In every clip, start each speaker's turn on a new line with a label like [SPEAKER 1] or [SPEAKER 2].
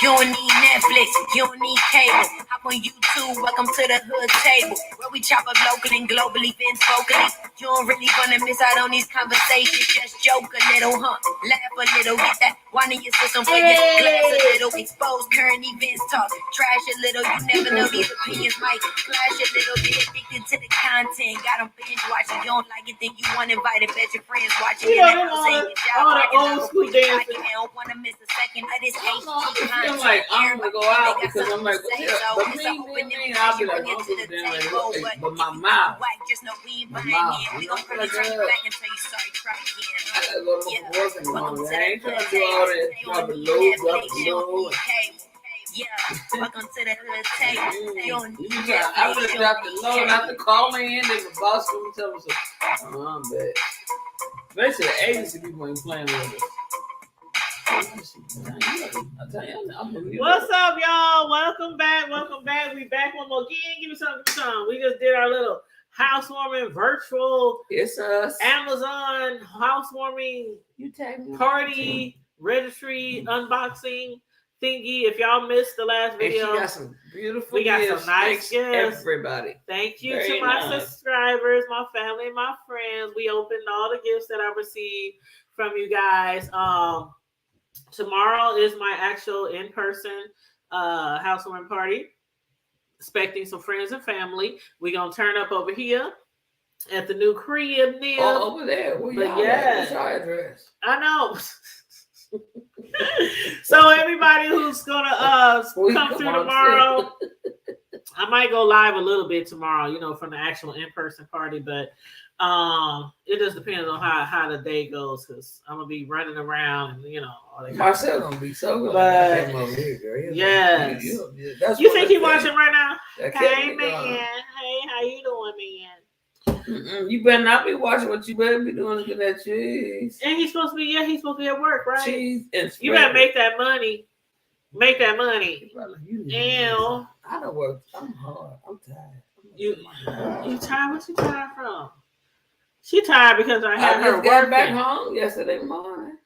[SPEAKER 1] You don't need Netflix, you don't need cable. Hop on YouTube, welcome to the hood table. Where we chop up locally and globally, Vince vocally. You don't really wanna miss out on these conversations. Just joke a little, laugh a little, get that wine in your system for your glass a little. Expose current events, talk trash a little. You never know, these opinions might flash a little. Get addicted to the content, got them binge watching. You don't like it, then you want invited. Bet your friends watching.
[SPEAKER 2] You know, all the old school dancing.
[SPEAKER 1] I don't want to miss a second of this
[SPEAKER 2] HD content. I'm like, I'm gonna go out because I'm like, but me, I'll be like, but my mouth.
[SPEAKER 1] Just know we ain't buying in. We gon' turn you back and tell you sorry, try again. Welcome to the hood. Yeah, welcome to the hood table.
[SPEAKER 2] I would have dropped the load, not to call in, and the boss would tell me so. I'm bad. Especially the agency people ain't playing with us.
[SPEAKER 3] What's up, y'all? Welcome back. We back one more again. Give me something. We just did our little housewarming virtual.
[SPEAKER 2] It's us.
[SPEAKER 3] Amazon housewarming party registry unboxing thingy. If y'all missed the last video,
[SPEAKER 2] we got some beautiful.
[SPEAKER 3] We got some nice gifts.
[SPEAKER 2] Everybody,
[SPEAKER 3] thank you to my subscribers, my family, my friends. We opened all the gifts that I received from you guys. Tomorrow is my actual in-person housewarming party. Expecting some friends and family. We're gonna turn up over here at the new crib, Neil.
[SPEAKER 2] Oh, over there. What's our address?
[SPEAKER 3] I know. So everybody who's gonna come through tomorrow, I might go live a little bit tomorrow, from the actual in-person party, but it just depends on how the day goes, because I'm gonna be running around and all that.
[SPEAKER 2] Marcel gonna be so good.
[SPEAKER 3] Yes. You think he watching right now? Hey man, hey, how you doing, man?
[SPEAKER 2] You better not be watching. What you better be doing is getting that cheese.
[SPEAKER 3] And he's supposed to be at work, right?
[SPEAKER 2] Cheese and
[SPEAKER 3] you better make that money. Make that money.
[SPEAKER 2] Ew. I don't work. I'm hard. I'm tired.
[SPEAKER 3] You tired? What you tired from? She tired because I had her working.
[SPEAKER 2] Got back home yesterday morning.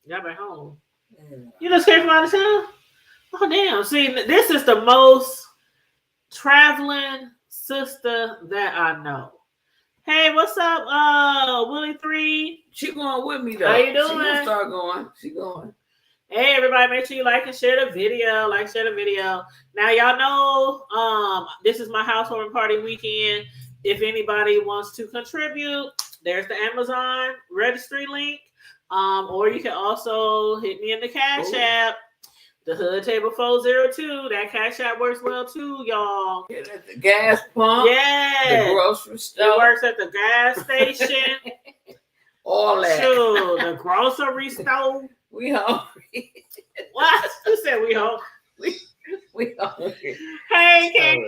[SPEAKER 3] Got back home. Yeah. You just came from out of town? Oh damn! See, this is the most traveling sister that I know. Hey, what's up, Willie 3?
[SPEAKER 2] She going with me though.
[SPEAKER 3] How you doing?
[SPEAKER 2] She gonna start going. She going.
[SPEAKER 3] Hey, everybody, make sure you like and share the video. Now, y'all know this is my housewarming party weekend. If anybody wants to contribute, there's the Amazon registry link. Or you can also hit me in the Cash App. The Hood Table 402. That Cash App works well too, y'all.
[SPEAKER 2] Get at the gas pump.
[SPEAKER 3] Yeah.
[SPEAKER 2] The grocery store.
[SPEAKER 3] It works at the gas station.
[SPEAKER 2] All that.
[SPEAKER 3] Sure, the grocery store.
[SPEAKER 2] We hungry.
[SPEAKER 3] What? You said we hungry.
[SPEAKER 2] We hungry.
[SPEAKER 3] Hey, Ken.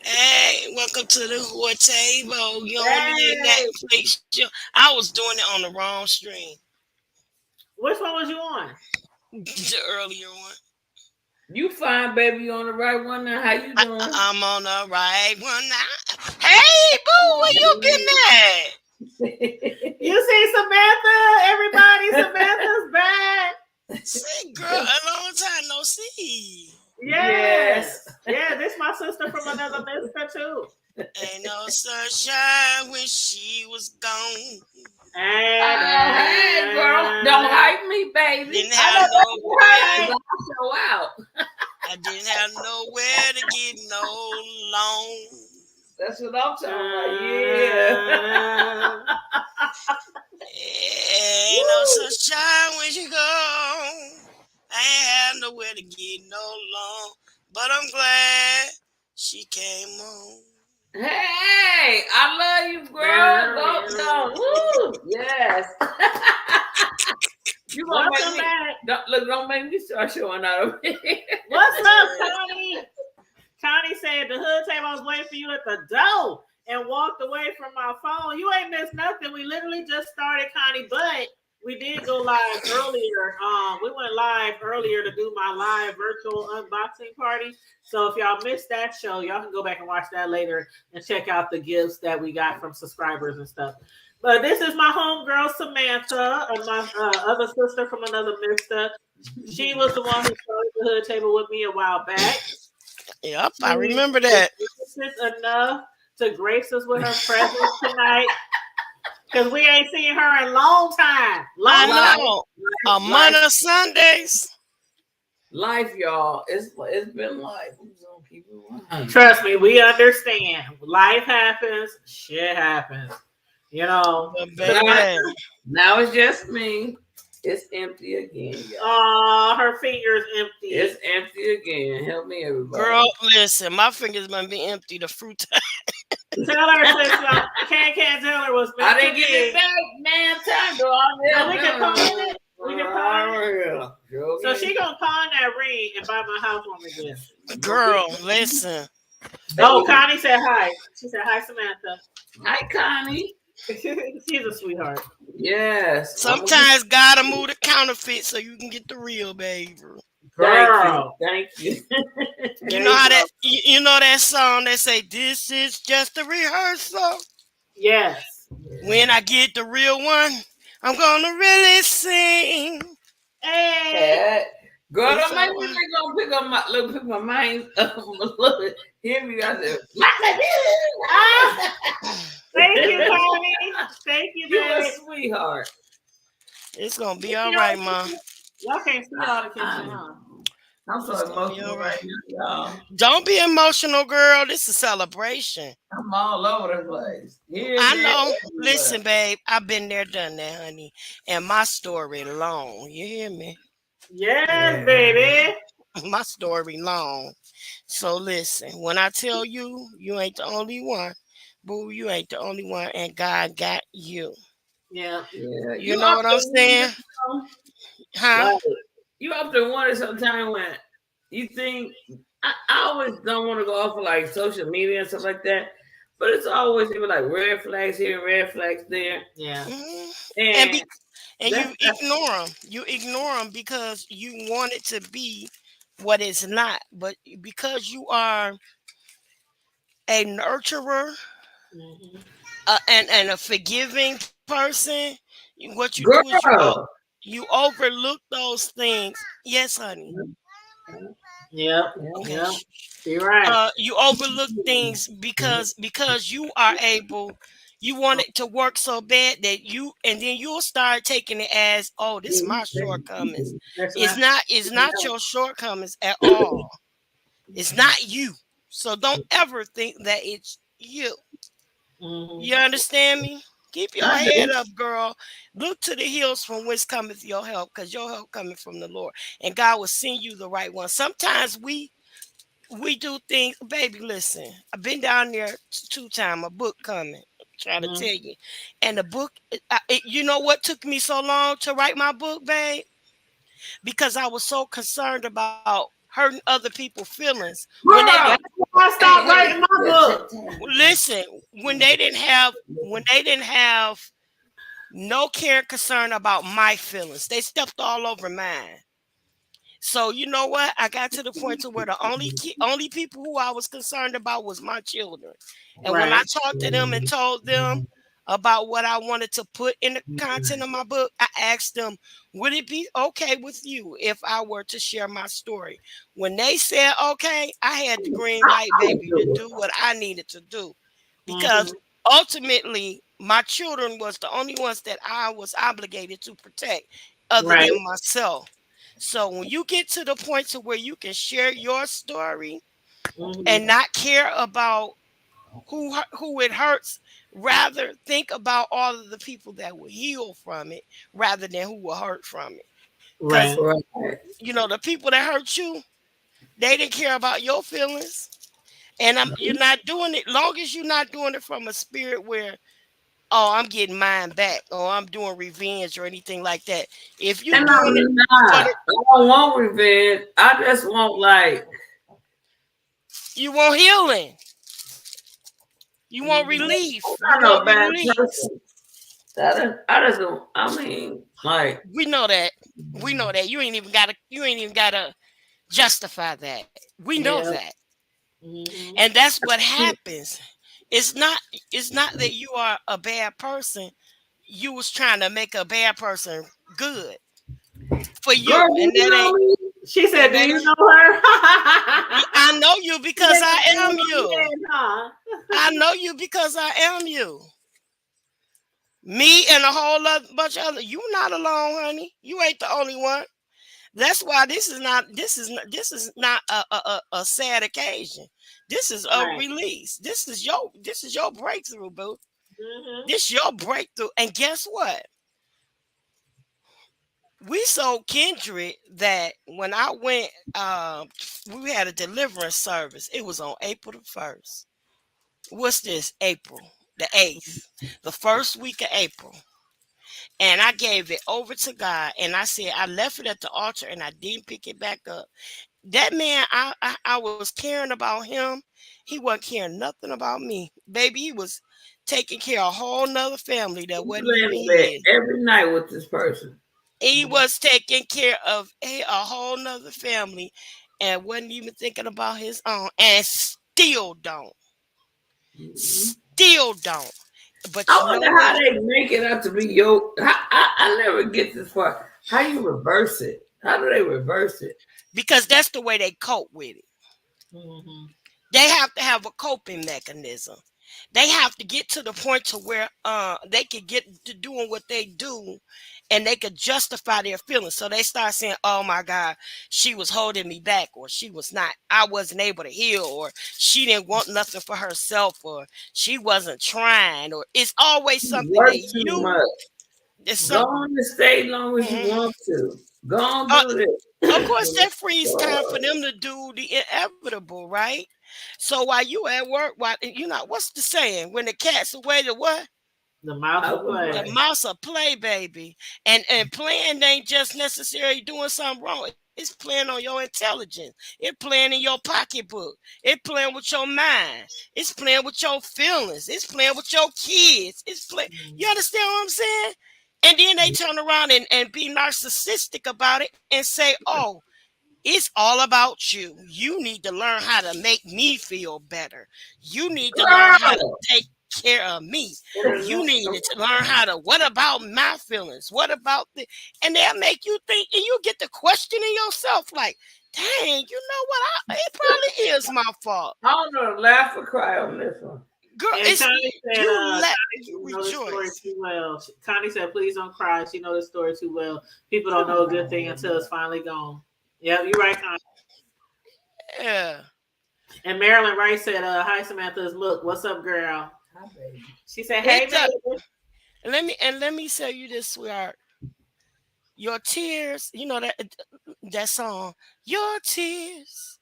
[SPEAKER 1] Hey, welcome to the Hood Table. You only in that place. I was doing it on the wrong stream.
[SPEAKER 3] Which one was you on?
[SPEAKER 1] The earlier one.
[SPEAKER 2] You fine, baby. You on the right one now? How you doing?
[SPEAKER 1] I'm on the right one now. Hey, boo, where you been at?
[SPEAKER 3] You see Samantha? Everybody, Samantha's back.
[SPEAKER 1] See, girl, a long time no see.
[SPEAKER 3] Yes. Yeah, this my sister from another mister too.
[SPEAKER 1] Ain't no sunshine when she was gone.
[SPEAKER 2] Hey, girl, don't hype me, baby.
[SPEAKER 1] Didn't have nowhere
[SPEAKER 2] to show out.
[SPEAKER 1] I didn't have nowhere to get no loan.
[SPEAKER 2] That's what I'm talking about. Yeah.
[SPEAKER 1] Ain't no sunshine when you go. I ain't had nowhere to get no loan, but I'm glad she came home.
[SPEAKER 2] Hey, I love you, girl. Don't. Woo. Yes. You gonna make me, don't make me start showing out of here.
[SPEAKER 3] What's up, Connie? Connie said the Hood Table, I was waiting for you at the door and walked away from my phone. You ain't missed nothing. We literally just started, Connie, but we did go live earlier. We went live earlier to do my live virtual unboxing party. So if y'all missed that show, y'all can go back and watch that later and check out the gifts that we got from subscribers and stuff. But this is my homegirl, Samantha, and my other sister from another mister, She was the one who started the hood table with me a while back.
[SPEAKER 4] Yep, I
[SPEAKER 3] She
[SPEAKER 4] remember
[SPEAKER 3] was
[SPEAKER 4] that.
[SPEAKER 3] gracious enough to grace us with her presence tonight because we ain't seen her in a long time.
[SPEAKER 4] I
[SPEAKER 3] Long
[SPEAKER 2] Life,
[SPEAKER 3] time.
[SPEAKER 4] know.
[SPEAKER 2] life,
[SPEAKER 4] Among us Sundays.
[SPEAKER 2] life, y'all. It's been life. I'm just gonna keep it 100.
[SPEAKER 3] Trust me, we understand. Life happens, shit happens. You know.
[SPEAKER 4] But
[SPEAKER 2] Now,
[SPEAKER 4] baby,
[SPEAKER 2] now it's just me. It's empty again, y'all.
[SPEAKER 3] Her finger's empty.
[SPEAKER 2] It's empty again. Help me, everybody.
[SPEAKER 4] girl, listen, my fingers might be empty. The fruit.
[SPEAKER 3] Tell her since can't tell her was meant
[SPEAKER 2] I didn't
[SPEAKER 3] to
[SPEAKER 2] get
[SPEAKER 3] be.
[SPEAKER 2] it back, man. Time to all
[SPEAKER 3] No, we can pawn it. We can pawn it. So she gonna pawn that ring and buy my housewarming gift.
[SPEAKER 4] Girl, listen.
[SPEAKER 3] Oh, Connie said hi. She said hi, Samantha.
[SPEAKER 2] Hi, Connie.
[SPEAKER 3] She's a sweetheart.
[SPEAKER 2] Yes.
[SPEAKER 4] Sometimes gotta move the counterfeit so you can get the real, baby.
[SPEAKER 3] Girl.
[SPEAKER 2] Thank you.
[SPEAKER 4] You know how that you know that song that say this is just a rehearsal.
[SPEAKER 3] Yes.
[SPEAKER 4] When I get the real one, I'm gonna really sing.
[SPEAKER 3] Hey.
[SPEAKER 2] Girl,
[SPEAKER 4] It's
[SPEAKER 2] don't make
[SPEAKER 4] all
[SPEAKER 2] me
[SPEAKER 4] right.
[SPEAKER 2] pick my mind up a little. Hear me? I said,
[SPEAKER 3] Ah, thank you, Connie. Thank you,
[SPEAKER 2] you a
[SPEAKER 3] babe.
[SPEAKER 2] sweetheart.
[SPEAKER 4] It's gonna be all right, ma.
[SPEAKER 3] Y'all can't see all the kitchen, huh?
[SPEAKER 2] I'm so
[SPEAKER 4] It's gonna be
[SPEAKER 2] emotional
[SPEAKER 4] all
[SPEAKER 2] right
[SPEAKER 4] right.
[SPEAKER 2] now, y'all.
[SPEAKER 4] Don't be emotional, girl. This is a celebration.
[SPEAKER 2] I'm all over the place. Here,
[SPEAKER 4] I
[SPEAKER 2] there,
[SPEAKER 4] know.
[SPEAKER 2] everywhere.
[SPEAKER 4] Listen, babe, I've been there, done that, honey. And my story long. You hear me?
[SPEAKER 3] Yes,
[SPEAKER 2] Yeah.
[SPEAKER 3] baby.
[SPEAKER 4] My story long. So listen, when I tell you, you ain't the only one. Boo, you ain't the only one, and God got you.
[SPEAKER 3] Yeah.
[SPEAKER 2] Yeah.
[SPEAKER 4] You know what I'm saying? Huh?
[SPEAKER 3] Right.
[SPEAKER 2] You often wonder sometimes when you think I always don't want to go off of like social media and stuff like that, but it's always even like red flags here, red flags there,
[SPEAKER 3] Yeah.
[SPEAKER 4] Mhm. And
[SPEAKER 2] and
[SPEAKER 4] be and
[SPEAKER 2] that's
[SPEAKER 4] you ignore them. You ignore them because you want it to be what it's not. But because you are a nurturer
[SPEAKER 3] Mm-hmm.
[SPEAKER 4] and a forgiving person, what you do is
[SPEAKER 2] girl.
[SPEAKER 4] you overlook those things. Yes, honey.
[SPEAKER 3] Yep.
[SPEAKER 4] Okay.
[SPEAKER 3] Yep. You're right.
[SPEAKER 4] You overlook things because you are able. You want it to work so bad that you and then you'll start taking it as, oh, this is my shortcomings.
[SPEAKER 3] That's
[SPEAKER 4] It's
[SPEAKER 3] not.
[SPEAKER 4] not. It's not your shortcomings at all. It's not you. So don't ever think that it's you. You
[SPEAKER 3] Mm-hmm.
[SPEAKER 4] understand me? Keep your
[SPEAKER 2] I
[SPEAKER 4] head
[SPEAKER 2] do.
[SPEAKER 4] up, girl. Look to the hills from whence cometh your help, because your help coming from the Lord. And God will send you the right one. Sometimes we do things, baby. Listen, I've been down there 2 times. A book coming. I'm trying to
[SPEAKER 3] Mm-hmm.
[SPEAKER 4] tell you, and the book. You know what took me so long to write my book, babe? Because I was so concerned about hurting other people's feelings when they didn't.
[SPEAKER 2] Girl.
[SPEAKER 3] That's why I
[SPEAKER 2] Hey,
[SPEAKER 3] stopped
[SPEAKER 2] hey.
[SPEAKER 3] writing my book.
[SPEAKER 4] Listen, when they didn't have no care and concern about my feelings. They stepped all over mine. So you know what? I got to the point to where the only people who I was concerned about was my children. And when I
[SPEAKER 3] Right.
[SPEAKER 4] talked to them and told them about what I wanted to put in the content of my book, I asked them, would it be okay with you if I were to share my story? When they said okay, I had the green light, baby, to do what I needed to do.
[SPEAKER 3] Mm-hmm.
[SPEAKER 4] Because ultimately, my children was the only ones that I was obligated to protect other
[SPEAKER 3] Right.
[SPEAKER 4] than myself. So when you get to the point to where you can share your story and
[SPEAKER 3] Mm-hmm.
[SPEAKER 4] not care about who it hurts, rather think about all of the people that will heal from it rather than who will hurt from it. Because
[SPEAKER 3] Right.
[SPEAKER 2] Right.
[SPEAKER 4] the people that hurt you, they didn't care about your feelings. And you're not doing it long as you're not doing it from a spirit where, oh, I'm getting mine back or I'm doing revenge or anything like that. If you
[SPEAKER 2] And
[SPEAKER 4] doing it
[SPEAKER 2] I'm
[SPEAKER 4] for
[SPEAKER 2] not.
[SPEAKER 4] the,
[SPEAKER 2] I don't want revenge. I just want like
[SPEAKER 4] you want healing. You want
[SPEAKER 3] Mm-hmm.
[SPEAKER 4] relief. You
[SPEAKER 2] I'm not
[SPEAKER 4] want
[SPEAKER 2] no bad
[SPEAKER 4] release.
[SPEAKER 2] person. I just don't. I mean, like,
[SPEAKER 4] We know that. We know that. You ain't even gotta justify that. We know
[SPEAKER 3] Yeah.
[SPEAKER 4] that.
[SPEAKER 3] Mm-hmm.
[SPEAKER 4] And that's what happens. It's not it's not that you are a bad person. You was trying to make a bad person good. for
[SPEAKER 2] Girl,
[SPEAKER 4] you,
[SPEAKER 2] do
[SPEAKER 4] and
[SPEAKER 2] you
[SPEAKER 4] that
[SPEAKER 2] know
[SPEAKER 4] ain't.
[SPEAKER 2] me?
[SPEAKER 3] She said,
[SPEAKER 4] And
[SPEAKER 3] "Do
[SPEAKER 4] that
[SPEAKER 3] you
[SPEAKER 4] ain't.
[SPEAKER 3] know her?"
[SPEAKER 4] I know you because I am you.
[SPEAKER 3] Huh?
[SPEAKER 4] I know you because I am you. Me and a whole lot bunch of other. You not alone, honey. You ain't the only one. That's why this is not a sad occasion. This is a
[SPEAKER 3] Right.
[SPEAKER 4] release. This is your breakthrough, boo.
[SPEAKER 3] Mm-hmm.
[SPEAKER 4] This your breakthrough. And guess what? We so kindred that when I went, we had a deliverance service. It was on April the 1st. What's this? April the 8th, the first week of April. And I gave it over to God. And I said, I left it at the altar and I didn't pick it back up. That man, I was caring about him. He wasn't caring nothing about me. Baby, he was taking care of a whole nother family that
[SPEAKER 2] You
[SPEAKER 4] wasn't
[SPEAKER 2] lay
[SPEAKER 4] even
[SPEAKER 2] in bed
[SPEAKER 4] his.
[SPEAKER 2] every night with this person.
[SPEAKER 4] He was taking care of a whole nother family and wasn't even thinking about his own, and still don't.
[SPEAKER 2] Mhm.
[SPEAKER 4] Still don't. But
[SPEAKER 2] I
[SPEAKER 4] you know
[SPEAKER 2] wonder how
[SPEAKER 4] what?
[SPEAKER 2] they make it out to be your. I never get this part. How you reverse it? How do they reverse it?
[SPEAKER 4] Because that's the way they cope with it.
[SPEAKER 3] Mm-hmm.
[SPEAKER 4] They have to have a coping mechanism. They have to get to the point to where they can get to doing what they do and they could justify their feelings. So they start saying, oh my God, she was holding me back, or she was not, I wasn't able to heal, or she didn't want nothing for herself, or she wasn't trying, or it's always
[SPEAKER 2] You
[SPEAKER 4] something
[SPEAKER 2] work
[SPEAKER 4] that
[SPEAKER 2] too
[SPEAKER 4] you
[SPEAKER 2] much.
[SPEAKER 4] it's
[SPEAKER 2] Go
[SPEAKER 4] some
[SPEAKER 2] on and stay long as you
[SPEAKER 4] mhm.
[SPEAKER 2] want to. Go on
[SPEAKER 4] uh,
[SPEAKER 2] do this.
[SPEAKER 4] of course that frees time for
[SPEAKER 2] Oh,
[SPEAKER 4] them to do the inevitable, right? So while you at work, while you know what's the saying? When the cat's away, the what?
[SPEAKER 3] The mouth
[SPEAKER 2] I
[SPEAKER 3] will
[SPEAKER 2] would
[SPEAKER 3] play.
[SPEAKER 4] The
[SPEAKER 2] play.
[SPEAKER 4] mouse a play, baby. And playing ain't just necessarily doing something wrong. It's playing on your intelligence. It's playing in your pocketbook. It's playing with your mind. It's playing with your feelings. It's playing with your kids. It's play. You
[SPEAKER 3] Mm-hmm.
[SPEAKER 4] understand what I'm saying? And then they turn around and be narcissistic about it and say, oh, it's all about you. You need to learn how to make me feel better. You need to learn how to
[SPEAKER 2] Girl.
[SPEAKER 4] take care of me. You
[SPEAKER 3] Mm-hmm.
[SPEAKER 4] need to learn how to, what about my feelings? What about the, and they'll make you think, and you get to questioning yourself like, dang, you know what? It probably is my fault.
[SPEAKER 2] I don't know to laugh or cry on this one.
[SPEAKER 4] Girl,
[SPEAKER 3] And
[SPEAKER 4] it's
[SPEAKER 3] Connie said,
[SPEAKER 4] you
[SPEAKER 3] Connie know the story
[SPEAKER 4] rejoice.
[SPEAKER 3] too well. Connie said, please don't cry. She know the story too well. People don't know a good thing until it's finally gone. Yep, you're right, Connie.
[SPEAKER 4] Yeah.
[SPEAKER 3] And Marilyn Wright said, hi, Samantha's look, what's up, girl?
[SPEAKER 2] Hi, baby.
[SPEAKER 3] She said, hey,
[SPEAKER 4] It's a,
[SPEAKER 3] baby.
[SPEAKER 4] let me tell you this, sweetheart. Your tears, you know that song, your tears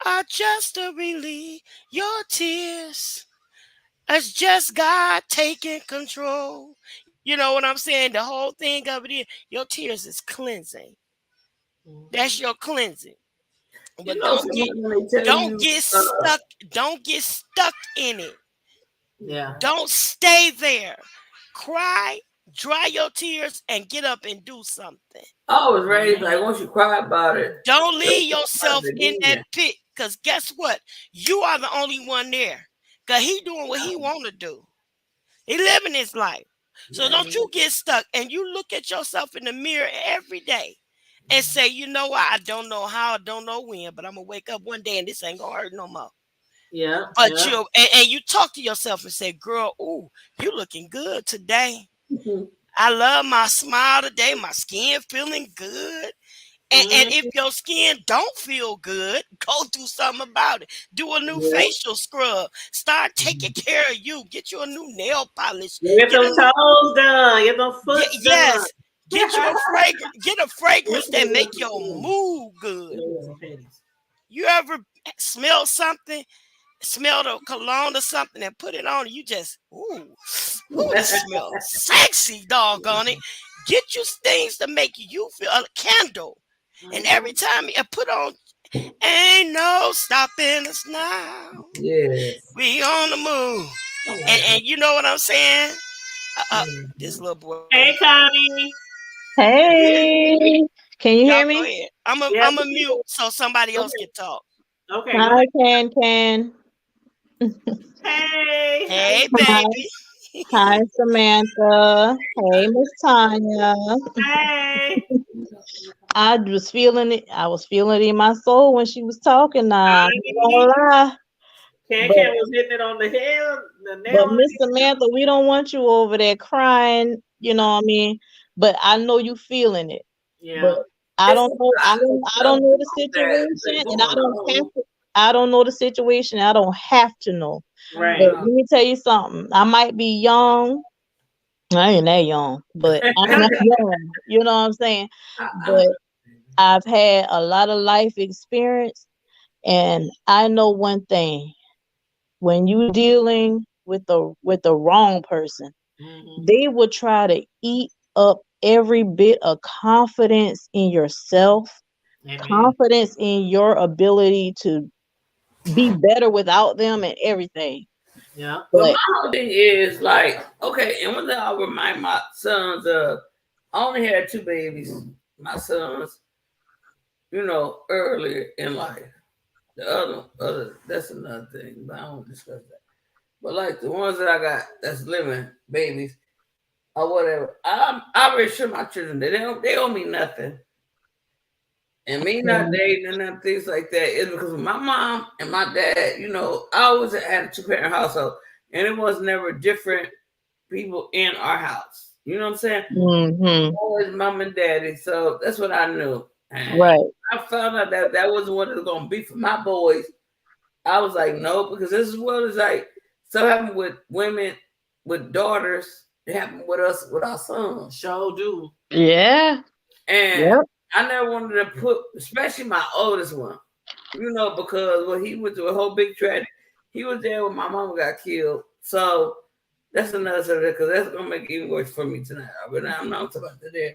[SPEAKER 4] are just a relief. Your tears, it's just God taking control. You know what I'm saying? The whole thing of it is your tears is cleansing. That's
[SPEAKER 3] Mm-hmm.
[SPEAKER 4] your cleansing.
[SPEAKER 2] You
[SPEAKER 4] But
[SPEAKER 2] know,
[SPEAKER 4] don't get
[SPEAKER 2] someone when they tell
[SPEAKER 4] don't
[SPEAKER 2] you,
[SPEAKER 4] get stuck. Don't get stuck in it.
[SPEAKER 3] Yeah.
[SPEAKER 4] Don't stay there. Cry, dry your tears, and get up and do something.
[SPEAKER 2] I was raised like once you cry about it,
[SPEAKER 4] Don't
[SPEAKER 2] don't
[SPEAKER 4] leave
[SPEAKER 2] talk about
[SPEAKER 4] yourself
[SPEAKER 2] it
[SPEAKER 4] in that
[SPEAKER 2] again.
[SPEAKER 4] pit, because guess what? You are the only one there. Because he doing what he want to do. He living his life. So don't you get stuck and you look at yourself in the mirror every day and say, you know what? I don't know how, I don't know when, but I'm going to wake up one day and this ain't going to hurt no more.
[SPEAKER 3] Yeah.
[SPEAKER 4] But
[SPEAKER 3] Yeah.
[SPEAKER 4] and you talk to yourself and say, girl, ooh, you looking good today.
[SPEAKER 2] Mhm.
[SPEAKER 4] I love my smile today. My skin feeling good. And if
[SPEAKER 3] Mm-hmm.
[SPEAKER 4] your skin don't feel good, go do something about it. Do a new
[SPEAKER 3] Yeah.
[SPEAKER 4] facial scrub. Start taking care of you. Get you a new nail polish.
[SPEAKER 3] Get
[SPEAKER 4] Get
[SPEAKER 3] them
[SPEAKER 4] a new
[SPEAKER 3] toes done. Get them foots done.
[SPEAKER 4] yes. Get you a fragrance. Get a fragrance
[SPEAKER 2] What's
[SPEAKER 4] that
[SPEAKER 2] the
[SPEAKER 4] make your mood good.
[SPEAKER 3] Panties.
[SPEAKER 4] You ever smell something? Smell the cologne or something and put it on. You just ooh, this smells sexy. Doggone it. Get you things to make you feel a candle. And every
[SPEAKER 3] Mhm.
[SPEAKER 4] time you put on, ain't no stopping us now.
[SPEAKER 2] Yes.
[SPEAKER 4] We on the move.
[SPEAKER 2] I
[SPEAKER 4] And,
[SPEAKER 2] like
[SPEAKER 4] and you know what I'm saying? This
[SPEAKER 2] it.
[SPEAKER 4] little boy.
[SPEAKER 3] Hey, Connie.
[SPEAKER 5] Hey, can you
[SPEAKER 4] Y'all
[SPEAKER 5] hear
[SPEAKER 4] go
[SPEAKER 5] me?
[SPEAKER 4] ahead.
[SPEAKER 3] Yeah.
[SPEAKER 4] I'm a mute so somebody else can talk.
[SPEAKER 3] Okay, go
[SPEAKER 5] Hi,
[SPEAKER 3] ahead.
[SPEAKER 5] Can.
[SPEAKER 3] Hey, how
[SPEAKER 4] Hey,
[SPEAKER 3] you
[SPEAKER 5] Hi,
[SPEAKER 4] baby.
[SPEAKER 5] hi, Samantha. Hey, Miss Tanya.
[SPEAKER 3] doing? Hey.
[SPEAKER 5] I was feeling it. I was feeling it in my soul when she was talking. Nah, I ain't gonna lie.
[SPEAKER 3] Can
[SPEAKER 5] But
[SPEAKER 3] was hitting it on the head, the nail
[SPEAKER 5] but
[SPEAKER 3] on
[SPEAKER 5] Miss Samantha, we don't want you over there crying. You know what I mean? But I know you feeling it.
[SPEAKER 3] the
[SPEAKER 5] But
[SPEAKER 3] yeah.
[SPEAKER 5] I
[SPEAKER 2] It's a
[SPEAKER 5] don't know. I
[SPEAKER 2] lot of
[SPEAKER 5] don't. I
[SPEAKER 2] stuff
[SPEAKER 5] don't know the
[SPEAKER 2] that has
[SPEAKER 5] situation,
[SPEAKER 2] been
[SPEAKER 5] and I
[SPEAKER 2] going
[SPEAKER 5] don't have
[SPEAKER 2] on.
[SPEAKER 5] to. I don't know the situation. I don't have to know. But
[SPEAKER 3] Right.
[SPEAKER 5] let me tell you something. I might be young. I ain't that young, but I'm not young. You know what I'm saying?
[SPEAKER 2] I,
[SPEAKER 5] But I've had a lot of life experience, and I know one thing: when you dealing with the wrong person,
[SPEAKER 3] Mm-hmm.
[SPEAKER 5] they will try to eat up every bit of confidence in yourself,
[SPEAKER 3] Amen.
[SPEAKER 5] confidence in your ability to be better without them and everything.
[SPEAKER 3] Yeah.
[SPEAKER 2] but my
[SPEAKER 5] But
[SPEAKER 2] whole thing is like, okay, and one thing I remind my sons of, I only had 2 babies. My sons, earlier in life. The other, that's another thing, but I don't discuss that. But like the ones that I got that's living babies or whatever, I already sure my children that they owe me nothing. And me not dating and them things like that is because of my mom and my dad, I always had a 2-parent household. And it was never different people in our house. You know what I'm saying?
[SPEAKER 5] hmm
[SPEAKER 2] Always mom and daddy. So that's what I knew. And
[SPEAKER 5] right.
[SPEAKER 2] I found out that that wasn't what it was gonna be for my boys. I was like, no, because this is what it's like. So happened with women with daughters. It happened with us with our sons.
[SPEAKER 3] Sure do.
[SPEAKER 5] Yeah.
[SPEAKER 2] And
[SPEAKER 5] Yep.
[SPEAKER 2] I never wanted to put, especially my oldest one, because when he went through a whole big tragedy, he was there when my mama got killed. So that's another subject because that's gonna make it even worse for me tonight. But I'm not talking about that.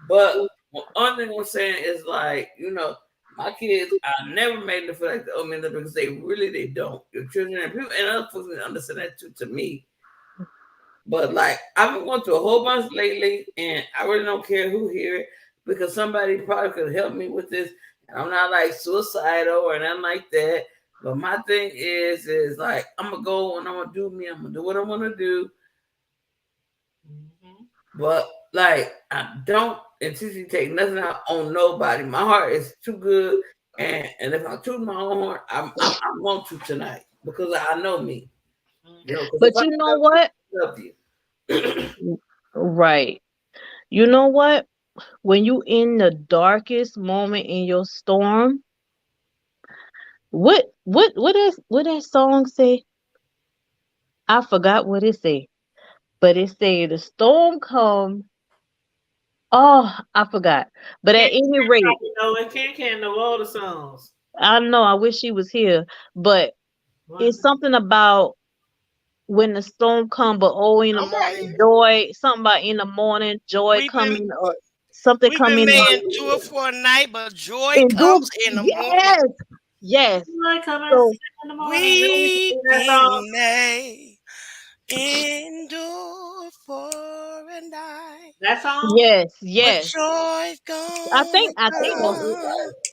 [SPEAKER 2] But one other thing I'm saying is like, my kids, I never made them feel like the old men because they don't. Your children and people and other folks understand that too to me. But like I've been going through a whole bunch lately, and I really don't care who hear it because somebody probably could help me with this. And I'm not like suicidal or nothing like that. But my thing is like I'm gonna go and I'm gonna do me. I'm gonna do what I want to do.
[SPEAKER 3] Mm-hmm.
[SPEAKER 2] But like I don't intentionally take nothing out on nobody. My heart is too good, and if I toot my own horn, I'm going to tonight because I know me. Because if
[SPEAKER 5] But
[SPEAKER 2] I
[SPEAKER 5] you know what?
[SPEAKER 2] love you.
[SPEAKER 5] Right. You know what? When you in the darkest moment in your storm, what that song say? I forgot what it say. But it say the storm come. Oh, I forgot. But at
[SPEAKER 3] Can
[SPEAKER 5] any rate,
[SPEAKER 3] probably know it. Can know all the songs.
[SPEAKER 5] I don't know. I wish she was here. But
[SPEAKER 3] What?
[SPEAKER 5] it's something about when the storm come, but oh, in the
[SPEAKER 4] All right.
[SPEAKER 5] morning, joy. Something about in the morning, joy
[SPEAKER 4] We've been
[SPEAKER 5] coming, or something
[SPEAKER 4] we
[SPEAKER 5] coming.
[SPEAKER 4] may endure for a night, but joy
[SPEAKER 5] Endure.
[SPEAKER 4] comes in the morning.
[SPEAKER 5] Yes, yes.
[SPEAKER 3] Like come and
[SPEAKER 5] So
[SPEAKER 3] sing in the morning. Really sing that song.
[SPEAKER 4] Weeping may endure for a night,
[SPEAKER 3] That song?
[SPEAKER 5] yes,
[SPEAKER 4] but
[SPEAKER 5] yes.
[SPEAKER 4] joy's
[SPEAKER 5] I
[SPEAKER 4] gonna
[SPEAKER 5] think that's it.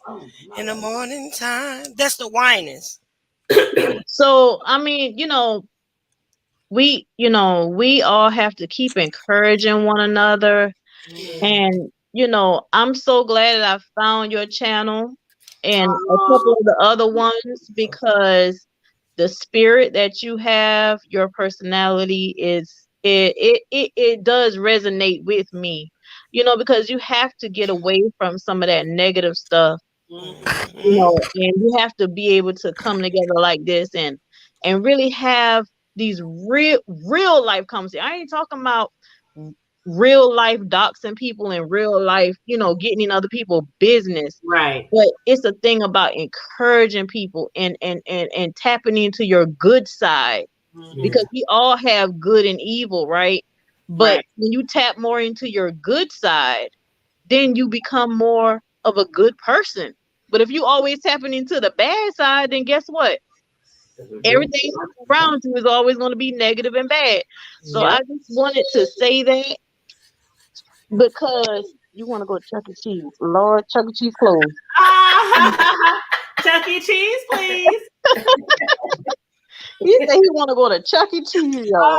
[SPEAKER 4] come in the morning time. That's the whinings.
[SPEAKER 5] So I mean, we all have to keep encouraging one another.
[SPEAKER 3] Mm-hmm.
[SPEAKER 5] And I'm so glad that I found your channel and a couple
[SPEAKER 3] Oh,
[SPEAKER 5] of the other ones, because the spirit that you have, your personality it does resonate with me. Because you have to get away from some of that negative stuff,
[SPEAKER 4] Hmm.
[SPEAKER 5] and you have to be able to come together like this and really have these real life conversations. I ain't talking about real life doxing people in real life, getting in other people's business.
[SPEAKER 3] right.
[SPEAKER 5] But it's a thing about encouraging people and tapping into your good side,
[SPEAKER 3] Mm-hmm.
[SPEAKER 5] because we all have good and evil, right? But
[SPEAKER 3] Right.
[SPEAKER 5] when you tap more into your good side, then you become more of a good person. But if you always tapping into the bad side, then guess what? Everything around you is always going to be negative and bad. So
[SPEAKER 3] Yep.
[SPEAKER 5] I just wanted to say that, because you want to go to Chuck E. Cheese. Lord, Chuck E. Cheese closed.
[SPEAKER 3] Ah, Chuck E. Cheese, please.
[SPEAKER 5] He said he want to go to Chuck E. Cheese, y'all.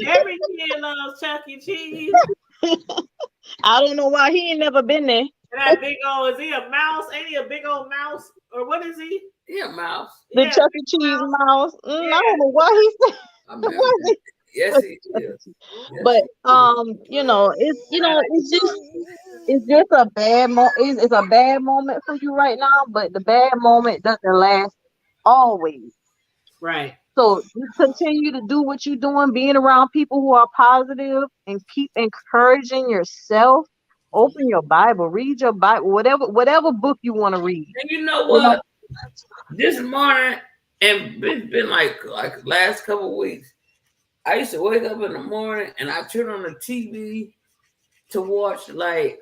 [SPEAKER 3] Every kid loves Chuck E. Cheese.
[SPEAKER 5] I don't know why he ain't never been there.
[SPEAKER 3] that big old, is he a mouse? Ain't he a big old mouse? Or what is he?
[SPEAKER 2] Yeah, mouse.
[SPEAKER 5] The
[SPEAKER 3] Yeah,
[SPEAKER 5] Chuck E.
[SPEAKER 3] big
[SPEAKER 5] Cheese
[SPEAKER 3] mouse.
[SPEAKER 5] mouse.
[SPEAKER 3] Yeah.
[SPEAKER 5] I don't know why he said.
[SPEAKER 2] I mean,
[SPEAKER 5] Why he
[SPEAKER 2] yes,
[SPEAKER 5] said
[SPEAKER 2] he
[SPEAKER 5] Chuck E.
[SPEAKER 2] is.
[SPEAKER 5] Cheese.
[SPEAKER 2] Yes,
[SPEAKER 5] But
[SPEAKER 2] he is.
[SPEAKER 5] it's just a it's a bad moment for you right now, but the bad moment doesn't last always.
[SPEAKER 3] Right.
[SPEAKER 5] So just continue to do what you're doing, being around people who are positive and keep encouraging yourself. Open your Bible, read your Bible, whatever book you want to read.
[SPEAKER 2] And you know
[SPEAKER 5] You know,
[SPEAKER 2] what? This morning, and it's been like last couple of weeks. I used to wake up in the morning and I turn on the TV to watch like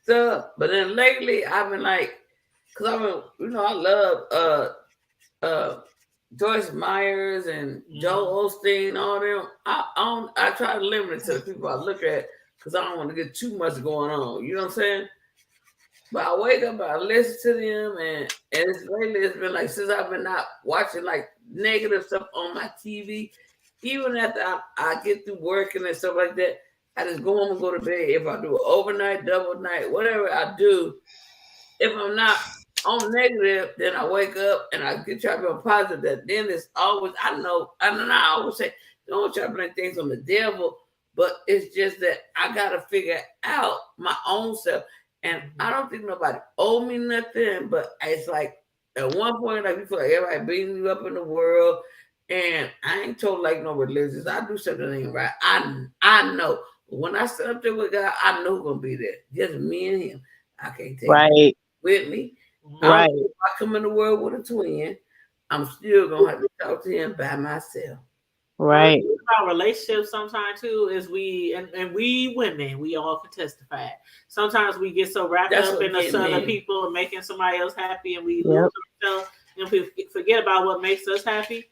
[SPEAKER 2] stuff, but then lately I've been like, cause I love uh Joyce Myers and Joel Osteen, all them. I try to limit it to the people I look at because I don't want to get too much going on. You know what I'm saying? But I wake up, I listen to them, and lately it's been like since I've been not watching like negative stuff on my TV, even after I get through working and stuff like that, I just go home and go to bed. If I do an overnight, double night, whatever I do, if I'm not on negative, then I wake up and I get try to be on positive. That then it's always I always say don't try to blame things on the devil, but it's just that I gotta figure out my own self. And I don't think nobody owe me nothing, but it's like at one point, like you feel like everybody beating you up in the world. And I ain't told like no religious. I do something that ain't right. I know. When I sit up there with God, I know who's gonna be there. Just me and him. I can't take
[SPEAKER 5] right,
[SPEAKER 2] with me.
[SPEAKER 5] right,
[SPEAKER 2] If I come in the world with a twin, I'm still gonna have to talk to him by myself.
[SPEAKER 5] right.
[SPEAKER 3] About relationships sometimes too is we women, we all can testify. Sometimes we get so wrapped
[SPEAKER 2] That's
[SPEAKER 3] up
[SPEAKER 2] what
[SPEAKER 3] in the
[SPEAKER 2] getting
[SPEAKER 3] other
[SPEAKER 2] me.
[SPEAKER 3] people and making somebody else happy, and we
[SPEAKER 5] Yep.
[SPEAKER 3] lose ourselves and we forget about what makes us happy.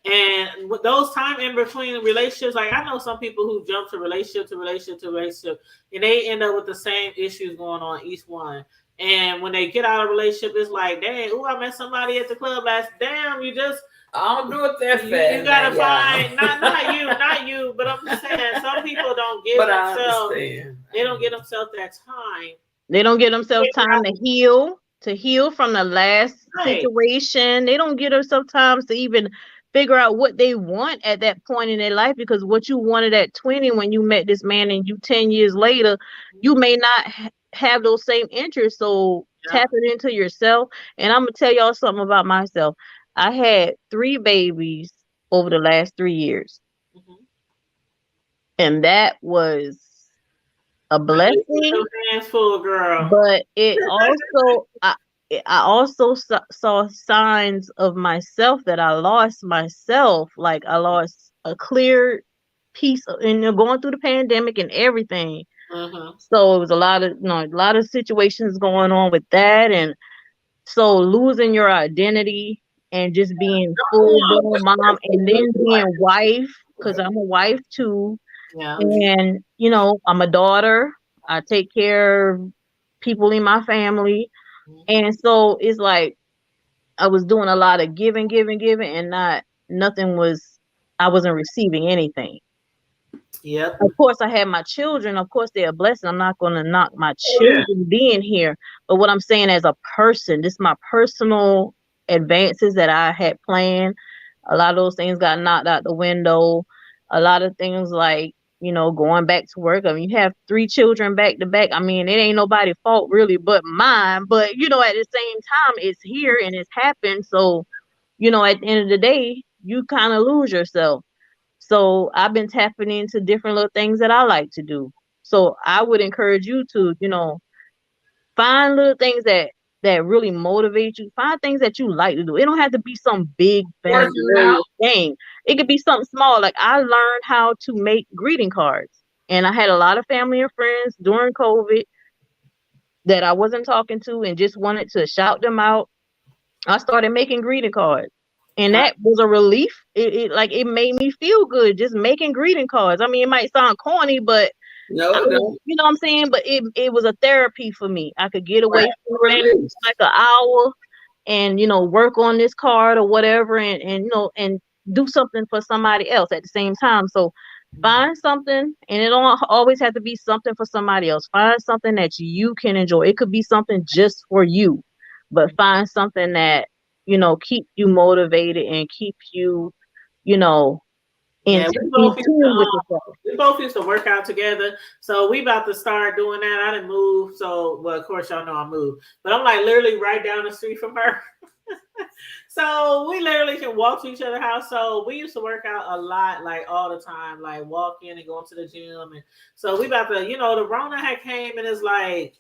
[SPEAKER 3] And with those time in between relationships, like I know some people who jump to relationship to relationship to relationship, and they end up with the same issues going on each one. And when they get out of a relationship, it's like, dang, I met somebody at the club last. Damn, you just
[SPEAKER 2] I don't do it that
[SPEAKER 3] you
[SPEAKER 2] fast.
[SPEAKER 3] gotta
[SPEAKER 2] now,
[SPEAKER 3] find not you, but I'm just saying some people don't give
[SPEAKER 2] But I
[SPEAKER 3] themselves
[SPEAKER 2] understand.
[SPEAKER 3] they don't give themselves that time.
[SPEAKER 5] They don't give themselves time to heal from the last
[SPEAKER 3] Right.
[SPEAKER 5] situation. They don't give themselves time to even figure out what they want at that point in their life, because what you wanted at 20 when you met this man and you 10 years later, you may not have those same interests. So
[SPEAKER 3] Yeah.
[SPEAKER 5] tap it into yourself. And I'm gonna tell y'all something about myself. I had 3 babies over the last 3 years,
[SPEAKER 3] Mhm.
[SPEAKER 5] and that was a blessing.
[SPEAKER 3] Your hands full, girl.
[SPEAKER 5] But I also saw signs of myself that I lost myself. Like I lost a clear piece and going through the pandemic and everything.
[SPEAKER 3] Mhm.
[SPEAKER 5] So it was a lot of situations going on with that, and so losing your identity and just being full blown mom and then being wife, because I'm a wife too.
[SPEAKER 3] Yeah.
[SPEAKER 5] And I'm a daughter. I take care of people in my family. And so it's like I was doing a lot of giving, and I wasn't receiving anything.
[SPEAKER 3] Yep.
[SPEAKER 5] Of course, I had my children. Of course, they're a blessing. I'm not going to knock my
[SPEAKER 2] Oh, yeah.
[SPEAKER 5] children being here. But what I'm saying as a person, this is my personal advances that I had planned. A lot of those things got knocked out the window. A lot of things like, going back to work. I mean, you have 3 children back to back. I mean, it ain't nobody's fault really but mine. But, at the same time, it's here and it's happened. So, at the end of the day, you kind of lose yourself. So I've been tapping into different little things that I like to do. So I would encourage you to, find little things that really motivate you. Find things that you like to do. It don't have to be some big fancy
[SPEAKER 2] Working out.
[SPEAKER 5] thing. It could be something small. Like I learned how to make greeting cards. And I had a lot of family and friends during COVID that I wasn't talking to and just wanted to shout them out. I started making greeting cards. And that was a relief. It made me feel good just making greeting cards. I mean, it might sound corny, but
[SPEAKER 2] No, no.
[SPEAKER 5] you know what I'm saying? But it was a therapy for me. I could get away
[SPEAKER 2] Right.
[SPEAKER 5] from the family
[SPEAKER 2] Release.
[SPEAKER 5] for like an hour and work on this card or whatever and do something for somebody else at the same time. So Find something, and it don't always have to be something for somebody else. Find something that you can enjoy. It could be something just for you, but find something that, keep you motivated and keep you, you know, in,
[SPEAKER 3] Yeah,
[SPEAKER 5] in tune with yourself.
[SPEAKER 3] we both used to work out together. So we about to start doing that. I didn't move. So, well, of course, y'all know I moved. But I'm like literally right down the street from her. So we literally can walk to each other's house. So we used to work out a lot, like all the time, like walking and going to the gym. And so we about to, the Rona had came and it's like,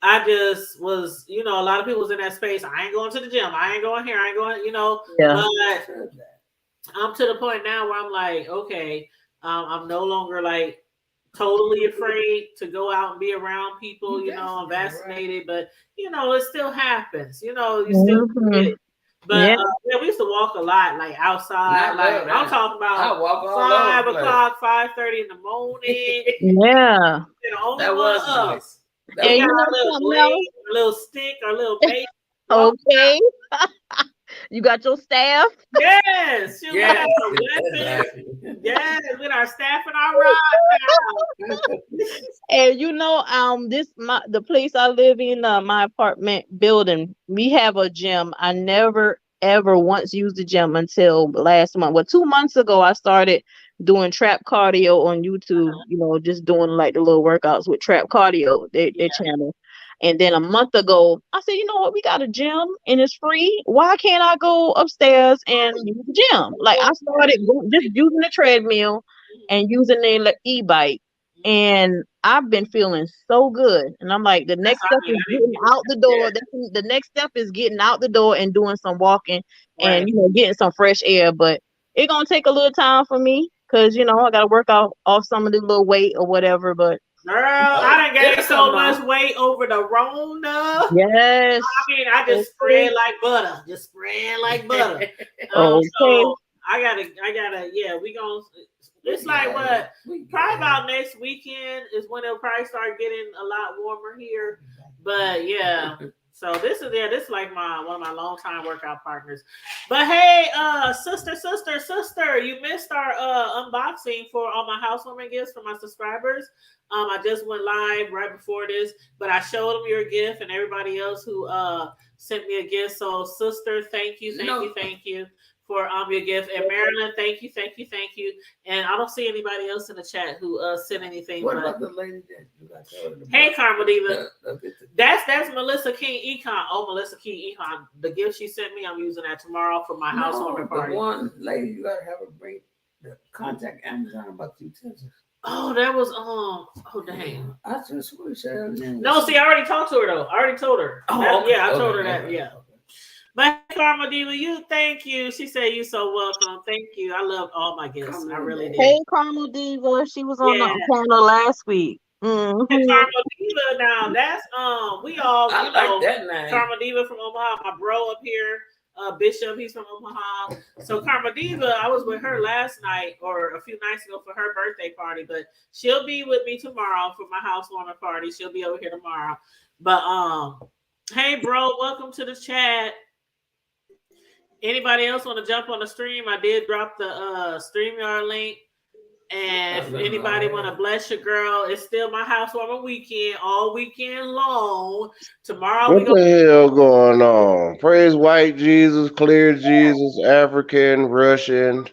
[SPEAKER 3] I just was, a lot of people was in that space. I ain't going to the gym. I ain't going here. I ain't going,
[SPEAKER 5] Yeah.
[SPEAKER 3] but I'm to the point now where I'm like, okay, I'm no longer like totally afraid to go out and be around people, I'm vaccinated, but it still happens, you still get it. But
[SPEAKER 5] Yeah.
[SPEAKER 3] we used to walk a lot, like outside. Like I'm talking about 5:00, 5:30 in the morning.
[SPEAKER 5] Yeah.
[SPEAKER 3] The only
[SPEAKER 2] That
[SPEAKER 3] one
[SPEAKER 2] was
[SPEAKER 3] of
[SPEAKER 2] nice.
[SPEAKER 3] us.
[SPEAKER 5] And
[SPEAKER 3] We
[SPEAKER 5] you
[SPEAKER 3] got
[SPEAKER 5] know
[SPEAKER 3] our little
[SPEAKER 5] something
[SPEAKER 3] blade,
[SPEAKER 5] else?
[SPEAKER 3] our little stick, our little bait.
[SPEAKER 5] Okay. You got your staff?
[SPEAKER 3] Yes, shoot,
[SPEAKER 2] Yes,
[SPEAKER 3] we have
[SPEAKER 2] exactly.
[SPEAKER 3] yes, with our staff and our rod now.
[SPEAKER 5] And the place I live in, my apartment building, we have a gym. I never ever once used the gym until last month. Well, 2 months ago, I started doing trap cardio on YouTube. Just doing like the little workouts with trap cardio, their channel. And then a month ago, I said, you know what? We got a gym and it's free. Why can't I go upstairs and use the gym? Like I started just using the treadmill and using the e-bike. And I've been feeling so good. And I'm like, the next step is getting out the door. The next step is getting out the door and doing some walking and, getting some fresh air. But it's going to take a little time for me because, I got to work out off some of the little weight or whatever. But
[SPEAKER 3] girl, I done gained so much weight over the Rona.
[SPEAKER 5] yes.
[SPEAKER 3] I mean, I just spread like butter. Just spread like butter.
[SPEAKER 5] Okay.
[SPEAKER 3] So I gotta, we gonna, it's like what, probably about next weekend is when it'll probably start getting a lot warmer here. But yeah. So this is like one of my longtime workout partners. But hey, sister, you missed our unboxing for all my housewarming gifts for my subscribers. I just went live right before this, but I showed them your gift and everybody else who sent me a gift. So sister, thank you for your gift. And Marilyn, thank you. And I don't see anybody else in the chat who sent anything.
[SPEAKER 2] What about the lady that you got told about?
[SPEAKER 3] Hey, Karma Diva. That's Melissa King Econ. Oh, Melissa King Econ. The gift she sent me, I'm using that tomorrow for my housewarming party.
[SPEAKER 2] The one lady you gotta have her bring the contact Amazon about the utensils.
[SPEAKER 3] Oh, that was oh dang.
[SPEAKER 2] I just said
[SPEAKER 3] no, see, I already talked to her though. I already told her.
[SPEAKER 2] Oh, okay.
[SPEAKER 3] Yeah, I told her that. Yeah. But Karma Diva, thank you. She said you so welcome. Thank you. I love all my guests. I really did.
[SPEAKER 5] Hey, Karma Diva. She was on the panel last week.
[SPEAKER 3] Mm-hmm. Karma Diva, now that's we all
[SPEAKER 2] I like that name.
[SPEAKER 3] Karma Diva from Omaha, my bro up here. Bishop, he's from Omaha. So Karma Diva, I was with her last night or a few nights ago for her birthday party, but she'll be with me tomorrow for my housewarming party. She'll be over here tomorrow. But hey bro, welcome to the chat. Anybody else want to jump on the stream? I did drop the StreamYard link. And if anybody want to bless your girl, it's still my housewarming weekend, all weekend long. Tomorrow
[SPEAKER 6] what the hell going on? Praise white Jesus, clear Jesus, African, Russian,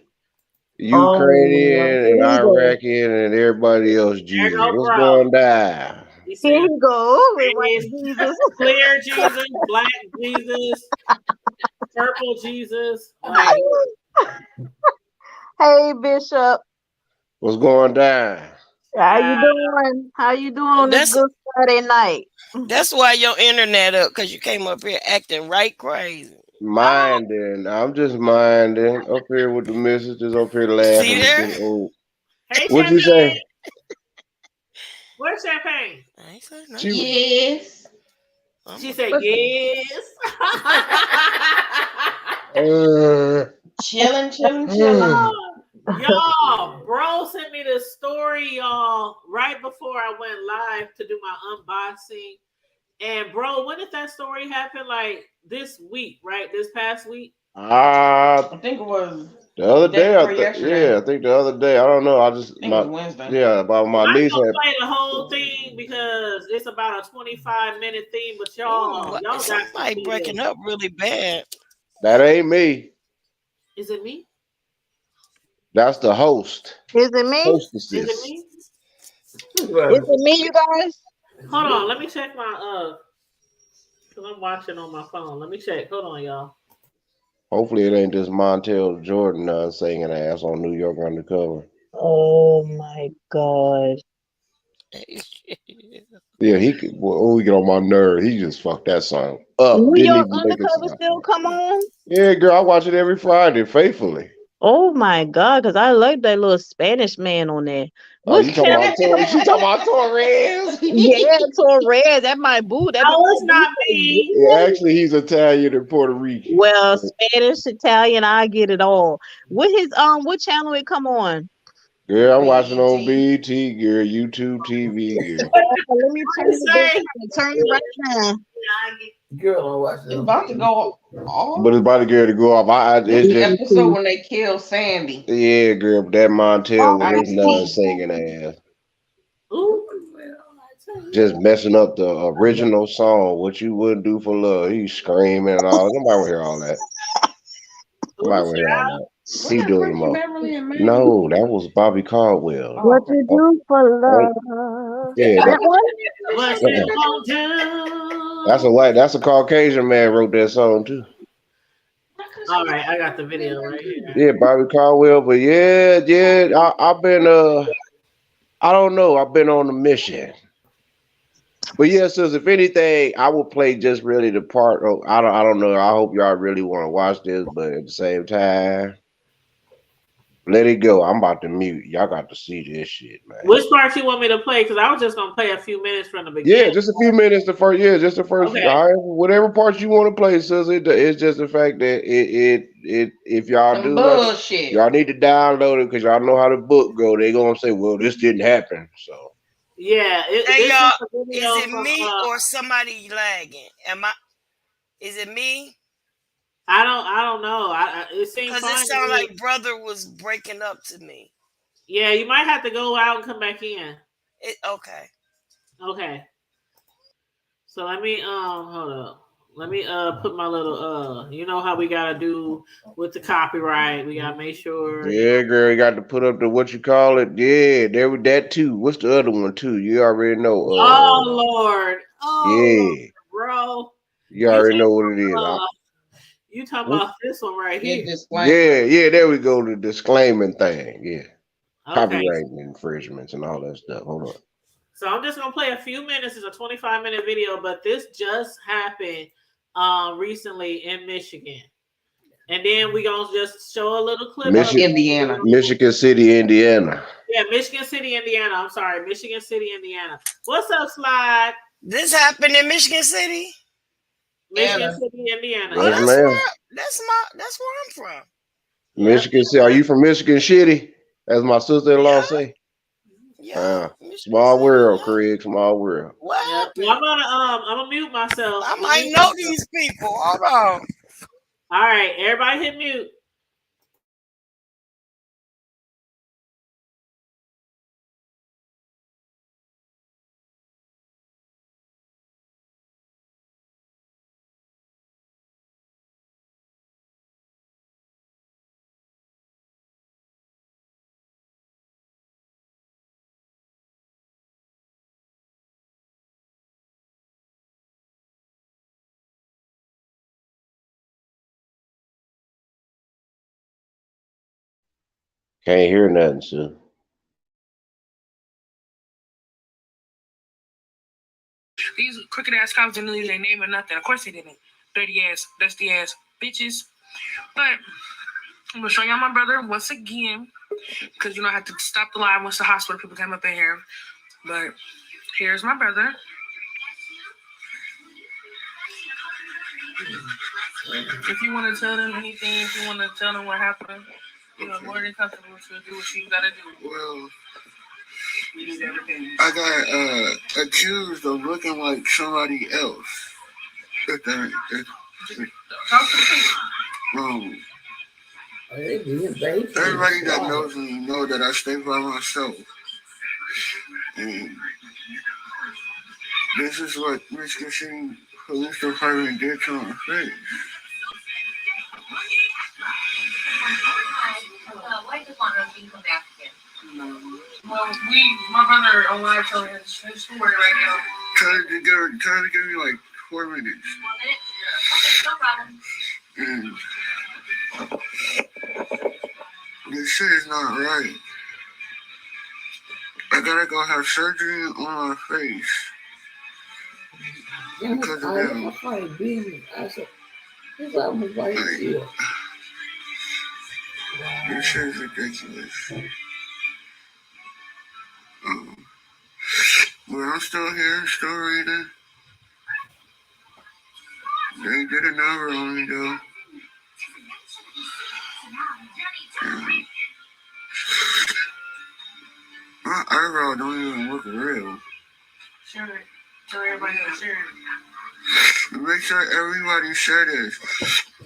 [SPEAKER 6] Ukrainian, and Iraqi, and everybody else Jesus. What's going down?
[SPEAKER 5] Here you go with white Jesus,
[SPEAKER 3] clear Jesus, black Jesus, purple Jesus.
[SPEAKER 5] Hey Bishop.
[SPEAKER 6] What's going down?
[SPEAKER 5] How you doing? How you doing on this good Friday night?
[SPEAKER 4] That's why your internet up, because you came up here acting right crazy.
[SPEAKER 6] Minding. I'm just minding. Up here with the messages, up here laughing.
[SPEAKER 4] See there?
[SPEAKER 3] Hey,
[SPEAKER 6] what'd you say?
[SPEAKER 3] Where's Champagne?
[SPEAKER 7] Yes.
[SPEAKER 3] She said yes.
[SPEAKER 7] Chilling.
[SPEAKER 3] Y'all, bro sent me this story, y'all, right before I went live to do my unboxing. And bro, when did that story happen? Like this week, right? This past week?
[SPEAKER 6] I
[SPEAKER 7] think it was
[SPEAKER 6] the other day.
[SPEAKER 7] yesterday.
[SPEAKER 6] I think the other day. I don't know. I just
[SPEAKER 7] it was Wednesday.
[SPEAKER 6] Yeah, about my
[SPEAKER 3] I'm
[SPEAKER 6] niece
[SPEAKER 3] gonna
[SPEAKER 6] had.
[SPEAKER 3] play the whole thing because it's about a 25-minute thing. But
[SPEAKER 4] Ooh,
[SPEAKER 3] y'all got to
[SPEAKER 4] somebody
[SPEAKER 3] see
[SPEAKER 4] breaking
[SPEAKER 3] this.
[SPEAKER 4] up really bad.
[SPEAKER 6] That ain't me.
[SPEAKER 3] Is it me?
[SPEAKER 6] That's the host.
[SPEAKER 5] Is it me?
[SPEAKER 3] Is it
[SPEAKER 6] Hostesses.
[SPEAKER 3] me?
[SPEAKER 5] Is it me, you guys?
[SPEAKER 3] Hold on, let me check my because I'm watching on my phone. Let me check. Hold on, y'all.
[SPEAKER 6] Hopefully it ain't just Montel Jordan singing ass on New York Undercover.
[SPEAKER 5] Oh my god.
[SPEAKER 6] Yeah, he could. Well, he get on my nerve. He just fucked that song up.
[SPEAKER 5] New
[SPEAKER 6] Didn't
[SPEAKER 5] York
[SPEAKER 6] even make it
[SPEAKER 5] Undercover
[SPEAKER 6] sound.
[SPEAKER 5] still come on?
[SPEAKER 6] Yeah, girl, I watch it every Friday faithfully.
[SPEAKER 5] Oh my god, because I like that little Spanish man on there.
[SPEAKER 6] Oh,
[SPEAKER 5] Which
[SPEAKER 6] you talking
[SPEAKER 5] channel?
[SPEAKER 6] about Torres? She talking about Torres?
[SPEAKER 5] Yeah, Torres. That my boo. That
[SPEAKER 3] Oh, it's
[SPEAKER 5] be
[SPEAKER 3] not me.
[SPEAKER 6] Yeah, actually, he's Italian and Puerto Rican.
[SPEAKER 5] well, Spanish, Italian, I get it all. What channel it come on?
[SPEAKER 6] Girl, I'm watching on BT, girl, YouTube TV, girl.
[SPEAKER 5] Let me turn it down. Turn it right now.
[SPEAKER 2] Girl, I'm watching.
[SPEAKER 7] It's about to go off.
[SPEAKER 6] But it's about to get to go off. It's
[SPEAKER 7] The
[SPEAKER 6] just
[SPEAKER 7] episode when they killed Sandy.
[SPEAKER 6] yeah, girl. That Montel with his non
[SPEAKER 7] Ice-T.
[SPEAKER 6] singing ass,
[SPEAKER 3] Ooh.
[SPEAKER 6] just messing up the original song. What you wouldn't do for love. He's screaming and all. Nobody will hear all that. Nobody will hear all that. He doing them up. No, that was Bobby Caldwell.
[SPEAKER 5] What you do for love?
[SPEAKER 6] Yeah,
[SPEAKER 5] That one?
[SPEAKER 3] What's it gonna do?
[SPEAKER 6] That's a Caucasian man wrote that song too.
[SPEAKER 3] All right, I got the video right here.
[SPEAKER 6] Yeah, Bobby Caldwell. But yeah, I've been I don't know. I've been on a mission. But yeah, so if anything, I will play just really the part. Of, I don't know. I hope y'all really want to watch this, but at the same time, let it go. I'm about to mute. Y'all got to see this shit, man.
[SPEAKER 3] Which part you want me to play? Because I was just gonna play a few minutes from the beginning.
[SPEAKER 6] Yeah, just a few minutes. The first.
[SPEAKER 3] Okay.
[SPEAKER 6] All right, whatever parts you want to play, sis. It's just the fact that if y'all
[SPEAKER 7] Some
[SPEAKER 6] do
[SPEAKER 7] bullshit.
[SPEAKER 6] y'all need to download it because y'all know how the book go. They gonna say, well, this didn't happen. So
[SPEAKER 3] Yeah.
[SPEAKER 4] Hey, y'all, is it
[SPEAKER 3] from,
[SPEAKER 4] me or somebody lagging? Is it me?
[SPEAKER 3] I don't know. It seems
[SPEAKER 4] Because
[SPEAKER 3] fine
[SPEAKER 4] it sounded like brother was breaking up to me.
[SPEAKER 3] Yeah, you might have to go out and come back in.
[SPEAKER 4] Okay.
[SPEAKER 3] Okay. So let me hold up. Let me put my little you know how we gotta do with the copyright. We gotta make sure.
[SPEAKER 6] yeah, girl, you got to put up the what you call it. Yeah, there with that too. What's the other one too? You already know.
[SPEAKER 3] Oh Lord.
[SPEAKER 6] Yeah,
[SPEAKER 3] Bro.
[SPEAKER 6] you already know what it is.
[SPEAKER 3] You talking about this one right here?
[SPEAKER 6] Yeah, there we go. The disclaiming thing. Yeah,
[SPEAKER 3] Okay.
[SPEAKER 6] copyright infringements and all that stuff. Hold on.
[SPEAKER 3] So I'm just gonna play a few minutes. It's a 25-minute video, but this just happened recently in Michigan. And then we gonna just show a little clip of
[SPEAKER 7] Indiana.
[SPEAKER 6] Michigan City, Indiana.
[SPEAKER 3] Yeah, Michigan City, Indiana. I'm sorry, Michigan City, Indiana. What's up, Slide?
[SPEAKER 4] This happened in Michigan City?
[SPEAKER 3] Michigan City, Indiana.
[SPEAKER 6] Yes,
[SPEAKER 4] Oh,
[SPEAKER 6] ma'am.
[SPEAKER 4] that's where I'm from.
[SPEAKER 6] Michigan City. Are you from Michigan City? As my sister-in-law say.
[SPEAKER 4] Yeah.
[SPEAKER 6] Small world, Craig. Small world.
[SPEAKER 4] What happened?
[SPEAKER 3] I'm gonna mute myself.
[SPEAKER 4] I might know these people. Hold on.
[SPEAKER 3] All right, everybody hit mute.
[SPEAKER 6] Can't hear nothing, Sue.
[SPEAKER 1] These crooked ass cops didn't leave their name or nothing. Of course they didn't. Dirty ass, dusty ass bitches. But I'm gonna show y'all my brother once again. Because I had to stop the live once the hospital people came up in here. But here's my brother. If you want to tell them anything, if you want to tell them what happened, more than comfortable to do what you gotta do. Well, I got accused of looking like somebody else. Everybody that knows me know that I stay by myself. And this is what Michigan City Police Department did to my face.
[SPEAKER 8] Why did you come back again? Well, my brother alive telling his story right now.
[SPEAKER 1] Trying to give me like 4 minutes.
[SPEAKER 8] 1 minute? Okay, no problem.
[SPEAKER 1] And this shit is not right. I gotta go have surgery on my face. Because of them. This shit is ridiculous. But I'm still here, still reading. They did a number on me though. My eyebrow don't even look real.
[SPEAKER 8] Sure. Tell everybody to share it.
[SPEAKER 1] Make sure everybody share this.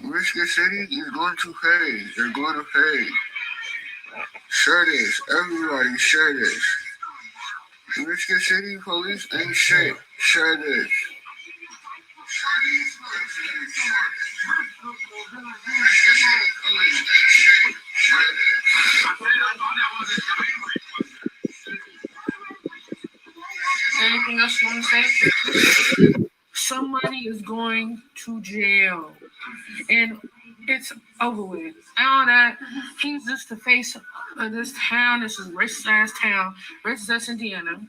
[SPEAKER 1] Michigan City is going to pay. They're going to pay. Share this. Everybody share this. Michigan City Police ain't shit. Share this.
[SPEAKER 8] Anything else you want to say? Somebody is going to jail. And it's over with. And all that, he's just the face of this town. This is racist ass town. Racist ass Indiana.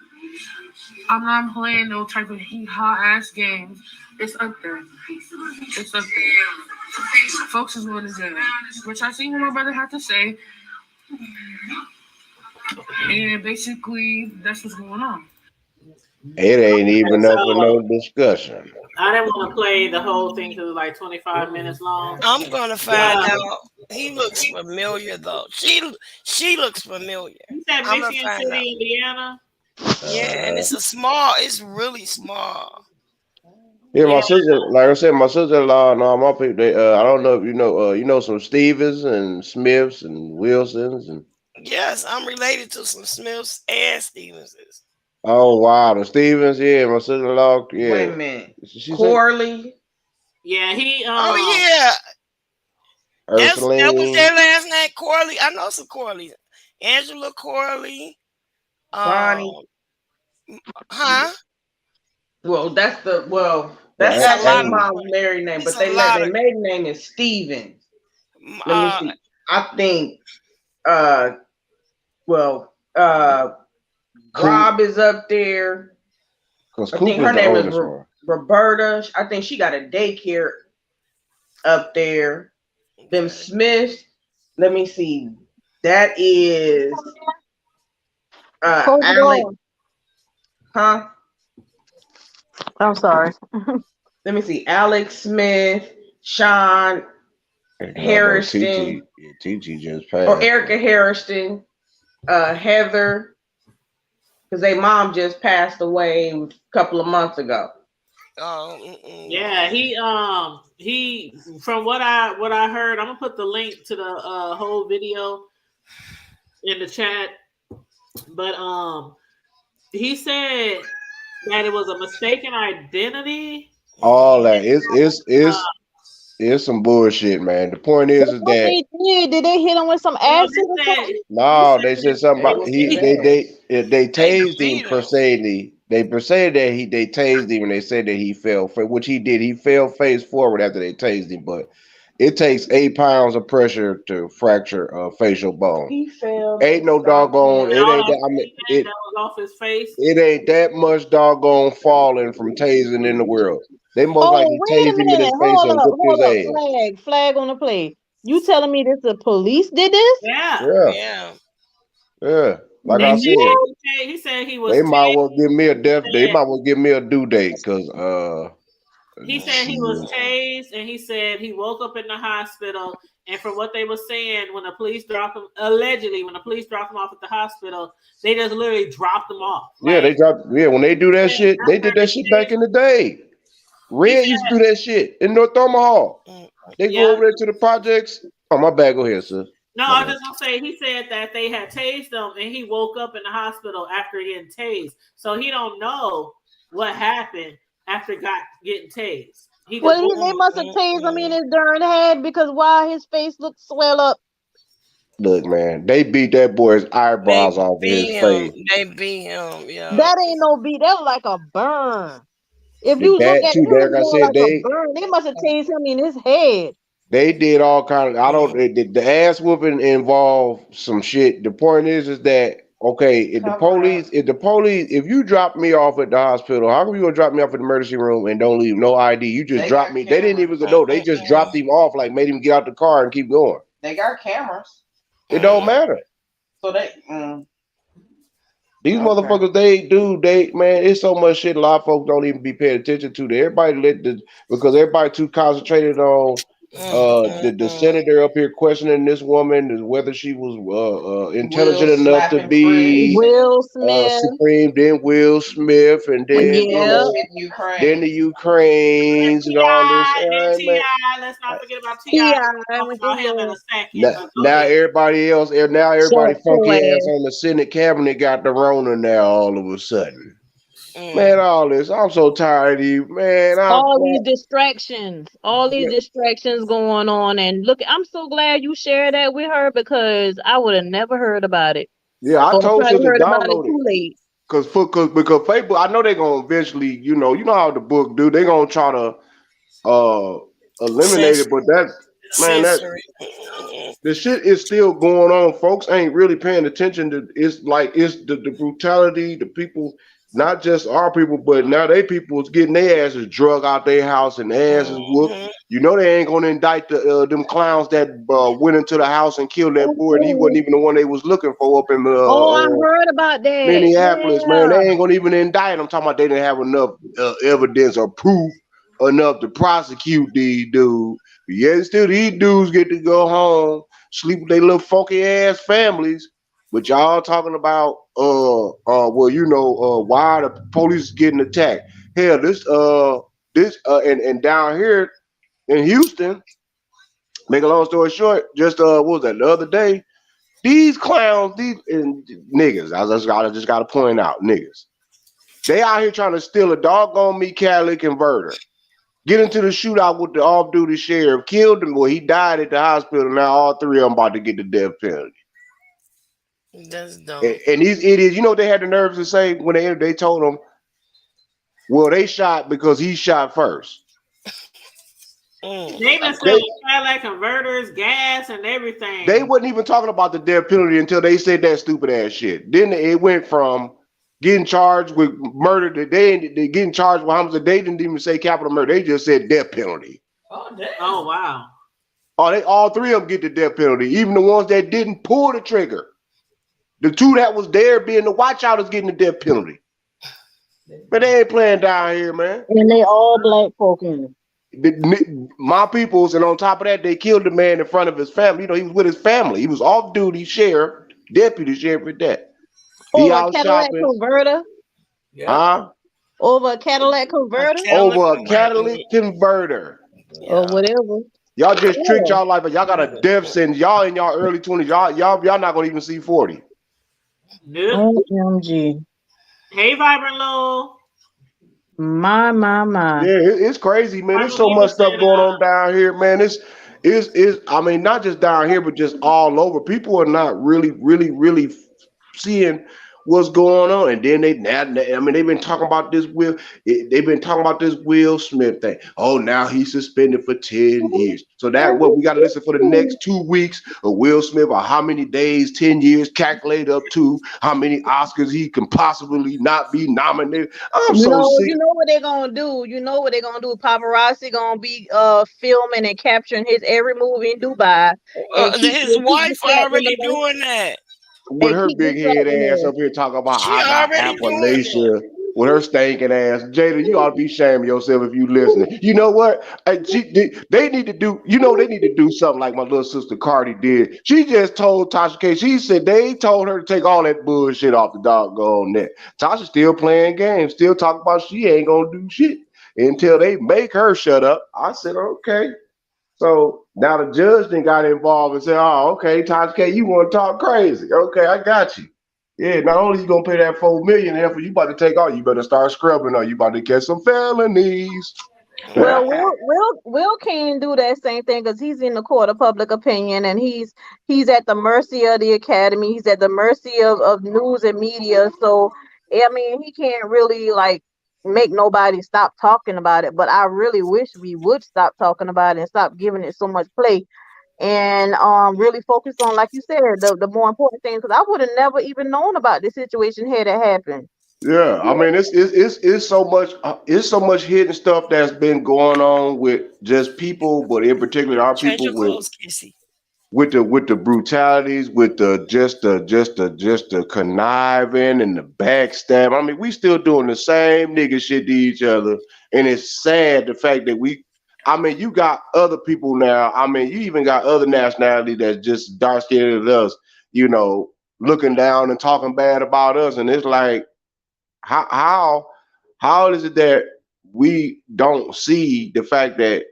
[SPEAKER 8] I'm not playing no type of hee-haw ass games. It's up there. It's up there. Folks is going to jail. Which I see what my brother had to say. And basically, that's what's going on.
[SPEAKER 6] It ain't even up for no discussion.
[SPEAKER 3] I didn't want to play the whole thing because it's like 25 minutes long.
[SPEAKER 4] I'm gonna find out. He looks familiar though. She looks familiar.
[SPEAKER 3] You said Michigan City, Indiana.
[SPEAKER 4] Yeah, and it's really small.
[SPEAKER 6] Yeah, my sister, like I said, my sister-in-law and all my people. They, I don't know if you know some Stevens and Smiths and Wilsons and.
[SPEAKER 4] Yes, I'm related to some Smiths and Stevenses.
[SPEAKER 6] Oh wow, the Stevens, yeah, my sister-in-law, yeah.
[SPEAKER 7] Wait a minute, Corley.
[SPEAKER 3] Yeah, he.
[SPEAKER 4] Oh yeah, that was
[SPEAKER 6] Ursuline.
[SPEAKER 4] their last name, Corley. I know some Corleys. Angela Corley.
[SPEAKER 7] Bonnie.
[SPEAKER 4] Huh?
[SPEAKER 7] Well, that's
[SPEAKER 6] That's
[SPEAKER 7] my mom's married name, but their maiden name is Stevens. Let me see. I think. Rob is up there. I think her name is Roberta. I think she got a daycare up there. Them Smiths. Let me see. That is Alex. Huh?
[SPEAKER 5] I'm sorry.
[SPEAKER 7] Let me see. Alex Smith, Sean Harrison.
[SPEAKER 6] TG just passed.
[SPEAKER 7] Or Erica Harrison, Heather. Because their mom just passed away a couple of months ago.
[SPEAKER 3] Yeah, he from what I heard, I'm gonna put the link to the whole video in the chat. But he said that it was a mistaken identity.
[SPEAKER 6] All that it's some bullshit, man. The point is that
[SPEAKER 5] did they hit him with some acid or something?
[SPEAKER 6] No, they said something about they tased him per se. They said that they tased him and they said that he fell, which he did. He fell face forward after they tased him, but it takes 8 pounds of pressure to fracture a facial bone.
[SPEAKER 7] He fell.
[SPEAKER 6] Ain't no doggone. It ain't that. I mean,
[SPEAKER 3] that was off his face.
[SPEAKER 6] It ain't that much doggone falling from tasing in the world. They most likely tased him in his face and whooped his ass.
[SPEAKER 5] Flag on the play. You telling me this the police did this?
[SPEAKER 3] Yeah.
[SPEAKER 6] Like I said,
[SPEAKER 3] he said he was.
[SPEAKER 6] They might well give me a death. They might well give me a due date because
[SPEAKER 3] he said he was tased, and he said he woke up in the hospital. And from what they were saying, when the police dropped him, allegedly, when the police dropped him off at the hospital, they just literally dropped him off.
[SPEAKER 6] Yeah, they dropped. Yeah, when they do that shit, they did that shit back in the day. Red used to do that shit in North Omaha. They go over there to the projects. Oh, my bad. Go ahead, sir.
[SPEAKER 3] No, I was just gonna say he said that they had tased him and he woke up in the hospital after getting tased. So he don't know what happened after getting tased. He just
[SPEAKER 5] they must have tased him in his darn head because why his face looked swell up.
[SPEAKER 6] Look, man, they beat that boy's eyebrows off of his face.
[SPEAKER 4] They beat him, yeah.
[SPEAKER 5] That ain't no beat. That was like a burn. If
[SPEAKER 6] The
[SPEAKER 5] you look
[SPEAKER 6] dad
[SPEAKER 5] at it,
[SPEAKER 6] too,
[SPEAKER 5] it was
[SPEAKER 6] like I
[SPEAKER 5] more
[SPEAKER 6] said,
[SPEAKER 5] like a burn. They must have tased him in his head.
[SPEAKER 6] they did all kind of. I don't. The ass whooping involved some shit. The point is that okay, if the police, if you drop me off at the hospital, how come you gonna drop me off at the emergency room and don't leave no ID? You just dropped me. They didn't even know. They just dropped him off, like made him get out the car and keep going.
[SPEAKER 7] They got cameras.
[SPEAKER 6] It don't matter.
[SPEAKER 7] So they.
[SPEAKER 6] These motherfuckers, man, it's so much shit a lot of folks don't even be paying attention to. Because everybody too concentrated on the senator up here questioning this woman whether she was intelligent enough to be
[SPEAKER 5] Will Smith,
[SPEAKER 6] Supreme, then Will Smith, and then then the Ukraines and all this.
[SPEAKER 3] Let's not forget about T.I. Talk about him in a second.
[SPEAKER 6] Now everybody funky ass on the Senate cabinet got the Rona now all of a sudden. Man, all this. I'm so tired of you, man.
[SPEAKER 5] These distractions going on. And look, I'm so glad you shared that with her because I would have never heard about it.
[SPEAKER 6] Yeah, I told her to download
[SPEAKER 5] too late.
[SPEAKER 6] Because Facebook, I know they're gonna eventually, you know how the book do. They're gonna try to eliminate it, but the shit is still going on. Folks ain't really paying attention to. It's the brutality. The people, not just our people, but now they people is getting their asses drug out their house and asses whooped. You know they ain't gonna indict them clowns that went into the house and killed that boy, and he wasn't even the one they was looking for up in
[SPEAKER 5] I heard about that.
[SPEAKER 6] Minneapolis, man. They ain't gonna even indict them. Talking about they didn't have enough evidence or proof enough to prosecute these dudes. But yet still these dudes get to go home, sleep with their little funky ass families. But y'all talking about why the police is getting attacked. Hell, and down here in Houston, make a long story short, just what was that the other day? These clowns, these niggas, I just gotta point out, niggas. They out here trying to steal a doggone me catalytic converter. Get into the shootout with the off-duty sheriff, killed him, he died at the hospital. Now all three of them about to get the death penalty.
[SPEAKER 4] That's dumb.
[SPEAKER 6] And these idiots, you know what they had the nerves to say when they told them, well, they shot because he shot first.
[SPEAKER 3] They been selling Cadillac converters, gas, and everything.
[SPEAKER 6] They wasn't even talking about the death penalty until they said that stupid ass shit. Then it went from getting charged with murder to they getting charged with homicide. They didn't even say capital murder. They just said death penalty.
[SPEAKER 3] Oh, damn. Oh, wow.
[SPEAKER 6] All three of them get the death penalty. Even the ones that didn't pull the trigger. The two that was there being the watch out is getting the death penalty. But they ain't playing down here, man.
[SPEAKER 5] And they all black folk in it.
[SPEAKER 6] My peoples, and on top of that, they killed the man in front of his family. You know, he was with his family. He was off duty sheriff, deputy sheriff at that. He out shopping.
[SPEAKER 5] Converter?
[SPEAKER 6] Huh?
[SPEAKER 5] Over a Cadillac converter?
[SPEAKER 6] Over a catalytic converter.
[SPEAKER 5] Or whatever.
[SPEAKER 6] Y'all just tricked y'all life, but y'all got a death sentence. Y'all in y'all early 20s. Y'all not gonna even see 40.
[SPEAKER 5] OMG.
[SPEAKER 3] Hey, Vibrant Lowell.
[SPEAKER 5] My.
[SPEAKER 6] Yeah, it's crazy, man. There's so much stuff going on down here, man. It's I mean, not just down here, but just all over. People are not really seeing what's going on. And then they've been talking about this Will Smith thing. Oh, now he's suspended for 10 years. So that what we got to listen for the next 2 weeks of Will Smith, or how many days, 10 years, calculate up to how many Oscars he can possibly not be nominated. I'm so sick.
[SPEAKER 5] You know what they're gonna do. Paparazzi gonna be filming and capturing his every move in Dubai.
[SPEAKER 4] His wife already doing that.
[SPEAKER 6] With her big head ass up here talking about I got Appalachia with her stinking ass. Jada, you ought to be ashamed of yourself if you listening. You know what? They need to do something like my little sister Cardi did. She just told Tasha K. She said they told her to take all that bullshit off the doggone net. Tasha still playing games, still talking about she ain't gonna do shit until they make her shut up. I said, okay. So now the judge then got involved and said, "Oh, okay, Taj K, you want to talk crazy? Okay, I got you. Yeah, not only you gonna pay that $4 million, for you about to take all, you better start scrubbing or you about to catch some felonies."
[SPEAKER 5] Well, Will can't do that same thing because he's in the court of public opinion, and he's at the mercy of the academy. He's at the mercy of news and media. So I mean, he can't really like make nobody stop talking about it. But I really wish we would stop talking about it and stop giving it so much play, and really focus on, like you said, the more important things. Because I would have never even known about this situation had it happened.
[SPEAKER 6] Yeah, I mean it's so much hidden stuff that's been going on with just people, but in particular our
[SPEAKER 4] Change
[SPEAKER 6] people
[SPEAKER 4] your clothes, Kissy.
[SPEAKER 6] with the brutalities, with the just the conniving and the backstab. I mean, we still doing the same nigga shit to each other, and it's sad the fact that I mean, you got other people now. I mean, you even got other nationality that's just dark skinned as us, you know, looking down and talking bad about us, and it's like how how how is it that we don't see the fact that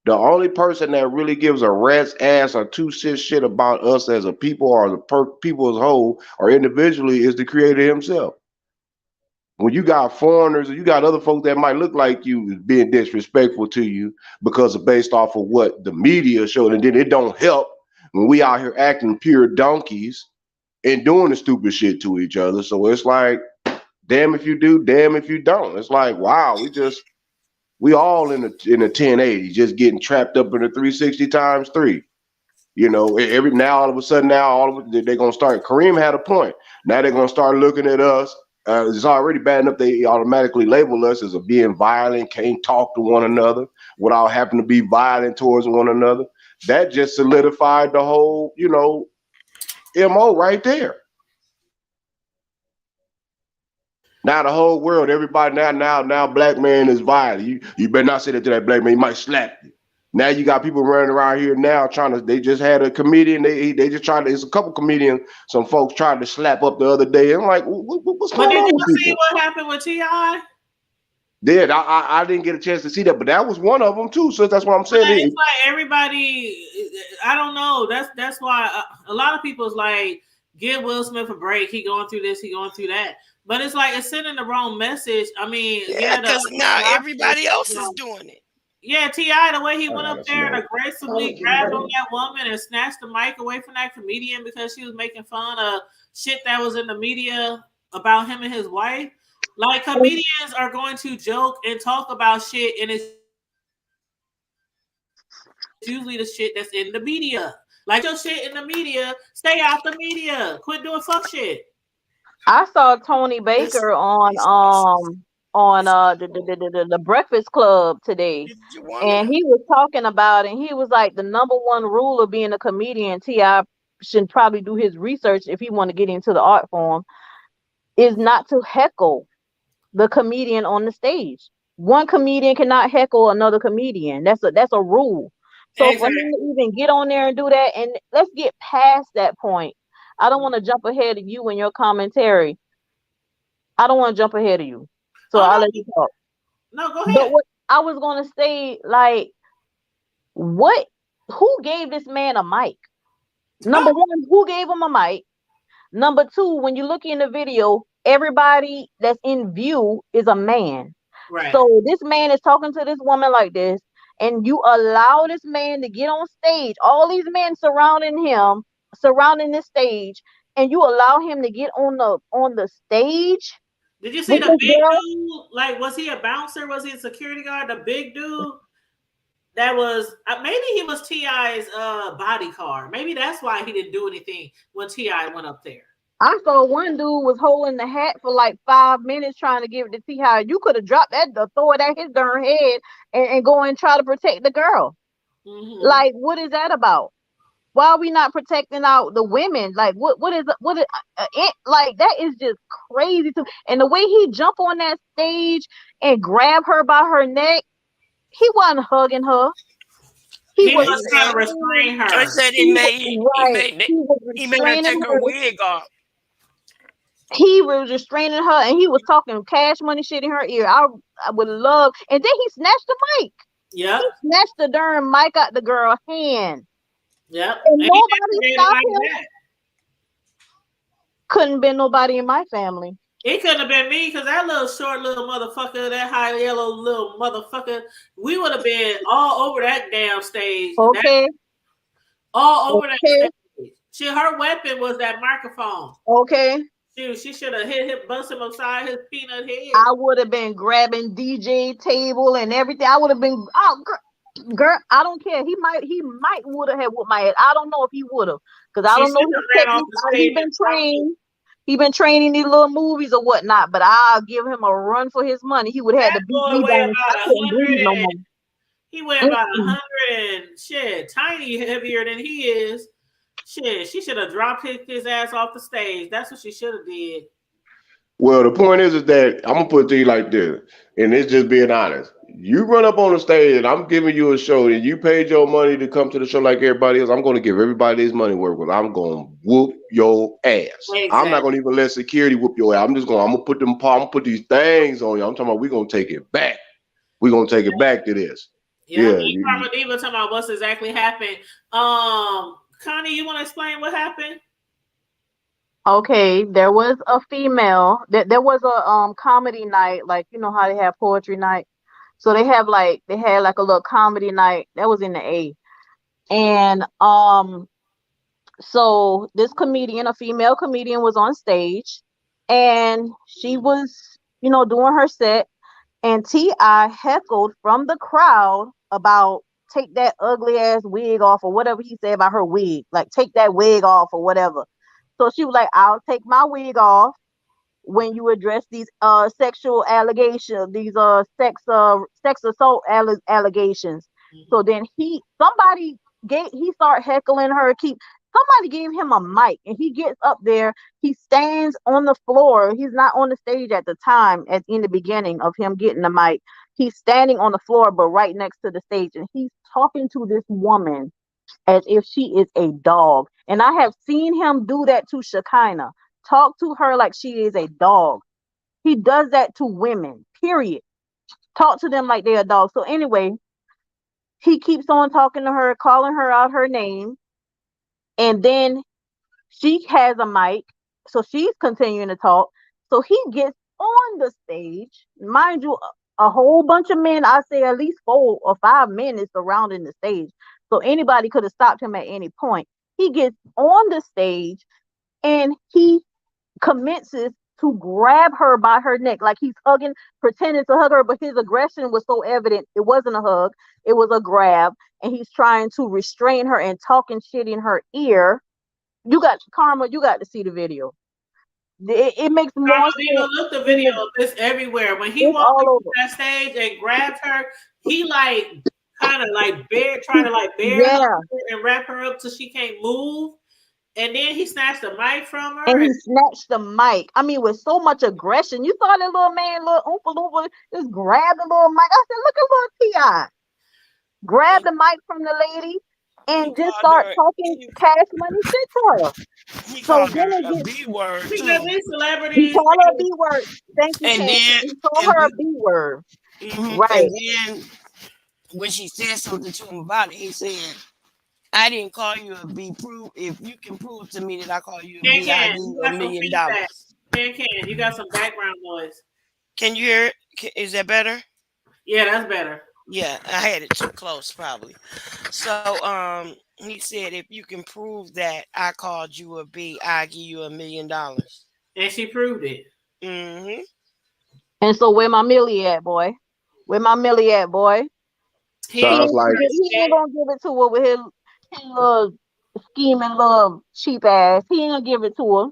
[SPEAKER 6] the only person that really gives a rat's ass or two cents shit about us as a people or people as a whole or individually is the creator himself. When you got foreigners or you got other folks that might look like you being disrespectful to you because of based off of what the media showed, and then it don't help when we out here acting pure donkeys and doing the stupid shit to each other. So it's like, damn if you do, damn if you don't. It's like, wow, we all in a 1080, just getting trapped up in a 360 times three. You know, every now all of a sudden now they're gonna start. Kareem had a point. Now they're gonna start looking at us. It's already bad enough they automatically label us as a being violent, can't talk to one another without having to be violent towards one another. That just solidified the whole, MO right there. Now the whole world, everybody now black man is violent. You better not say that to that black man. He might slap you. Now you got people running around here now they just had a comedian. They just tried to. It's a couple comedians. Some folks tried to slap up the other day. I'm like, what's
[SPEAKER 3] But
[SPEAKER 6] going
[SPEAKER 3] did
[SPEAKER 6] on
[SPEAKER 3] you
[SPEAKER 6] with
[SPEAKER 3] see
[SPEAKER 6] people?
[SPEAKER 3] what happened with Ti?
[SPEAKER 6] Did I didn't get a chance to see that, but that was one of them too. So that's what I'm
[SPEAKER 3] But
[SPEAKER 6] saying.
[SPEAKER 3] it's like everybody. I don't know. That's why a lot of people's like, give Will Smith a break. He going through this. He going through that. But it's like it's sending the wrong message. I mean,
[SPEAKER 4] Yeah, because now everybody else is doing it.
[SPEAKER 3] Yeah, T.I., the way he went up there and aggressively grabbed on that woman and snatched the mic away from that comedian because she was making fun of shit that was in the media about him and his wife. Like, comedians are going to joke and talk about shit, and it's usually the shit that's in the media. Like, your shit in the media, stay out the media. Quit doing fuck shit.
[SPEAKER 5] I saw Tony Baker on the Breakfast Club today, and he was talking about, and he was like, the number one rule of being a comedian, T.I. should probably do his research if he want to get into the art form, is not to heckle the comedian on the stage. One comedian cannot heckle another comedian. That's a rule. So for him to even get on there and do that, and let's get past that point. I don't want to jump ahead of you in your commentary. I don't want to jump ahead of you. So I'll let you talk.
[SPEAKER 3] No, go ahead.
[SPEAKER 5] But what I was gonna say, like, who gave this man a mic? Number one, who gave him a mic? Number two, when you look in the video, everybody that's in view is a man.
[SPEAKER 3] Right.
[SPEAKER 5] So this man is talking to this woman like this, and you allow this man to get on stage, all these men surrounding him, surrounding this stage, and you allow him to get on the stage.
[SPEAKER 3] Did you see the big dude? Like, was he a bouncer? Was he a security guard? The big dude that was maybe he was T.I.'s bodyguard. Maybe that's why he didn't do anything when T.I. went up there.
[SPEAKER 5] I saw one dude was holding the hat for like 5 minutes trying to give it to T.I. You could have dropped that, throw it at his darn head, and go and try to protect the girl.
[SPEAKER 3] Mm-hmm.
[SPEAKER 5] Like, what is that about? Why are we not protecting out the women? Like, what is like, that is just crazy too. And the way he jumped on that stage and grabbed her by her neck, he wasn't hugging her.
[SPEAKER 3] He was trying to restrain her.
[SPEAKER 4] I said he made her take her wig off.
[SPEAKER 5] He was restraining her, and he was talking cash money shit in her ear. I would love, and then he snatched the mic.
[SPEAKER 3] Yep.
[SPEAKER 5] He snatched the darn mic out the girl's hand.
[SPEAKER 3] Yep.
[SPEAKER 5] And
[SPEAKER 3] And he
[SPEAKER 5] nobody
[SPEAKER 3] never gave
[SPEAKER 5] stopped
[SPEAKER 3] the
[SPEAKER 5] him.
[SPEAKER 3] mic back.
[SPEAKER 5] Couldn't be nobody in my family.
[SPEAKER 3] It couldn't have been me because that little short little motherfucker, that high yellow little motherfucker, we would have been all over that damn stage.
[SPEAKER 5] Okay.
[SPEAKER 3] All over that stage. Her weapon was that microphone.
[SPEAKER 5] Okay.
[SPEAKER 3] She should have bust him upside his peanut head.
[SPEAKER 5] I would have been grabbing DJ table and everything. I would have been, oh, girl, I don't care. He might would have had whooped my head. I don't know if he would have, because I don't know his technique. He been trained. He been training these little movies or whatnot. But I'll give him a run for his money. He would have had to beat me down. I couldn't breathe no more.
[SPEAKER 3] He weighed about 100 and shit, tiny heavier than he is. Shit, she should have dropped his ass off the stage. That's what she should have did.
[SPEAKER 6] Well, the point is that I'm gonna put it to you like this, and it's just being honest. You run up on the stage and I'm giving you a show, and you paid your money to come to the show like everybody else. I'm gonna give everybody his money worth, but I'm gonna whoop your ass. Exactly. I'm not gonna even let security whoop your ass. I'm gonna put these things on you. I'm talking about we're gonna take it back. We're gonna take it back to this.
[SPEAKER 3] Yeah. Karma Diva talking about what's exactly happened. Connie, you want to explain what happened?
[SPEAKER 5] Okay, there was a female. There was a comedy night, like you know how they have poetry night. So they had like a little comedy night that was in the A, and so this comedian, a female comedian, was on stage, and she was doing her set, and T.I. heckled from the crowd about take that ugly ass wig off or whatever he said about her wig, like take that wig off or whatever. So she was like, I'll take my wig off when you address these sexual allegations, these sex assault allegations. So then he started heckling her. Somebody gave him a mic, and he gets up there. He stands on the floor. He's not on the stage at the time, in the beginning of him getting the mic. He's standing on the floor, but right next to the stage, and he's talking to this woman as if she is a dog. And I have seen him do that to Shekinah. Talk to her like she is a dog. He does that to women, period. Talk to them like they're a dog. So anyway, he keeps on talking to her, calling her out her name. And then she has a mic, so she's continuing to talk. So he gets on the stage. Mind you, a whole bunch of men, I say at least 4 or 5 men is surrounding the stage. So anybody could have stopped him at any point. He gets on the stage and he commences to grab her by her neck, like he's pretending to hug her, but his aggression was so evident. It wasn't a hug, it was a grab, and he's trying to restrain her and talking shit in her ear. You got to see the video. It makes more sense.
[SPEAKER 3] Look the video of this everywhere. When he walked on that stage and grabbed her, he trying to bear her and wrap her up so she can't move. And then he snatched the mic from her.
[SPEAKER 5] And he snatched the mic. I mean, with so much aggression. You saw that little man, little Oompa Loompa, just grab the little mic. I said, look at little T.I. Grab the mic from the lady and just start talking cash money shit to her.
[SPEAKER 4] He called her a B word.
[SPEAKER 3] He
[SPEAKER 5] called her a B word. Thank you.
[SPEAKER 4] And then
[SPEAKER 5] he called her a B word.
[SPEAKER 4] Mm-hmm.
[SPEAKER 5] Right.
[SPEAKER 4] And then when she said something to him about it, he said, I didn't call you a B. Prove if you can prove to me that I call you a B, I'll give you $1 million.
[SPEAKER 3] You got some background noise.
[SPEAKER 4] Can you hear it? Is that better?
[SPEAKER 3] Yeah, that's better.
[SPEAKER 4] Yeah, I had it too close probably. So he said if you can prove that I called you a B, I'll give you $1 million.
[SPEAKER 3] And she proved it.
[SPEAKER 4] Mm-hmm.
[SPEAKER 5] And so where my Millie at, boy? Where my Millie at, boy? He ain't gonna give it to her with his little scheming little cheap ass. He ain't gonna give it to her.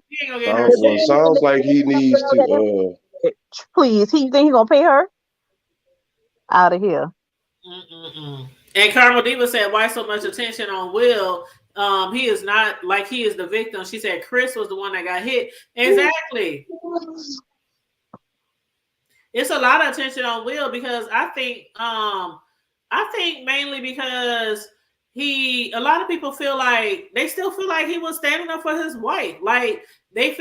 [SPEAKER 6] Sounds like he needs to
[SPEAKER 5] please, he think he gonna pay her? Out of here.
[SPEAKER 3] And Carmel Diva said, why so much attention on Will? He is not like he is the victim. She said Chris was the one that got hit. Exactly. It's a lot of attention on Will because I think mainly because a lot of people feel like they still feel like he was standing up for his wife. Like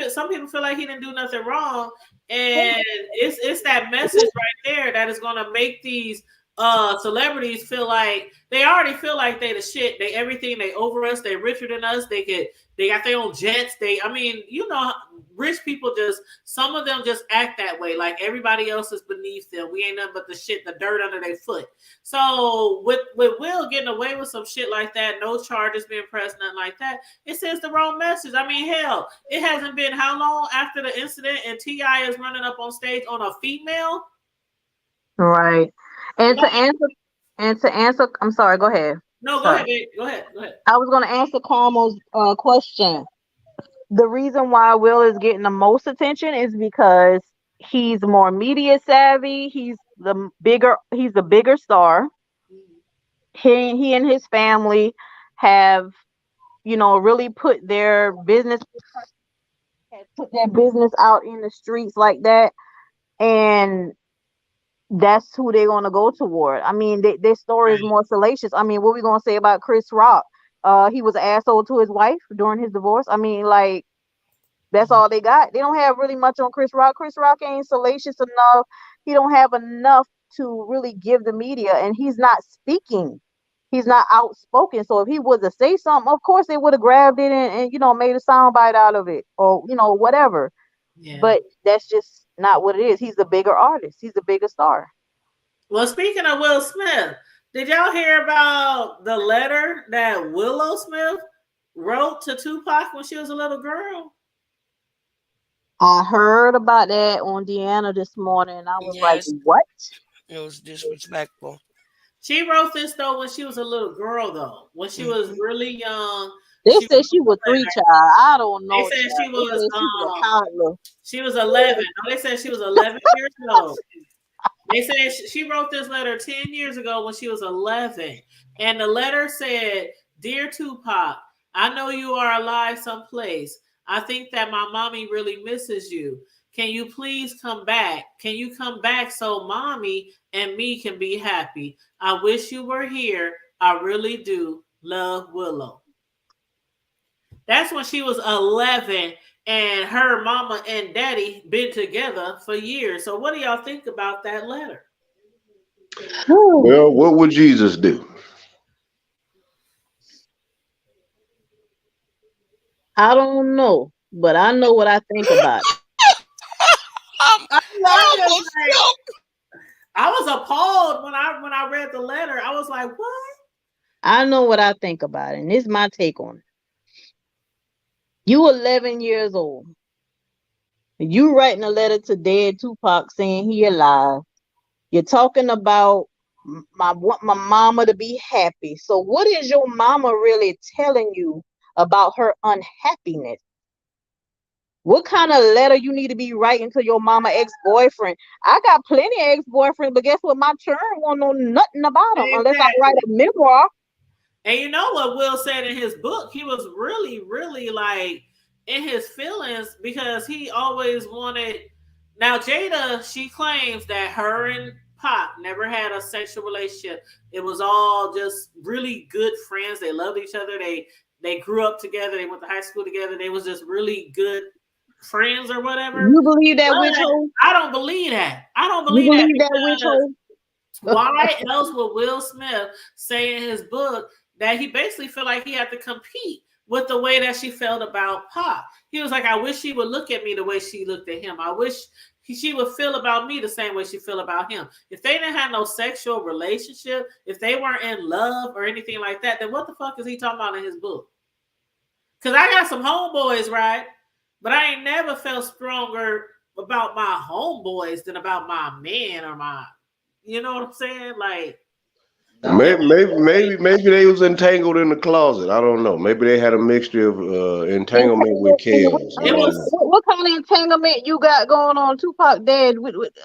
[SPEAKER 3] some people feel like he didn't do nothing wrong. And it's that message right there that is going to make these celebrities feel like they already feel like they the shit. They everything. They over us. They richer than us. They got their own jets. Rich people some of them just act that way. Like everybody else is beneath them. We ain't nothing but the shit, the dirt under their foot. So with Will getting away with some shit like that, no charges being pressed, nothing like that, it sends the wrong message. I mean, hell, it hasn't been how long after the incident and T.I. is running up on stage on a female.
[SPEAKER 5] Right. And to answer, I'm sorry, go ahead.
[SPEAKER 3] No, go ahead, babe. Go ahead.
[SPEAKER 5] I was going to answer Carmel's question. The reason why Will is getting the most attention is because he's more media savvy. He's the bigger star. He and his family have, really put their business out in the streets like that. And that's who they're going to go toward. I mean, their story is more salacious. I mean, what are we going to say about Chris Rock? He was an asshole to his wife during his divorce. I mean, like, that's all they got. They don't have really much on Chris Rock. Chris Rock ain't salacious enough. He don't have enough to really give the media, and he's not speaking. He's not outspoken. So if he was to say something, of course they would have grabbed it and made a soundbite out of it or whatever. Yeah. But that's just not what it is. He's the bigger artist. He's the bigger star.
[SPEAKER 3] Well, speaking of Will Smith, did y'all hear about the letter that Willow Smith wrote to Tupac when she was a little girl?
[SPEAKER 5] I heard about that on Deanna this morning. I was like, what?
[SPEAKER 4] It was disrespectful.
[SPEAKER 3] She wrote this, though, when she was a little girl, though. When she was really young.
[SPEAKER 5] They said she was 3, child. I don't know.
[SPEAKER 3] They said she was 11. No, they said she was 11 years old. They said she wrote this letter 10 years ago when she was 11. And the letter said, "Dear Tupac, I know you are alive someplace. I think that my mommy really misses you. Can you please come back? Can you come back so mommy and me can be happy? I wish you were here. I really do. Love, Willow." That's when she was 11, and her mama and daddy been together for years. So what do y'all think about that letter?
[SPEAKER 6] Well, what would Jesus do?
[SPEAKER 5] I don't know, but I know what I think about it.
[SPEAKER 3] I was appalled when I read the letter. I was like, what?
[SPEAKER 5] I know what I think about it, and this is my take on it. You 11 years old. You writing a letter to dead Tupac saying he alive. You're talking about want my mama to be happy. So what is your mama really telling you about her unhappiness? What kind of letter you need to be writing to your mama ex-boyfriend? I got plenty of ex-boyfriends, but guess what? My churn won't know nothing about them unless I write a memoir.
[SPEAKER 3] And you know what Will said in his book? He was really, really like in his feelings because he always wanted. Now, Jada, she claims that her and Pac never had a sexual relationship. It was all just really good friends. They loved each other. They grew up together. They went to high school together. They was just really good friends or whatever.
[SPEAKER 5] You believe that, witch hole?
[SPEAKER 3] I don't believe that. I don't believe that witch hole? Why else would Will Smith say in his book that he basically felt like he had to compete with the way that she felt about Pac? He was like, I wish she would look at me the way she looked at him. I wish she would feel about me the same way she feel about him. If they didn't have no sexual relationship, if they weren't in love or anything like that, then what the fuck is he talking about in his book? Because I got some homeboys, right? But I ain't never felt stronger about my homeboys than about my man or my, you know what I'm saying? Like,
[SPEAKER 6] maybe they was entangled in the closet. I don't know. Maybe they had a mixture of entanglement with chaos.
[SPEAKER 5] What kind of entanglement you got going on, Tupac Dad?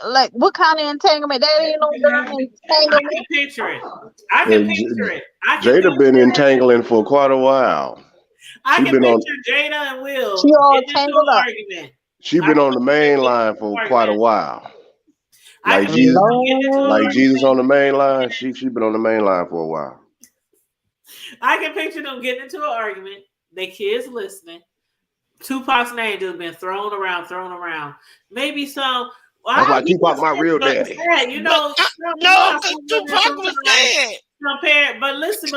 [SPEAKER 5] Like, what kind of entanglement? That ain't no entanglement.
[SPEAKER 3] I can picture it. I can picture it.
[SPEAKER 6] Jada been entangling for quite a while.
[SPEAKER 3] I can picture Jada and Will
[SPEAKER 5] she all tangled up.
[SPEAKER 3] Argument.
[SPEAKER 6] She been on the main line for quite a while. Like Jesus on the main line. She been on the main line for a while.
[SPEAKER 3] I can picture them getting into an argument. They kids listening. Tupac's name just been thrown around. Maybe some Well,
[SPEAKER 6] That's why Tupac my real daddy.
[SPEAKER 3] You know,
[SPEAKER 4] no, because Tupac was dead.
[SPEAKER 3] Compare, but listen.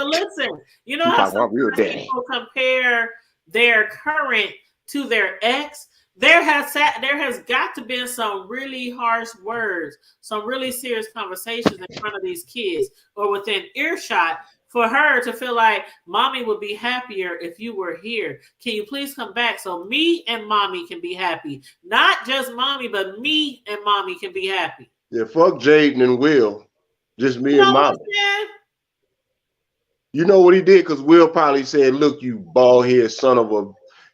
[SPEAKER 3] You know how sometimes people compare their current to their ex? There has got to be some really harsh words, some really serious conversations in front of these kids or within earshot for her to feel like mommy would be happier if you were here. Can you please come back so me and mommy can be happy? Not just mommy, but me and mommy can be happy.
[SPEAKER 6] Yeah, fuck Jaden and Will. Just me and mommy. You know what he did? Because Will probably said, look, you bald-headed son of a...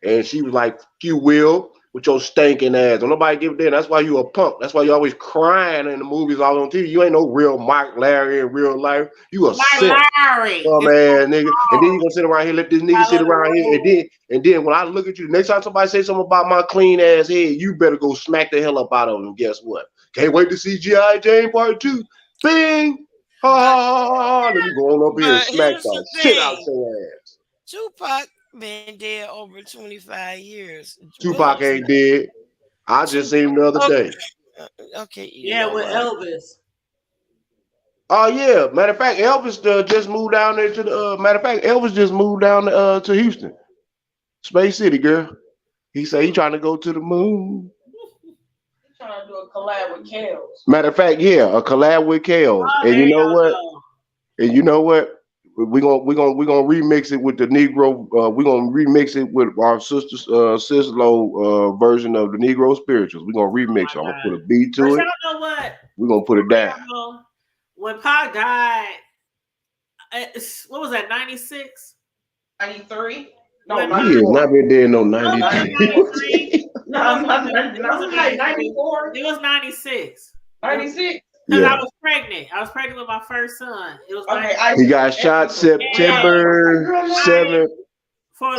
[SPEAKER 6] And she was like, you Will, with your stinking ass. Don't nobody give a damn. That's why you a punk. That's why you always crying in the movies all on TV. You ain't no real Mike Larry in real life. You a simp.
[SPEAKER 3] Larry.
[SPEAKER 6] Oh, man, nigga. And then you gonna sit around here, let this nigga sit around here. And then when I look at you, next time somebody say something about my clean ass head, you better go smack the hell up out of them. Guess what? Can't wait to see G.I. Jane Part 2. Bing! Ha ha ha! Let me go on up here and smack the shit out your ass.
[SPEAKER 4] Tupac been dead over 25 years.
[SPEAKER 6] Tupac ain't dead. I just seen him the other day.
[SPEAKER 4] Okay.
[SPEAKER 3] Yeah, with Elvis.
[SPEAKER 6] Oh yeah. Matter of fact, Elvis just moved down there to the. Matter of fact, Elvis just moved down to Houston, Space City, girl. He said he trying to go to the moon.
[SPEAKER 7] Trying to do a collab with Kels.
[SPEAKER 6] Matter of fact, yeah, a collab with Kels. And you know what? And you know what? We're gonna remix it with the Negro. We're gonna remix it with our sister version of the Negro spirituals. We're gonna remix it. I'm gonna put a beat to it.
[SPEAKER 3] Y'all know what?
[SPEAKER 6] We're gonna put it down.
[SPEAKER 3] When Pac died, what was that? 96,
[SPEAKER 7] 93.
[SPEAKER 6] No, he has not been dead no 93.
[SPEAKER 7] No, it wasn't like 94.
[SPEAKER 3] It was 96.
[SPEAKER 7] 96.
[SPEAKER 3] Because I was pregnant. I was pregnant with my first son. It was
[SPEAKER 6] he got shot September 7th.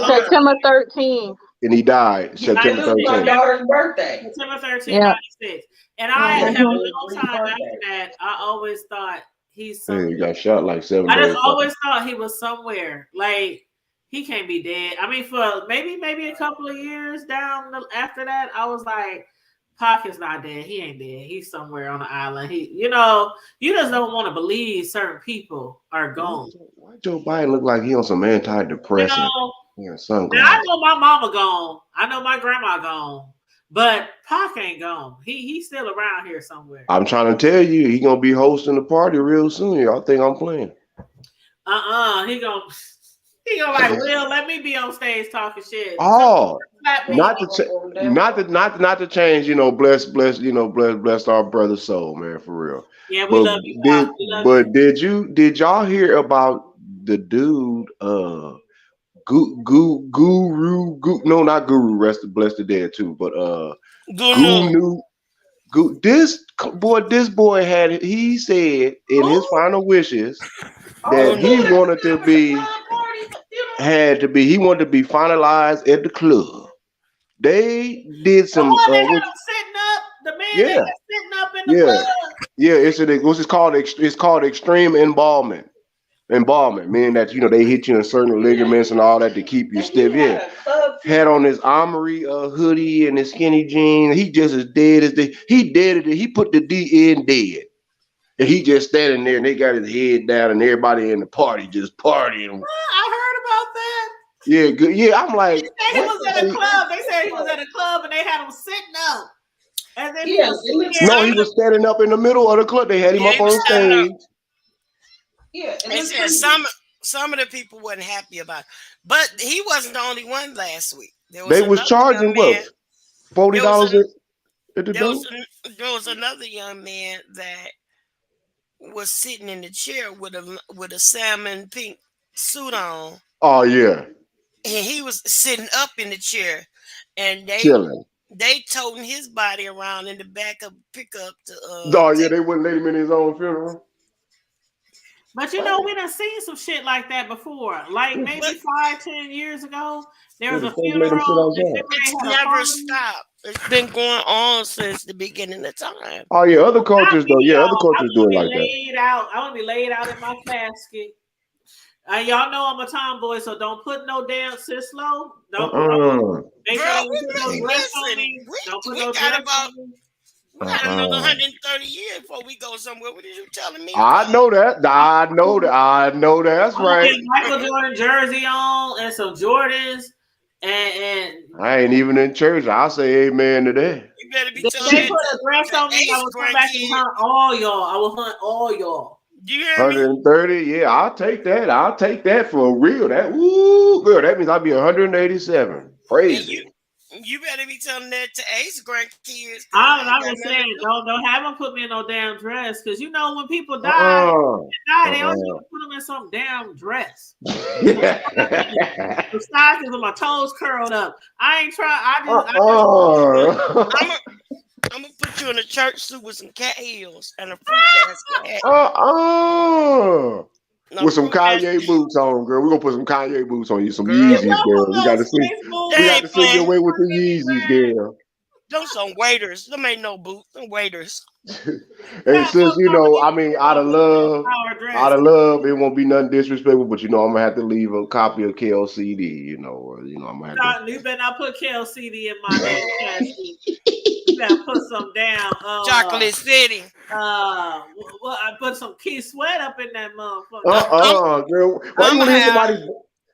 [SPEAKER 5] September 13th.
[SPEAKER 6] And he died September 13th.
[SPEAKER 7] My daughter's birthday.
[SPEAKER 3] September 13th, 96. And I have a long time after that, I always thought he's somewhere.
[SPEAKER 6] He got shot like 7
[SPEAKER 3] I
[SPEAKER 6] days.
[SPEAKER 3] just always thought he was somewhere. Like, he can't be dead. I mean, for maybe a couple of years down after that, I was like, Pac is not dead. He ain't dead. He's somewhere on the island. You just don't want to believe certain people are gone.
[SPEAKER 6] Why Joe Biden look like he on some antidepressant?
[SPEAKER 3] Now, I know my mama gone. I know my grandma gone. But Pac ain't gone. He's still around here somewhere.
[SPEAKER 6] I'm trying to tell you, he gonna be hosting the party real soon. Y'all think I'm playing?
[SPEAKER 3] He gonna like, Will, let me be on stage talking shit.
[SPEAKER 6] Oh, not to change, bless our brother's soul, man, for real.
[SPEAKER 3] Yeah, we love you.
[SPEAKER 6] Did y'all hear about the dude, Guru? No, not Guru. Bless the dead too, but This boy he said in his final wishes that he wanted to be. He wanted to be finalized at the club. They did some.
[SPEAKER 3] They had him sitting up. The man that was sitting up in the club.
[SPEAKER 6] Yeah, it's called extreme embalmment. Embalmment, meaning that they hit you in certain ligaments and all that to keep you stiff. Yeah, had on his armory hoodie and his skinny jeans. He just as dead as he dead. He put the D in dead. And he just standing there, and they got his head down, and everybody in the party just partying.
[SPEAKER 3] I heard about that.
[SPEAKER 6] Yeah, good. Yeah, I'm like,
[SPEAKER 3] he was at a club. They said he was at a club, and they had him sitting up. And then
[SPEAKER 6] he was standing up in the middle of the club. They had him up on stage.
[SPEAKER 7] Yeah, and
[SPEAKER 4] they said some of the people wasn't happy about it, but he wasn't the only one last week.
[SPEAKER 6] They was charging what $40 at the door.
[SPEAKER 4] There was another young man that was sitting in the chair with a salmon pink suit on.
[SPEAKER 6] Oh yeah.
[SPEAKER 4] And he was sitting up in the chair, and they toting his body around in the back of pickup to.
[SPEAKER 6] They wouldn't let him in his own funeral.
[SPEAKER 3] But we done seen some shit like that before. Like maybe 5-10 years ago, there was a funeral.
[SPEAKER 4] It's never stopped. It's been going on since the beginning of time.
[SPEAKER 6] Oh yeah, other cultures though. Yeah, other cultures do it like that.
[SPEAKER 3] I want to be laid out in my casket. Y'all know I'm a tomboy, so don't put no damn sis low. Don't put no dress on me. Don't put no dress on me.
[SPEAKER 4] We got another 130 years before we go somewhere. What are you telling me?
[SPEAKER 6] I know that. I know that. I know that's right.
[SPEAKER 3] Michael Jordan jersey on and some Jordans. And
[SPEAKER 6] I ain't even in church. I'll say amen to that.
[SPEAKER 4] You better be
[SPEAKER 3] they
[SPEAKER 4] telling
[SPEAKER 3] put a dress on me. I will come back and hunt all y'all. I will hunt all y'all.
[SPEAKER 4] Do you hear
[SPEAKER 6] 130,
[SPEAKER 4] me?
[SPEAKER 6] yeah, I'll take that. I'll take that for real. That girl, that means I'll be 187. Crazy.
[SPEAKER 4] You better be telling that to Ace grandkids.
[SPEAKER 3] I'm just saying, don't have them put me in no damn dress, because you know when people die, they don't even put them in some damn dress. The size of my toes curled up. I ain't trying.
[SPEAKER 4] I'm gonna put you in a church suit with some cat heels and a fruit basket.
[SPEAKER 6] With some Kanye boots on, girl. We're gonna put some Kanye boots on you, some Yeezys, girl. We got to see your way with the Yeezys, girl.
[SPEAKER 4] Those some waiters. Them ain't no boots. Them waiters.
[SPEAKER 6] Hey, sis, you know, I mean, out of love, it won't be nothing disrespectful, but you know, I'm gonna have to leave a copy of KLCD. You know, I'm gonna have to.
[SPEAKER 3] You better not put KLCD in my damn casket. You better put some down.
[SPEAKER 4] Chocolate City.
[SPEAKER 3] I put some Key Sweat up in that motherfucker.
[SPEAKER 6] Girl. Why you want to hear somebody?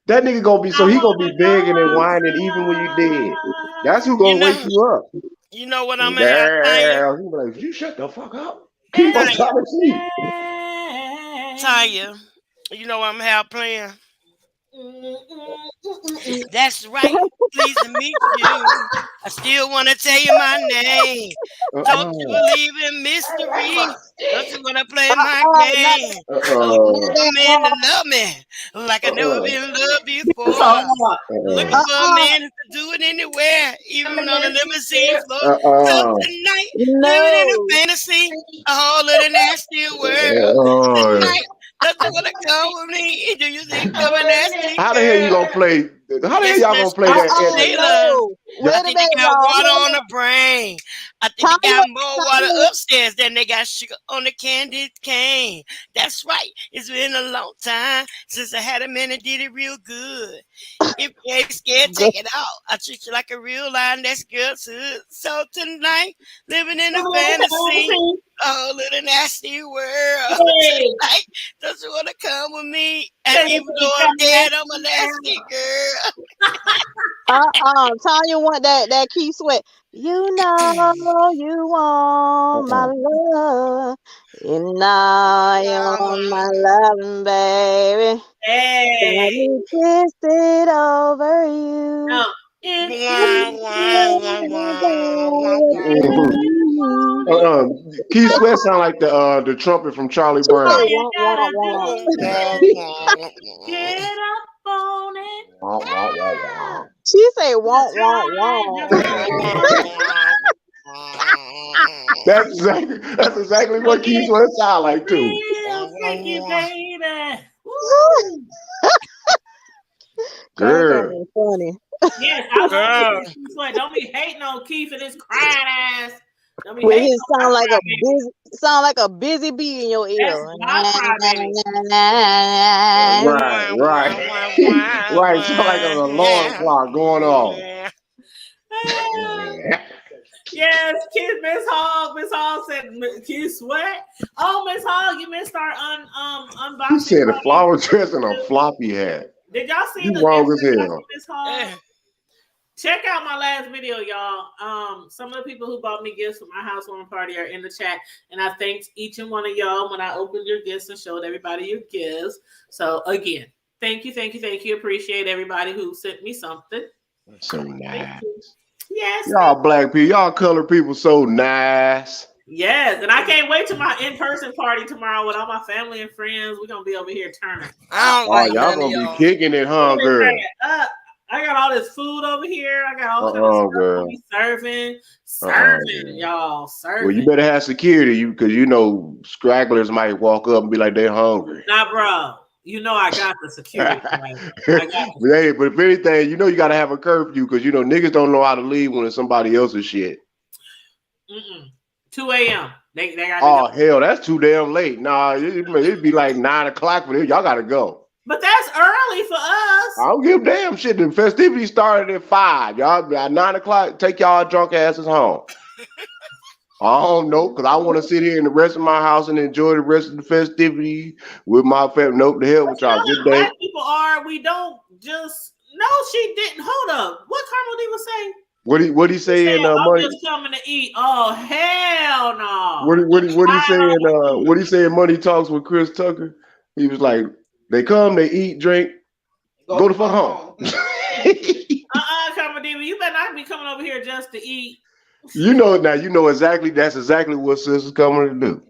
[SPEAKER 6] That nigga gonna be he gonna be begging and whining even when you dead. That's who gonna wake you up.
[SPEAKER 4] You know what I'm gonna have, Tanya?
[SPEAKER 6] He be like, you shut the fuck up. Keep on trying to sleep.
[SPEAKER 4] Tanya, you know what I'm gonna have playing? That's right. Pleased to meet you. I still want to tell you my name. Don't you believe in mystery? Don't you want to play my game? Looking for a man to love me like I never been loved before. Looking for a man who can do it anywhere, even on a limousine floor. So tonight, living in a fantasy, a whole little nasty world. Tonight, don't you want to come with me? Do you think I'm a nasty
[SPEAKER 6] How the hell you gonna play? How the hell y'all gonna play that?
[SPEAKER 4] I think they got water on the brain. I think they got more water upstairs than they got sugar on the candy cane. That's right. It's been a long time since I had a man that did it real good. If you ain't scared, take it out. I treat you like a real line. That's good too. So tonight, living in a fantasy, a little nasty world. Tonight, don't you want to come with me? And even though I'm dead, I'm a nasty girl.
[SPEAKER 5] Tanya want that Key Sweat. You know you want my love. You know you want my loving, baby.
[SPEAKER 3] Hey.
[SPEAKER 5] Let me twist it over you.
[SPEAKER 6] Key Sweat sound like the trumpet from Charlie Brown.
[SPEAKER 3] Get up on it.
[SPEAKER 5] She say won't.
[SPEAKER 6] That's exactly what Key Sweat sound like too.
[SPEAKER 5] Girl, funny.
[SPEAKER 3] Yes, I love Key Sweat. Don't be hating on Keith and his crying ass.
[SPEAKER 5] With his sound like a busy bee in your ear.
[SPEAKER 6] Right. Sound like an alarm clock going off.
[SPEAKER 3] Yes, Miss Hall said Key Sweat. Oh, Miss Hall, you missed our unboxing.
[SPEAKER 6] She said a flower dress and a floppy hat.
[SPEAKER 3] Did y'all see
[SPEAKER 6] the wrong as hell.
[SPEAKER 3] Miss Hall? Check out my last video, y'all. Some of the people who bought me gifts for my housewarming party are in the chat, and I thanked each and one of y'all when I opened your gifts and showed everybody your gifts. So again, thank you. Appreciate everybody who sent me something.
[SPEAKER 6] So nice.
[SPEAKER 3] Yes.
[SPEAKER 6] Y'all black people, y'all colored people so nice.
[SPEAKER 3] Yes, and I can't wait to my in-person party tomorrow with all my family and friends. We're gonna be over here turning.
[SPEAKER 6] Y'all gonna be kicking it, huh, girl?
[SPEAKER 3] I got all this food over here. I got all kinds of stuff serving, y'all. Serving.
[SPEAKER 6] Well, you better have security, because you know stragglers might walk up and be like they're hungry.
[SPEAKER 3] Nah, bro. You know I got the security.
[SPEAKER 6] Hey, but if anything, you know you gotta have a curfew, because you know niggas don't know how to leave when it's somebody else's shit.
[SPEAKER 3] 2 a.m. They
[SPEAKER 6] got hell, that's too damn late. Nah, it'd be like 9 o'clock for them. Y'all gotta go.
[SPEAKER 3] But that's early for us.
[SPEAKER 6] I don't give a damn shit. The festivities started at 5. Y'all at 9 o'clock, take y'all drunk asses home. I don't know, because I want to sit here in the rest of my house and enjoy the rest of the festivity with my family. Nope, the hell with y'all. Good day.
[SPEAKER 3] Black people are, we don't just, no, she didn't. Hold up. What Carmel D was saying?
[SPEAKER 6] What he say in
[SPEAKER 3] I'm
[SPEAKER 6] money?
[SPEAKER 3] just coming to eat. Oh, hell no.
[SPEAKER 6] What he saying? What he saying? Money Talks with Chris Tucker. He was like, they come, they eat, drink, go the fuck home.
[SPEAKER 3] Carmel D, you better not be coming over here just to eat.
[SPEAKER 6] You know exactly. That's exactly what sister's coming to do.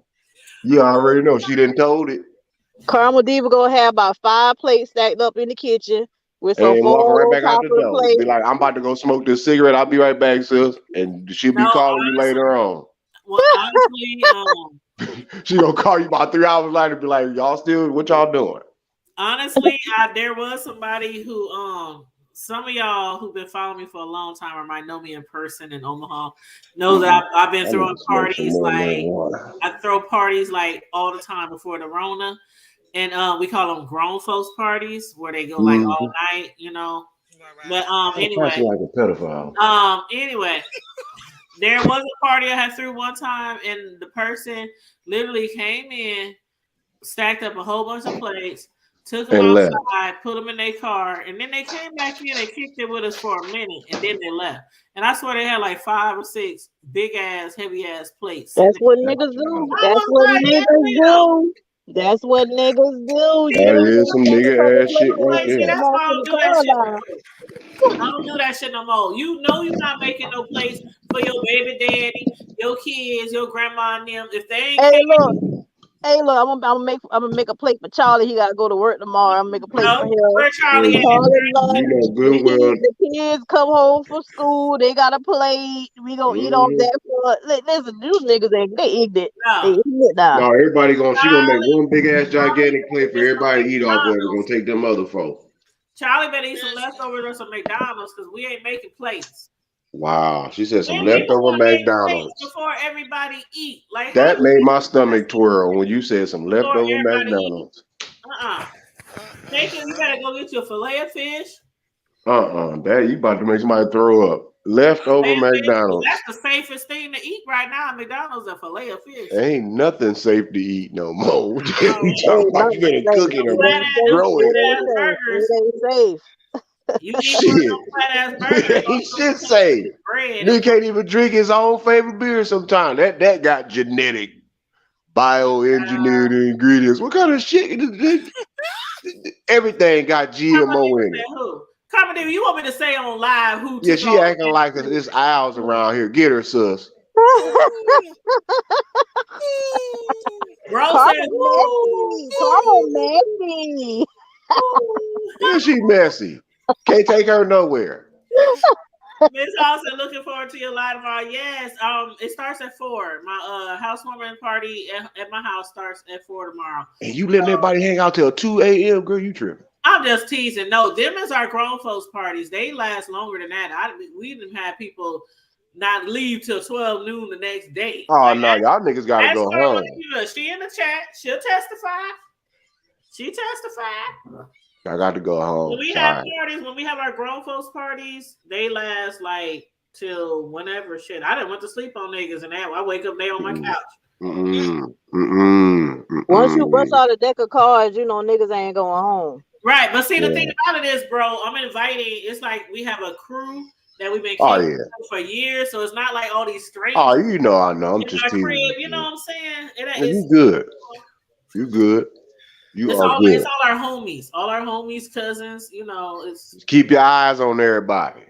[SPEAKER 6] You already know. She didn't told it.
[SPEAKER 5] Carmel Diva gonna have about 5 plates stacked up in the kitchen with some
[SPEAKER 6] and walking right back out
[SPEAKER 5] top
[SPEAKER 6] the
[SPEAKER 5] of the
[SPEAKER 6] door.
[SPEAKER 5] plate.
[SPEAKER 6] Be like, I'm about to go smoke this cigarette. I'll be right back, sis. And she'll be calling you later on.
[SPEAKER 3] Well, honestly,
[SPEAKER 6] she gonna call you about 3 hours later and be like, y'all still, what y'all doing?
[SPEAKER 3] Honestly, there was somebody who, some of y'all who've been following me for a long time or might know me in person in Omaha know that I've been throwing parties I throw parties like all the time before the Rona. And we call them grown folks parties where they go like all night, you know. But anyway.
[SPEAKER 6] Like a pedophile.
[SPEAKER 3] Anyway, there was a party I had threw one time, and the person literally came in, stacked up a whole bunch of plates, took them outside, put them in their car, and then they came back in and kicked it with us for a minute, and then they left. And I swear they had like 5 or 6 big ass, heavy ass plates.
[SPEAKER 5] That's what niggas do. That's what niggas do. That's what niggas do.
[SPEAKER 6] That is some nigga ass shit right there.
[SPEAKER 3] That's why I don't do that shit. I don't do that shit no more. You know you're not making no place for your baby daddy, your kids, your grandma and them. If they ain't
[SPEAKER 5] Hey, look, I'm gonna make a plate for Charlie. He gotta go to work tomorrow. I'm gonna make a plate for him.
[SPEAKER 3] Where Charlie at?
[SPEAKER 5] The kids come home from school. They got a plate. We gonna eat off that. Listen, these niggas they ignorant.
[SPEAKER 3] No.
[SPEAKER 5] They ignorant now.
[SPEAKER 6] No, everybody she gonna make one big ass gigantic plate for everybody to eat off of. We're gonna take them other folks.
[SPEAKER 3] Charlie better eat some leftovers or some McDonald's because we ain't making plates.
[SPEAKER 6] Wow, she said some leftover McDonald's
[SPEAKER 3] before everybody eat. Like
[SPEAKER 6] that made my stomach twirl when you said some leftover McDonald's.
[SPEAKER 3] Nathan, you better go get you a fillet of fish.
[SPEAKER 6] That you about to make somebody throw up. Leftover McDonald's.
[SPEAKER 3] That's the safest thing to eat right now at McDonald's, a fillet of fish.
[SPEAKER 6] Ain't nothing safe to eat no more. You talking about you better cook it or throw it.
[SPEAKER 5] It ain't safe.
[SPEAKER 3] You eat one flat ass burger.
[SPEAKER 6] He should say. He can't even drink his own favorite beer sometimes. That got genetic, bioengineered ingredients. What kind of shit? Everything got GMO in it.
[SPEAKER 3] Comedy, you want me to say on live who?
[SPEAKER 6] Yeah, she acting like it's owls around here. Get her, sis.
[SPEAKER 3] Bro said,
[SPEAKER 5] messy.
[SPEAKER 6] Yeah, she messy. Can't take her nowhere.
[SPEAKER 3] Miss Austin, looking forward to your live tomorrow. Yes, it starts at 4. My housewarming party at my house starts at 4 tomorrow.
[SPEAKER 6] And you letting everybody hang out till 2 a.m., girl? You tripping?
[SPEAKER 3] I'm just teasing. No, them is our grown folks parties. They last longer than that. We didn't have people not leave till 12 noon the next day.
[SPEAKER 6] Oh no, y'all niggas gotta go home.
[SPEAKER 3] She in the chat. She'll testify. She testified.
[SPEAKER 6] I got to go home.
[SPEAKER 3] When we have parties, when we have our grown folks parties, they last like till whenever. Shit, I didn't want to sleep on niggas, and I wake up, they on my couch.
[SPEAKER 5] Once you bust out a deck of cards, you know niggas ain't going home.
[SPEAKER 3] Right, but see the thing about it is, bro, I'm inviting. It's like we have a crew that we've been keeping for years, so it's not like all these strangers.
[SPEAKER 6] Oh, you know, I know. I'm just teasing.
[SPEAKER 3] Crib, you know what I'm saying?
[SPEAKER 6] You good? You good? It's all
[SPEAKER 3] our homies, cousins. You know,
[SPEAKER 6] just keep your eyes on everybody.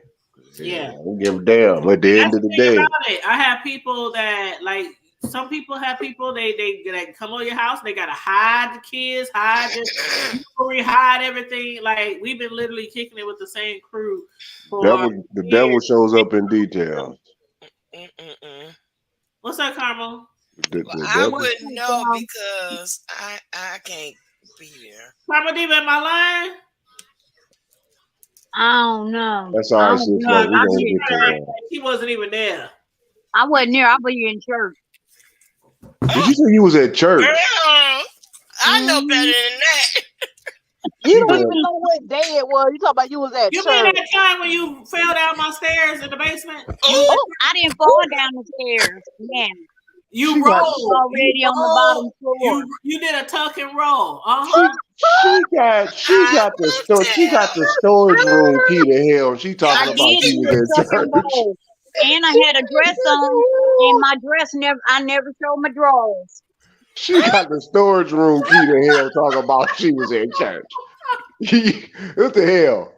[SPEAKER 3] Yeah,
[SPEAKER 6] don't give a damn. At the end of the day,
[SPEAKER 3] I have people that like. Some people have people they come on your house. They gotta hide the kids, hide everything. Like we've been literally kicking it with the same crew.
[SPEAKER 6] The devil shows up in details.
[SPEAKER 3] What's up, Carmel?
[SPEAKER 4] I wouldn't know because I can't be there.
[SPEAKER 3] Carmel Diva, am I lying?
[SPEAKER 9] I don't know.
[SPEAKER 6] That's all right.
[SPEAKER 3] She wasn't even there.
[SPEAKER 9] I wasn't there. I was in church.
[SPEAKER 6] Did you say you was at church?
[SPEAKER 4] Girl, I know better than that.
[SPEAKER 5] You don't even know what day it was. You talking about you was at church.
[SPEAKER 3] You mean that time when you fell down my stairs in the basement?
[SPEAKER 9] Oh, I didn't fall down the stairs. Yeah.
[SPEAKER 3] You rolled
[SPEAKER 9] already on the bottom floor.
[SPEAKER 3] You did a tuck and roll.
[SPEAKER 6] She got the storage room key to hell. She
[SPEAKER 9] I
[SPEAKER 6] talking
[SPEAKER 9] did
[SPEAKER 6] about she
[SPEAKER 9] do
[SPEAKER 6] was
[SPEAKER 9] a
[SPEAKER 6] in
[SPEAKER 9] tuck and
[SPEAKER 6] church.
[SPEAKER 9] roll. And I had a dress on, and my dress I never showed my drawers.
[SPEAKER 6] She got the storage room key to hell talking about she was in church. What the hell?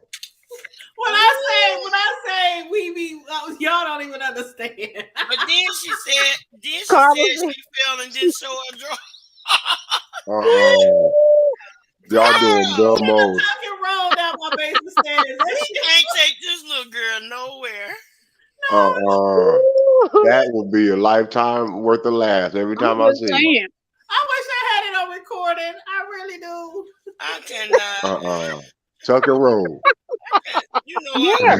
[SPEAKER 3] When I say we be, y'all don't even understand.
[SPEAKER 4] But then she said she fell and didn't show her draw.
[SPEAKER 6] Y'all doing dumb modes.
[SPEAKER 3] I can roll down my basement stairs.
[SPEAKER 4] We can't take this little girl nowhere.
[SPEAKER 6] That would be a lifetime worth of laughs every time I see it.
[SPEAKER 3] I wish I had it on recording. I really do.
[SPEAKER 4] I cannot.
[SPEAKER 6] Tuck and roll.
[SPEAKER 4] You know what?
[SPEAKER 5] Yeah.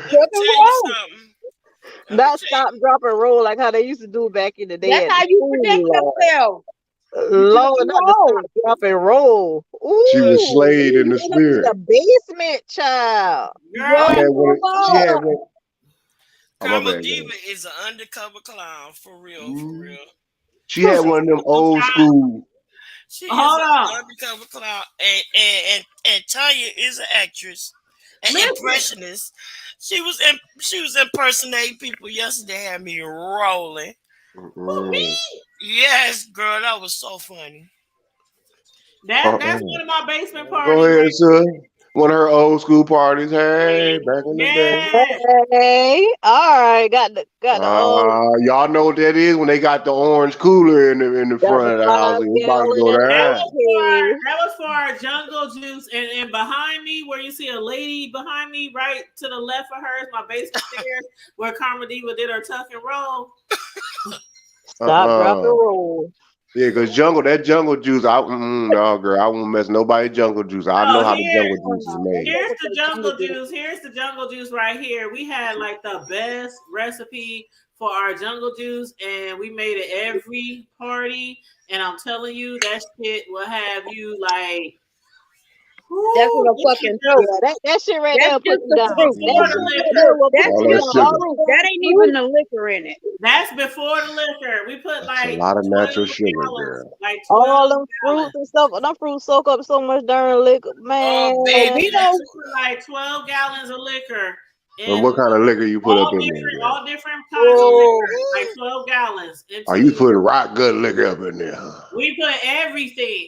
[SPEAKER 4] Tell you something.
[SPEAKER 5] Not stop, drop, and roll like how they used to do back in the day.
[SPEAKER 9] That's how you protect yourself.
[SPEAKER 5] Lord, not to stop, drop, and roll. Ooh,
[SPEAKER 6] she was slayed in the spirit.
[SPEAKER 5] The basement, child.
[SPEAKER 4] Karma Diva is an undercover clown for real, for real.
[SPEAKER 6] She had one of them old school.
[SPEAKER 4] She is an undercover clown, and Tanya is an actress, an impressionist. She was impersonating people yesterday. Had me rolling.
[SPEAKER 3] Me?
[SPEAKER 4] Yes, girl, that was so funny.
[SPEAKER 3] That's one of my basement parties.
[SPEAKER 6] Go ahead, son. One of her old school parties. Hey, back in the day.
[SPEAKER 5] Hey, all right, got the
[SPEAKER 6] y'all know what that is when they got the orange cooler in the front of the house. We about to go there.
[SPEAKER 3] That was for our jungle juice, and behind me, where you see a lady behind me, right to the left of her is my basement stairs, where Karma Diva did her tuck and roll.
[SPEAKER 5] Stop, drop, and roll.
[SPEAKER 6] Yeah, because that jungle juice, no, girl, I won't mess nobody jungle juice. I know how the jungle juice is made.
[SPEAKER 3] Here's the jungle juice. Here's the jungle juice right here. We had like the best recipe for our jungle juice, and we made it every party. And I'm telling you, that shit will have you like.
[SPEAKER 9] That's what I'm fucking through.
[SPEAKER 5] That shit right there put me down.
[SPEAKER 9] That ain't even the liquor in it.
[SPEAKER 3] That's before the liquor. We put like
[SPEAKER 6] a lot of natural sugar, girl.
[SPEAKER 3] Like
[SPEAKER 5] all them fruits and stuff. Them fruits soak up so much darn liquor, man.
[SPEAKER 3] Oh, baby, we put like 12 gallons of liquor.
[SPEAKER 6] And what kind of liquor you put up in there?
[SPEAKER 3] All different kinds of liquor, like 12 gallons.
[SPEAKER 6] Are you putting rock good liquor up in there?
[SPEAKER 3] We put everything.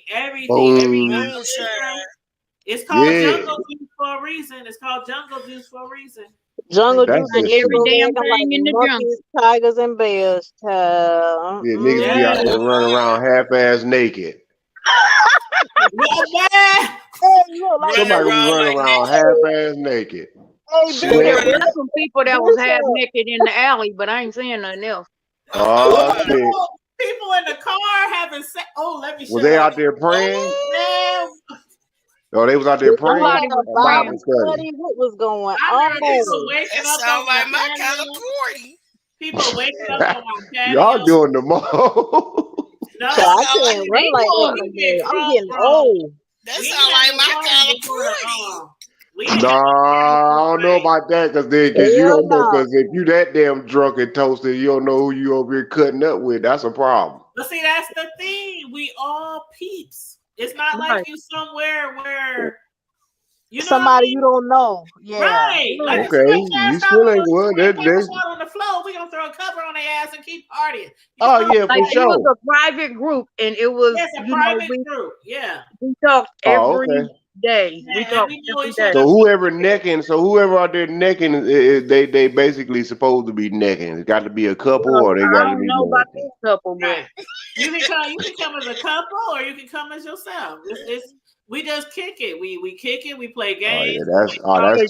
[SPEAKER 3] It's called jungle juice for a reason.
[SPEAKER 5] Jungle juice and
[SPEAKER 9] every damn thing in the jungle.
[SPEAKER 5] Tigers and bears, child.
[SPEAKER 6] Yeah, niggas be out there running around half-ass naked. Somebody running around half-ass naked.
[SPEAKER 9] There's some people that was half naked in the alley, but I ain't saying nothing else.
[SPEAKER 6] Oh, shit.
[SPEAKER 3] People in the car having sex. Oh, let me show you.
[SPEAKER 6] Was they out there praying? Oh, they was out there praying.
[SPEAKER 5] Bible study. What was going on?
[SPEAKER 4] That sounds like my kind of party.
[SPEAKER 3] People waking up on my patio.
[SPEAKER 6] Y'all doing the most.
[SPEAKER 5] No, I can't run like that. I'm getting old.
[SPEAKER 4] That sounds like my kind of party.
[SPEAKER 6] No, I don't know about that because you don't know, because if you that damn drunk and toasted, you don't know who you over here cutting up with. That's a problem.
[SPEAKER 3] But see, that's the thing. We all peeps. It's not like you somewhere where you know
[SPEAKER 5] somebody you don't know. Yeah.
[SPEAKER 3] Right. Like
[SPEAKER 6] okay. You still ain't one.
[SPEAKER 3] There's on the floor. We're gonna throw a cover on their ass and keep partying.
[SPEAKER 5] Yeah, for sure. It was a private group, and it was
[SPEAKER 3] a private group. Yeah.
[SPEAKER 5] We talked every day. We talked every day.
[SPEAKER 6] So whoever out there necking, they basically supposed to be necking. It's got to be a couple, or they got to be.
[SPEAKER 9] I don't know about this couple, but
[SPEAKER 3] you can come as a couple, or you can come as yourself. We just kick it. We kick it. We play games.
[SPEAKER 6] That's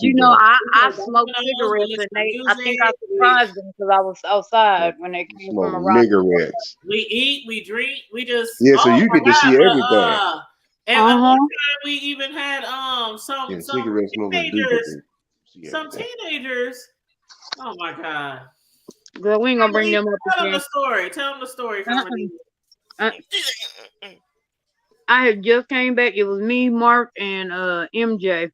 [SPEAKER 9] you know, I smoke cigarettes, and I think I surprised them because I was outside when they came from around.
[SPEAKER 6] Cigarettes.
[SPEAKER 3] We eat, we drink, we just
[SPEAKER 6] so you get to see everything.
[SPEAKER 3] And one time we even had some teenagers. Oh my God.
[SPEAKER 9] Girl, we ain't gonna bring them up
[SPEAKER 3] Tell
[SPEAKER 9] again.
[SPEAKER 3] Tell them the story.
[SPEAKER 9] I had just came back. It was me, Mark, and MJ.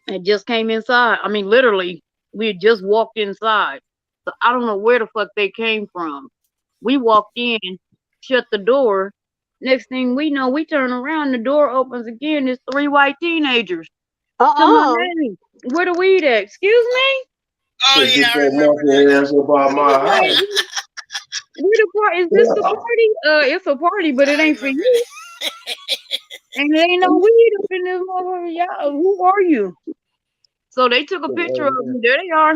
[SPEAKER 9] I just came inside. I mean, literally, we had just walked inside. So I don't know where the fuck they came from. We walked in, shut the door. Next thing we know, we turn around, the door opens again. There's 3 white teenagers. Come on, hey, where the weed at? Excuse me?
[SPEAKER 4] Oh
[SPEAKER 6] Said,
[SPEAKER 4] yeah,
[SPEAKER 6] get
[SPEAKER 4] I
[SPEAKER 6] your
[SPEAKER 4] remember
[SPEAKER 6] monkey
[SPEAKER 4] that.
[SPEAKER 6] ass up out my
[SPEAKER 9] Like,
[SPEAKER 6] house.
[SPEAKER 9] where the party? Is this the party? It's a party, but it
[SPEAKER 4] I
[SPEAKER 9] ain't for
[SPEAKER 4] remember
[SPEAKER 9] you. And there ain't no weed up in this motherfucker. Y'all, who are you? So they took a picture of me. There they are.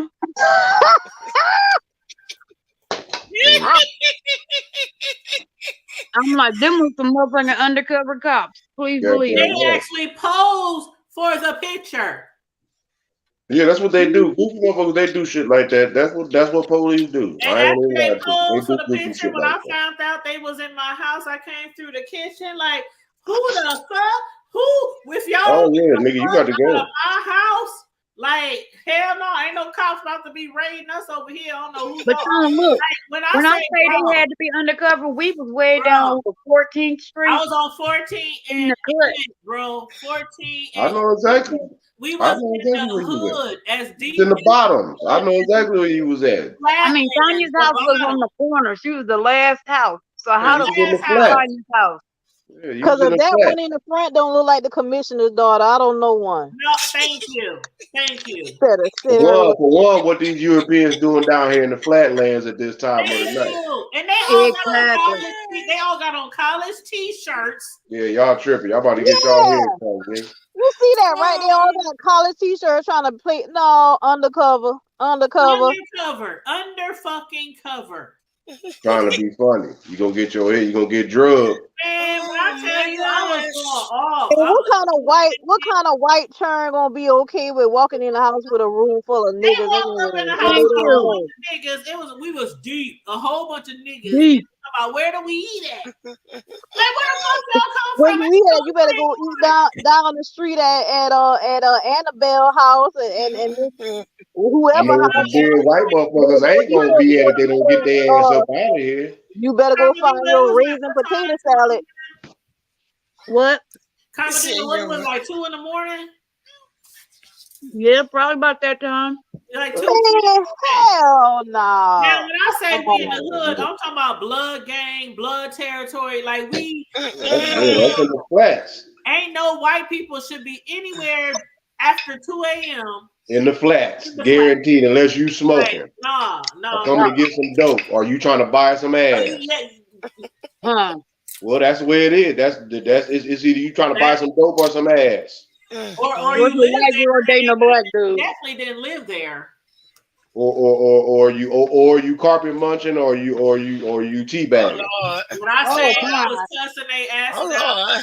[SPEAKER 9] I'm like, them was some motherfucking undercover cops. Please believe
[SPEAKER 3] They
[SPEAKER 9] me.
[SPEAKER 3] actually posed for the picture.
[SPEAKER 6] Yeah, that's what they do. Goofy motherfuckers, they do shit like that. That's what police do.
[SPEAKER 3] And
[SPEAKER 6] I ain't
[SPEAKER 3] after
[SPEAKER 6] gonna
[SPEAKER 3] they
[SPEAKER 6] lie to you.
[SPEAKER 3] posed
[SPEAKER 6] They
[SPEAKER 3] for
[SPEAKER 6] do
[SPEAKER 3] the
[SPEAKER 6] goofy
[SPEAKER 3] picture,
[SPEAKER 6] shit
[SPEAKER 3] when
[SPEAKER 6] like
[SPEAKER 3] I
[SPEAKER 6] that.
[SPEAKER 3] found out they was in my house, I came through the kitchen like, who the fuck? Who? If y'all
[SPEAKER 6] Oh
[SPEAKER 3] don't get
[SPEAKER 6] yeah,
[SPEAKER 3] the
[SPEAKER 6] nigga, you
[SPEAKER 3] fuck
[SPEAKER 6] got to
[SPEAKER 3] out
[SPEAKER 6] go.
[SPEAKER 3] of my house, like, hell no, ain't no cops about to be raiding us over here. I don't know who's
[SPEAKER 9] But
[SPEAKER 3] on.
[SPEAKER 9] look,
[SPEAKER 3] Like, when
[SPEAKER 9] when I
[SPEAKER 3] say
[SPEAKER 9] say
[SPEAKER 3] bro,
[SPEAKER 9] they had to be undercover, we was way
[SPEAKER 3] bro,
[SPEAKER 9] down on 14th Street.
[SPEAKER 3] I was on 14
[SPEAKER 9] in
[SPEAKER 3] and
[SPEAKER 9] the cut.
[SPEAKER 3] bro, 14
[SPEAKER 6] I
[SPEAKER 3] and
[SPEAKER 6] know exactly.
[SPEAKER 3] we
[SPEAKER 6] I
[SPEAKER 3] was
[SPEAKER 6] know
[SPEAKER 3] in
[SPEAKER 6] exactly
[SPEAKER 3] the
[SPEAKER 6] where you
[SPEAKER 3] hood as
[SPEAKER 6] at.
[SPEAKER 3] deep
[SPEAKER 6] It's in the
[SPEAKER 3] as
[SPEAKER 6] bottoms. I know exactly where you was at.
[SPEAKER 9] I mean, Tanya's house was on the corner. She was the last house. So
[SPEAKER 6] Yeah,
[SPEAKER 9] how
[SPEAKER 6] you
[SPEAKER 9] the
[SPEAKER 6] was in the
[SPEAKER 9] fuck
[SPEAKER 6] flat.
[SPEAKER 9] Tanya's house?
[SPEAKER 6] Yeah, you
[SPEAKER 5] Because
[SPEAKER 6] was in
[SPEAKER 5] if
[SPEAKER 6] the
[SPEAKER 5] that
[SPEAKER 6] flat.
[SPEAKER 5] one in the front don't look like the commissioner's daughter, I don't know one.
[SPEAKER 3] No, thank you. Thank you.
[SPEAKER 5] Better sit her.
[SPEAKER 6] For one, what these Europeans doing down here in the flatlands at this time of the
[SPEAKER 3] Thank
[SPEAKER 6] night?
[SPEAKER 3] you. And they all got on
[SPEAKER 9] Exactly.
[SPEAKER 3] college. They all got on college t-shirts.
[SPEAKER 6] Yeah, y'all tripping. Y'all about to get y'all head cut, man.
[SPEAKER 5] You see that, right? They all got college t-shirts trying to play. No, undercover.
[SPEAKER 3] Undercover. Under fucking cover.
[SPEAKER 6] Trying to be funny. You gonna get your head. You gonna get drugged.
[SPEAKER 3] Man, when I
[SPEAKER 4] Oh
[SPEAKER 3] tell
[SPEAKER 4] my
[SPEAKER 3] you, I was
[SPEAKER 4] gosh.
[SPEAKER 3] going off.
[SPEAKER 5] And
[SPEAKER 3] I was
[SPEAKER 5] what kind of white churn gonna be okay with walking in the house with a room full of
[SPEAKER 3] They
[SPEAKER 5] niggas?
[SPEAKER 3] walked up in the
[SPEAKER 5] What
[SPEAKER 3] house
[SPEAKER 5] they
[SPEAKER 3] with a
[SPEAKER 5] doing
[SPEAKER 3] whole
[SPEAKER 5] there?
[SPEAKER 3] bunch of niggas. We was deep. A whole bunch of niggas.
[SPEAKER 9] Deep.
[SPEAKER 3] About where do we eat at? Like, where the fuck y'all come
[SPEAKER 5] Where
[SPEAKER 3] from?
[SPEAKER 5] you eat at? You better go eat down the street at Annabelle house and
[SPEAKER 6] I
[SPEAKER 5] whoever
[SPEAKER 6] know
[SPEAKER 5] house.
[SPEAKER 6] some dead white motherfuckers ain't gonna be at it. They don't get their ass up out of here.
[SPEAKER 5] You better go find your raisin potato salad.
[SPEAKER 9] What?
[SPEAKER 3] Commodore, what was it, like 2 in the morning?
[SPEAKER 9] Yeah, probably about that time.
[SPEAKER 3] Like 2.
[SPEAKER 5] Man, hell no.
[SPEAKER 3] Now, when I say we in the hood, I'm talking about blood gang, blood territory. Like we,
[SPEAKER 6] That's in the flats.
[SPEAKER 3] ain't no white people should be anywhere after 2 a.m.
[SPEAKER 6] In the flats, guaranteed, unless you smoking.
[SPEAKER 3] Like,
[SPEAKER 6] or coming to get some dope, or you trying to buy some ass. Well, that's the way it is. It's either you trying to buy some dope or some ass.
[SPEAKER 3] Or you live
[SPEAKER 9] white girl dating a black dude.
[SPEAKER 3] Definitely didn't live there.
[SPEAKER 6] Or you carpet munching, or you teabagging.
[SPEAKER 3] When I say I was cussing their asses out,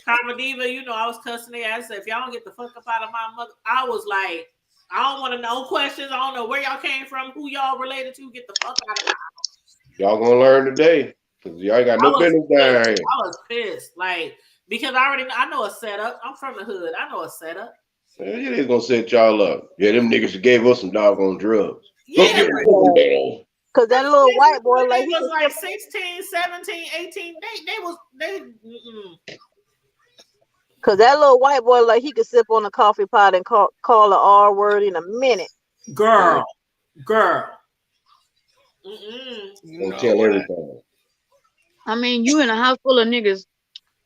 [SPEAKER 3] Carmadiva, you know, I was cussing their asses. If y'all don't get the fuck up out of my mother, I was like, I don't want to know questions. I don't know where y'all came from, who y'all related to. Get the fuck out of my house.
[SPEAKER 6] Y'all gonna learn today, because y'all ain't got no business down here.
[SPEAKER 3] I was pissed, like, because I know a setup. I'm from the hood. I know a setup.
[SPEAKER 6] Yeah, they gonna set y'all up. Yeah, them niggas gave us some doggone drugs.
[SPEAKER 3] Yeah,
[SPEAKER 5] because that little white boy, like,
[SPEAKER 3] he was like 16, 17, 18. They
[SPEAKER 5] because that little white boy, like, he could sip on a coffee pot and call an R word in a minute.
[SPEAKER 3] Girl.
[SPEAKER 6] Don't tell everything.
[SPEAKER 9] I mean, you in a house full of niggas,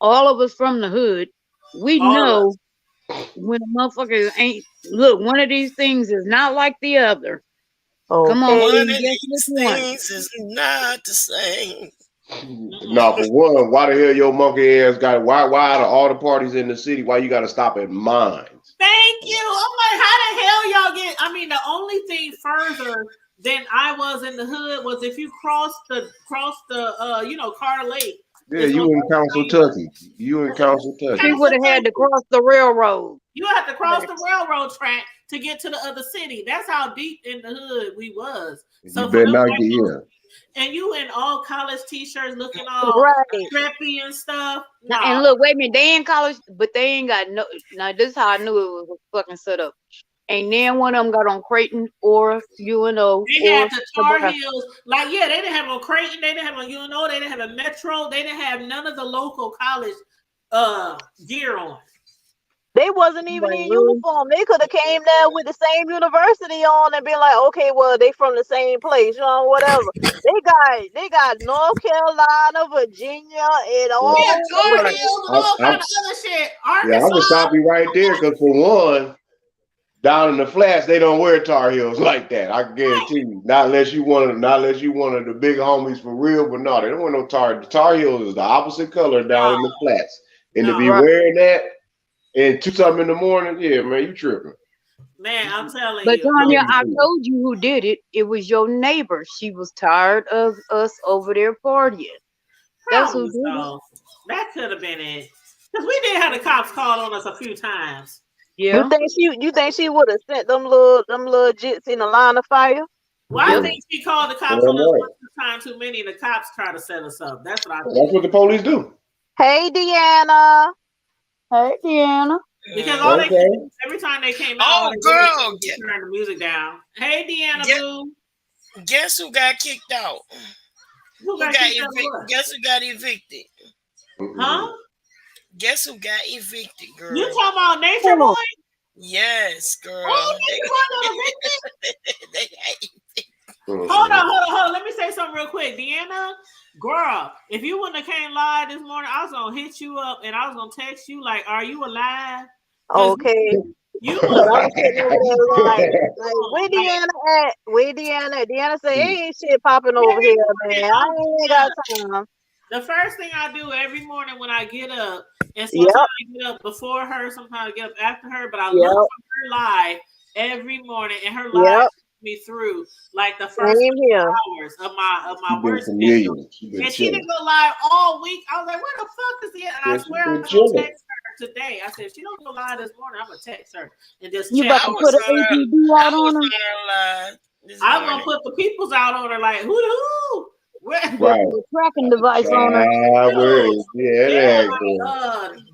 [SPEAKER 9] all of us from the hood. We know when a motherfucker ain't, look, one of these things is not like the other. Come on,
[SPEAKER 4] one of
[SPEAKER 9] guess
[SPEAKER 4] these
[SPEAKER 9] which one?
[SPEAKER 4] things is not the same.
[SPEAKER 6] No, for one, why the hell your monkey ass got? Why out of all the parties in the city, why you got to stop at mine?
[SPEAKER 3] Thank you. I'm like, how the hell y'all get? I mean, the only thing further than I was in the hood was if you cross the Carter Lake.
[SPEAKER 6] Yeah, you in Council Tucky. You in Council Tucky.
[SPEAKER 9] He would have had to cross the railroad.
[SPEAKER 3] You have to cross the railroad track to get to the other city. That's how deep in the hood we was. So
[SPEAKER 6] you better not get here.
[SPEAKER 3] And you in all college t-shirts looking all preppy and stuff. Nah.
[SPEAKER 9] And look, wait a minute, they in college, but they ain't got no. Now this is how I knew it was a fucking setup. Ain't then one of them got on Creighton or UNO.
[SPEAKER 3] They had the Tar Heels. Like, yeah, they didn't have on Creighton. They didn't have on UNO. They didn't have a Metro. They didn't have none of the local college gear on.
[SPEAKER 5] They wasn't even
[SPEAKER 9] Like,
[SPEAKER 5] in
[SPEAKER 9] really?
[SPEAKER 5] uniform. They could have came there with the same university on and been like, okay, well, they from the same place, whatever. They got North Carolina, Virginia, and
[SPEAKER 6] Well,
[SPEAKER 3] Yeah,
[SPEAKER 5] all over
[SPEAKER 3] Georgia
[SPEAKER 5] the
[SPEAKER 6] right.
[SPEAKER 5] place.
[SPEAKER 3] Hills and all kind of other shit.
[SPEAKER 6] Yeah, I'm gonna
[SPEAKER 3] Arkansas.
[SPEAKER 6] stop you right there because for one, down in the flats, they don't wear Tar Heels like that. I can guarantee you. Not unless you one of the big homies for real, but no, they don't wear no Tar. The Tar Heels is the opposite color down in the flats. And to
[SPEAKER 3] No.
[SPEAKER 6] be
[SPEAKER 5] Right.
[SPEAKER 6] wearing that and 2 something in the morning, yeah, man, you tripping.
[SPEAKER 3] Man, I'm telling
[SPEAKER 9] But
[SPEAKER 3] you.
[SPEAKER 9] Tanya, I told you who did it. It was your neighbor. She was tired of us over there partying. That's who
[SPEAKER 3] Probably
[SPEAKER 9] did it.
[SPEAKER 3] so. That could have been it. Because we did have the cops call on us a few times.
[SPEAKER 9] Yeah.
[SPEAKER 5] You think she would have sent them little jits in a line of fire?
[SPEAKER 3] Well, I
[SPEAKER 9] Yep.
[SPEAKER 3] think she called the cops on us one time too many, and the cops tried to set us up. That's what I think.
[SPEAKER 6] That's what the police do.
[SPEAKER 5] Hey, Deanna. Hey, Deanna.
[SPEAKER 3] Because all they
[SPEAKER 6] Okay.
[SPEAKER 3] every time they came out,
[SPEAKER 4] Oh,
[SPEAKER 3] all they
[SPEAKER 4] girl,
[SPEAKER 3] did was turn the music down. Hey, Deanna Boo.
[SPEAKER 4] Guess who got kicked out?
[SPEAKER 3] Who got kicked out of what?
[SPEAKER 4] Guess who got evicted?
[SPEAKER 3] Huh?
[SPEAKER 4] Guess who got evicted, girl?
[SPEAKER 3] You talking about Nature Boy?
[SPEAKER 4] Yes, girl.
[SPEAKER 3] Oh, Nature Boy got evicted?
[SPEAKER 4] They got evicted.
[SPEAKER 3] Hold on. Let me say something real quick. Deanna, girl, if you wouldn't have came live this morning, I was going to hit you up and I was going to text you, like, are you alive?
[SPEAKER 5] Okay.
[SPEAKER 3] You
[SPEAKER 5] I was sitting over there like, where Deanna at? Where Deanna at? Deanna said, ain't shit popping over here, man. I ain't got time.
[SPEAKER 3] The first thing I do every morning when I get up, and sometimes I get up before her, sometimes I get up after her, but I look for her live every morning, and her live me through like the first hours of my work schedule. And she didn't go live all week. I was like, where the fuck is Deanna? And I swear I was gonna text her today. I said, if she don't go live this morning, I'm gonna text her and just
[SPEAKER 9] You
[SPEAKER 3] check.
[SPEAKER 9] about to put an APB out on her?
[SPEAKER 3] I'm gonna put the peoples out on her, like who?
[SPEAKER 6] Right.
[SPEAKER 9] The tracking device on her.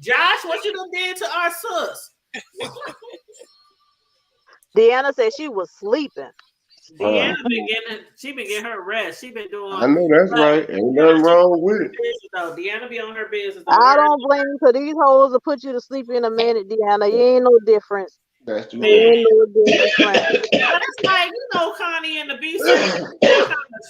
[SPEAKER 3] Josh, what you done did to our sus?
[SPEAKER 5] Deanna said she was sleeping.
[SPEAKER 3] Deanna she been getting her rest. She been doing.
[SPEAKER 6] I know that's right. Ain't nothing wrong with it.
[SPEAKER 3] Though. Deanna be on her business.
[SPEAKER 5] I don't blame you because these hoes will put you to sleep in a minute, Deanna. You ain't no difference.
[SPEAKER 6] That's too
[SPEAKER 5] bad. Ain't no difference.
[SPEAKER 3] It's like, Connie and the beast kind of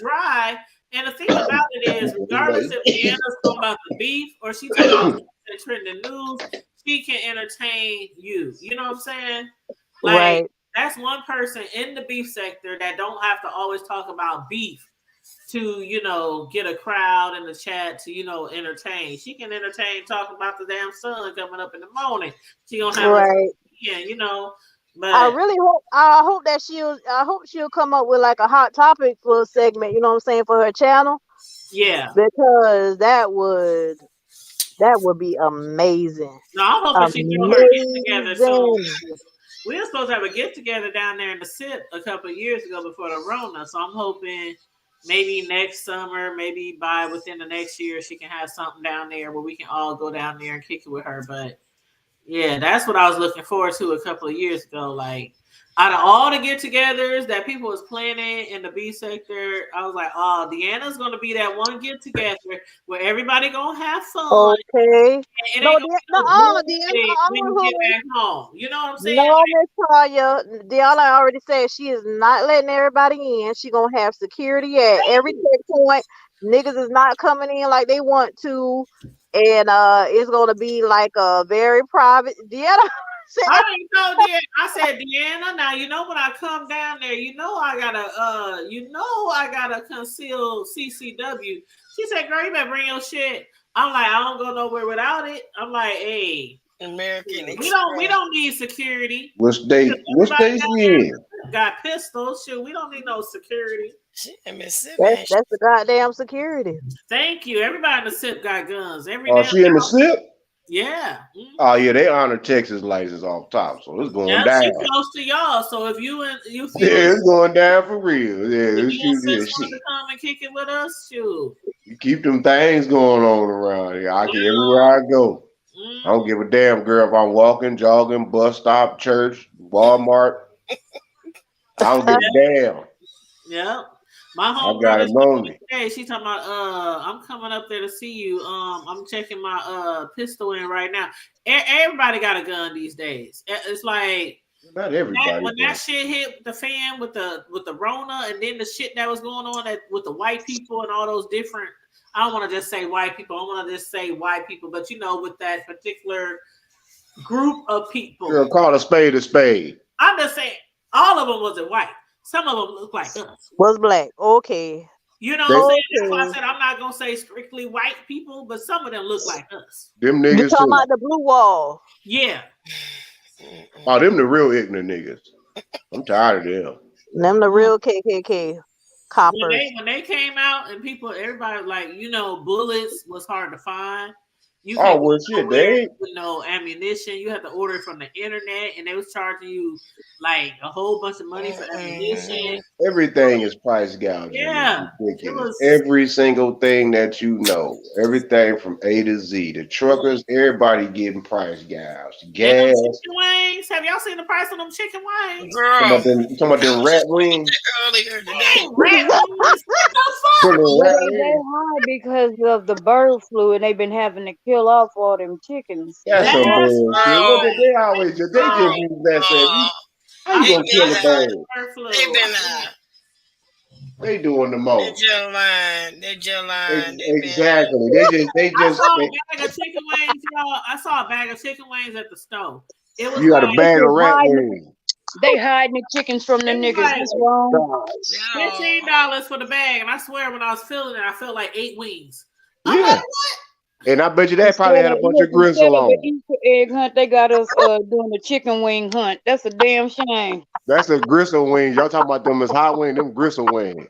[SPEAKER 3] dry. And the thing about it is, regardless if Deanna's talking about the beef or she talking about the trending news, she can entertain you. You know what I'm saying? Like,
[SPEAKER 5] right.
[SPEAKER 3] That's one person in the beef sector that don't have to always talk about beef to, get a crowd in the chat to, entertain. She can entertain talking about the damn sun coming up in the morning. She gonna have But
[SPEAKER 5] I hope she'll come up with like a hot topic for a segment, you know what I'm saying, for her channel.
[SPEAKER 3] Yeah.
[SPEAKER 5] Because that would be amazing.
[SPEAKER 3] No, I'm hoping she throw her get together soon. We were supposed to have a get together down there in the SIP a couple of years ago before the Rona. So I'm hoping maybe next summer, maybe within the next year, she can have something down there where we can all go down there and kick it with her. But yeah, that's what I was looking forward to a couple of years ago. Like, out of all the get-togethers that people was planning in the B sector, I was like, oh, Deanna's going to be that one get-together where everybody going to have fun.
[SPEAKER 5] Okay.
[SPEAKER 3] Deanna, when you get back home. You know what I'm saying?
[SPEAKER 5] No, Miss Tanya, Deanna already said she is not letting everybody in. She going to have security at every checkpoint. Niggas is not coming in like they want to. And it's going to be like a very private. Deanna
[SPEAKER 3] I didn't know that. I said, Deanna, now when I come down there, I gotta conceal CCW. She said, girl, you better bring your shit. I'm like, I don't go nowhere without it. I'm like, hey,
[SPEAKER 4] American
[SPEAKER 3] we don't need security.
[SPEAKER 6] What state she in?
[SPEAKER 3] Got pistols. Shit, we don't need no security.
[SPEAKER 5] That's the goddamn security.
[SPEAKER 3] Thank you. Everybody in the SIP got guns.
[SPEAKER 6] She in the SIP?
[SPEAKER 3] Yeah. Mm-hmm.
[SPEAKER 6] Oh yeah, they honor Texas license off top, so it's going down.
[SPEAKER 3] She's close to y'all, so if you feel
[SPEAKER 6] it's going down for real. Yeah,
[SPEAKER 3] if you want to come and kick it with us, shoot.
[SPEAKER 6] You keep them things going on around here. I can everywhere I go. I don't give a damn, girl, if I'm walking, jogging, bus stop, church, Walmart. I don't give a damn.
[SPEAKER 3] Yeah. My
[SPEAKER 6] I
[SPEAKER 3] home
[SPEAKER 6] got
[SPEAKER 3] brother
[SPEAKER 6] him on me.
[SPEAKER 3] today, she talking about I'm coming up there to see you. I'm checking my pistol in right now. Everybody got a gun these days. It's like
[SPEAKER 6] Not everybody.
[SPEAKER 3] when that shit hit the fan with the Rona, and then the shit that was going on with the white people and all those different. I don't want to just say white people. I want to just say white people, but with that particular group of people.
[SPEAKER 6] Girl, call a spade a spade.
[SPEAKER 3] I'm just saying, all of them wasn't white. Some of them look like us.
[SPEAKER 10] Was black. Okay.
[SPEAKER 3] You know what I'm saying? That's why I said I'm not gonna say strictly white people, but some of them look like us.
[SPEAKER 6] Them niggas
[SPEAKER 10] you talking about the blue wall?
[SPEAKER 3] Yeah.
[SPEAKER 6] Oh, them the real ignorant niggas. I'm tired of them.
[SPEAKER 10] Them the real KKK coppers.
[SPEAKER 3] When they came out and everybody like, bullets was hard to find. You
[SPEAKER 6] shit, they
[SPEAKER 3] ammunition. You had to order it from the internet, and they was charging you like a whole bunch of money for ammunition.
[SPEAKER 6] Everything is price gouging.
[SPEAKER 3] Yeah,
[SPEAKER 6] every single thing that you know, everything from A to Z. The truckers, everybody getting price gouged. Gas.
[SPEAKER 3] Chicken wings. Have y'all seen the price of them chicken wings?
[SPEAKER 6] Girl, talking about them rat wings.
[SPEAKER 4] Earlier today.
[SPEAKER 3] Rat wings.
[SPEAKER 9] They high because of the bird flu, and they've been having to kill off all them chickens.
[SPEAKER 6] That's some bullshit. What did they always do? They just use that saying, how you gonna kill a bird?
[SPEAKER 4] They been
[SPEAKER 6] They doing the most.
[SPEAKER 4] They're just lying.
[SPEAKER 6] Exactly. They just.
[SPEAKER 3] I saw a bag of chicken wings at the store. It was
[SPEAKER 6] you got a bag of rat wings.
[SPEAKER 9] They hiding the chickens from the niggas. That's wrong.
[SPEAKER 3] $15 for the bag, and I swear when I was feeling it, I felt like 8 wings.
[SPEAKER 6] Yeah. Like, and I bet you that probably had a bunch of gristle on.
[SPEAKER 9] The Easter egg hunt, they got us doing a chicken wing hunt. That's a damn shame.
[SPEAKER 6] That's a gristle wings. Y'all talking about them as hot wings, them gristle wings.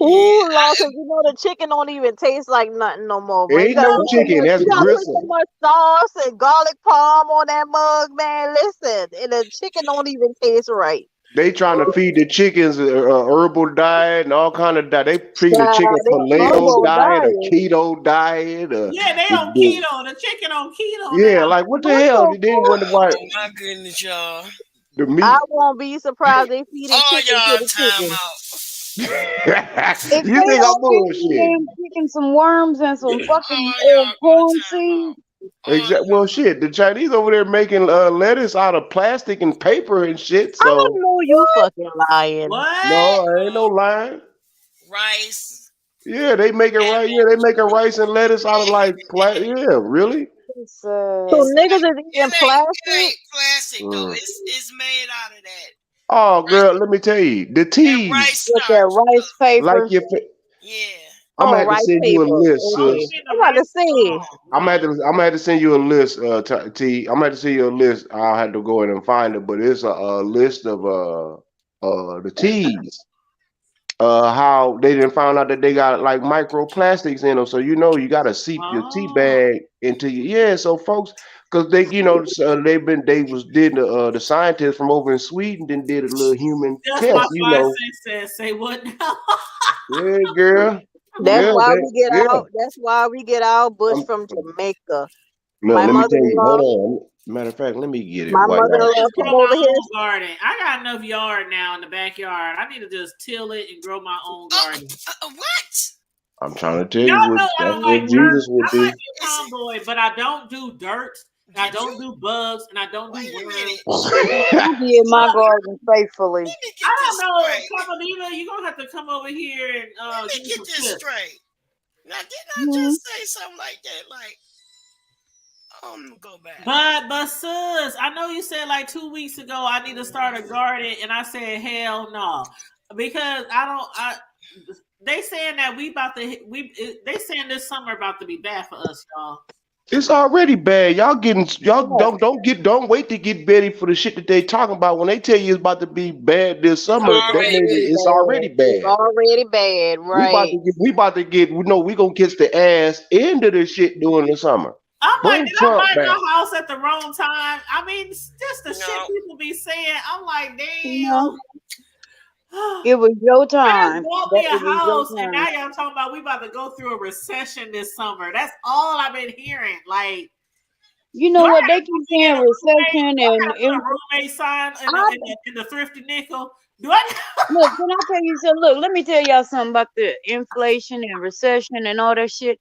[SPEAKER 10] Ooh, Lord, because the chicken don't even taste like nothing no more.
[SPEAKER 6] It ain't no chicken, that's gristle.
[SPEAKER 10] So much sauce and garlic palm on that mug, man. Listen, and the chicken don't even taste right.
[SPEAKER 6] They trying to feed the chickens herbal diet and all kind of diet. They feed the chicken paleo diet, a keto diet.
[SPEAKER 3] Yeah, they on keto. The chicken on keto.
[SPEAKER 6] Yeah, now. Like what the hell? You didn't wonder why?
[SPEAKER 4] Oh my goodness, y'all.
[SPEAKER 6] The meat.
[SPEAKER 10] I won't be surprised they feed the chicken to the chicken.
[SPEAKER 6] You think I'm bullshit?
[SPEAKER 9] Chicken, some worms and some fucking corn seeds.
[SPEAKER 6] Exactly. Well, shit. The Chinese over there making lettuce out of plastic and paper and shit. So
[SPEAKER 10] I know you fucking lying.
[SPEAKER 3] What?
[SPEAKER 6] No, I ain't no lying.
[SPEAKER 4] Rice.
[SPEAKER 6] Yeah, they make it right. Yeah, they make a rice and lettuce out of like plastic. Yeah, really.
[SPEAKER 10] So niggas is eating plastic.
[SPEAKER 4] It ain't plastic though. It's made out of that.
[SPEAKER 6] Oh, girl, let me tell you, the teas
[SPEAKER 9] with that rice paper.
[SPEAKER 6] Like
[SPEAKER 4] yeah.
[SPEAKER 6] I'm gonna have to send you a list, sis.
[SPEAKER 10] I'm about to see.
[SPEAKER 6] I'm gonna have to send you a list, T. I'm gonna have to send you a list. I'll have to go in and find it, but it's a list of the teas. How they didn't find out that they got like microplastics in them, so you gotta seep your tea bag into so folks, because they the scientists from over in Sweden then did a little human test,
[SPEAKER 3] said, say what now?
[SPEAKER 6] Yeah, girl.
[SPEAKER 10] That's why we get out. That's why we get our bush from Jamaica.
[SPEAKER 6] No, let me tell you. Hold on. Matter of fact, let me get it.
[SPEAKER 10] My mother-in-law come over here.
[SPEAKER 3] Garden. I got enough yard now in the backyard. I need to just till it and grow my own garden.
[SPEAKER 4] What?
[SPEAKER 6] I'm trying to tell you what Jesus would do.
[SPEAKER 3] I might be a tomboy, but I don't do dirt. I don't do bugs, and I don't do worms.
[SPEAKER 9] I be in my garden faithfully.
[SPEAKER 3] I don't know, Carmelita, you're gonna have to come over here and
[SPEAKER 4] get this straight. Now, didn't I just say something like that? Like, go back.
[SPEAKER 3] But sis, I know you said like 2 weeks ago I need to start a garden, and I said hell no, because they saying that they saying this summer about to be bad for us, y'all.
[SPEAKER 6] It's already bad. Don't wait to get ready for the shit that they talking about. When they tell you it's about to be bad this summer, it's already bad.
[SPEAKER 10] It's already bad, right?
[SPEAKER 6] We about to get we gonna kiss the ass into this shit during the summer.
[SPEAKER 3] I'm like, did I buy my house at the wrong time? I mean, just the shit people be saying. I'm like, damn.
[SPEAKER 9] It was your time.
[SPEAKER 3] I just bought me a house, and now y'all talking about we about to go through a recession this summer. That's all I've been hearing. Like,
[SPEAKER 9] you know what? They keep saying recession and
[SPEAKER 3] roommate sign in the thrifty nickel. What?
[SPEAKER 9] Look, can I tell you something? Look, let me tell y'all something about the inflation and recession and all that shit.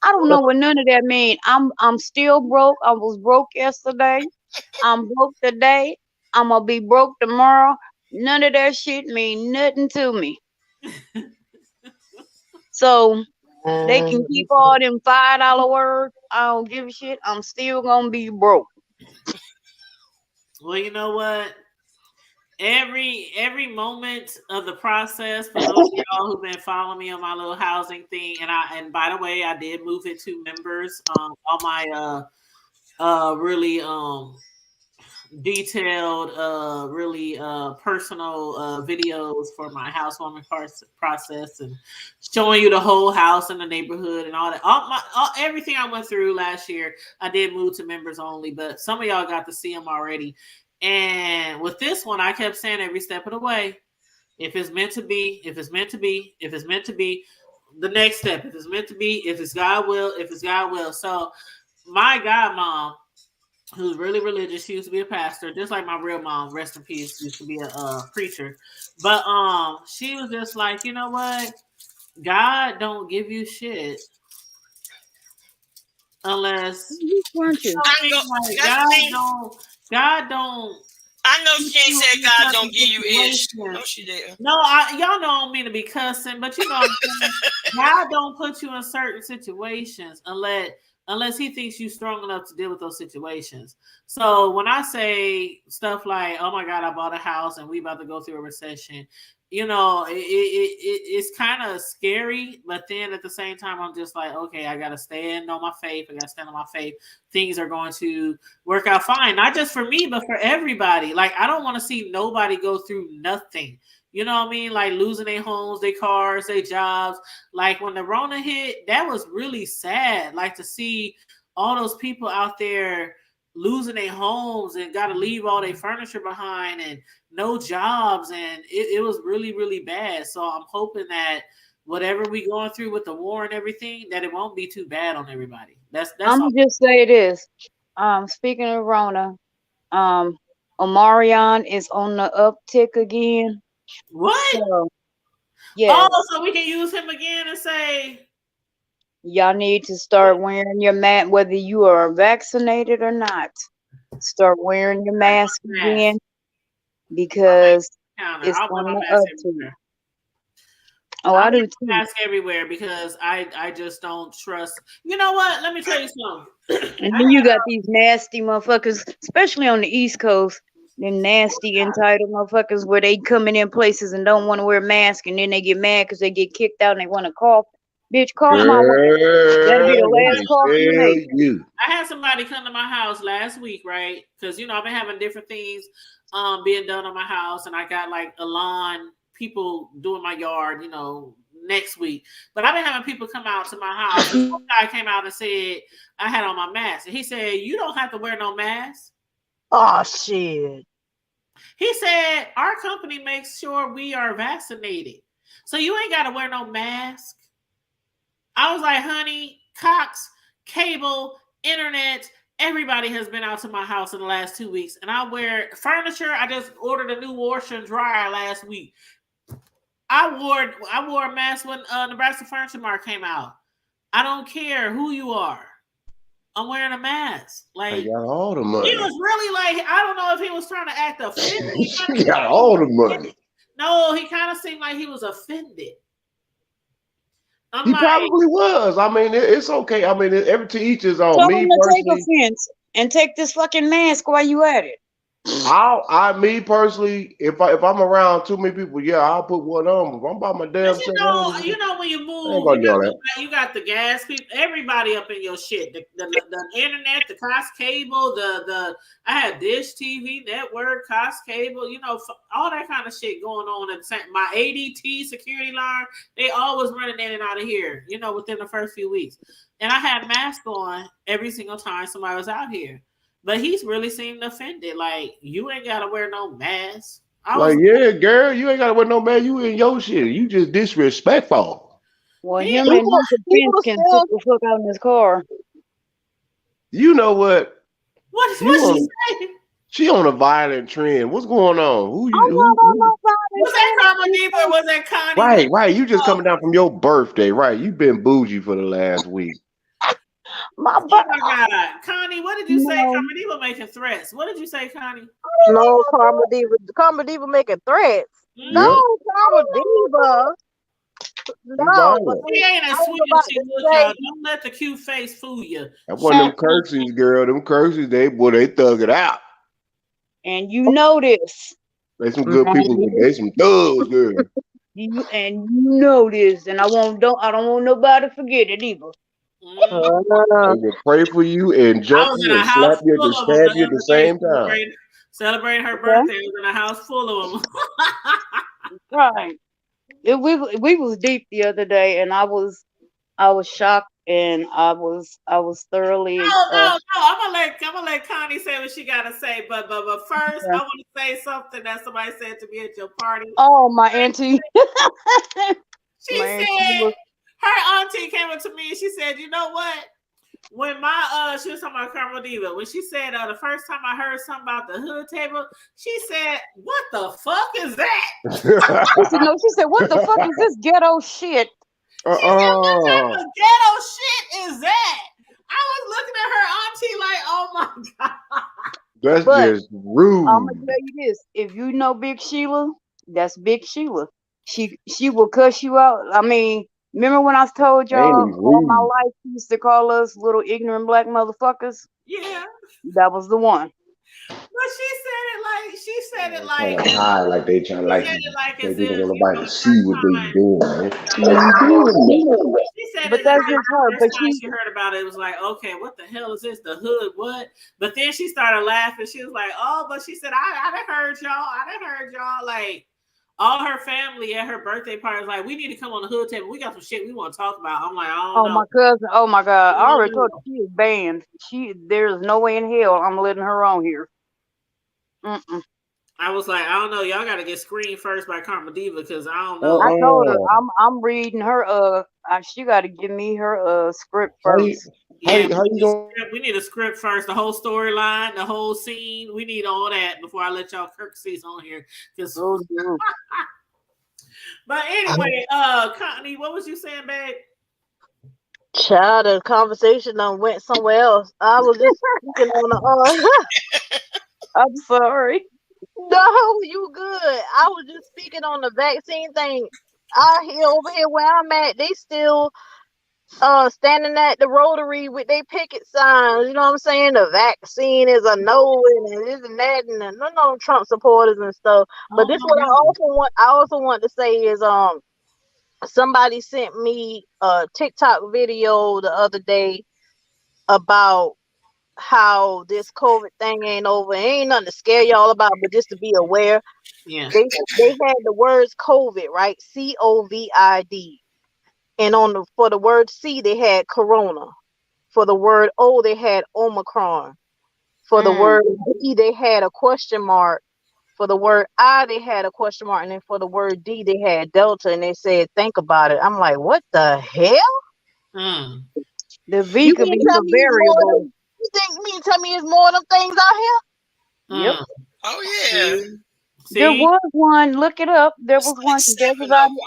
[SPEAKER 9] I don't know what none of that mean. I'm still broke. I was broke yesterday. I'm broke today. I'm gonna be broke tomorrow. None of that shit mean nothing to me. So they can keep all them $5 words. I don't give a shit. I'm still gonna be broke.
[SPEAKER 3] Well, you know what? Every moment of the process, for those of y'all who've been following me on my little housing thing, and by the way, I did move it to members. All my really detailed, really personal videos for my housewarming process, and showing you the whole house and the neighborhood and all that. Everything I went through last year, I did move to members only, but some of y'all got to see them already. And with this one, I kept saying every step of the way, if it's meant to be, if it's meant to be, if it's meant to be, the next step, if it's meant to be, if it's God will, if it's God will. So my godmom, who's really religious, she used to be a pastor, just like my real mom, rest in peace, used to be a preacher. But she was just like, you know what? God don't give you shit unless God don't.
[SPEAKER 4] I know she ain't said God don't give you ish. No, she didn't.
[SPEAKER 3] No, y'all know I don't mean to be cussing, but you know, God don't put you in certain situations unless He thinks you strong enough to deal with those situations. So when I say stuff like, "Oh my God, I bought a house and we about to go through a recession," you know, it's kind of scary, but then at the same time, I'm just like, okay, I gotta stand on my faith. I gotta stand on my faith. Things are going to work out fine, not just for me, but for everybody. Like, I don't want to see nobody go through nothing. You know what I mean? Like losing their homes, their cars, their jobs. Like when the Rona hit, that was really sad. Like to see all those people out there losing their homes and got to leave all their furniture behind and no jobs. And it was really, really bad. So I'm hoping that whatever we going through with the war and everything, that it won't be too bad on everybody. That's
[SPEAKER 9] I'm gonna just say this. Speaking of Rona, Omarion is on the uptick again.
[SPEAKER 3] What?
[SPEAKER 9] So, yeah.
[SPEAKER 3] Oh, so we can use him again and say,
[SPEAKER 9] y'all need to start wearing your mask, whether you are vaccinated or not. Start wearing your mask again because it's on the uptick. Oh, I do too.
[SPEAKER 3] Mask everywhere because I just don't trust. You know what? Let me tell you something.
[SPEAKER 9] And then you got these nasty motherfuckers, especially on the East Coast. Them nasty entitled motherfuckers where they coming in places and don't want to wear masks, and then they get mad because they get kicked out and they want to cough. Bitch, cough my way. That'll be the last cough you make.
[SPEAKER 3] I had somebody come to my house last week, right? Because I've been having different things being done on my house, and I got like a lawn people doing my yard, next week. But I've been having people come out to my house. And some guy came out and said I had on my mask, and he said, "You don't have to wear no mask."
[SPEAKER 10] Oh shit.
[SPEAKER 3] He said, "Our company makes sure we are vaccinated. So you ain't got to wear no mask." I was like, honey, Cox, cable, internet, everybody has been out to my house in the last 2 weeks. And I wear furniture. I just ordered a new washer and dryer last week. I wore a mask when Nebraska Furniture Mart came out. I don't care who you are. I'm wearing a mask. Like,
[SPEAKER 6] I got all the money.
[SPEAKER 3] He was really like, I don't know if he was trying to act offended.
[SPEAKER 6] He got all the money.
[SPEAKER 3] No, he kind of seemed like he was offended.
[SPEAKER 6] He probably was. I mean, it's okay. I mean, every to each his own.
[SPEAKER 9] Tell him to take offense and take this fucking mask while you at it.
[SPEAKER 6] Me personally, if I'm around too many people, yeah, I'll put one on. If I'm by my damn self,
[SPEAKER 3] you know when you move, you got the gas people, everybody up in your shit. The internet, the Cox cable, I had Dish TV network, Cox cable, all that kind of shit going on. And my ADT security line, they always running in and out of here, within the first few weeks. And I had masks on every single time somebody was out here. But he's really seemed offended. Like, you ain't got to wear no mask.
[SPEAKER 6] Yeah, girl, you ain't got to wear no mask. You in your shit. You just disrespectful.
[SPEAKER 9] Well, him and his defense can sit the fuck out in his car.
[SPEAKER 6] You know what?
[SPEAKER 3] What she say?
[SPEAKER 6] She on a violent trend. What's going on? Who you?
[SPEAKER 10] I'm not on no
[SPEAKER 3] Was that Karma Diva or was that Connie?
[SPEAKER 6] Right, right. You just coming down from your birthday, right? You been bougie for the last week.
[SPEAKER 3] Oh my God, Connie, what did you say? Karma Diva making threats. What did you say, Connie?
[SPEAKER 10] No, Karma Diva making threats. No, Karma Diva. No, but
[SPEAKER 3] she ain't as sweet as she looks, y'all. Don't let the cute face fool you.
[SPEAKER 6] That wasn't them curtsies, girl. Them curtsies, they thug it out.
[SPEAKER 9] And you know this.
[SPEAKER 6] They some good people, but they some thugs, girl.
[SPEAKER 9] You know this, and I don't want nobody to forget it either.
[SPEAKER 6] They will pray for you and jump you and slap you and stab you at the same time.
[SPEAKER 3] Celebrate her birthday. It was in a house full of them.
[SPEAKER 9] Right. We was deep the other day, and I was shocked, and I was thoroughly.
[SPEAKER 3] No. I'm gonna let Connie say what she gotta say, but first I want to say something that somebody said to me at your party.
[SPEAKER 9] Oh, my auntie.
[SPEAKER 3] She said her auntie came up to me and she said, "You know what? When she was talking about Karma Diva, when she said the first time I heard something about the hood table, she said, "What the fuck is that?"
[SPEAKER 9] She said, "What the fuck is this ghetto shit?"
[SPEAKER 3] She said, "What type of ghetto shit is that?" I was looking at her auntie like, "Oh my God."
[SPEAKER 6] That's just rude.
[SPEAKER 9] I'm gonna tell you this: if you know Big Sheila, that's Big Sheila. She will cuss you out. I mean, remember when I told y'all all my life she used to call us little ignorant black motherfuckers?
[SPEAKER 3] Yeah.
[SPEAKER 9] That was the one.
[SPEAKER 3] But she said it like
[SPEAKER 6] high, like they trying like they didn't want nobody to see what they doing.
[SPEAKER 3] She said
[SPEAKER 9] but
[SPEAKER 3] it
[SPEAKER 9] that's
[SPEAKER 3] like
[SPEAKER 9] just her.
[SPEAKER 3] the first time she heard about it, it was like, okay, what the hell is this? The hood, what? But then she started laughing. She was like, oh, but she said, I done heard y'all. Like all her family at her birthday party was like, we need to come on the hood table. We got some shit we want to talk about. I'm like, I don't know.
[SPEAKER 9] My cousin. Oh my God. I already told her she is banned. There's no way in hell I'm letting her on here.
[SPEAKER 3] I was like, I don't know. Y'all got to get screened first by Karma Diva because I don't know.
[SPEAKER 9] I told her I'm reading her. She got to give me her script first.
[SPEAKER 3] We need a script first. The whole storyline, the whole scene. We need all that before I let y'all Kirksies on here. But anyway, Connie, what was you saying, babe?
[SPEAKER 10] Child, the conversation went somewhere else. I was just speaking on the
[SPEAKER 9] I'm sorry.
[SPEAKER 10] No, you good. I was just speaking on the vaccine thing. Over here where I'm at, they still standing at the Rotary with their picket signs. You know what I'm saying? The vaccine is a no, and this and that, and no Trump supporters and stuff. But this what I also want to say is somebody sent me a TikTok video the other day about how this COVID thing ain't over. It ain't nothing to scare y'all about, but just to be aware.
[SPEAKER 3] Yeah.
[SPEAKER 10] They had the words COVID, right? COVID. And for the word C, they had Corona. For the word O, they had Omicron. For the word D, they had a question mark. For the word I, they had a question mark. And then for the word D, they had Delta. And they said, think about it. I'm like, what the hell?
[SPEAKER 9] The V could be the variable.
[SPEAKER 10] You think tell me it's more of them things out
[SPEAKER 9] here? Yep.
[SPEAKER 4] Oh yeah.
[SPEAKER 9] There was one. Look it up. There was one.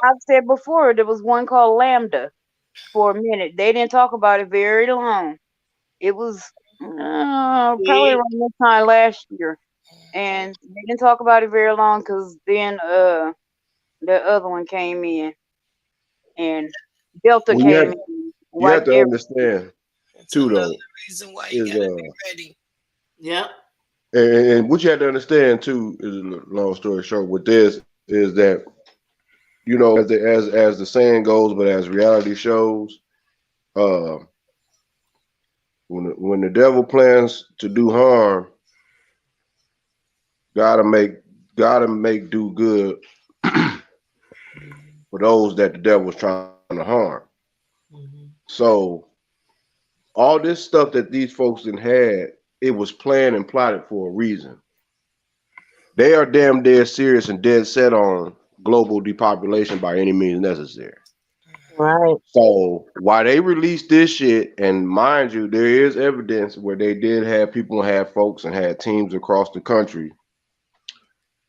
[SPEAKER 9] I've said before. There was one called Lambda. For a minute, they didn't talk about it very long. It was probably around this time last year, and they didn't talk about it very long because then the other one came in, and Delta came in.
[SPEAKER 6] You have to understand too, though.
[SPEAKER 4] Reason why you gotta be ready.
[SPEAKER 3] Yep.
[SPEAKER 6] And what you have to understand too is a long story short. With this is that, you know, as the saying goes, but as reality shows, when the devil plans to do harm, gotta make do good for those that the devil's trying to harm. So all this stuff that these folks had, it was planned and plotted for a reason. They are damn dead serious and dead set on global depopulation by any means necessary.
[SPEAKER 10] Right.
[SPEAKER 6] So while they released this shit, and mind you, there is evidence where they did have people, had folks, and had teams across the country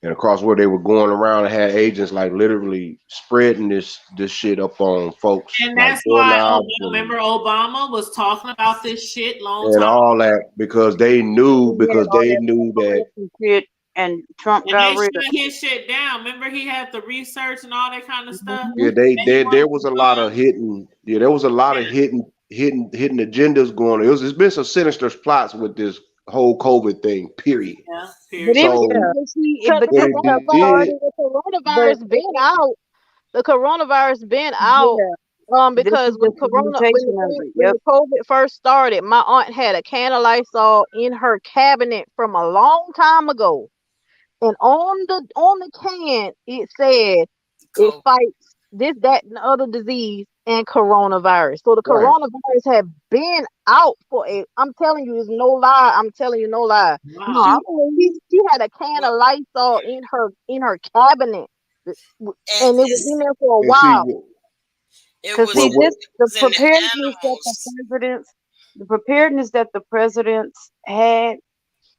[SPEAKER 6] and across where they were going around and had agents like literally spreading this shit up on folks
[SPEAKER 3] And
[SPEAKER 6] like
[SPEAKER 3] that's why
[SPEAKER 6] doorknobs
[SPEAKER 3] remember Obama was talking about this shit long
[SPEAKER 6] and
[SPEAKER 3] time
[SPEAKER 6] all that because they knew
[SPEAKER 9] Yeah, all
[SPEAKER 6] that
[SPEAKER 9] that shit, and Trump
[SPEAKER 3] and
[SPEAKER 9] got
[SPEAKER 3] they
[SPEAKER 9] rid
[SPEAKER 3] shut his shit down. Remember he had the research and all that kind of
[SPEAKER 9] of
[SPEAKER 3] stuff?
[SPEAKER 9] it.
[SPEAKER 6] there was a lot of there was a lot of hidden agendas going on. There's been some sinister plots with this whole COVID thing, period.
[SPEAKER 3] Yeah,
[SPEAKER 10] But
[SPEAKER 3] period.
[SPEAKER 10] it
[SPEAKER 6] So
[SPEAKER 9] But
[SPEAKER 6] what
[SPEAKER 9] see,
[SPEAKER 6] it did,
[SPEAKER 10] the
[SPEAKER 9] but
[SPEAKER 10] coronavirus been out. The coronavirus been out.
[SPEAKER 9] yeah, this
[SPEAKER 10] Because
[SPEAKER 9] is just a mutation of it.
[SPEAKER 10] when
[SPEAKER 9] Yep.
[SPEAKER 10] the COVID first started, my aunt had a can of Lysol in her cabinet from a long time ago, and on the can it said it
[SPEAKER 4] Cool.
[SPEAKER 10] fights this, that, and the other disease and coronavirus. So the
[SPEAKER 6] right?
[SPEAKER 10] coronavirus had been out for a. I'm telling you, it's no lie. I'm telling you, no lie.
[SPEAKER 9] No, I
[SPEAKER 3] Wow.
[SPEAKER 9] believe
[SPEAKER 10] She had a can
[SPEAKER 4] Well,
[SPEAKER 10] of Lysol in her cabinet,
[SPEAKER 4] and
[SPEAKER 10] and it was in
[SPEAKER 4] it's
[SPEAKER 10] there for a
[SPEAKER 6] And see,
[SPEAKER 10] while.
[SPEAKER 4] it
[SPEAKER 9] because
[SPEAKER 4] was
[SPEAKER 9] see
[SPEAKER 6] what
[SPEAKER 9] this
[SPEAKER 4] it
[SPEAKER 9] the
[SPEAKER 4] was in the
[SPEAKER 9] preparedness that
[SPEAKER 4] animals.
[SPEAKER 9] the preparedness that the presidents had,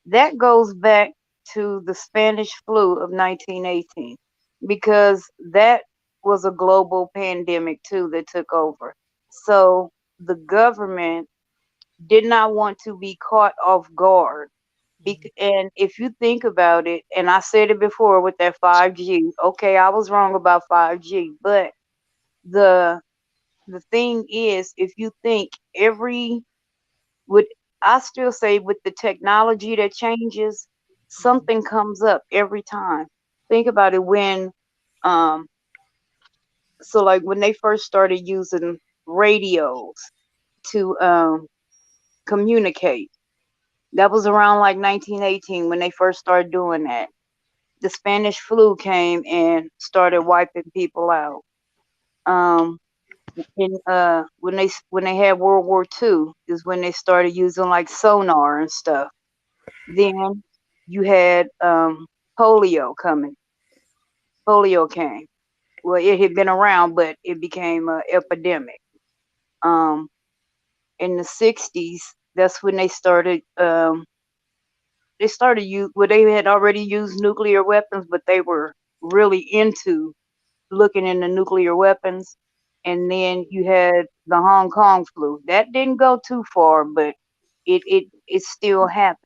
[SPEAKER 9] that goes back to the Spanish flu of 1918, because that was a global pandemic too that took over. So the government did not want to be caught off guard. And if you think about it, and I said it before with that 5G, okay, I was wrong about 5G, but the the thing is, if you think every would I still say with the technology that changes, something comes up every time. Think about it when um so like when they first started using radios to communicate. That was around like 1918 when they first started doing that. The Spanish flu came and started wiping people out. Um when they had World War II is when they started using like sonar and stuff. Then you had polio coming. Polio came. Well, it had been around, but it became an epidemic. Um, in the '60s, that's when they started. Well, they had already used nuclear weapons, but they were really into looking into nuclear weapons. And then you had the Hong Kong flu. That didn't go too far, but it still happened.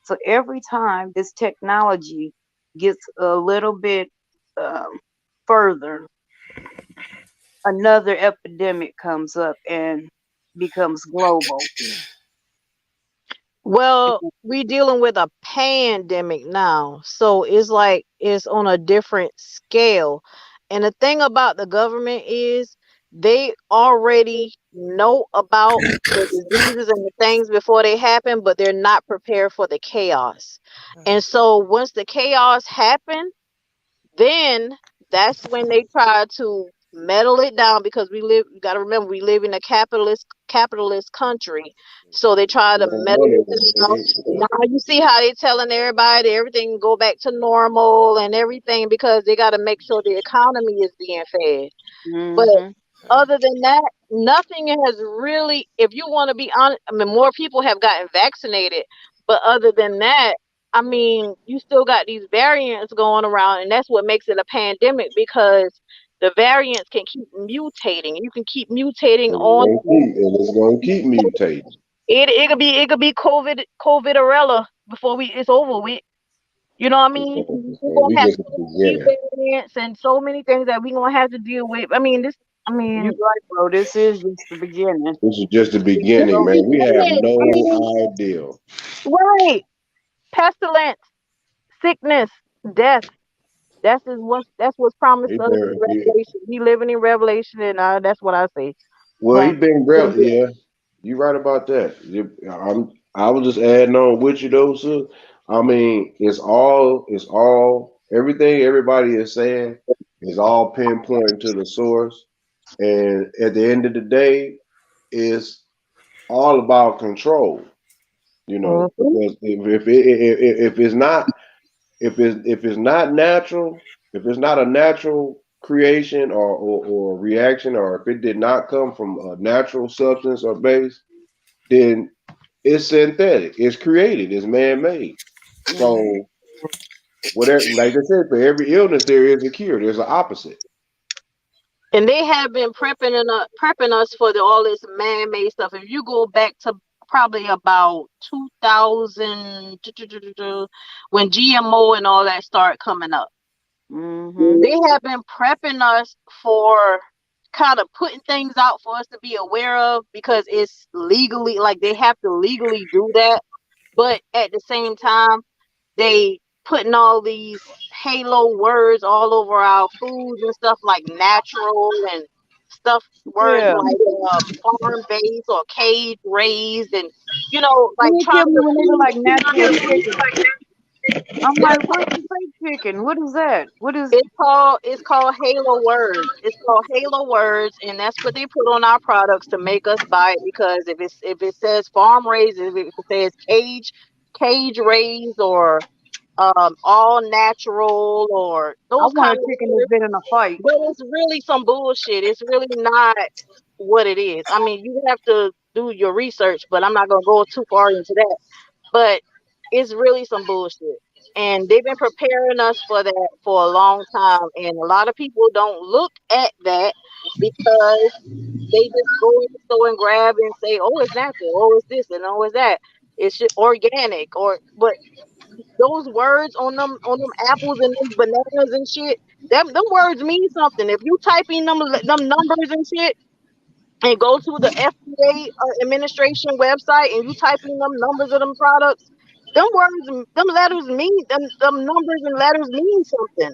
[SPEAKER 9] So every time this technology gets a little bit um, further, another epidemic comes up and becomes global.
[SPEAKER 10] Well, we dealing with a pandemic now, so it's like it's on a different scale. And the thing about the government is they already know about the diseases and the things before they happen, but they're not prepared for the chaos. And so once the chaos happens, then that's when they try to meddle it down, because you got to remember, we live in a capitalist country, so they try to meddle it down. Now you see how they telling everybody everything go back to normal and everything, because they got to make sure the economy is being fed. But
[SPEAKER 9] Hmm.
[SPEAKER 10] other than that, nothing has really, if you want to be honest, I mean, more people have gotten vaccinated, but other than that, I mean, you still got these variants going around, and that's what makes it a pandemic, because the variants can keep mutating. You can keep mutating on
[SPEAKER 6] and it's gonna keep mutating.
[SPEAKER 10] it could be COVIDarella before we it's over with. You know what I mean? We're
[SPEAKER 6] We
[SPEAKER 10] gonna have
[SPEAKER 6] just at
[SPEAKER 10] so
[SPEAKER 6] the
[SPEAKER 10] many
[SPEAKER 6] beginning.
[SPEAKER 10] variants and so many things that we're gonna have to deal with. I mean, I
[SPEAKER 9] You
[SPEAKER 10] mean,
[SPEAKER 9] right, bro. This is just the beginning.
[SPEAKER 6] This is just the
[SPEAKER 9] We
[SPEAKER 6] beginning,
[SPEAKER 9] don't
[SPEAKER 6] man. We have
[SPEAKER 10] I mean,
[SPEAKER 6] no idea.
[SPEAKER 10] right. Pestilence, sickness, death. That's what's promised
[SPEAKER 6] He
[SPEAKER 10] us in
[SPEAKER 6] been,
[SPEAKER 10] Revelation. We living in Revelation, and that's what I say.
[SPEAKER 6] well, he
[SPEAKER 10] Going
[SPEAKER 6] been real. Yeah, you right about that. I was just adding on with you though, sir. I mean, everything everybody is saying is all pinpointing to the source. And at the end of the day, it's all about control.
[SPEAKER 10] Mhm.
[SPEAKER 6] Because if it's not natural, if it's not a natural creation or reaction, or if it did not come from a natural substance or base, then it's synthetic. It's created. It's man-made. So whatever, like I said, for every illness there is a cure. There's an opposite.
[SPEAKER 10] And they have been prepping us for all this man-made stuff. If you go back to probably about 2000, when GMO and all that started coming up, they have been prepping us for kind of putting things out for us to be aware of, because it's legally, like they have to legally do that. But at the same time, they putting all these halo words all over our foods and stuff, like natural and stuff, words like farm based or cage raised, and like
[SPEAKER 9] They
[SPEAKER 10] trying
[SPEAKER 9] tell me
[SPEAKER 10] to
[SPEAKER 9] when they were
[SPEAKER 10] food.
[SPEAKER 9] like natural chicken. I'm like, what's the fake chicken? What is that? What is
[SPEAKER 10] It's called halo words. It's called halo words, and that's what they put on our products to make us buy it. Because if it says farm raised, if it says cage raised, or all natural, or
[SPEAKER 9] I
[SPEAKER 10] those
[SPEAKER 9] want
[SPEAKER 10] kind
[SPEAKER 9] a
[SPEAKER 10] of
[SPEAKER 9] chicken that's
[SPEAKER 10] words,
[SPEAKER 9] been in a fight.
[SPEAKER 10] but it's really some bullshit. It's really not what it is. I mean, you have to do your research, but I'm not gonna go too far into that. But it's really some bullshit. And they've been preparing us for that for a long time. And a lot of people don't look at that, because they just go in the store and grab and say, oh, it's natural, oh, it's this, and oh, it's that. It's just organic, but those words on them apples and them bananas and shit, them words mean something. If you type in them numbers and shit, and go to the FDA administration website, and you type in them numbers of them products, them words, them letters mean, them numbers and letters mean something.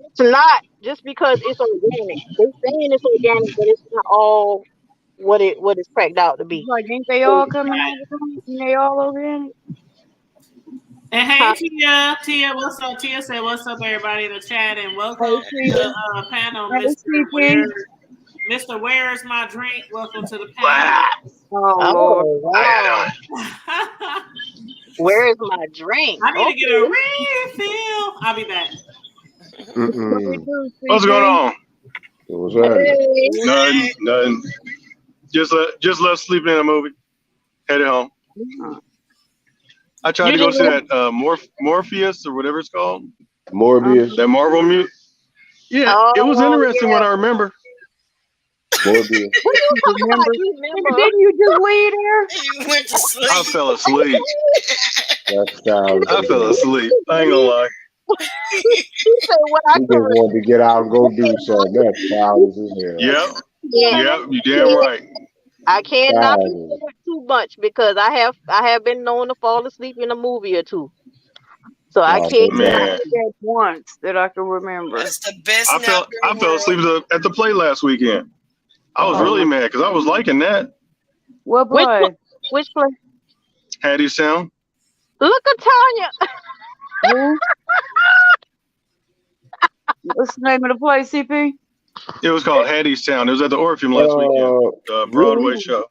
[SPEAKER 10] It's not just because it's organic. They saying it's organic, but it's not all what it's cracked out to be.
[SPEAKER 9] Like, ain't they all coming over? Ain't they all organic?
[SPEAKER 3] And hey, Tia, what's up? Tia said, "What's up, everybody in the chat, and welcome to the panel, Mr. Where's My Drink? Welcome to the panel."
[SPEAKER 9] Oh Lord!
[SPEAKER 10] Wow. Where's my drink?
[SPEAKER 3] I need to get a refill. I'll be back.
[SPEAKER 11] What's going on?
[SPEAKER 6] What's that?
[SPEAKER 11] Nothing. Just left sleeping in a movie. Headed home. I tried to go see that Morpheus or whatever it's called.
[SPEAKER 6] Morbius.
[SPEAKER 11] That Marvel movie. Yeah, it was interesting. What I remember.
[SPEAKER 6] Morbius.
[SPEAKER 9] Didn't you just leave there?
[SPEAKER 4] You went to sleep.
[SPEAKER 11] I fell asleep.
[SPEAKER 6] I
[SPEAKER 11] fell asleep. I ain't gonna lie.
[SPEAKER 10] He said, "What I
[SPEAKER 6] just wanted to get out and go do something. That's childish as hell.
[SPEAKER 11] Yep, you damn right.
[SPEAKER 10] I cannot be too much, because I have been known to fall asleep in a movie or two. So I can't.
[SPEAKER 11] Man.
[SPEAKER 9] Once that I can remember.
[SPEAKER 4] That's the best.
[SPEAKER 11] I fell asleep at the play last weekend. I was really mad because I was liking that.
[SPEAKER 9] What play?
[SPEAKER 10] Which play?
[SPEAKER 11] Hadestown.
[SPEAKER 10] Look at Tanya.
[SPEAKER 9] Who? What's the name of the play, CP?
[SPEAKER 11] It was called Hadestown. It was at the Orpheum last weekend. The Broadway show.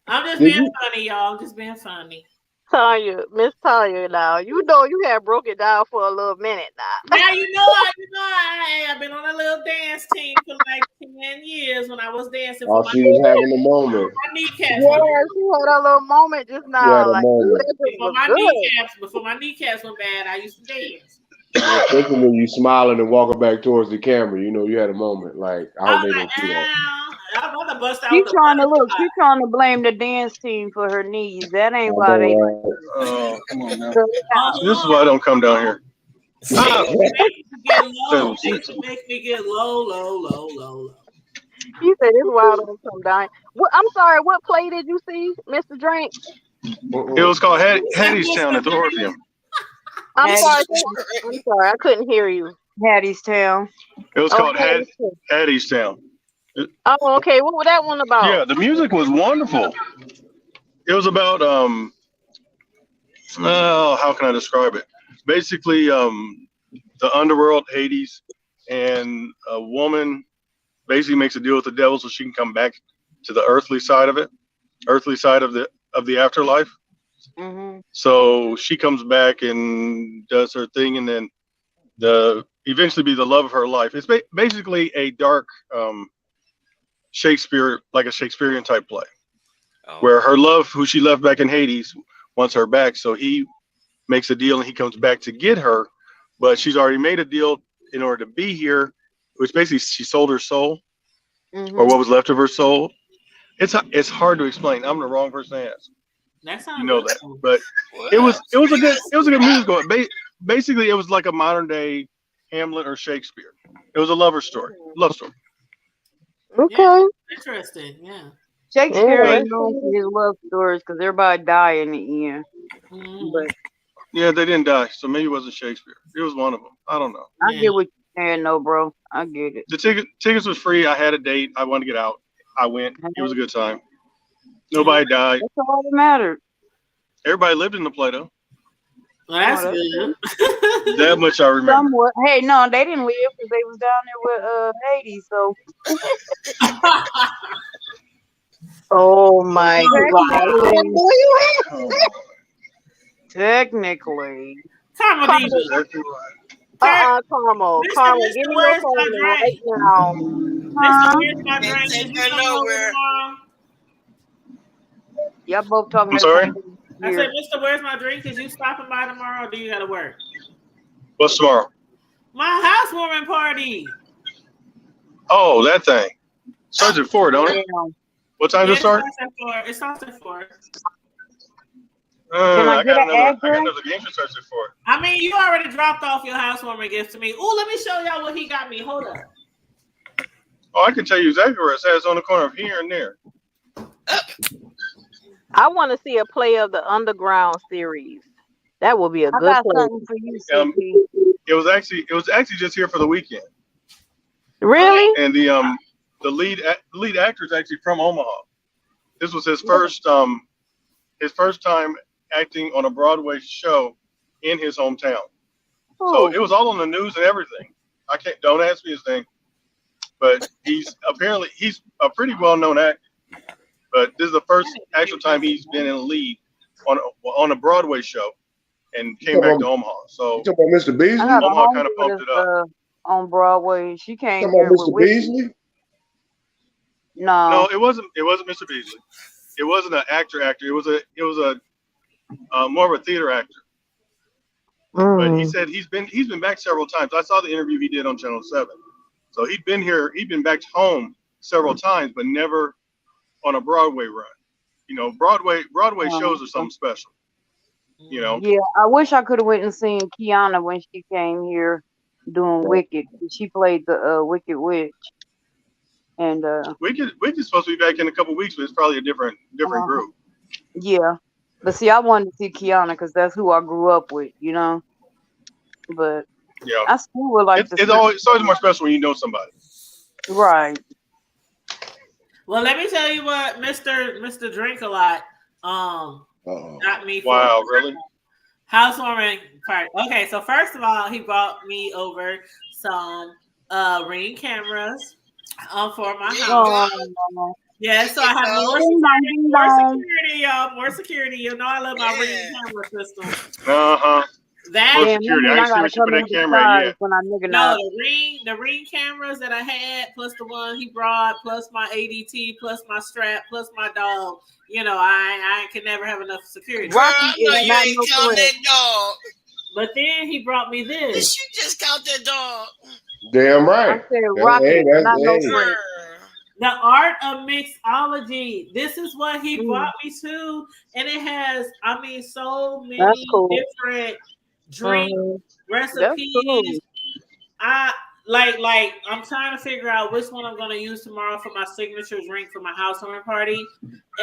[SPEAKER 3] I'm just being funny, y'all. I'm just being funny.
[SPEAKER 10] Tanya, Miss Tanya, now you know you had broke it down for a little minute now.
[SPEAKER 3] Now you know I've been on a little dance team for like 10 years when I was dancing.
[SPEAKER 6] Oh, she was having a moment.
[SPEAKER 3] My kneecaps.
[SPEAKER 10] Yeah, she had a little moment just now. Like,
[SPEAKER 3] before my kneecaps went bad, I used to dance.
[SPEAKER 6] Especially when you smiling and walking back towards the camera, you know you had a moment. Like, I hope they don't see that.
[SPEAKER 9] She's trying to blame the dance team for her knees. That ain't why they.
[SPEAKER 11] Oh, come on now. This is why I don't come down here.
[SPEAKER 3] It makes me get low.
[SPEAKER 10] He said it's why I don't come down. I'm sorry. What play did you see, Mr. Drink?
[SPEAKER 11] It was called Hadestown at the Orpheum.
[SPEAKER 10] I'm sorry. I couldn't hear you.
[SPEAKER 9] Hadestown.
[SPEAKER 11] It was called Hadestown.
[SPEAKER 10] Oh, okay. What was that one about?
[SPEAKER 11] Yeah, the music was wonderful. It was about how can I describe it? Basically, the underworld, Hades, and a woman basically makes a deal with the devil so she can come back to the earthly side of the afterlife.
[SPEAKER 10] Mm-hmm.
[SPEAKER 11] So she comes back and does her thing, and then eventually be the love of her life. It's basically a dark Shakespeare, like a Shakespearean type play, where her love, who she left back in Hades, wants her back. So he makes a deal and he comes back to get her, but she's already made a deal in order to be here, which basically she sold her soul, or what was left of her soul. It's hard to explain. I'm the wrong person to ask.
[SPEAKER 3] That sounds
[SPEAKER 11] You know that, but it was a good musical. Basically, it was like a modern day Hamlet or Shakespeare. It was a love story.
[SPEAKER 10] Okay.
[SPEAKER 3] Yeah, interesting. Yeah.
[SPEAKER 9] Shakespeare
[SPEAKER 10] Yeah.
[SPEAKER 9] ain't known for his love stories because everybody die in the end. But
[SPEAKER 11] Yeah, they didn't die, so maybe it wasn't Shakespeare. It was one of them. I don't know.
[SPEAKER 9] I get what you're saying, though, bro. I get it.
[SPEAKER 11] The tickets was free. I had a date. I wanted to get out. I went. It was a good time. Nobody died.
[SPEAKER 9] That's all that mattered.
[SPEAKER 11] Everybody lived in the play though.
[SPEAKER 3] Well, that's good.
[SPEAKER 11] That much I remember.
[SPEAKER 9] Somewhat. Hey, no, they didn't live because they was down there with Hades. So.
[SPEAKER 10] Oh my God.
[SPEAKER 9] Technically.
[SPEAKER 3] Carmel,
[SPEAKER 10] Carmel, give me your phone right now.
[SPEAKER 3] Mr. Where's my drink? Is you coming over tomorrow?
[SPEAKER 9] Y'all both talking.
[SPEAKER 11] I'm sorry?
[SPEAKER 3] I said, Mr. Where's my drink? Is you stopping by tomorrow or do you gotta work? What's
[SPEAKER 11] tomorrow?
[SPEAKER 3] My housewarming party.
[SPEAKER 11] Oh, that thing. Starts at 4, don't it? What time does it start?
[SPEAKER 3] It starts at 4.
[SPEAKER 11] I got another game that starts at 4.
[SPEAKER 3] I mean, you already dropped off your housewarming gift to me. Oh, let me show y'all what he got me. Hold up.
[SPEAKER 11] Oh, I can tell you exactly where it says. It's on the corner of here and there.
[SPEAKER 10] I want to see a play of the Underground series. That would be a good play.
[SPEAKER 9] For you,
[SPEAKER 11] it was actually just here for the weekend.
[SPEAKER 10] Really?
[SPEAKER 11] And the lead actor is actually from Omaha. This was his first time acting on a Broadway show in his hometown. So it was all on the news and everything. Don't ask me his name, but he's a pretty well-known actor. But this is the first actual time he's been in a lead on a Broadway show, and came back to Omaha. So
[SPEAKER 6] you talking about Mr. Beasley?
[SPEAKER 11] Omaha kind of pumped it up.
[SPEAKER 9] On Broadway, she came
[SPEAKER 6] here
[SPEAKER 9] with
[SPEAKER 6] Mr. Beasley.
[SPEAKER 11] No, it wasn't Mr. Beasley. It wasn't an actor. It was a more of a theater actor. But he said he's been back several times. I saw the interview he did on Channel 7. So he'd been back home several times, but never on a Broadway run. You know, Broadway shows are something special. You know.
[SPEAKER 9] Yeah, I wish I could have went and seen Kiana when she came here doing Wicked. She played the Wicked Witch. And
[SPEAKER 11] Wicked's supposed to be back in a couple weeks, but it's probably a different group.
[SPEAKER 9] Yeah, but see, I wanted to see Kiana because that's who I grew up with, you know. But
[SPEAKER 11] yeah,
[SPEAKER 9] I still would like to.
[SPEAKER 11] It's always more special when you know somebody.
[SPEAKER 9] Right.
[SPEAKER 3] Well, let me tell you what Mr. Drink a Lot got me for.
[SPEAKER 11] Wow, really?
[SPEAKER 3] Housewarming party. Okay, so first of all, he brought me over some Ring cameras for my house. Yeah, so I have more security, y'all. More security. You know I love my Ring camera system. That
[SPEAKER 11] security. I ain't seen that camera yet.
[SPEAKER 3] No, the ring cameras that I had, plus the one he brought, plus my ADT, plus my strap, plus my dog. You know, I can never have enough security.
[SPEAKER 4] Rocky is not no count that dog.
[SPEAKER 3] But then he brought me this.
[SPEAKER 4] You just count that dog.
[SPEAKER 6] Damn right.
[SPEAKER 9] I said Rocky, not no friend.
[SPEAKER 3] The Art of Mixology. This is what he brought me to, and it has, I mean, so many different drink recipes. Cool. I like I'm trying to figure out which one I'm gonna use tomorrow for my signature drink for my housewarming party.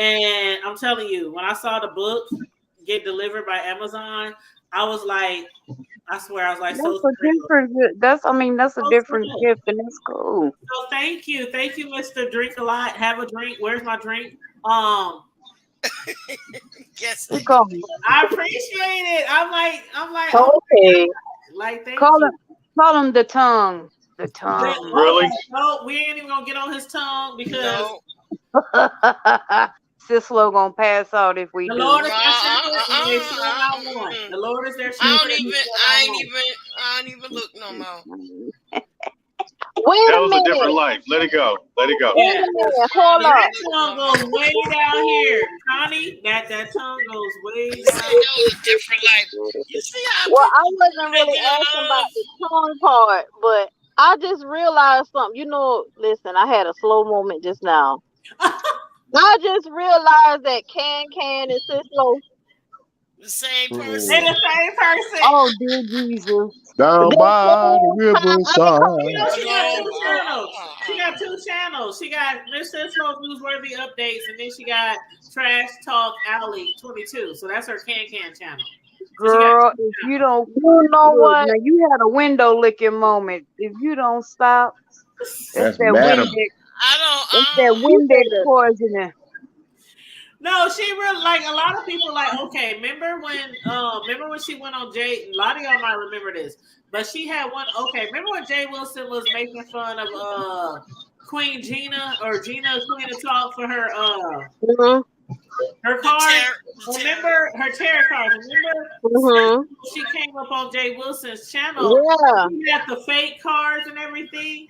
[SPEAKER 3] And I'm telling you, when I saw the book get delivered by Amazon, I was like, I swear, I was like,
[SPEAKER 9] that's a different gift, and it's cool.
[SPEAKER 3] So thank you, Mr. Drink a Lot. Have a drink. Where's my drink?
[SPEAKER 4] Yes.
[SPEAKER 3] I appreciate it. I'm like,
[SPEAKER 10] okay.
[SPEAKER 3] Like, thank
[SPEAKER 9] call
[SPEAKER 3] you.
[SPEAKER 9] him the tongue. The tongue.
[SPEAKER 11] Really?
[SPEAKER 3] No, we ain't even gonna get on his tongue because
[SPEAKER 9] Sislo gonna pass out if we
[SPEAKER 3] The
[SPEAKER 9] do.
[SPEAKER 3] Lord is their shepherd, and they shall not want. The Lord is their shepherd, and they shall not want.
[SPEAKER 4] I ain't even look no more.
[SPEAKER 10] Wait
[SPEAKER 11] That
[SPEAKER 10] a
[SPEAKER 11] was a different
[SPEAKER 10] minute.
[SPEAKER 11] life. Let it go. Let it go.
[SPEAKER 10] Wait
[SPEAKER 3] Yeah.
[SPEAKER 10] a minute.
[SPEAKER 4] I
[SPEAKER 10] Hold
[SPEAKER 4] don't even
[SPEAKER 10] up.
[SPEAKER 3] That
[SPEAKER 4] look
[SPEAKER 3] tongue
[SPEAKER 4] no
[SPEAKER 3] goes
[SPEAKER 4] more.
[SPEAKER 3] way down here. Connie, that tongue goes way
[SPEAKER 4] You said
[SPEAKER 3] down.
[SPEAKER 4] that was a different life. You see how
[SPEAKER 10] Well, I
[SPEAKER 4] people
[SPEAKER 10] wasn't
[SPEAKER 4] they
[SPEAKER 10] really
[SPEAKER 4] get
[SPEAKER 10] asking
[SPEAKER 4] along?
[SPEAKER 10] about the tongue part, but I just realized something. You know, listen, I had a slow moment just now. I just realized that Can and Sislo.
[SPEAKER 4] The same
[SPEAKER 3] They
[SPEAKER 4] person.
[SPEAKER 6] Mm.
[SPEAKER 3] the same person.
[SPEAKER 9] Oh dear Jesus.
[SPEAKER 6] Down
[SPEAKER 10] They
[SPEAKER 6] by the
[SPEAKER 10] whole time I've been calling
[SPEAKER 3] You
[SPEAKER 6] riverside.
[SPEAKER 3] know,
[SPEAKER 4] Oh
[SPEAKER 3] she got
[SPEAKER 4] no.
[SPEAKER 3] two channels. She got two channels. She got Miss Sislo Newsworthy Updates, and then she got Trash Talk Alley 22. So that's her Can channel. So she got
[SPEAKER 9] Girl,
[SPEAKER 3] two
[SPEAKER 9] if you
[SPEAKER 3] channels.
[SPEAKER 9] don't
[SPEAKER 10] you know
[SPEAKER 9] look,
[SPEAKER 10] what?
[SPEAKER 9] now you had a window licking moment. If you don't stop, that's
[SPEAKER 6] That's
[SPEAKER 9] that
[SPEAKER 6] Madam.
[SPEAKER 9] Windex.
[SPEAKER 4] I don't.
[SPEAKER 9] That's that
[SPEAKER 10] You
[SPEAKER 9] Windex
[SPEAKER 10] better.
[SPEAKER 9] poisoning.
[SPEAKER 3] No, she really like a lot of people like, okay, remember when she went on Jay, a lot of y'all might remember this, but she had one, okay, remember when Jay Wilson was making fun of Queen Gina or Gina Queen of Talk for her
[SPEAKER 10] Mhm.
[SPEAKER 3] her
[SPEAKER 4] the
[SPEAKER 3] cards?
[SPEAKER 4] terror.
[SPEAKER 3] Remember her tarot cards? Remember
[SPEAKER 10] Mhm.
[SPEAKER 3] she came up on Jay Wilson's channel,
[SPEAKER 10] Yeah,
[SPEAKER 3] she had the fake cards and everything.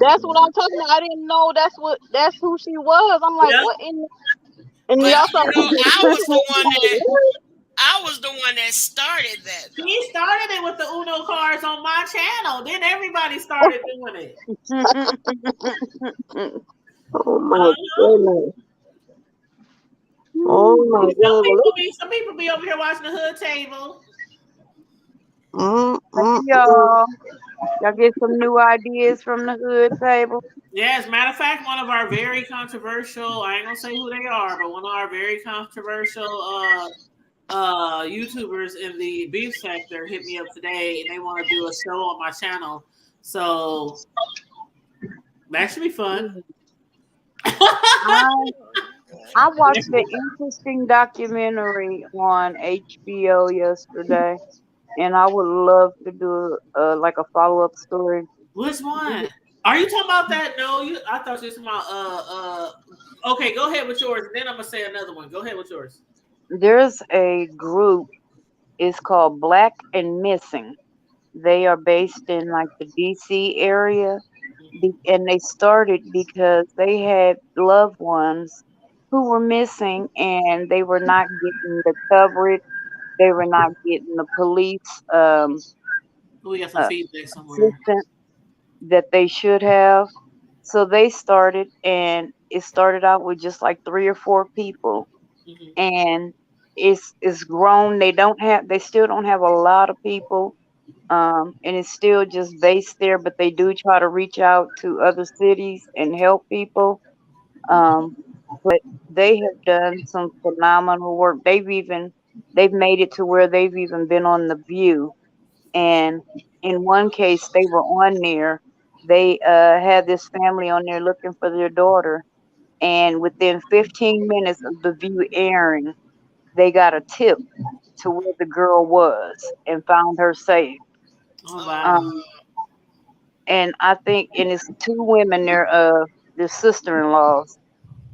[SPEAKER 10] that's what I'm talking about. I didn't know that's who she was. I'm like,
[SPEAKER 3] Yeah.
[SPEAKER 10] what in? And
[SPEAKER 4] But
[SPEAKER 10] y'all
[SPEAKER 4] you
[SPEAKER 10] started
[SPEAKER 4] know,
[SPEAKER 10] to
[SPEAKER 4] I was the one that started that
[SPEAKER 3] She
[SPEAKER 4] though.
[SPEAKER 3] started it with the Uno cards on my channel. Then everybody started doing it.
[SPEAKER 10] Oh my
[SPEAKER 3] Uh-huh.
[SPEAKER 10] goodness. Oh my goodness.
[SPEAKER 3] Some people be over here watching the hood table.
[SPEAKER 9] Y'all, y'all get some new ideas from the hood table.
[SPEAKER 3] Yeah, as a matter of fact, one of our very controversial, I ain't gonna say who they are, but one of our very controversial YouTubers in the beef sector hit me up today and they want to do a show on my channel. So that should be fun.
[SPEAKER 9] I watched an interesting documentary on HBO yesterday, and I would love to do like a follow up story.
[SPEAKER 3] Which one? Are you talking about that? No, I thought you were talking about okay, go ahead with yours. Then I'm gonna say another one. Go ahead with yours.
[SPEAKER 9] There's a group. It's called Black and Missing. They are based in like the DC area, and they started because they had loved ones who were missing, and they were not getting the coverage. They were not getting the police
[SPEAKER 3] We got some
[SPEAKER 9] uh,
[SPEAKER 3] feedback somewhere.
[SPEAKER 9] assistance that they should have. So they started, and it started out with just like 3 or 4 people,
[SPEAKER 3] Mm-hmm.
[SPEAKER 9] and it's grown. They still don't have a lot of people, and it's still just based there. But they do try to reach out to other cities and help people. But they have done some phenomenal work. They've made it to where they've even been on The View, and in one case they were on there. They had this family on there looking for their daughter, and within 15 minutes of The View airing, they got a tip to where the girl was and found her safe.
[SPEAKER 3] Oh
[SPEAKER 4] Oh
[SPEAKER 3] wow.
[SPEAKER 9] Um, and I think, and it's 2 women, they're sister-in-laws,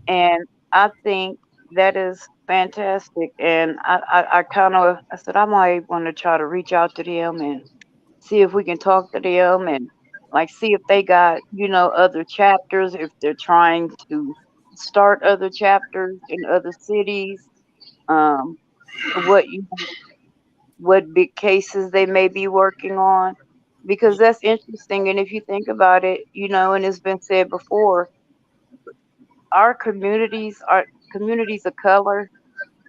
[SPEAKER 9] and I think that is fantastic. And I kind of, I said I might want to try to reach out to them and see if we can talk to them, and like see if they got, other chapters, if they're trying to start other chapters in other cities, um what what big cases they may be working on, because that's interesting. And if you think about it, and it's been said before, our communities of color,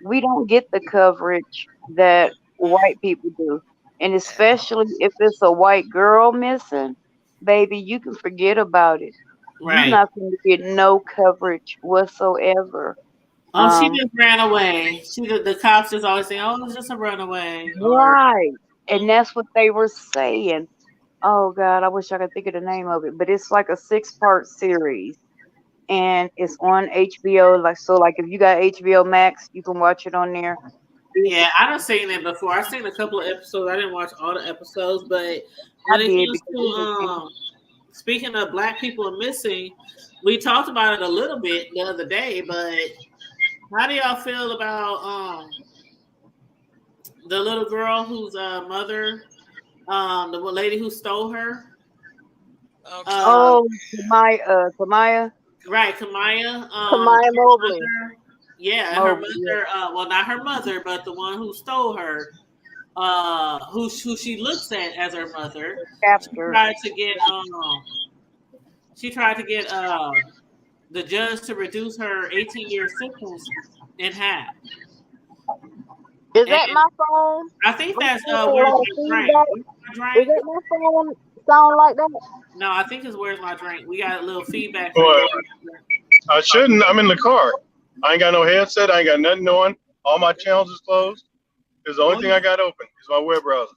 [SPEAKER 9] we don't get the coverage that white people do. And especially if it's a white girl missing, baby, you can forget about it. You're
[SPEAKER 3] Right.
[SPEAKER 9] not going to get no coverage whatsoever.
[SPEAKER 3] Oh, she
[SPEAKER 9] Um,
[SPEAKER 3] just ran away. The cops just always say, "Oh, it's just a runaway." Or
[SPEAKER 9] right. And that's what they were saying. Oh God, I wish I could think of the name of it, but it's like a 6-part series, and it's on HBO. Like, so, like if you got HBO Max, you can watch it on there.
[SPEAKER 3] yeah, I done seen it before. I seen a couple of episodes. I didn't watch all the episodes, but
[SPEAKER 9] I
[SPEAKER 3] when it
[SPEAKER 9] did
[SPEAKER 3] comes
[SPEAKER 9] because it was
[SPEAKER 3] to speaking of black people missing, we talked about it a little bit the other day, but How do y'all feel about the little girl whose mother, the lady who stole her?
[SPEAKER 4] Okay.
[SPEAKER 9] Oh, Kamaya
[SPEAKER 3] Right, Kamaya.
[SPEAKER 10] Kamaya
[SPEAKER 3] Her
[SPEAKER 10] Mobley.
[SPEAKER 3] mother, yeah, and her
[SPEAKER 9] Mobley, yeah,
[SPEAKER 3] mother. Well, not her mother, but the one who stole her. Who she looks at as her mother. She
[SPEAKER 9] captor.
[SPEAKER 3] tried to get she tried to get the judge to reduce her 18-year sentence in half.
[SPEAKER 10] Is
[SPEAKER 3] And
[SPEAKER 10] that my phone?
[SPEAKER 3] I think
[SPEAKER 10] I'm
[SPEAKER 3] that's
[SPEAKER 10] getting a
[SPEAKER 3] where's
[SPEAKER 10] lot of
[SPEAKER 3] my drink?
[SPEAKER 10] feedback.
[SPEAKER 3] Where's my
[SPEAKER 10] Is
[SPEAKER 3] drink?
[SPEAKER 10] that my phone sound like that?
[SPEAKER 3] No, I think it's where's my drink. We got a little feedback from
[SPEAKER 11] But
[SPEAKER 3] you.
[SPEAKER 11] I shouldn't. I'm in the car. I ain't got no headset. I ain't got nothing on. All my channels is closed. It's the only thing I got open is my web browser.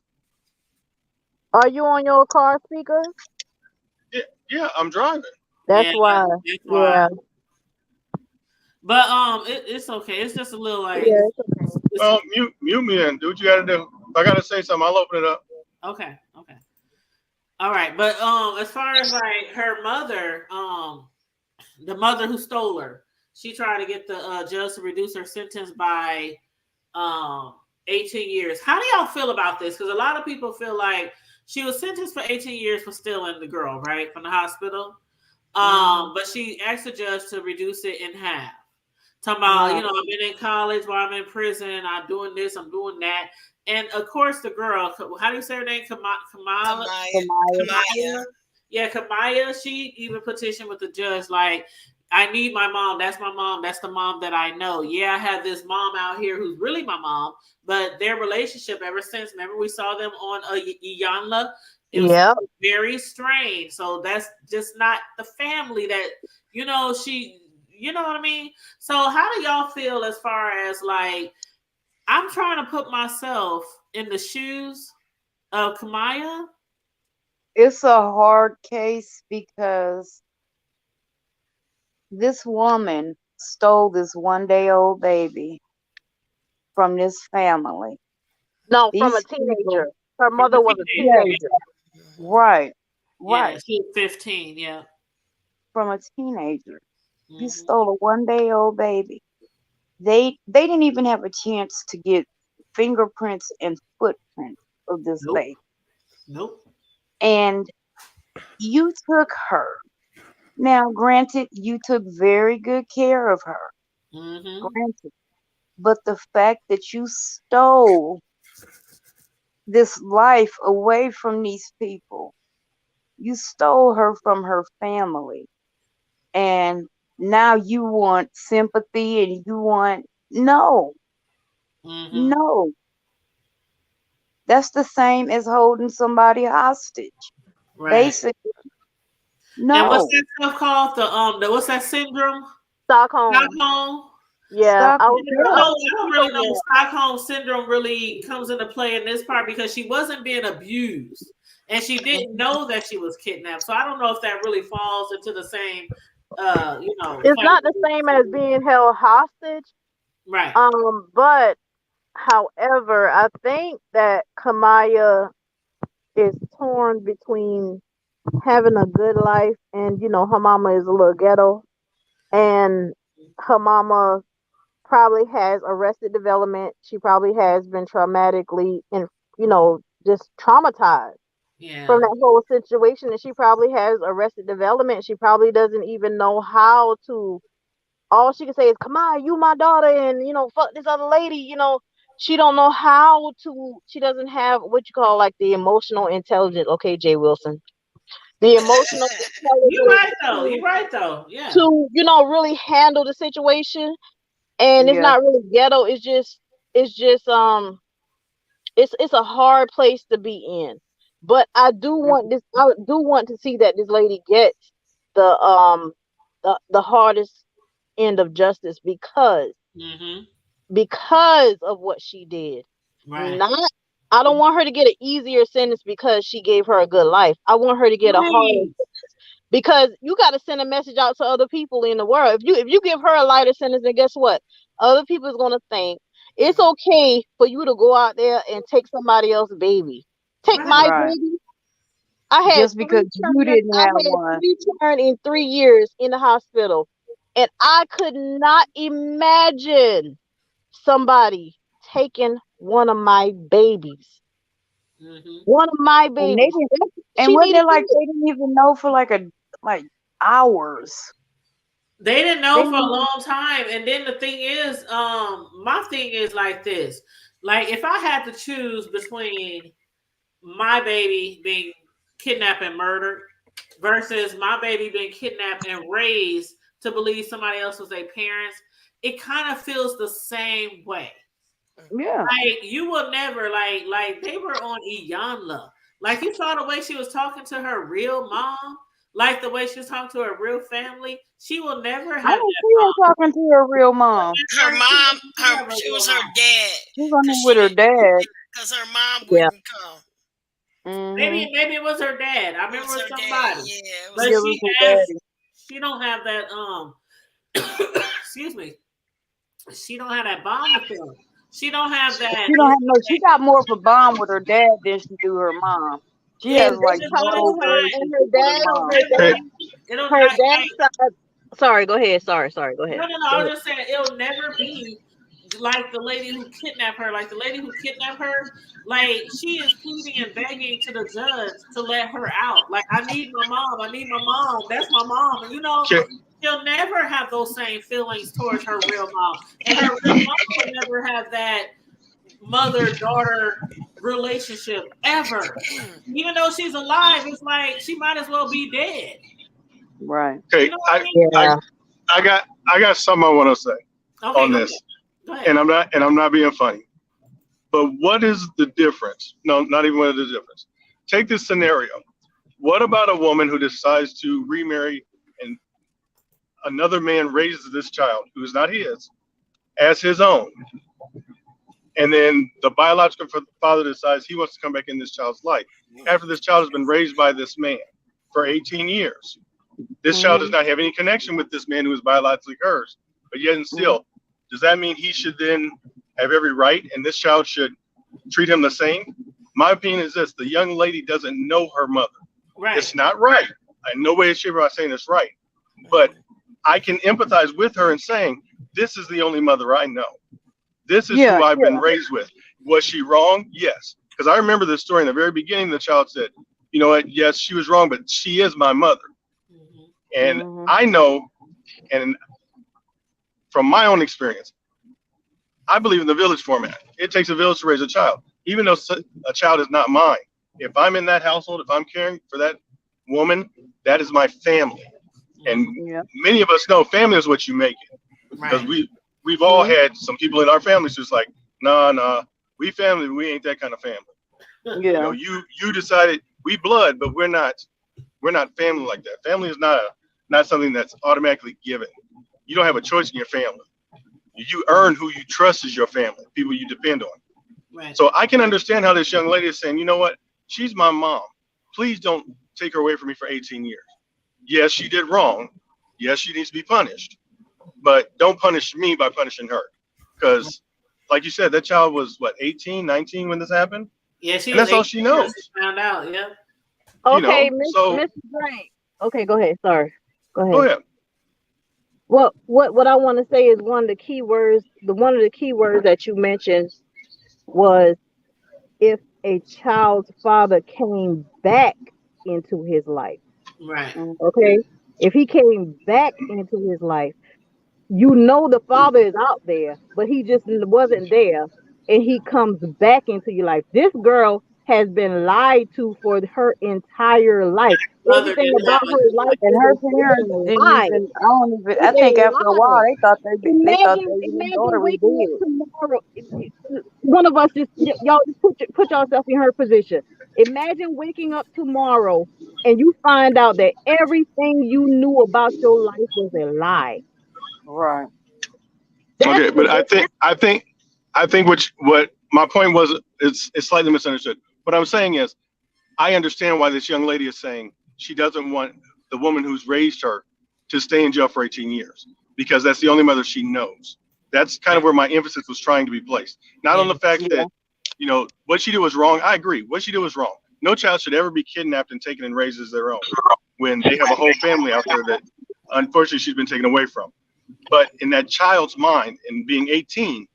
[SPEAKER 10] Are you on your car speaker?
[SPEAKER 11] Yeah, I'm driving.
[SPEAKER 10] That's
[SPEAKER 3] Yeah,
[SPEAKER 10] why.
[SPEAKER 3] that's why.
[SPEAKER 10] Yeah.
[SPEAKER 3] But it's okay. It's just a little like
[SPEAKER 10] Yeah.
[SPEAKER 11] Well, mute me then. Do what you got to do. If I got to say something, I'll open it up.
[SPEAKER 3] okay. All right, but as far as like her mother, the mother who stole her, she tried to get the judge to reduce her sentence by 18 years. How do y'all feel about this? Because a lot of people feel like she was sentenced for 18 years for stealing the girl, right, from the hospital. But she asked the judge to reduce it in half. Talking about, I've been in college while I'm in prison. I'm doing this, I'm doing that. And of course, the girl, how do you say her name? Kamala?
[SPEAKER 4] Kamaya.
[SPEAKER 3] Yeah, Kamaya, she even petitioned with the judge, like, I need my mom. That's my mom. That's the mom that I know. Yeah, I have this mom out here who's really my mom, but their relationship ever since, remember we saw them on Iyanla? It was very strange. So that's just not the family that, she, you know what I mean? So how do y'all feel as far as like, I'm trying to put myself in the shoes of Kamaya?
[SPEAKER 9] It's a hard case because this woman stole this 1-day-old baby from this family.
[SPEAKER 10] No, from a
[SPEAKER 9] These
[SPEAKER 10] teenager.
[SPEAKER 9] people,
[SPEAKER 10] Her mother was a teenager.
[SPEAKER 9] right,
[SPEAKER 3] Yeah,
[SPEAKER 9] right,
[SPEAKER 3] she was 15, yeah.
[SPEAKER 9] from a teenager. You stole a 1-day-old baby. They didn't even have a chance to get fingerprints and footprints of this baby.
[SPEAKER 3] Nope.
[SPEAKER 9] And you took her. Now, granted, you took very good care of her. Granted. But the fact that you stole this life away from these people, you stole her from her family. And now you want sympathy and you want, no. That's the same as holding somebody hostage.
[SPEAKER 3] Right.
[SPEAKER 9] Basically, no.
[SPEAKER 3] And what's that stuff called? What's that syndrome?
[SPEAKER 10] Stockholm. Yeah,
[SPEAKER 3] I don't really know if Stockholm syndrome really comes into play in this part because she wasn't being abused and she didn't know that she was kidnapped. So I don't know if that really falls into the same,
[SPEAKER 10] It's not the same as being held hostage.
[SPEAKER 3] Right.
[SPEAKER 10] But however, I think that Kamaya is torn between having a good life and her mama is a little ghetto and her mama probably has arrested development. She probably has been traumatically and just traumatized from that whole situation, and she probably has arrested development. She probably doesn't even know how to. All she can say is, "Come on, you my daughter," and fuck this other lady. She don't know how to. She doesn't have what you call like the emotional intelligence. Okay, Jay Wilson, the emotional intelligence.
[SPEAKER 3] You're right though. Yeah.
[SPEAKER 10] To really handle the situation. And it's not really ghetto. It's just it's a hard place to be in. But I do want to see that this lady gets the hardest end of justice because of what she did.
[SPEAKER 3] Right.
[SPEAKER 10] I don't want her to get an easier sentence because she gave her a good life. I want her to get a harder sentence. Because you got to send a message out to other people in the world. If you give her a lighter sentence, then guess what? Other people is gonna think it's okay for you to go out there and take somebody else's baby. Take my baby. I had
[SPEAKER 9] just because you didn't have one.
[SPEAKER 10] 3 turn in 3 years in the hospital, And I could not imagine somebody taking one of my babies. One of my
[SPEAKER 9] And
[SPEAKER 10] babies.
[SPEAKER 9] and wasn't it like they didn't even know for like hours?
[SPEAKER 3] They didn't know for a long time. And then the thing is, my thing is like this. Like if I had to choose between my baby being kidnapped and murdered versus my baby being kidnapped and raised to believe somebody else was their parents, it kind of feels the same way.
[SPEAKER 9] Yeah.
[SPEAKER 3] Like you will never like they were on Iyanla. Like you saw the way she was talking to her real mom, like the way she was talking to her real family. She will never have
[SPEAKER 9] I don't see her talking to her real mom.
[SPEAKER 4] Her mom, she was her dad.
[SPEAKER 9] She's on there with her dad.
[SPEAKER 4] Because her mom wouldn't come.
[SPEAKER 3] Maybe it was her dad. I remember it was somebody.
[SPEAKER 4] Yeah,
[SPEAKER 3] but she don't have that excuse me. She don't have that bond with them. She don't have that.
[SPEAKER 9] She don't have no. She got more of a bond with her dad than she do her mom. She has like no
[SPEAKER 10] her dad's side. Sorry, go ahead. Sorry, go ahead.
[SPEAKER 3] No. I was just saying it'll never be like the lady who kidnapped her. Like the lady who kidnapped her, like she is pleading and begging to the judge to let her out. Like I need my mom. That's my mom. And she'll never have those same feelings towards her real mom. And her real mom will never have that mother-daughter relationship ever. Even though she's alive, it's like she might as well be dead.
[SPEAKER 9] Right.
[SPEAKER 11] Okay,
[SPEAKER 3] you know what I mean?
[SPEAKER 11] I got something I want to say on this.
[SPEAKER 3] Go ahead.
[SPEAKER 11] And I'm not being funny. But what is the difference? No, not even what is the difference. Take this scenario. What about a woman who decides to remarry and another man raises this child who is not his as his own? And then the biological father decides he wants to come back in this child's life after this child has been raised by this man for 18 years. This child does not have any connection with this man who is biologically hers, but yet and still, does that mean he should then have every right and this child should treat him the same? My opinion is this: the young lady doesn't know her mother.
[SPEAKER 3] Right.
[SPEAKER 11] It's not right. In no way, shape, or form saying it's right, but I can empathize with her in saying this is the only mother I know. This is who I've been raised with. Was she wrong? Yes. Because I remember this story in the very beginning. The child said, you know what? Yes, she was wrong, but she is my mother. And I know, and from my own experience, I believe in the village format. It takes a village to raise a child. Even though a child is not mine, if I'm in that household, if I'm caring for that woman, that is my family. And many of us know family is what you make it. Because we've all had some people in our families who's like, nah, we family, we ain't that kind of family. You know, you decided we blood, but we're not family like that. Family is not something that's automatically given. You don't have a choice in your family. You earn who you trust as your family, people you depend on.
[SPEAKER 3] Right.
[SPEAKER 11] So I can understand how this young lady is saying, you know what? She's my mom. Please don't take her away from me for 18 years. Yes, she did wrong. Yes, she needs to be punished. But don't punish me by punishing her. Because, like you said, that child was, what, 18, 19 when this happened?
[SPEAKER 3] Yeah, she
[SPEAKER 11] and that's all she knows.
[SPEAKER 3] Found out, yeah.
[SPEAKER 10] Okay, Mr. Drake. Okay, go ahead. Sorry. Go ahead. Well, what I want to say is one of the key words that you mentioned was if a child's father came back into his life.
[SPEAKER 3] Right.
[SPEAKER 10] Okay. If he came back into his life, you know the father is out there, but he just wasn't there, and he comes back into your life. This girl has been lied to for her entire life. Everything about her life
[SPEAKER 9] and her parents didn't even. I think after a while they thought their daughter was dead.
[SPEAKER 10] Tomorrow, one of us y'all just put yourself in her position. Imagine waking up tomorrow and you find out that everything you knew about your life was a lie.
[SPEAKER 9] Right.
[SPEAKER 11] Okay, but I think what my point was, it's slightly misunderstood. What I'm saying is, I understand why this young lady is saying she doesn't want the woman who's raised her to stay in jail for 18 years because that's the only mother she knows. That's kind of where my emphasis was trying to be placed. Not on the fact that, you know, what she did was wrong. I agree. What she did was wrong. No child should ever be kidnapped and taken and raised as their own when they have a whole family out there that unfortunately she's been taken away from. But in that child's mind, and being 18,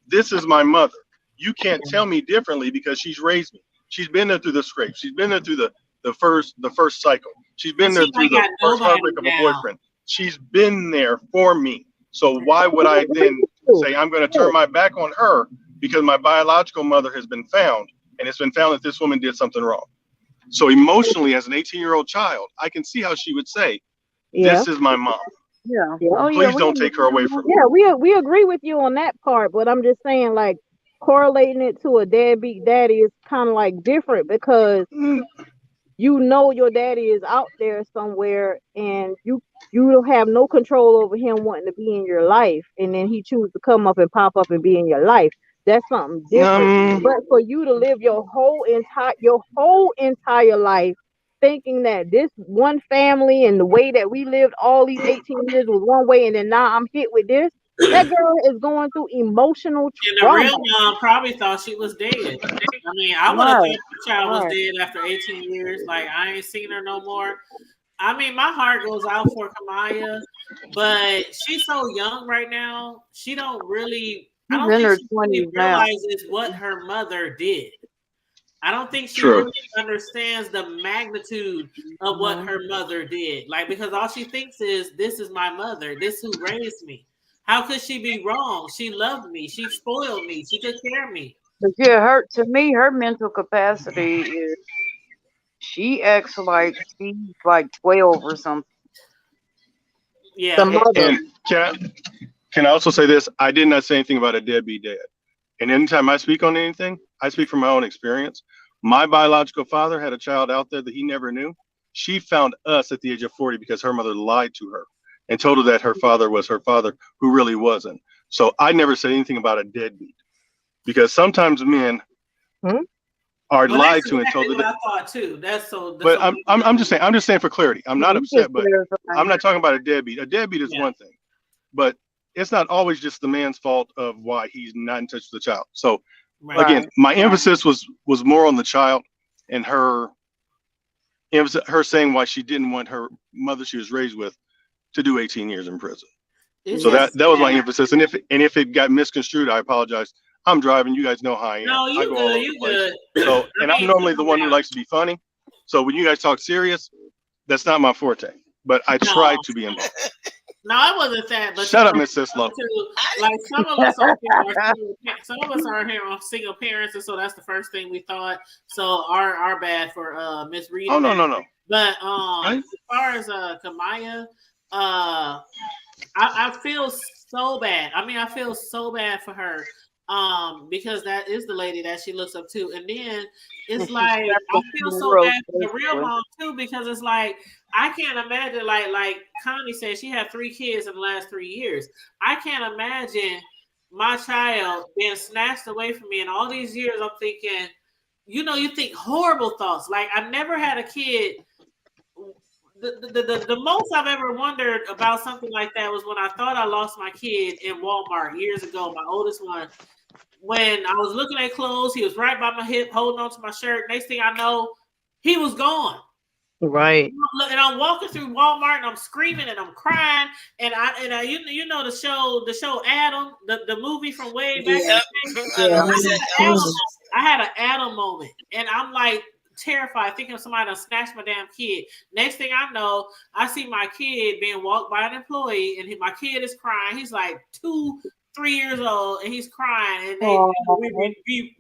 [SPEAKER 11] this is my mother. You can't tell me differently because she's raised me. She's been there through the scrape. She's been there through the first cycle. She's been there through the first heartbreak of a boyfriend. She's been there for me. So why would I then say I'm going to turn my back on her because my biological mother has been found, and it's been found that this woman did something wrong? So emotionally, as an 18-year-old child, I can see how she would say, "This is my mom.
[SPEAKER 9] Yeah.
[SPEAKER 11] Please don't take her away from me."
[SPEAKER 10] Yeah, we agree with you on that part, but I'm just saying, like, correlating it to a deadbeat daddy is kind of like different because you know your daddy is out there somewhere, and you don't have no control over him wanting to be in your life, and then he chooses to come up and pop up and be in your life. That's something different. But for you to live your whole entire life thinking that this one family and the way that we lived all these 18 years was one way, and then now I'm hit with this, that girl is going through emotional trauma.
[SPEAKER 3] And the real mom probably thought she was dead. I mean, I would have thought my child was dead after 18 years. Like, I ain't seen her no more. I mean, my heart goes out for Kamaya, but she's so young right now. She don't really, I don't think she really realizes what her mother did. I don't think she really understands the magnitude of what her mother did. Like, because all she thinks is, this is my mother. This who raised me. How could she be wrong? She loved me. She spoiled me. She took care of me.
[SPEAKER 9] But yeah, to me, her mental capacity is, she acts like she's like 12 or something.
[SPEAKER 3] Yeah.
[SPEAKER 11] And can I also say this? I did not say anything about a deadbeat dad. And anytime I speak on anything, I speak from my own experience. My biological father had a child out there that he never knew. She found us at the age of 40 because her mother lied to her and told her that her father was her father, who really wasn't. So I never said anything about a deadbeat, because sometimes men are lied to and told that.
[SPEAKER 3] I thought too.
[SPEAKER 11] But I'm just saying for clarity. I'm not upset, but I'm not talking about a deadbeat. A deadbeat is one thing, but it's not always just the man's fault of why he's not in touch with the child. So again, my emphasis was more on the child and her saying why she didn't want her mother she was raised with to do 18 years in prison. So that was my emphasis. And if it got misconstrued, I apologize. I'm driving. You guys know how I am.
[SPEAKER 3] No, you good. You good.
[SPEAKER 11] So, and I'm normally the one who likes to be funny. So when you guys talk serious, that's not my forte. But I try to be involved.
[SPEAKER 3] No, I wasn't that. But
[SPEAKER 11] shut up, Miss Sislo.
[SPEAKER 3] Like some of us are here are single parents, and so that's the first thing we thought. So our bad for misreading.
[SPEAKER 11] Oh no.
[SPEAKER 3] But as far as Kamaya, I feel so bad. I mean, I feel so bad for her. Because that is the lady that she looks up to, and then it's like I feel so bad for the real mom too, because it's like I can't imagine, like Connie said, she had 3 kids in the last 3 years. I can't imagine my child being snatched away from me, and all these years I'm thinking, you think horrible thoughts. Like, I've never had a kid. The most I've ever wondered about something like that was when I thought I lost my kid in Walmart years ago, my oldest one. When I was looking at clothes, he was right by my hip, holding on to my shirt. Next thing I know, he was gone.
[SPEAKER 5] Right.
[SPEAKER 3] And I'm walking through Walmart and I'm screaming and I'm crying. And I you know the show Adam, the movie from way back. I had an Adam moment, and I'm like terrified, thinking of somebody done snatched my damn kid. Next thing I know, I see my kid being walked by an employee, and my kid is crying. He's like 2-3 years old, and he's crying. And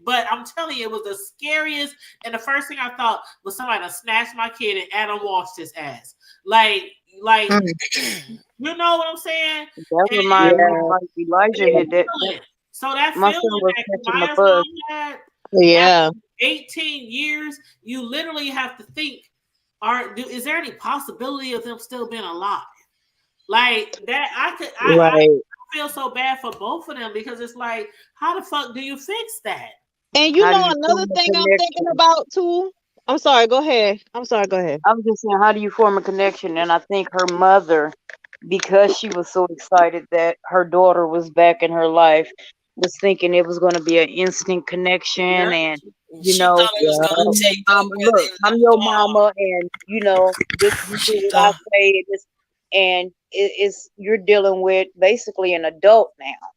[SPEAKER 3] but I'm telling you, it was the scariest. And the first thing I thought was somebody done snatched my kid, and Adam washed his ass. Like you know what I'm saying?
[SPEAKER 9] That's what Elijah did that.
[SPEAKER 3] So that
[SPEAKER 9] my
[SPEAKER 3] feeling
[SPEAKER 9] son was
[SPEAKER 3] that
[SPEAKER 9] catching the
[SPEAKER 3] Maya's
[SPEAKER 9] bus.
[SPEAKER 3] mom had, 18 years, you literally have to think, is there any possibility of them still being alive? Like that, I feel so bad for both of them, because it's like, how the fuck do you fix that?
[SPEAKER 10] And another thing I'm thinking about too. I'm sorry, go ahead. I was
[SPEAKER 9] just saying, how do you form a connection? And I think her mother, because she was so excited that her daughter was back in her life, was thinking it was going to be an instant connection, and look, I'm your mama, and this is what I say. and it's you're dealing with basically an adult now,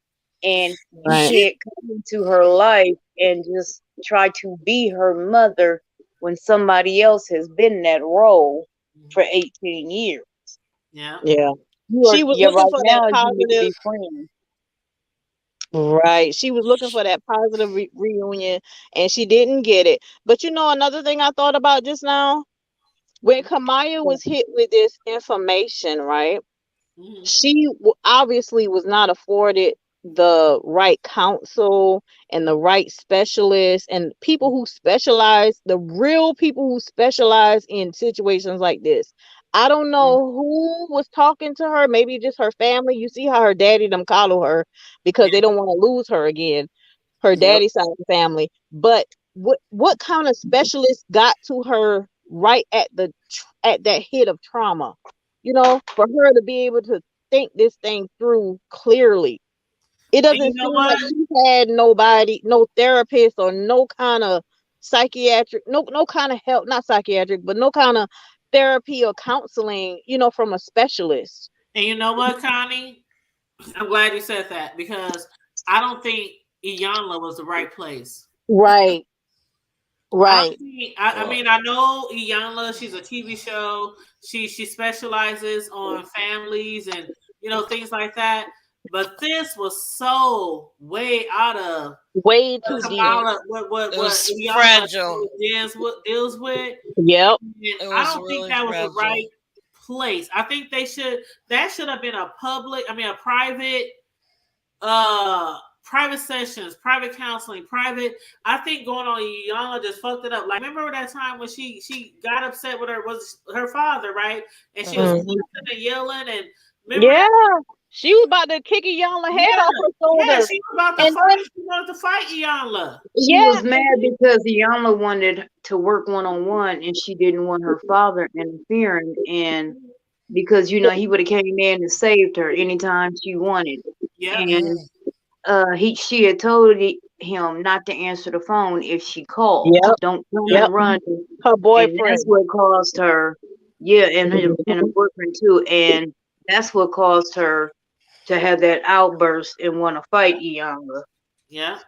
[SPEAKER 9] and you
[SPEAKER 5] Right.
[SPEAKER 9] can't come into her life and just try to be her mother when somebody else has been in that role for 18 years.
[SPEAKER 3] Yeah.
[SPEAKER 5] Yeah.
[SPEAKER 9] You are,
[SPEAKER 5] She was
[SPEAKER 9] yeah,
[SPEAKER 5] looking
[SPEAKER 9] right
[SPEAKER 5] for that
[SPEAKER 9] now you need to
[SPEAKER 5] positive.
[SPEAKER 9] be friends.
[SPEAKER 5] Right. She was looking for that positive reunion and she didn't get it. But another thing I thought about just now, when Kamaya was hit with this information, right?
[SPEAKER 3] Mhm.
[SPEAKER 5] She obviously was not afforded the right counsel and the right specialists and people who specialize, the real people who specialize in situations like this. I don't know who was talking to her, maybe just her family. You see how her daddy them call her because
[SPEAKER 3] Yeah.
[SPEAKER 5] they don't want to lose her again, her
[SPEAKER 2] Yep.
[SPEAKER 5] daddy side of the family. But what kind of specialist got to her right at that hit of trauma? For her to be able to think this thing through clearly. It
[SPEAKER 3] And you
[SPEAKER 5] doesn't
[SPEAKER 3] know
[SPEAKER 5] seem like
[SPEAKER 3] what?
[SPEAKER 5] she had nobody, no therapist or no kind of psychiatric, no kind of help, not psychiatric, but no kind of therapy or counseling, from a specialist.
[SPEAKER 3] And you know what, Connie? I'm glad you said that because I don't think Iyanla was the right place.
[SPEAKER 5] Right,
[SPEAKER 3] I don't
[SPEAKER 5] right.
[SPEAKER 3] think. I mean, I know Iyanla. She's a TV show. She specializes on families and things like that. But this was so way out of
[SPEAKER 5] Way
[SPEAKER 3] what
[SPEAKER 5] too deep.
[SPEAKER 3] Kamala, what
[SPEAKER 4] It was
[SPEAKER 3] Iyanla
[SPEAKER 4] fragile.
[SPEAKER 3] deals with.
[SPEAKER 5] Yep.
[SPEAKER 3] And
[SPEAKER 4] It
[SPEAKER 3] I
[SPEAKER 4] was
[SPEAKER 3] don't think
[SPEAKER 4] really
[SPEAKER 3] that was the
[SPEAKER 4] fragile.
[SPEAKER 3] right place. I think that should have been a private sessions, private counseling, private. I think going on Yana just fucked it up. Like, remember that time when she got upset with her father, right? And she was
[SPEAKER 4] Mhm.
[SPEAKER 5] Mhm.
[SPEAKER 3] cussing and yelling, and remember
[SPEAKER 5] Yeah.
[SPEAKER 3] that?
[SPEAKER 5] She was about to kick Iyanla
[SPEAKER 3] Yeah,
[SPEAKER 5] head off her
[SPEAKER 3] yeah.
[SPEAKER 5] shoulders.
[SPEAKER 3] She was about to
[SPEAKER 5] And
[SPEAKER 3] fight.
[SPEAKER 5] then,
[SPEAKER 3] She wanted to fight Iyanla.
[SPEAKER 9] She
[SPEAKER 5] yeah,
[SPEAKER 9] was mad because Iyanla wanted to work one-on-one and she didn't want her father interfering, and because he would have came in and saved her anytime she wanted.
[SPEAKER 3] Yep.
[SPEAKER 9] And she had told him not to answer the phone if she called.
[SPEAKER 5] yep,
[SPEAKER 9] Don't come
[SPEAKER 3] Yep.
[SPEAKER 5] yep.
[SPEAKER 9] and run.
[SPEAKER 5] Her
[SPEAKER 9] And that's
[SPEAKER 5] boyfriend.
[SPEAKER 9] what caused her, yeah, and her boyfriend too. And that's what caused her to have that outburst and want to fight Iyanla.
[SPEAKER 3] Yeah.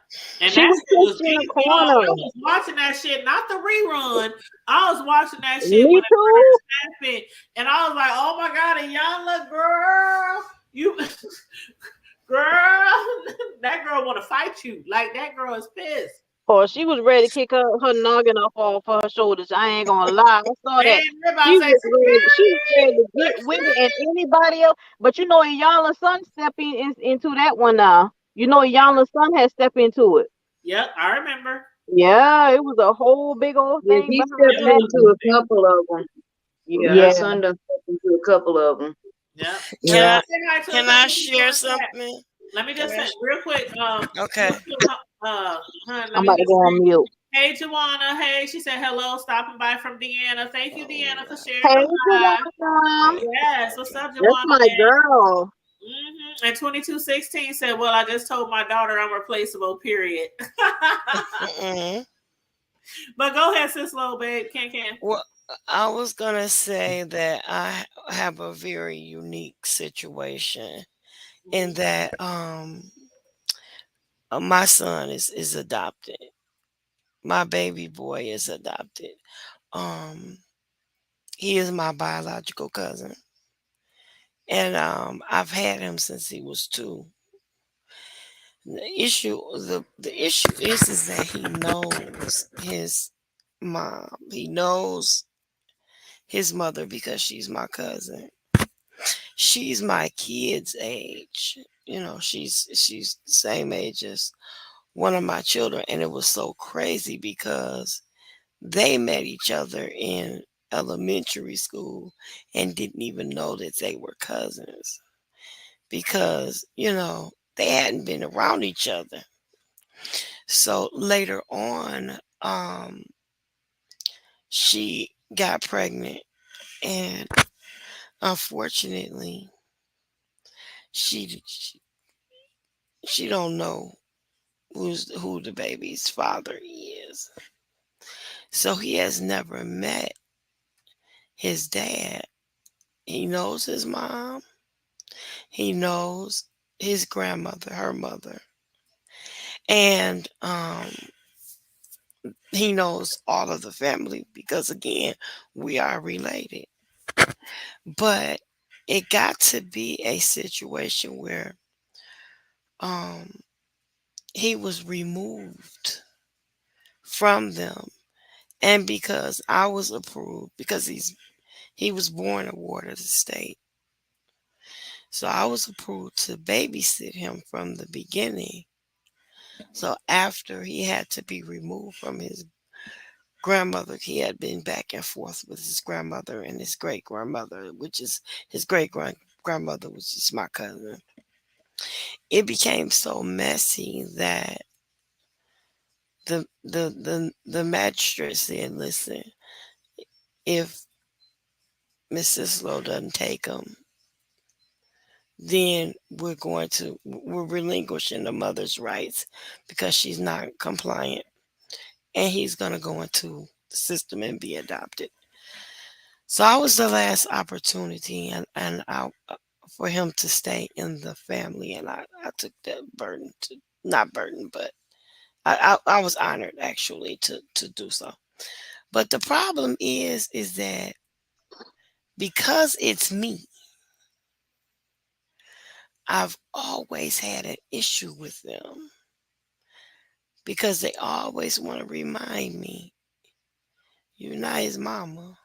[SPEAKER 3] And
[SPEAKER 5] She
[SPEAKER 3] that
[SPEAKER 5] was
[SPEAKER 3] shit was
[SPEAKER 5] pushed in a
[SPEAKER 3] deep, y'all. I
[SPEAKER 5] corner.
[SPEAKER 3] was watching that shit, not the rerun. I was watching that shit when
[SPEAKER 5] Me
[SPEAKER 3] it
[SPEAKER 5] too.
[SPEAKER 3] first happened. And I was like, oh my God, Iyanla, girl. You girl, that girl wanna fight you. Like that girl is pissed.
[SPEAKER 5] Or she was ready to kick her noggin off her shoulders. I ain't gonna lie. I saw
[SPEAKER 3] Man,
[SPEAKER 5] that.
[SPEAKER 3] everybody
[SPEAKER 5] She
[SPEAKER 3] say
[SPEAKER 5] was ready. She was ready to get with it, and
[SPEAKER 3] security.
[SPEAKER 5] anybody else. But Iyanla's son stepping into that one now. Iyanla's son has stepped into it.
[SPEAKER 3] Yep, I remember.
[SPEAKER 5] Yeah, it was a whole big old
[SPEAKER 9] Yeah,
[SPEAKER 5] thing
[SPEAKER 9] he
[SPEAKER 5] behind
[SPEAKER 3] It
[SPEAKER 9] stepped
[SPEAKER 3] was
[SPEAKER 5] that.
[SPEAKER 9] into a couple of them. Yeah, her
[SPEAKER 5] Yeah,
[SPEAKER 9] son done stepped into a couple of them.
[SPEAKER 3] Yep. Can
[SPEAKER 4] Can
[SPEAKER 5] yeah.
[SPEAKER 3] I
[SPEAKER 4] I
[SPEAKER 3] say hi to a
[SPEAKER 4] can
[SPEAKER 3] couple
[SPEAKER 4] I
[SPEAKER 3] people
[SPEAKER 4] share
[SPEAKER 3] in the chat?
[SPEAKER 4] something?
[SPEAKER 3] Let me
[SPEAKER 4] Can
[SPEAKER 3] just
[SPEAKER 4] I?
[SPEAKER 3] say real quick.
[SPEAKER 4] Okay.
[SPEAKER 3] Let
[SPEAKER 5] I'm
[SPEAKER 3] me
[SPEAKER 5] about to
[SPEAKER 3] just
[SPEAKER 5] go
[SPEAKER 3] say,
[SPEAKER 5] on mute.
[SPEAKER 3] hey, Joanna. Hey, she said hello, stopping by from Deanna. Thank you, Deanna, for sharing
[SPEAKER 5] Hey,
[SPEAKER 3] the live.
[SPEAKER 5] Joanna.
[SPEAKER 3] Yes, what's up,
[SPEAKER 5] That's
[SPEAKER 3] Joanna?
[SPEAKER 5] my girl.
[SPEAKER 3] And 2216 said, well, I just told my daughter I'm replaceable, period.
[SPEAKER 4] Mm-mm.
[SPEAKER 3] But go ahead, sis, little babe. Can.
[SPEAKER 4] Well, I was gonna say that I have a very unique situation in that my son is adopted. My baby boy is adopted. Um, he is my biological cousin, and I've had him since he was 2. The issue is that he knows his mom. He knows his mother because she's my cousin. She's my kid's age. She's the same age as one of my children, and it was so crazy because they met each other in elementary school and didn't even know that they were cousins because they hadn't been around each other. So later on, she got pregnant, and unfortunately, she don't know who the baby's father is. So he has never met his dad. He knows his mom. He knows his grandmother, her mother, and he knows all of the family because again, we are related. But it got to be a situation where um he was removed from them, and because I was approved because he was born a ward of the state, so I was approved to babysit him from the beginning. So after he had to be removed from his grandmother, he had been back and forth with his grandmother and his great grandmother, which is his great grandmother, which is my cousin. It became so messy that the magistrate said, "Listen, if Mrs. Lowe doesn't take him, then we're relinquishing the mother's rights because she's not compliant, and he's gonna go into the system and be adopted." So I was the last opportunity, and for him to stay in the family, and I took that burden to not burden, but I was honored actually to do so. But the problem is that because it's me, I've always had an issue with them because they always want to remind me, "You're not his mama.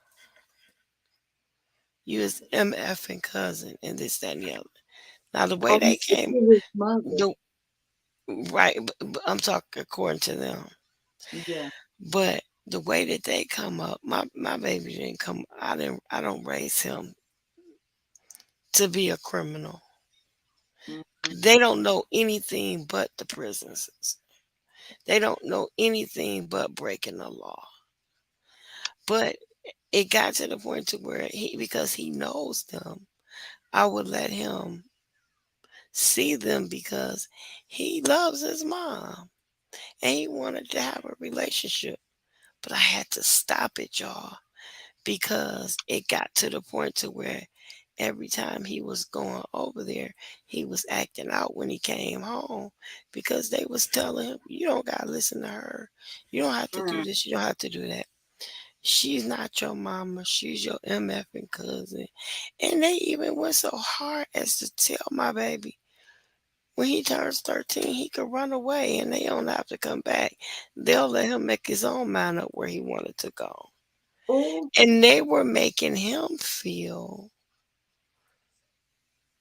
[SPEAKER 4] You his MF and cousin and this, that, and the other." Now the way
[SPEAKER 9] Oh,
[SPEAKER 4] they came,
[SPEAKER 9] his mother.
[SPEAKER 4] the right, but I'm talking according to them.
[SPEAKER 9] Yeah.
[SPEAKER 4] But the way that they come up, my baby didn't come. I don't raise him to be a criminal.
[SPEAKER 9] Mhm.
[SPEAKER 4] They don't know anything but the prisons. They don't know anything but breaking the law. But it got to the point to where because he knows them, I would let him see them because he loves his mom and he wanted to have a relationship. But I had to stop it, y'all, because it got to the point to where every time he was going over there, he was acting out when he came home because they was telling him, "You don't gotta listen to her. You don't have to do
[SPEAKER 9] Mm.
[SPEAKER 4] this. You don't have to do that. She's not your mama. She's your MFing cousin." And they even went so hard as to tell my baby when he turns 13, he could run away and they don't have to come back. They'll let him make his own mind up where he wanted to go.
[SPEAKER 9] Oh,
[SPEAKER 4] And they were making him feel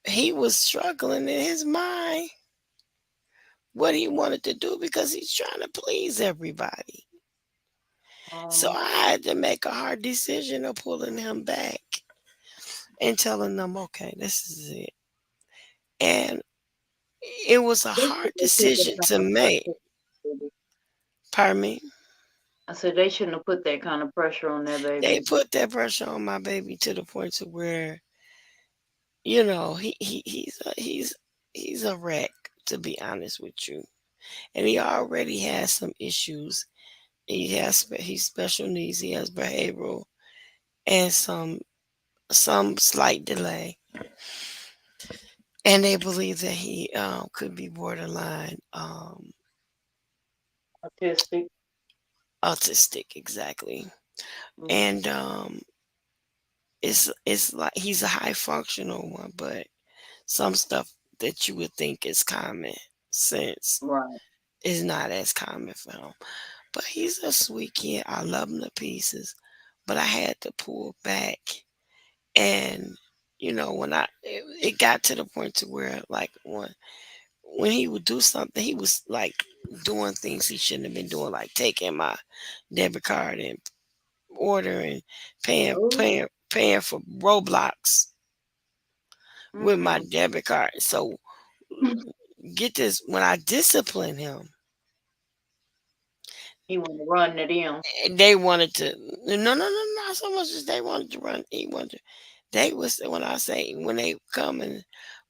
[SPEAKER 4] he was struggling in his mind what he wanted to do because he's trying to please everybody. So I had to make a hard decision of pulling him back and telling them, "Okay, this is it." And it was a
[SPEAKER 9] they
[SPEAKER 4] hard
[SPEAKER 9] shouldn't have put that
[SPEAKER 4] decision
[SPEAKER 9] kind
[SPEAKER 4] to
[SPEAKER 9] of
[SPEAKER 4] make.
[SPEAKER 9] pressure, baby.
[SPEAKER 4] Pardon me?
[SPEAKER 9] I said they shouldn't have put that kind of pressure on that
[SPEAKER 4] They
[SPEAKER 9] baby.
[SPEAKER 4] put that pressure on my baby to the point to where, he's a wreck, to be honest with you. And he already has some issues. He's special needs. He has behavioral and some slight delay. And they believe that he could be borderline
[SPEAKER 9] Autistic.
[SPEAKER 4] autistic, exactly.
[SPEAKER 9] Mm.
[SPEAKER 4] And it's like he's a high functional one, but some stuff that you would think is common sense
[SPEAKER 9] Right.
[SPEAKER 4] is not as common for him. But he's a sweet kid. I love him to pieces. But I had to pull back. And, when it got to the point to where, like, when he would do something, he was like doing things he shouldn't have been doing, like taking my debit card and ordering, paying,
[SPEAKER 9] Oh.
[SPEAKER 4] paying, paying for Roblox with my
[SPEAKER 9] Mm-mm.
[SPEAKER 4] debit card. So get this, when I discipline him,
[SPEAKER 9] He want to run it in.
[SPEAKER 4] they wanted to not so much as they wanted to run. They was when I say when they coming,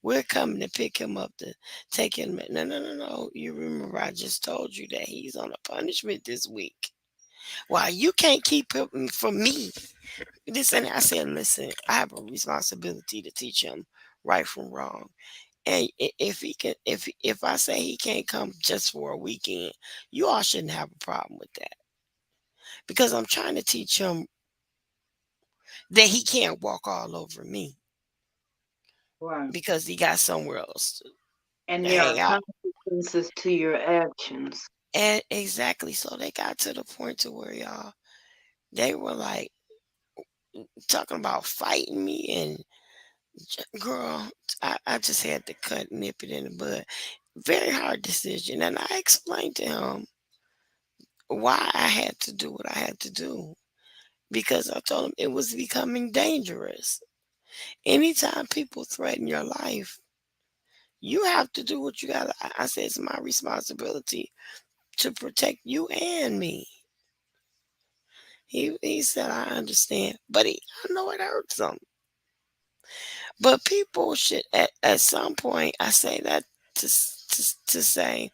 [SPEAKER 4] we're coming to pick him up to take him. No. You remember I just told you that he's on a punishment this week. Why you can't keep him from me? This and I said, listen, I have a responsibility to teach him right from wrong. And if he can, if I say he can't come just for a weekend, you all shouldn't have a problem with that, because I'm trying to teach him that he can't walk all over me
[SPEAKER 9] Right.
[SPEAKER 4] because he got somewhere else
[SPEAKER 9] And
[SPEAKER 4] to
[SPEAKER 9] there are
[SPEAKER 4] hang out.
[SPEAKER 9] consequences to your actions.
[SPEAKER 4] And exactly, so they got to the point to where y'all, they were like talking about fighting me, and girl, I just had to nip it in the bud. Very hard decision, and I explained to him why I had to do what I had to do, because I told him it was becoming dangerous. Anytime people threaten your life, you have to do what you got. I said it's my responsibility to protect you and me. He said I understand, but I know it hurts him. But people should at some point. I say that to say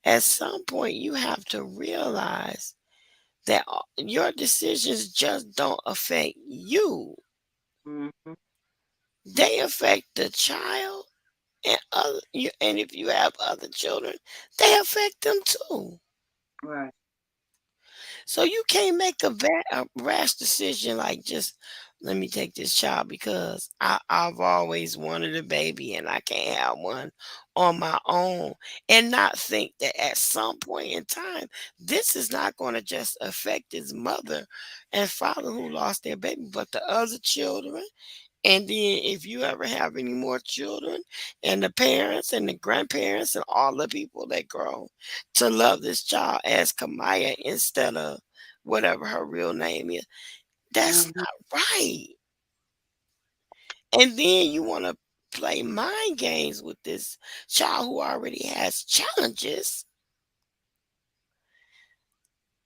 [SPEAKER 4] at some point you have to realize that your decisions just don't affect you.
[SPEAKER 9] Mm-hmm.
[SPEAKER 4] They affect the child and other you, and if you have other children, they affect them too.
[SPEAKER 9] Right.
[SPEAKER 4] So you can't make a rash decision like just let me take this child because I've always wanted a baby and I can't have one on my own, and not think that at some point in time this is not going to just affect his mother and father who lost their baby, but the other children. And then if you ever have any more children, and the parents and the grandparents and all the people that grow to love this child as Kamaya instead of whatever her real name is, that's
[SPEAKER 9] Mm-hmm.
[SPEAKER 4] not right. And then you want to play mind games with this child who already has challenges,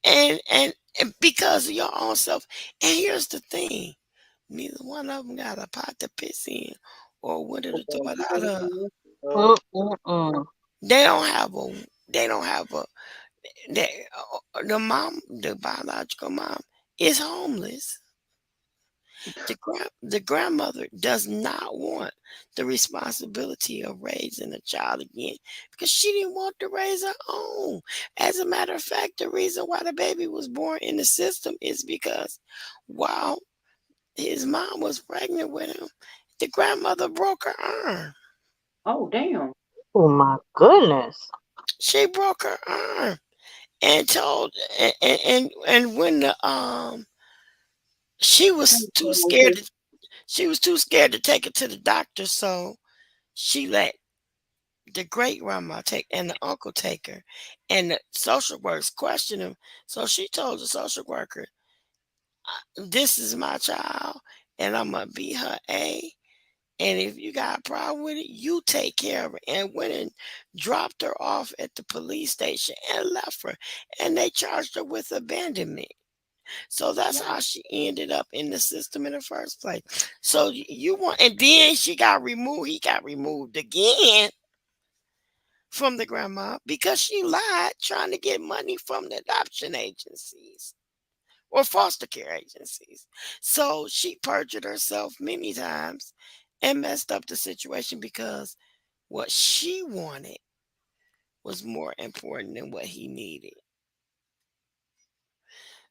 [SPEAKER 4] and because of your own self. And here's the thing, neither one of them got a pot to piss in or window to throw it out of.
[SPEAKER 5] Mm-mm.
[SPEAKER 4] They don't have a. They don't have a. They, the mom, the biological mom, is homeless. The grandmother does not want the responsibility of raising a child again because she didn't want to raise her own. As a matter of fact, the reason why the baby was born in the system is because while his mom was pregnant with him, the grandmother broke her arm.
[SPEAKER 9] Oh, damn.
[SPEAKER 5] Oh my goodness.
[SPEAKER 4] She broke her arm and told and when the she was too scared to, she was too scared to take it to the doctor, so she let the great grandma take and the uncle take her, and the social workers questioned him. So she told the social worker, "This is my child, and I'm gonna be her A. And if you got a problem with it, you take care of her." And went and dropped her off at the police station and left her. And they charged her with abandonment. So that's how she ended up in the system in the first place. So you want, and then she got removed. He got removed again from the grandma because she lied trying to get money from the adoption agencies or foster care agencies. So she perjured herself many times and messed up the situation because what she wanted was more important than what he needed.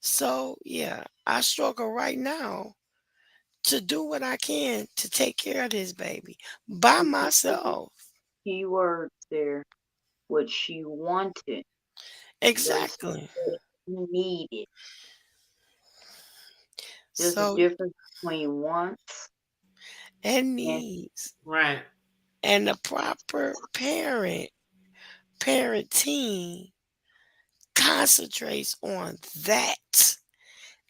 [SPEAKER 4] So yeah, I struggle right now to do what I can to take care of this baby by myself.
[SPEAKER 9] Key words there. What she wanted versus
[SPEAKER 4] Exactly.
[SPEAKER 9] what she needed. There's a
[SPEAKER 4] So
[SPEAKER 9] difference between wants
[SPEAKER 4] and
[SPEAKER 9] and
[SPEAKER 4] needs
[SPEAKER 3] Right.
[SPEAKER 4] and the proper parenting concentrates on that,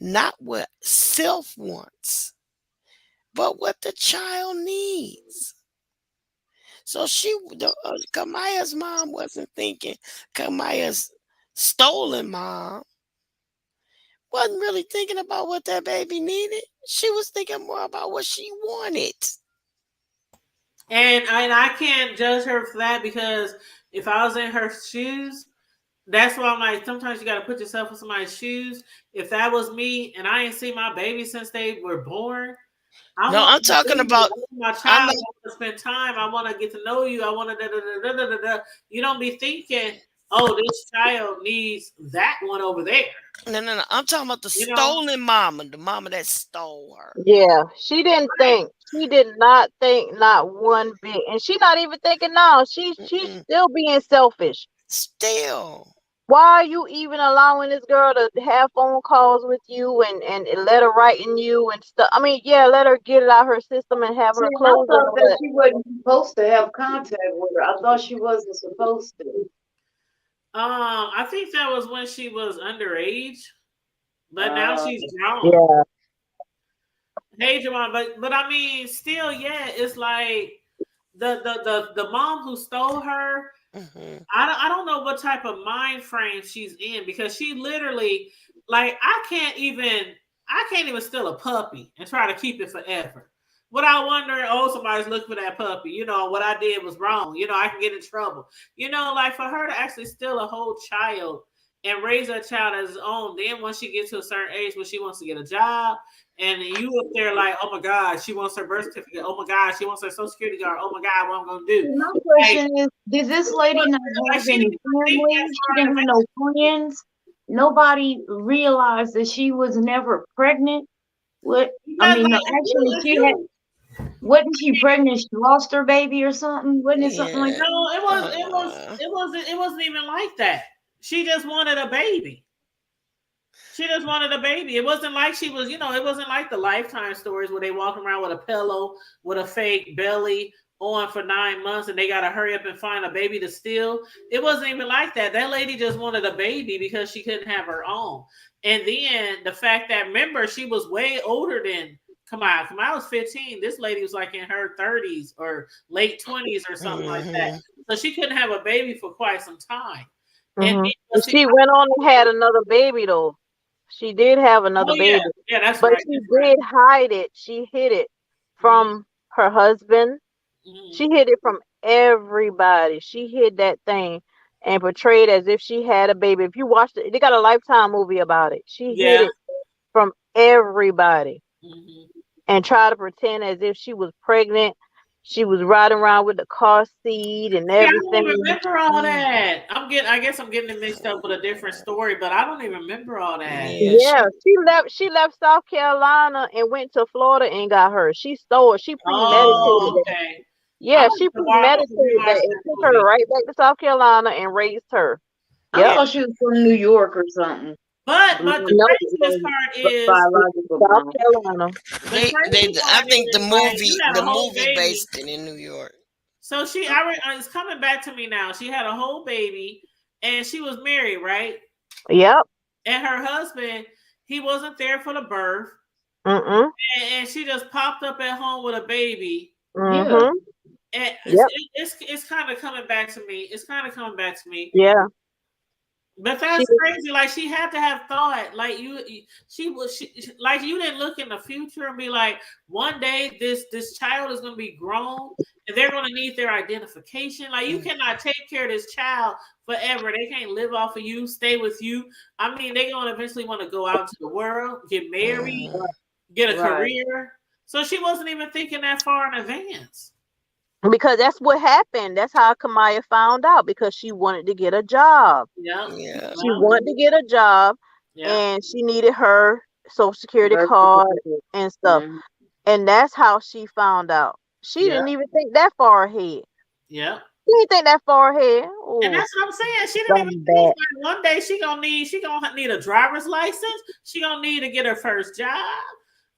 [SPEAKER 4] not what self wants, but what the child needs. So Kamaya's mom wasn't thinking Kamaya's stolen mom wasn't really thinking about what that baby needed. She was thinking more about what she wanted.
[SPEAKER 3] And I can't judge her for that, because if I was in her shoes, That's why I'm like, sometimes you got to put yourself in somebody's shoes. If that was me and I ain't seen my baby since they were born,
[SPEAKER 4] No, I'm talking about.
[SPEAKER 3] my
[SPEAKER 4] I'm
[SPEAKER 3] child. I want to spend time. I want to get to know you. I want to You don't be thinking, oh, this child needs that one over there.
[SPEAKER 4] no. I'm talking about the stolen mama, the mama that stole her.
[SPEAKER 10] Yeah, she didn't think. She did not think not one bit, and she not even thinking now. She's still being selfish.
[SPEAKER 4] Still.
[SPEAKER 10] Why are you even allowing this girl to have phone calls with you and let her writing you and stuff? I mean, yeah, let her get it out her system and have her
[SPEAKER 9] I
[SPEAKER 10] closure.
[SPEAKER 9] thought that she wasn't supposed to have contact with her. I thought she wasn't supposed to.
[SPEAKER 3] I think that was when she was underage, but now she's grown.
[SPEAKER 10] Yeah.
[SPEAKER 3] Hey, Javon, but I mean, still, yeah, it's like the mom who stole her.
[SPEAKER 4] Mm-hmm.
[SPEAKER 3] I don't know what type of mind frame she's in, because she literally, like, I can't even steal a puppy and try to keep it forever without wondering, oh, somebody's looking for that puppy. You know, what I did was wrong. You know, I can get in trouble. You know, like, for her to actually steal a whole child and raise that child as his own, then once she gets to a certain age where she wants to get a job, and you up there like, oh my God, she wants her birth certificate. Oh my God, she wants her social security card. Oh my God, what I'm gonna do?
[SPEAKER 9] My question is, did this lady not have any family? She didn't have no friends. Nobody realized that she was never pregnant. What? I mean, no, actually, she had. Wasn't she pregnant? She lost her baby or something. Wasn't it something like that?
[SPEAKER 3] No, it wasn't even like that. She just wanted a baby. She just wanted a baby. It wasn't like she was, it wasn't like the Lifetime stories where they walk around with a pillow with a fake belly on for 9 months and they got to hurry up and find a baby to steal. It wasn't even like that. That lady just wanted a baby because she couldn't have her own. And then the fact that, remember, she was way older than Kamau. Kamau was 15. This lady was like in her 30s or late 20s or something like that. So she couldn't have a baby for quite some time.
[SPEAKER 10] And she went on and had another baby, though. She did have another baby.
[SPEAKER 3] Yeah, that's
[SPEAKER 10] but
[SPEAKER 3] right.
[SPEAKER 10] She did hide it. She hid it from her husband. She hid it from everybody. She hid that thing and portrayed as if she had a baby. If you watched it, they got a Lifetime movie about it. She hid it from everybody and tried to pretend as if she was pregnant. She was riding around with the car seat and everything.
[SPEAKER 3] I don't even remember all that. I guess I'm getting it mixed up with a different story, but I don't even remember all that.
[SPEAKER 10] Yeah, she left South Carolina and went to Florida and got her. She stole it. She premeditated it. Yeah, she premeditated that and took her right back to South Carolina and raised her.
[SPEAKER 9] I thought she was from New York or something.
[SPEAKER 3] But the craziest part is
[SPEAKER 10] South Carolina.
[SPEAKER 4] I think the movie based it in New York.
[SPEAKER 3] So it's coming back to me now. She had a whole baby and she was married, right?
[SPEAKER 10] Yep.
[SPEAKER 3] And her husband, he wasn't there for the birth. And she just popped up at home with a baby.
[SPEAKER 10] Yeah.
[SPEAKER 3] And it's kind of coming back to me. It's kind of coming back to me.
[SPEAKER 10] Yeah.
[SPEAKER 3] But that's crazy. Like, she had to have thought. Like, she like, you didn't look in the future and be like, one day this child is going to be grown and they're going to need their identification. Like, you cannot take care of this child forever. They can't live off of you, stay with you. I mean, they're going to eventually want to go out to the world, get married, get a career. So she wasn't even thinking that far in advance.
[SPEAKER 10] Because that's what happened. That's how Kamaya found out, because she wanted to get a job.
[SPEAKER 3] Yeah.
[SPEAKER 10] She wanted to get a job and she needed her social security card and stuff. And that's how she found out. She didn't even think that far ahead.
[SPEAKER 3] Yeah.
[SPEAKER 10] She didn't think that far ahead. Ooh,
[SPEAKER 3] and that's what I'm saying. She didn't even think like one day she gonna need a driver's license. She gonna need to get her first job.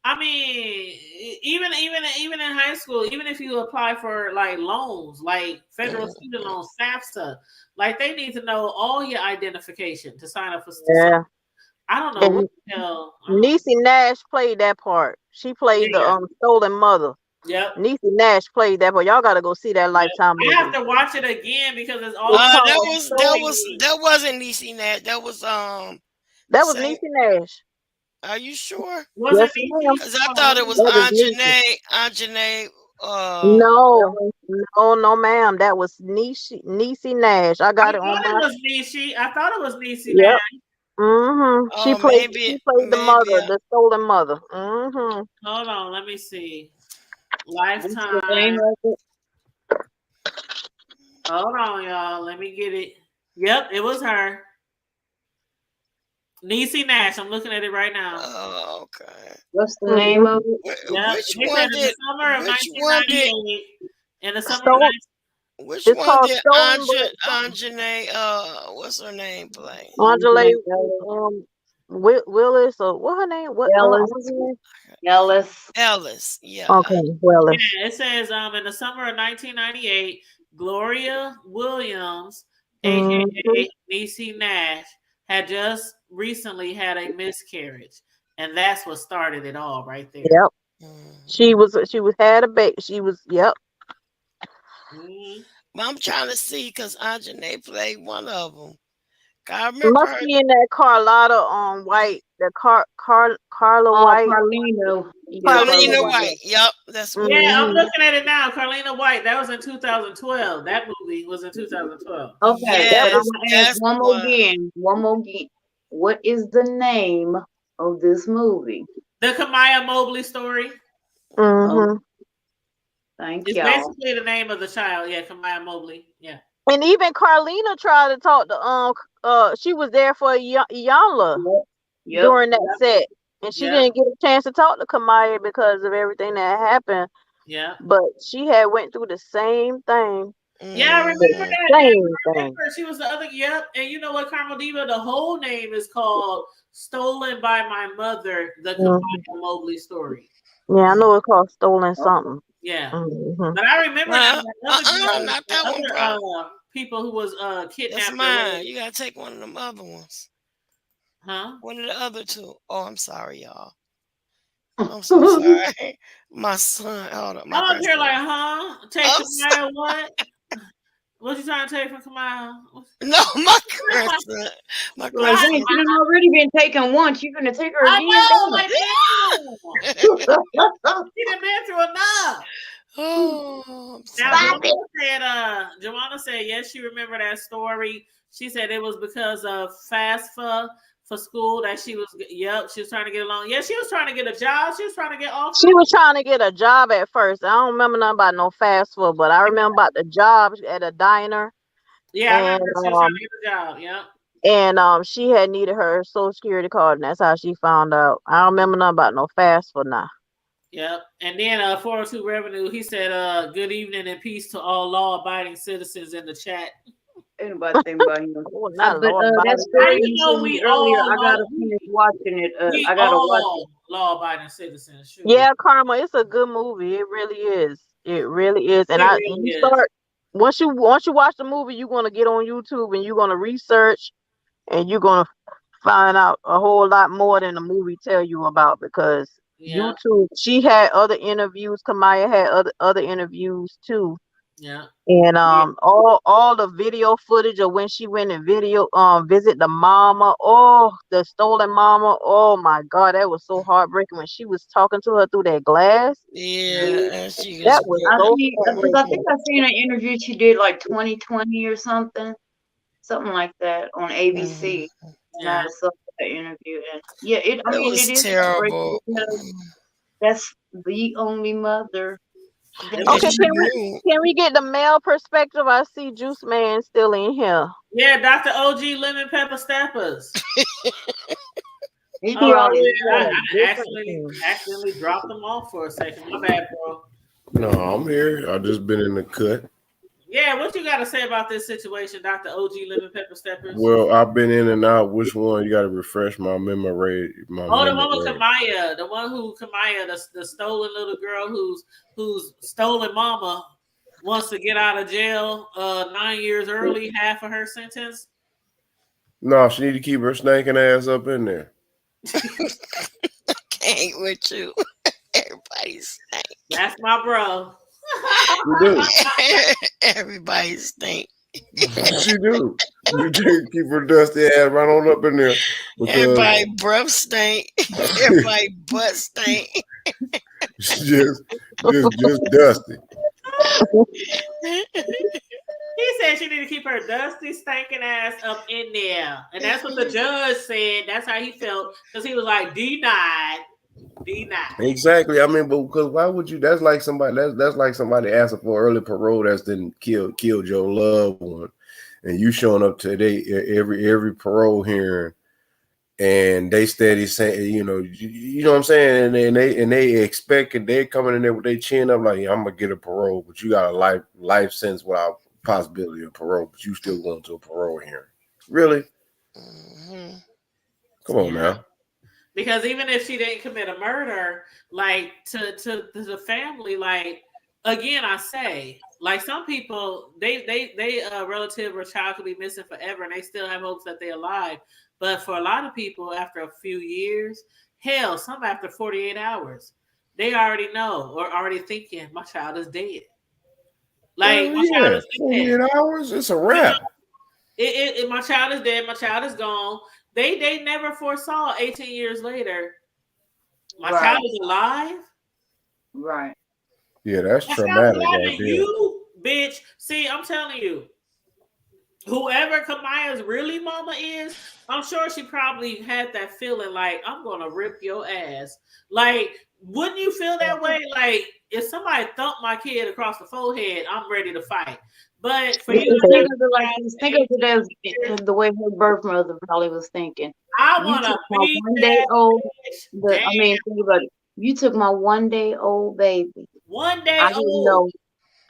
[SPEAKER 3] I mean, even in high school, even if you apply for like loans, like federal student loans, FAFSA, like they need to know all your identification to sign up for.
[SPEAKER 10] Yeah.
[SPEAKER 3] I don't know what the hell.
[SPEAKER 10] Niecy Nash played that part. She played the stolen mother.
[SPEAKER 3] Yep.
[SPEAKER 10] Niecy Nash played that part. Y'all got to go see that Lifetime movie.
[SPEAKER 3] I have to watch it again because it's all.
[SPEAKER 4] That wasn't Niecy Nash. That was
[SPEAKER 10] Niecy Nash.
[SPEAKER 4] Are you sure?
[SPEAKER 10] Yes,
[SPEAKER 4] because I thought it was Anjanae
[SPEAKER 10] No, ma'am. That was Niecy Nash. I got
[SPEAKER 3] I
[SPEAKER 10] it on
[SPEAKER 3] thought it
[SPEAKER 10] my.
[SPEAKER 3] was Nishi. I thought it was Niecy
[SPEAKER 10] Yep.
[SPEAKER 3] now.
[SPEAKER 10] She
[SPEAKER 4] Oh,
[SPEAKER 10] played.
[SPEAKER 4] maybe,
[SPEAKER 10] She played the
[SPEAKER 4] maybe.
[SPEAKER 10] mother, the stolen mother.
[SPEAKER 3] Hold on, let me see.
[SPEAKER 5] What's the name
[SPEAKER 3] Lifetime.
[SPEAKER 5] of it?
[SPEAKER 3] Hold on, y'all. Let me get it. Yep, it was her. Niecy Nash. I'm looking at it right now.
[SPEAKER 4] Oh, okay.
[SPEAKER 5] What's the name of it?
[SPEAKER 3] Yep.
[SPEAKER 4] Which
[SPEAKER 3] They
[SPEAKER 4] one
[SPEAKER 3] said in the
[SPEAKER 4] did?
[SPEAKER 3] summer of
[SPEAKER 4] Which one did?
[SPEAKER 3] 1998. In the summer of
[SPEAKER 10] Stole.
[SPEAKER 4] Which
[SPEAKER 10] It's
[SPEAKER 4] one
[SPEAKER 10] called
[SPEAKER 4] did
[SPEAKER 10] Stolen,
[SPEAKER 4] Anjanae? What's her name play?
[SPEAKER 10] Angela
[SPEAKER 5] Ellis.
[SPEAKER 10] Willis or what her name? What?
[SPEAKER 4] Ellis. Yeah.
[SPEAKER 10] Okay, Willis.
[SPEAKER 3] Yeah, it says in the summer of 1998, Gloria Williams, aka Niecy Nash, had just recently had a miscarriage, and that's what started it all right there.
[SPEAKER 10] Yep. She had a baby. Yep.
[SPEAKER 4] But I'm trying to see because Anjanae played one of them. I remember
[SPEAKER 10] Must
[SPEAKER 4] her.
[SPEAKER 10] be in that Carlotta White, the Carla White.
[SPEAKER 4] Carlina White. Yep, that's what.
[SPEAKER 3] Yeah, I'm looking at it now. Carlina White. That was in 2012. That movie was in 2012.
[SPEAKER 5] Okay,
[SPEAKER 4] Yes,
[SPEAKER 5] but I'm gonna ask one more again. What is the name of this movie?
[SPEAKER 3] The Kamaya Mobley story.
[SPEAKER 5] Oh, thank
[SPEAKER 3] It's
[SPEAKER 5] y'all.
[SPEAKER 3] basically the name of the child. Yeah, Kamaya Mobley. Yeah.
[SPEAKER 10] And even Carlina tried to talk to she was there for Iyanla during that set, and she didn't get a chance to talk to Kamaya because of everything that happened.
[SPEAKER 3] Yeah.
[SPEAKER 10] But she had went through the same thing.
[SPEAKER 3] Yeah, I remember that.
[SPEAKER 10] Same thing.
[SPEAKER 3] She was the other. Yep. And you know what, Carmel Diva? The whole name is called "Stolen by My Mother: The Kamaya Mobley Story."
[SPEAKER 10] Yeah, I know it's called Stolen something.
[SPEAKER 3] Yeah. But I remember that other
[SPEAKER 4] not that one, bro.
[SPEAKER 3] People who was kidnapped.
[SPEAKER 4] That's mine. You gotta take one of them other ones.
[SPEAKER 3] Huh?
[SPEAKER 4] One of the other two. Oh, I'm sorry, y'all. I'm so sorry. My son. Hold up.
[SPEAKER 3] I'm up here like, huh? Take Kamaya what? What you trying to take from Kamaya?
[SPEAKER 4] No, my grandson. My grandson.
[SPEAKER 5] She done already been taken once. You're gonna take her again?
[SPEAKER 3] I know, she done been through enough.
[SPEAKER 4] Oh,
[SPEAKER 3] now Joanna said yes, she remembered that story. She said it was because of FAFSA for school that she was trying to get along. Yeah, she was trying to get a job. She was trying to get off.
[SPEAKER 10] She was trying to get a job at first. I don't remember nothing about no FAFSA, but I remember about the job at a diner.
[SPEAKER 3] Yeah, I remember she was trying to get a job. Yeah.
[SPEAKER 10] And she had needed her Social Security card, and that's how she found out. I don't remember nothing about no FAFSA now.
[SPEAKER 3] Yep. And then 402 Revenue, he said, good evening and peace to all law-abiding citizens in the chat.
[SPEAKER 5] Anybody think about him? That's story earlier. I gotta finish watching it. I gotta watch it.
[SPEAKER 3] Law-abiding citizens. Sure.
[SPEAKER 10] Yeah, Karma, it's a good movie. It really is. It really is. And once you watch the movie, you're gonna get on YouTube and you're gonna research, and you're gonna find out a whole lot more than the movie tell you about, because YouTube. She had other interviews. Kamaya had other interviews too.
[SPEAKER 3] Yeah.
[SPEAKER 10] And all the video footage of when she went and visit the mama, the stolen mama. Oh my God, that was so heartbreaking when she was talking to her through that glass.
[SPEAKER 4] Yeah,
[SPEAKER 10] that was
[SPEAKER 5] because I think I seen an interview she did like 2020 or something like that on ABC. And I saw that interview, and it is terrible. That's the only mother.
[SPEAKER 10] Okay, can we get the male perspective? I see Juice Man still in here.
[SPEAKER 3] Yeah, Dr. OG Lemon Pepper Steppers. I accidentally dropped them off for a second. My bad, bro.
[SPEAKER 12] No, I'm here. I've just been in the cut.
[SPEAKER 3] Yeah, what you got to say about this situation, Dr. OG Lemon Pepper Steppers?
[SPEAKER 12] Well, I've been in and out. Which one? You got to refresh my memory.
[SPEAKER 3] The one with Kamaya, the one who Kamaya, the stolen little girl whose stolen mama wants to get out of jail 9 years early, half of her sentence.
[SPEAKER 12] No, she need to keep her stinking ass up in there.
[SPEAKER 4] Can't with you. Everybody stink.
[SPEAKER 3] That's my bro.
[SPEAKER 12] You do.
[SPEAKER 4] Everybody stink.
[SPEAKER 12] She do. You just keep her dusty ass right on up in there.
[SPEAKER 4] Everybody breath stink. Everybody butt stink.
[SPEAKER 12] just dusty.
[SPEAKER 3] He said she need to keep her dusty, stinking ass up in there. And that's what the judge said. That's how he felt. Because he was like, denied.
[SPEAKER 12] Exactly. I mean, but because why would you? That's like somebody. That's like somebody asking for early parole that's then killed your loved one, and you showing up today every parole hearing, and they steady saying, you know what I'm saying, and they expecting they coming in there with their chin up like, yeah, I'm gonna get a parole, but you got a life sentence without possibility of parole, but you still going to a parole hearing. Really?
[SPEAKER 4] Mm-hmm.
[SPEAKER 12] Come on now.
[SPEAKER 3] Because even if she didn't commit a murder, like to the family, like again, I say, like some people, they relative or child could be missing forever, and they still have hopes that they're alive. But for a lot of people, after a few years, hell, some after 48 hours, they already know or already thinking my child is dead. Like my child is
[SPEAKER 12] 48 hours, it's a wrap.
[SPEAKER 3] My child is dead. My child is gone. They never foresaw 18 years later my child is alive.
[SPEAKER 10] Right.
[SPEAKER 12] Yeah, that's traumatic right there.
[SPEAKER 3] You bitch. See, I'm telling you, whoever Kamaya's really mama is, I'm sure she probably had that feeling like I'm gonna rip your ass. Like, wouldn't you feel that way? Like, if somebody thumped my kid across the forehead, I'm ready to fight. But for you to
[SPEAKER 9] think of it as the way her birth mother probably was thinking.
[SPEAKER 3] I want to be that
[SPEAKER 9] think about it. You took my 1 day old baby.
[SPEAKER 3] 1 day old.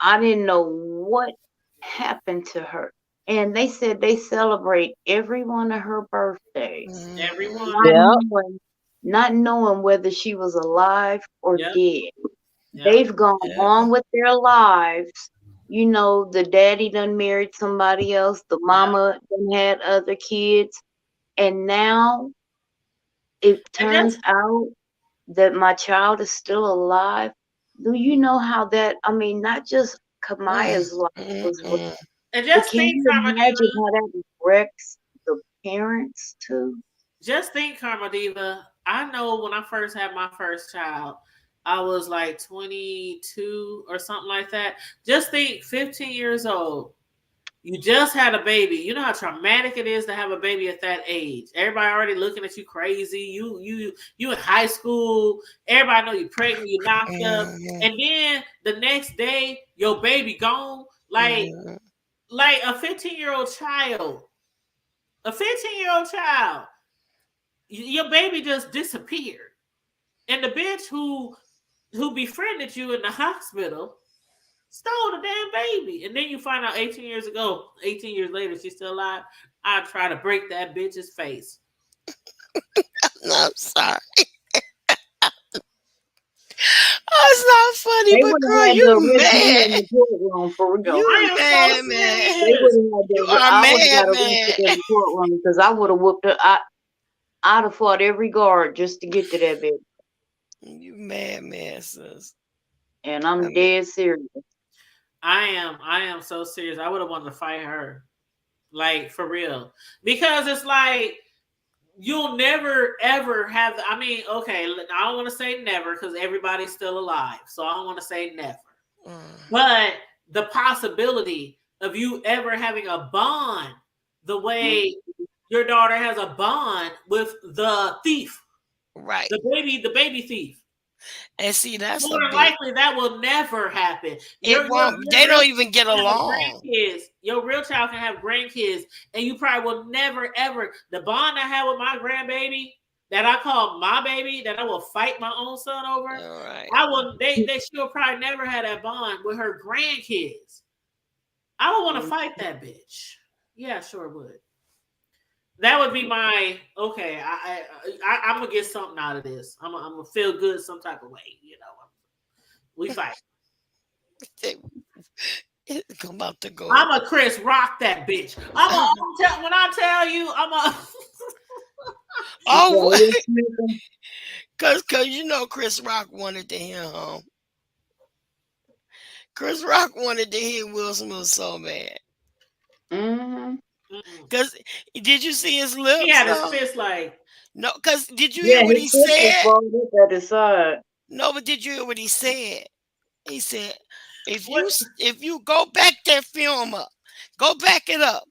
[SPEAKER 9] I didn't know what happened to her. And they said they celebrate every one of her birthdays.
[SPEAKER 3] Everyone.
[SPEAKER 9] Not knowing whether she was alive or dead. They've gone on with their lives. You know, the daddy done married somebody else. The mama done had other kids. And now it turns out that my child is still alive. Do you know how that, I mean, not just Kamaya's life was,
[SPEAKER 3] and just
[SPEAKER 9] can
[SPEAKER 3] think,
[SPEAKER 9] you imagine how that wrecks the parents too?
[SPEAKER 3] Just think, Karma Diva. I know when I first had my first child, I was like 22 or something like that. Just think, 15 years old. You just had a baby. You know how traumatic it is to have a baby at that age. Everybody already looking at you crazy. You in high school. Everybody know you pregnant. You knocked up, and then the next day your baby gone. Like a 15-year-old child. A 15-year-old child. Your baby just disappeared, and the bitch who befriended you in the hospital stole the damn baby, and then you find out 18 years later she's still alive. I try to break that bitch's face.
[SPEAKER 4] No, I'm sorry. Oh, it's not funny, but girl, you mad.
[SPEAKER 3] You
[SPEAKER 4] mad, man. You are
[SPEAKER 9] I
[SPEAKER 4] mad,
[SPEAKER 9] would have got in the courtroom because I would have whooped her. I'd have fought every guard just to get to that bitch.
[SPEAKER 4] You mad, man, sis.
[SPEAKER 9] And I'm dead serious.
[SPEAKER 3] I am so serious. I would have wanted to fight her, like for real, because it's like you'll never ever have. I mean, okay, I don't want to say never because everybody's still alive, so I don't want to say never. But the possibility of you ever having a bond the way your daughter has a bond with the thief,
[SPEAKER 4] right?
[SPEAKER 3] The baby thief.
[SPEAKER 4] And see, that's
[SPEAKER 3] more likely that will never happen.
[SPEAKER 4] They don't even get along.
[SPEAKER 3] Your real child can have grandkids, and you probably will never ever. The bond I have with my grandbaby, that I call my baby, that I will fight my own son over.
[SPEAKER 4] Right.
[SPEAKER 3] I will. She will probably never have that bond with her grandkids. I would want to fight that bitch. Yeah, sure would. That would be my okay. I'm gonna get something out of this. I'm gonna feel good some type of way. You know, we fight.
[SPEAKER 4] It's about to go.
[SPEAKER 3] I'm a Chris Rock that bitch. When I tell you, I'm a.
[SPEAKER 4] Oh, cause you know Chris Rock wanted to hear Chris Rock wanted to hear Will Smith so bad. Cause did you see his lips?
[SPEAKER 3] He had his fist like
[SPEAKER 4] no. Cause did you hear what he said?
[SPEAKER 9] At his side.
[SPEAKER 4] No, but did you hear what he said? He said,
[SPEAKER 3] What?
[SPEAKER 4] if you go back that film up, go back it up.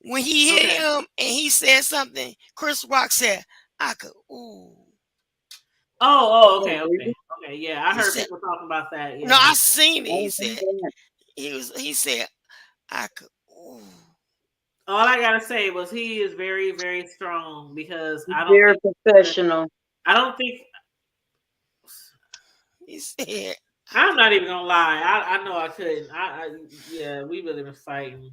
[SPEAKER 4] When he hit
[SPEAKER 3] Okay.
[SPEAKER 4] him and he said something, Chris Rock said, I could ooh.
[SPEAKER 3] Okay. Yeah, I
[SPEAKER 4] He
[SPEAKER 3] heard
[SPEAKER 4] said,
[SPEAKER 3] people talking about that.
[SPEAKER 4] no,
[SPEAKER 3] Yeah.
[SPEAKER 4] I seen it.
[SPEAKER 5] Oh, God.
[SPEAKER 4] He said, I could ooh.
[SPEAKER 3] All I gotta say was he is very, very strong because
[SPEAKER 9] Very professional.
[SPEAKER 3] I don't think
[SPEAKER 4] He said,
[SPEAKER 3] I'm not even gonna lie. I know I couldn't. Yeah, we really been fighting.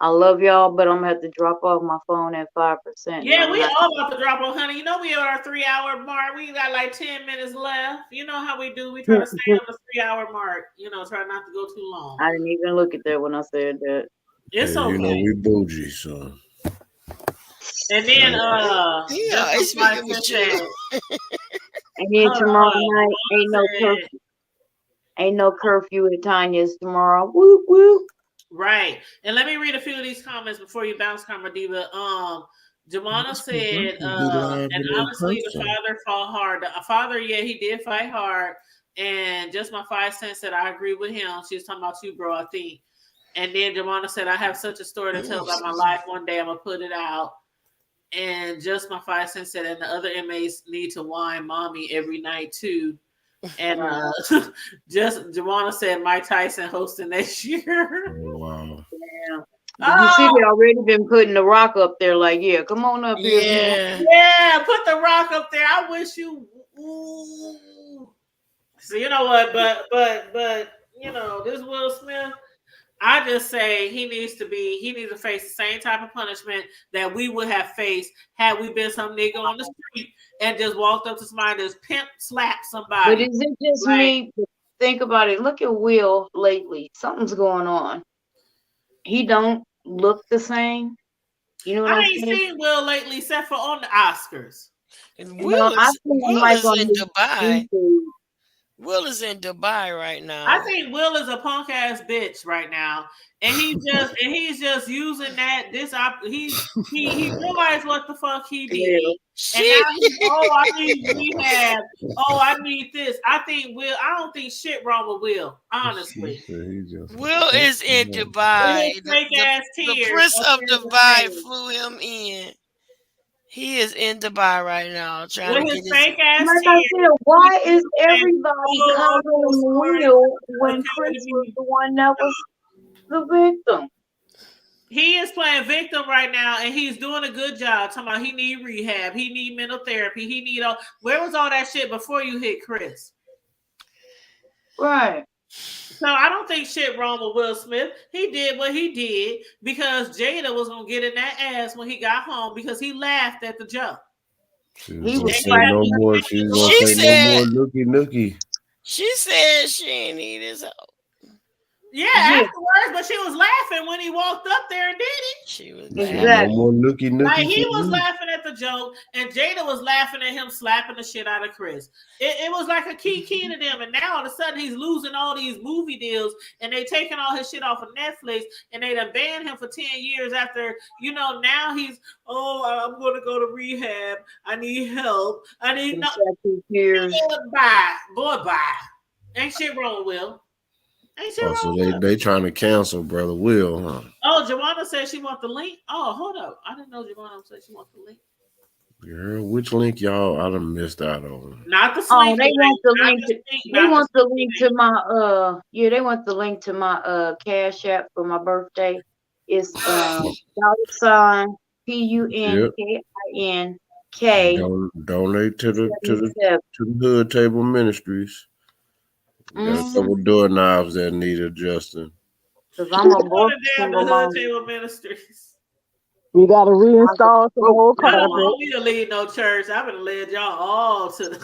[SPEAKER 9] I love y'all, but I'm gonna have to drop off my phone at 5%.
[SPEAKER 3] Yeah, we all about to drop on, honey. You know we at our 3 hour mark. We got like 10 minutes left. You know how we do. We try to stay on the 3 hour mark. You know, try not to go too long.
[SPEAKER 9] I didn't even look at that when I said that.
[SPEAKER 3] It's
[SPEAKER 12] Yeah,
[SPEAKER 3] okay.
[SPEAKER 12] you know we bougie, so.
[SPEAKER 3] And then
[SPEAKER 4] yeah, he's speaking with you.
[SPEAKER 9] And then tomorrow night ain't no curfew. Ain't no curfew at Tanya's tomorrow. Whoop whoop.
[SPEAKER 3] Right. And let me read a few of these comments before you bounce, Karma Diva. Jamana said, and honestly, the father fought hard. The father, yeah, he did fight hard. And just my 5 cents said, I agree with him. She was talking about you, bro, I think. And then Jamana said, I have such a story to tell about my life. One day I'm going to put it out. And just my 5 cents said, and the other inmates need to whine mommy every night, too. And just Jamana said Mike Tyson hosting next year.
[SPEAKER 12] Oh, wow.
[SPEAKER 9] Yeah. You see, they already been putting the Rock up there. Like, yeah, come on up here.
[SPEAKER 3] Yeah, put the Rock up there. I wish you. Ooh. So you know what? But you know this Will Smith. I just say he needs to face the same type of punishment that we would have faced had we been some nigga on the street and just walked up to somebody and just pimp slapped somebody.
[SPEAKER 9] But is it just me? Think about it. Look at Will lately. Something's going on. He don't look the same. You know what I'm saying?
[SPEAKER 3] I ain't seen Will lately except for on the Oscars.
[SPEAKER 4] And Will is in Dubai. Will is in Dubai right now.
[SPEAKER 3] I think Will is a punk ass bitch right now, and he's just using that. He realized what the fuck he did, and now I need rehab. Oh, I need this. I don't think shit wrong with Will. Honestly,
[SPEAKER 4] Will is in Dubai. The Prince of Dubai flew him in. He is in Dubai right now trying to get his
[SPEAKER 3] fake ass
[SPEAKER 9] like I said, why is everybody covering Will when Chris was the one that was the victim?
[SPEAKER 3] He is playing victim right now, and he's doing a good job. Talking about he need rehab, he need mental therapy, he need all. Where was all that shit before you hit Chris?
[SPEAKER 9] Right.
[SPEAKER 3] So I don't think shit wrong with Will Smith. He did what he did because Jada was gonna get in that ass when he got home because he laughed at the joke.
[SPEAKER 12] She's gonna say no more. She's gonna say no more nookie nookie.
[SPEAKER 4] She said she ain't need his help.
[SPEAKER 3] Yeah, afterwards, but she was laughing when he walked up there and did it.
[SPEAKER 4] She was
[SPEAKER 12] laughing. No more nookie nookie.
[SPEAKER 3] Like he was laughing at the joke, and Jada was laughing at him slapping the shit out of Chris. It was like a key to them, and now all of a sudden he's losing all these movie deals, and they taking all his shit off of Netflix, and they done banned him for 10 years after, now he's, I'm going to go to rehab. I need help. I need
[SPEAKER 9] years.
[SPEAKER 3] Bye. Ain't shit wrong, Will.
[SPEAKER 12] So they trying to cancel Brother Will, huh?
[SPEAKER 3] Oh, Joanna said she want the link. Oh, hold up. I didn't know Joanna said she want the link.
[SPEAKER 12] Girl, which link y'all I done missed out on?
[SPEAKER 3] Not the
[SPEAKER 9] link. They want the link. They want the link to my they want the link to my Cash App for my birthday. It's $PUNKINK.
[SPEAKER 12] Donate to the Hood Table Ministries. We got a couple doorknobs that need adjusting.
[SPEAKER 9] Because I'm a broke
[SPEAKER 3] single mom. Table Ministries.
[SPEAKER 10] We got to reinstall some old carpet.
[SPEAKER 3] I don't want me to lead no church. I've been led y'all all to the.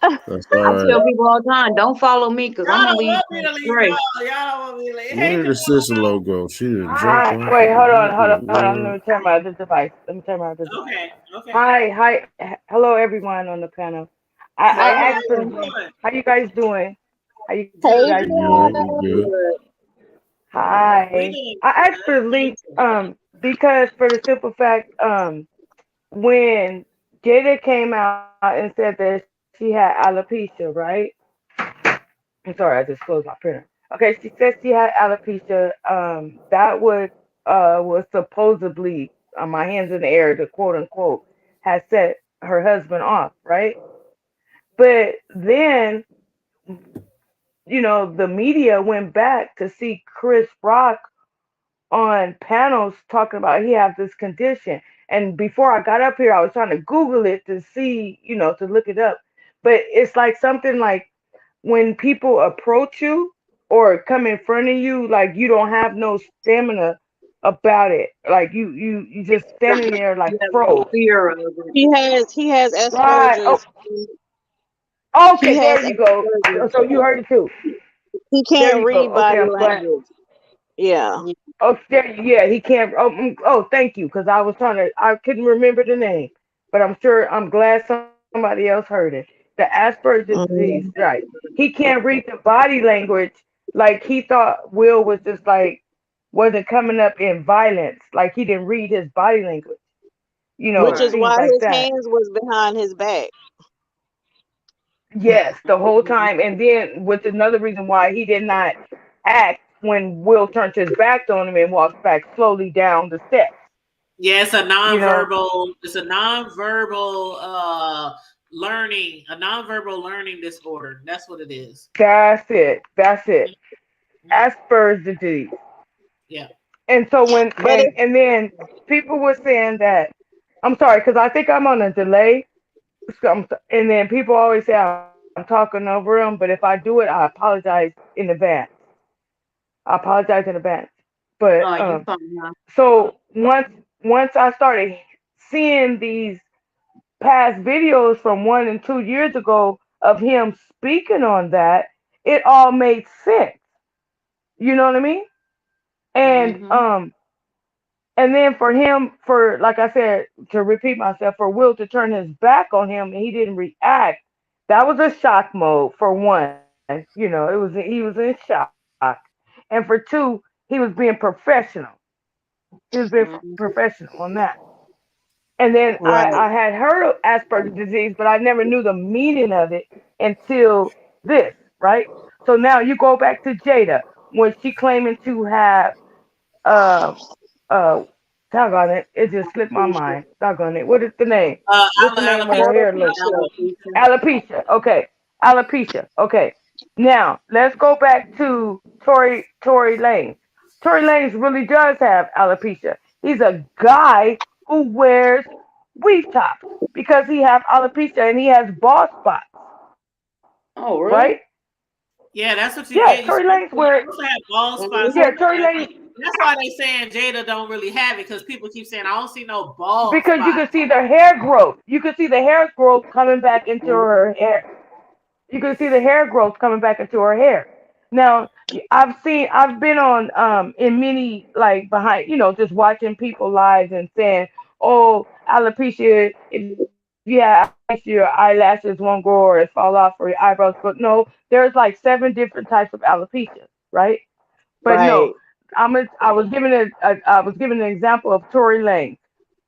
[SPEAKER 12] That's all right.
[SPEAKER 9] I tell people all the time, don't follow me because I'm gonna leave.
[SPEAKER 3] Y'all don't want me to lead.
[SPEAKER 12] Where did the sister logo? She didn't jump.
[SPEAKER 10] Wait, hold on. Let me turn my other device.
[SPEAKER 3] Okay.
[SPEAKER 10] Hi. Hello, everyone on the panel. I actually, how you guys doing?
[SPEAKER 12] Good.
[SPEAKER 10] Hi. I asked for the link because for the simple fact when Jada came out and said that
[SPEAKER 1] she had alopecia, right? I'm sorry, I just closed my printer. Okay, she said she had alopecia. That was supposedly my hands in the air, the quote unquote, had set her husband off, right? But then, the media went back to see Chris Rock on panels talking about he has this condition. And before I got up here, I was trying to Google it to see, to look it up. But it's like something like when people approach you or come in front of you, like you don't have no stamina about it. Like you just standing there like
[SPEAKER 5] You have no
[SPEAKER 1] froze.
[SPEAKER 5] fear of it. He has
[SPEAKER 1] Right. Oh,
[SPEAKER 5] Asperger's. He
[SPEAKER 1] okay,
[SPEAKER 5] has
[SPEAKER 1] there you go.
[SPEAKER 5] Asperger's.
[SPEAKER 1] So you heard it too.
[SPEAKER 5] He
[SPEAKER 1] There
[SPEAKER 5] can't
[SPEAKER 1] you go.
[SPEAKER 5] read
[SPEAKER 1] Okay,
[SPEAKER 5] body
[SPEAKER 1] I'm glad.
[SPEAKER 5] language. Yeah.
[SPEAKER 1] Oh, yeah, he can't. Oh, thank you, because I couldn't remember the name, but I'm glad somebody else heard it. The Asperger's disease, right?
[SPEAKER 5] Mhm.
[SPEAKER 1] He can't read the body language, like he thought Will was just like wasn't coming up in violence, like he didn't read his body language,
[SPEAKER 5] Which is
[SPEAKER 1] things
[SPEAKER 5] why
[SPEAKER 1] like
[SPEAKER 5] his
[SPEAKER 1] that.
[SPEAKER 5] hands was behind his back.
[SPEAKER 1] Yes, the whole time, and then with another reason why he did not act when Will turned his back on him and walked back slowly down the steps.
[SPEAKER 3] Yeah, it's a
[SPEAKER 1] You know,
[SPEAKER 3] nonverbal. It's a nonverbal learning disorder. That's what it is.
[SPEAKER 1] that's it. That's it. Asperger's disease.
[SPEAKER 3] Yeah.
[SPEAKER 1] And so when
[SPEAKER 5] But it,
[SPEAKER 1] and then people were saying that I'm sorry because I think I'm on a delay. And then people always say I'm talking over them, but if I do it, I apologize in advance. I apologize in advance. But
[SPEAKER 5] oh, you fine now.
[SPEAKER 1] so once I started seeing these past videos from 1 and 2 years ago of him speaking on that, it all made sense. You know what I mean? And
[SPEAKER 5] Mm-hmm.
[SPEAKER 1] um and then for him, for like I said, to repeat myself, for Will to turn his back on him and he didn't react, that was a shock mode for one. He was in shock. And for two, he was being professional. He was being
[SPEAKER 5] Mm-hmm.
[SPEAKER 1] professional on that. And then I
[SPEAKER 5] Right.
[SPEAKER 1] had heard of Asperger's disease, but I never knew the meaning of it until this, right? So now you go back to Jada when she claiming to have uh uh doggone it, it just slipped my mind. Doggone it. What is the name? What's the name of her hair look?
[SPEAKER 5] Alopecia.
[SPEAKER 1] Alopecia. Okay. Alopecia. Okay. Now let's go back to Tory Lanez. Tory Lanez really does have alopecia. He's a guy who wears weave tops because he have alopecia and he has bald spots,
[SPEAKER 5] Oh,
[SPEAKER 1] right?
[SPEAKER 5] really?
[SPEAKER 3] Yeah, that's what you
[SPEAKER 1] Yeah,
[SPEAKER 3] get. You're
[SPEAKER 1] Tory
[SPEAKER 3] supposed
[SPEAKER 1] Lanez wear.
[SPEAKER 3] to have bald spots.
[SPEAKER 1] Yeah, Tory Lanez
[SPEAKER 3] That's why they saying Jada don't really have it because people keep saying I don't see no bald
[SPEAKER 1] because you can
[SPEAKER 3] spots.
[SPEAKER 1] see the hair growth. You can see the hair growth coming back into her hair. You can see the hair growth coming back into her hair. Now, I've been on in many like behind, just watching people lives and saying, "Oh, alopecia. If you have alopecia, your eyelashes won't grow or it fall off or your eyebrows." But no, there's like 7 different types of alopecia, right? But no,
[SPEAKER 5] Right.
[SPEAKER 1] I was given an example of Tory Lanez,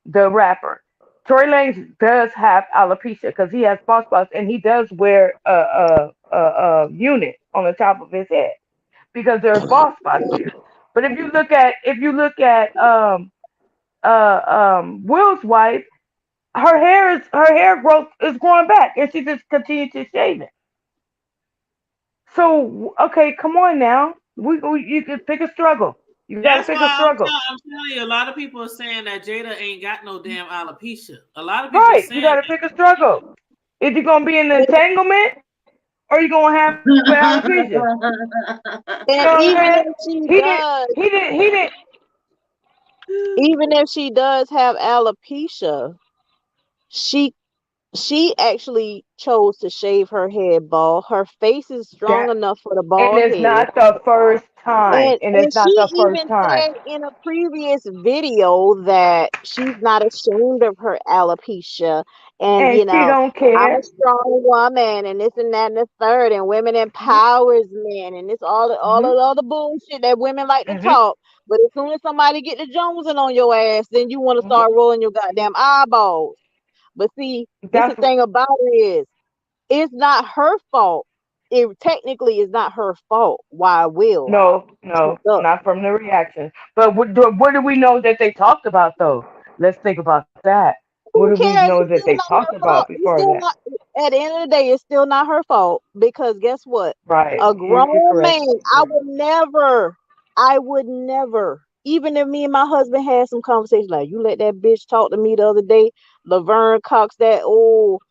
[SPEAKER 1] the rapper. Tory Lanez does have alopecia because he has bald spots and he does wear a unit on the top of his head because there's bald spots there. But if you look at Will's wife, her hair growth is growing back and she just continues to shave it. So okay, come on now. You can pick a struggle. You got to
[SPEAKER 3] That's
[SPEAKER 1] pick a
[SPEAKER 3] why
[SPEAKER 1] struggle.
[SPEAKER 3] I'm telling you, a lot of people are saying that Jada ain't got no damn alopecia. A lot of people are
[SPEAKER 1] Right. You
[SPEAKER 3] saying
[SPEAKER 1] got to pick a struggle. Is you gonna be in an entanglement or you gonna have alopecia? You know
[SPEAKER 5] And
[SPEAKER 1] what I'm
[SPEAKER 5] even
[SPEAKER 1] saying?
[SPEAKER 5] if she
[SPEAKER 1] He didn't.
[SPEAKER 5] does,
[SPEAKER 1] He didn't. He didn't.
[SPEAKER 5] even if she does have alopecia, she she actually chose to shave her head bald. Her face is strong
[SPEAKER 1] That.
[SPEAKER 5] enough for the
[SPEAKER 1] And
[SPEAKER 5] bald
[SPEAKER 1] it's
[SPEAKER 5] head.
[SPEAKER 1] not the first time.
[SPEAKER 5] And
[SPEAKER 1] And
[SPEAKER 5] and
[SPEAKER 1] it's
[SPEAKER 5] she
[SPEAKER 1] not the first
[SPEAKER 5] even
[SPEAKER 1] time.
[SPEAKER 5] said in a previous video that she's not ashamed of her alopecia. And
[SPEAKER 1] And she don't
[SPEAKER 5] I'm
[SPEAKER 1] care.
[SPEAKER 5] a strong woman and this and that and the third and women
[SPEAKER 1] Mhm.
[SPEAKER 5] empowers men and it's all
[SPEAKER 1] Mhm.
[SPEAKER 5] of the other bullshit that women like to
[SPEAKER 1] Mhm.
[SPEAKER 5] talk. But as soon as somebody get the Jonesing on your ass, then you want to
[SPEAKER 1] Mhm.
[SPEAKER 5] start rolling your goddamn eyeballs. But see, this the
[SPEAKER 1] That's
[SPEAKER 5] thing about it is
[SPEAKER 10] it's not her fault. It technically is not her fault why Will
[SPEAKER 1] No,
[SPEAKER 10] fucked
[SPEAKER 1] no,
[SPEAKER 10] up.
[SPEAKER 1] not from the reaction. But what do we know that they talked about though? Let's think about that. What do
[SPEAKER 10] Who
[SPEAKER 1] we know
[SPEAKER 10] cares?
[SPEAKER 1] that
[SPEAKER 10] It's
[SPEAKER 1] they
[SPEAKER 10] still
[SPEAKER 1] talked
[SPEAKER 10] not her
[SPEAKER 1] about
[SPEAKER 10] fault.
[SPEAKER 1] before
[SPEAKER 10] It's
[SPEAKER 1] that?
[SPEAKER 10] still not. At the end of the day, it's still not her fault because guess what?
[SPEAKER 1] Right.
[SPEAKER 10] A
[SPEAKER 1] You're
[SPEAKER 10] grown
[SPEAKER 1] correct.
[SPEAKER 10] man. I would never. Even if me and my husband had some conversation like you let that bitch talk to me the other day, Laverne Cox, that old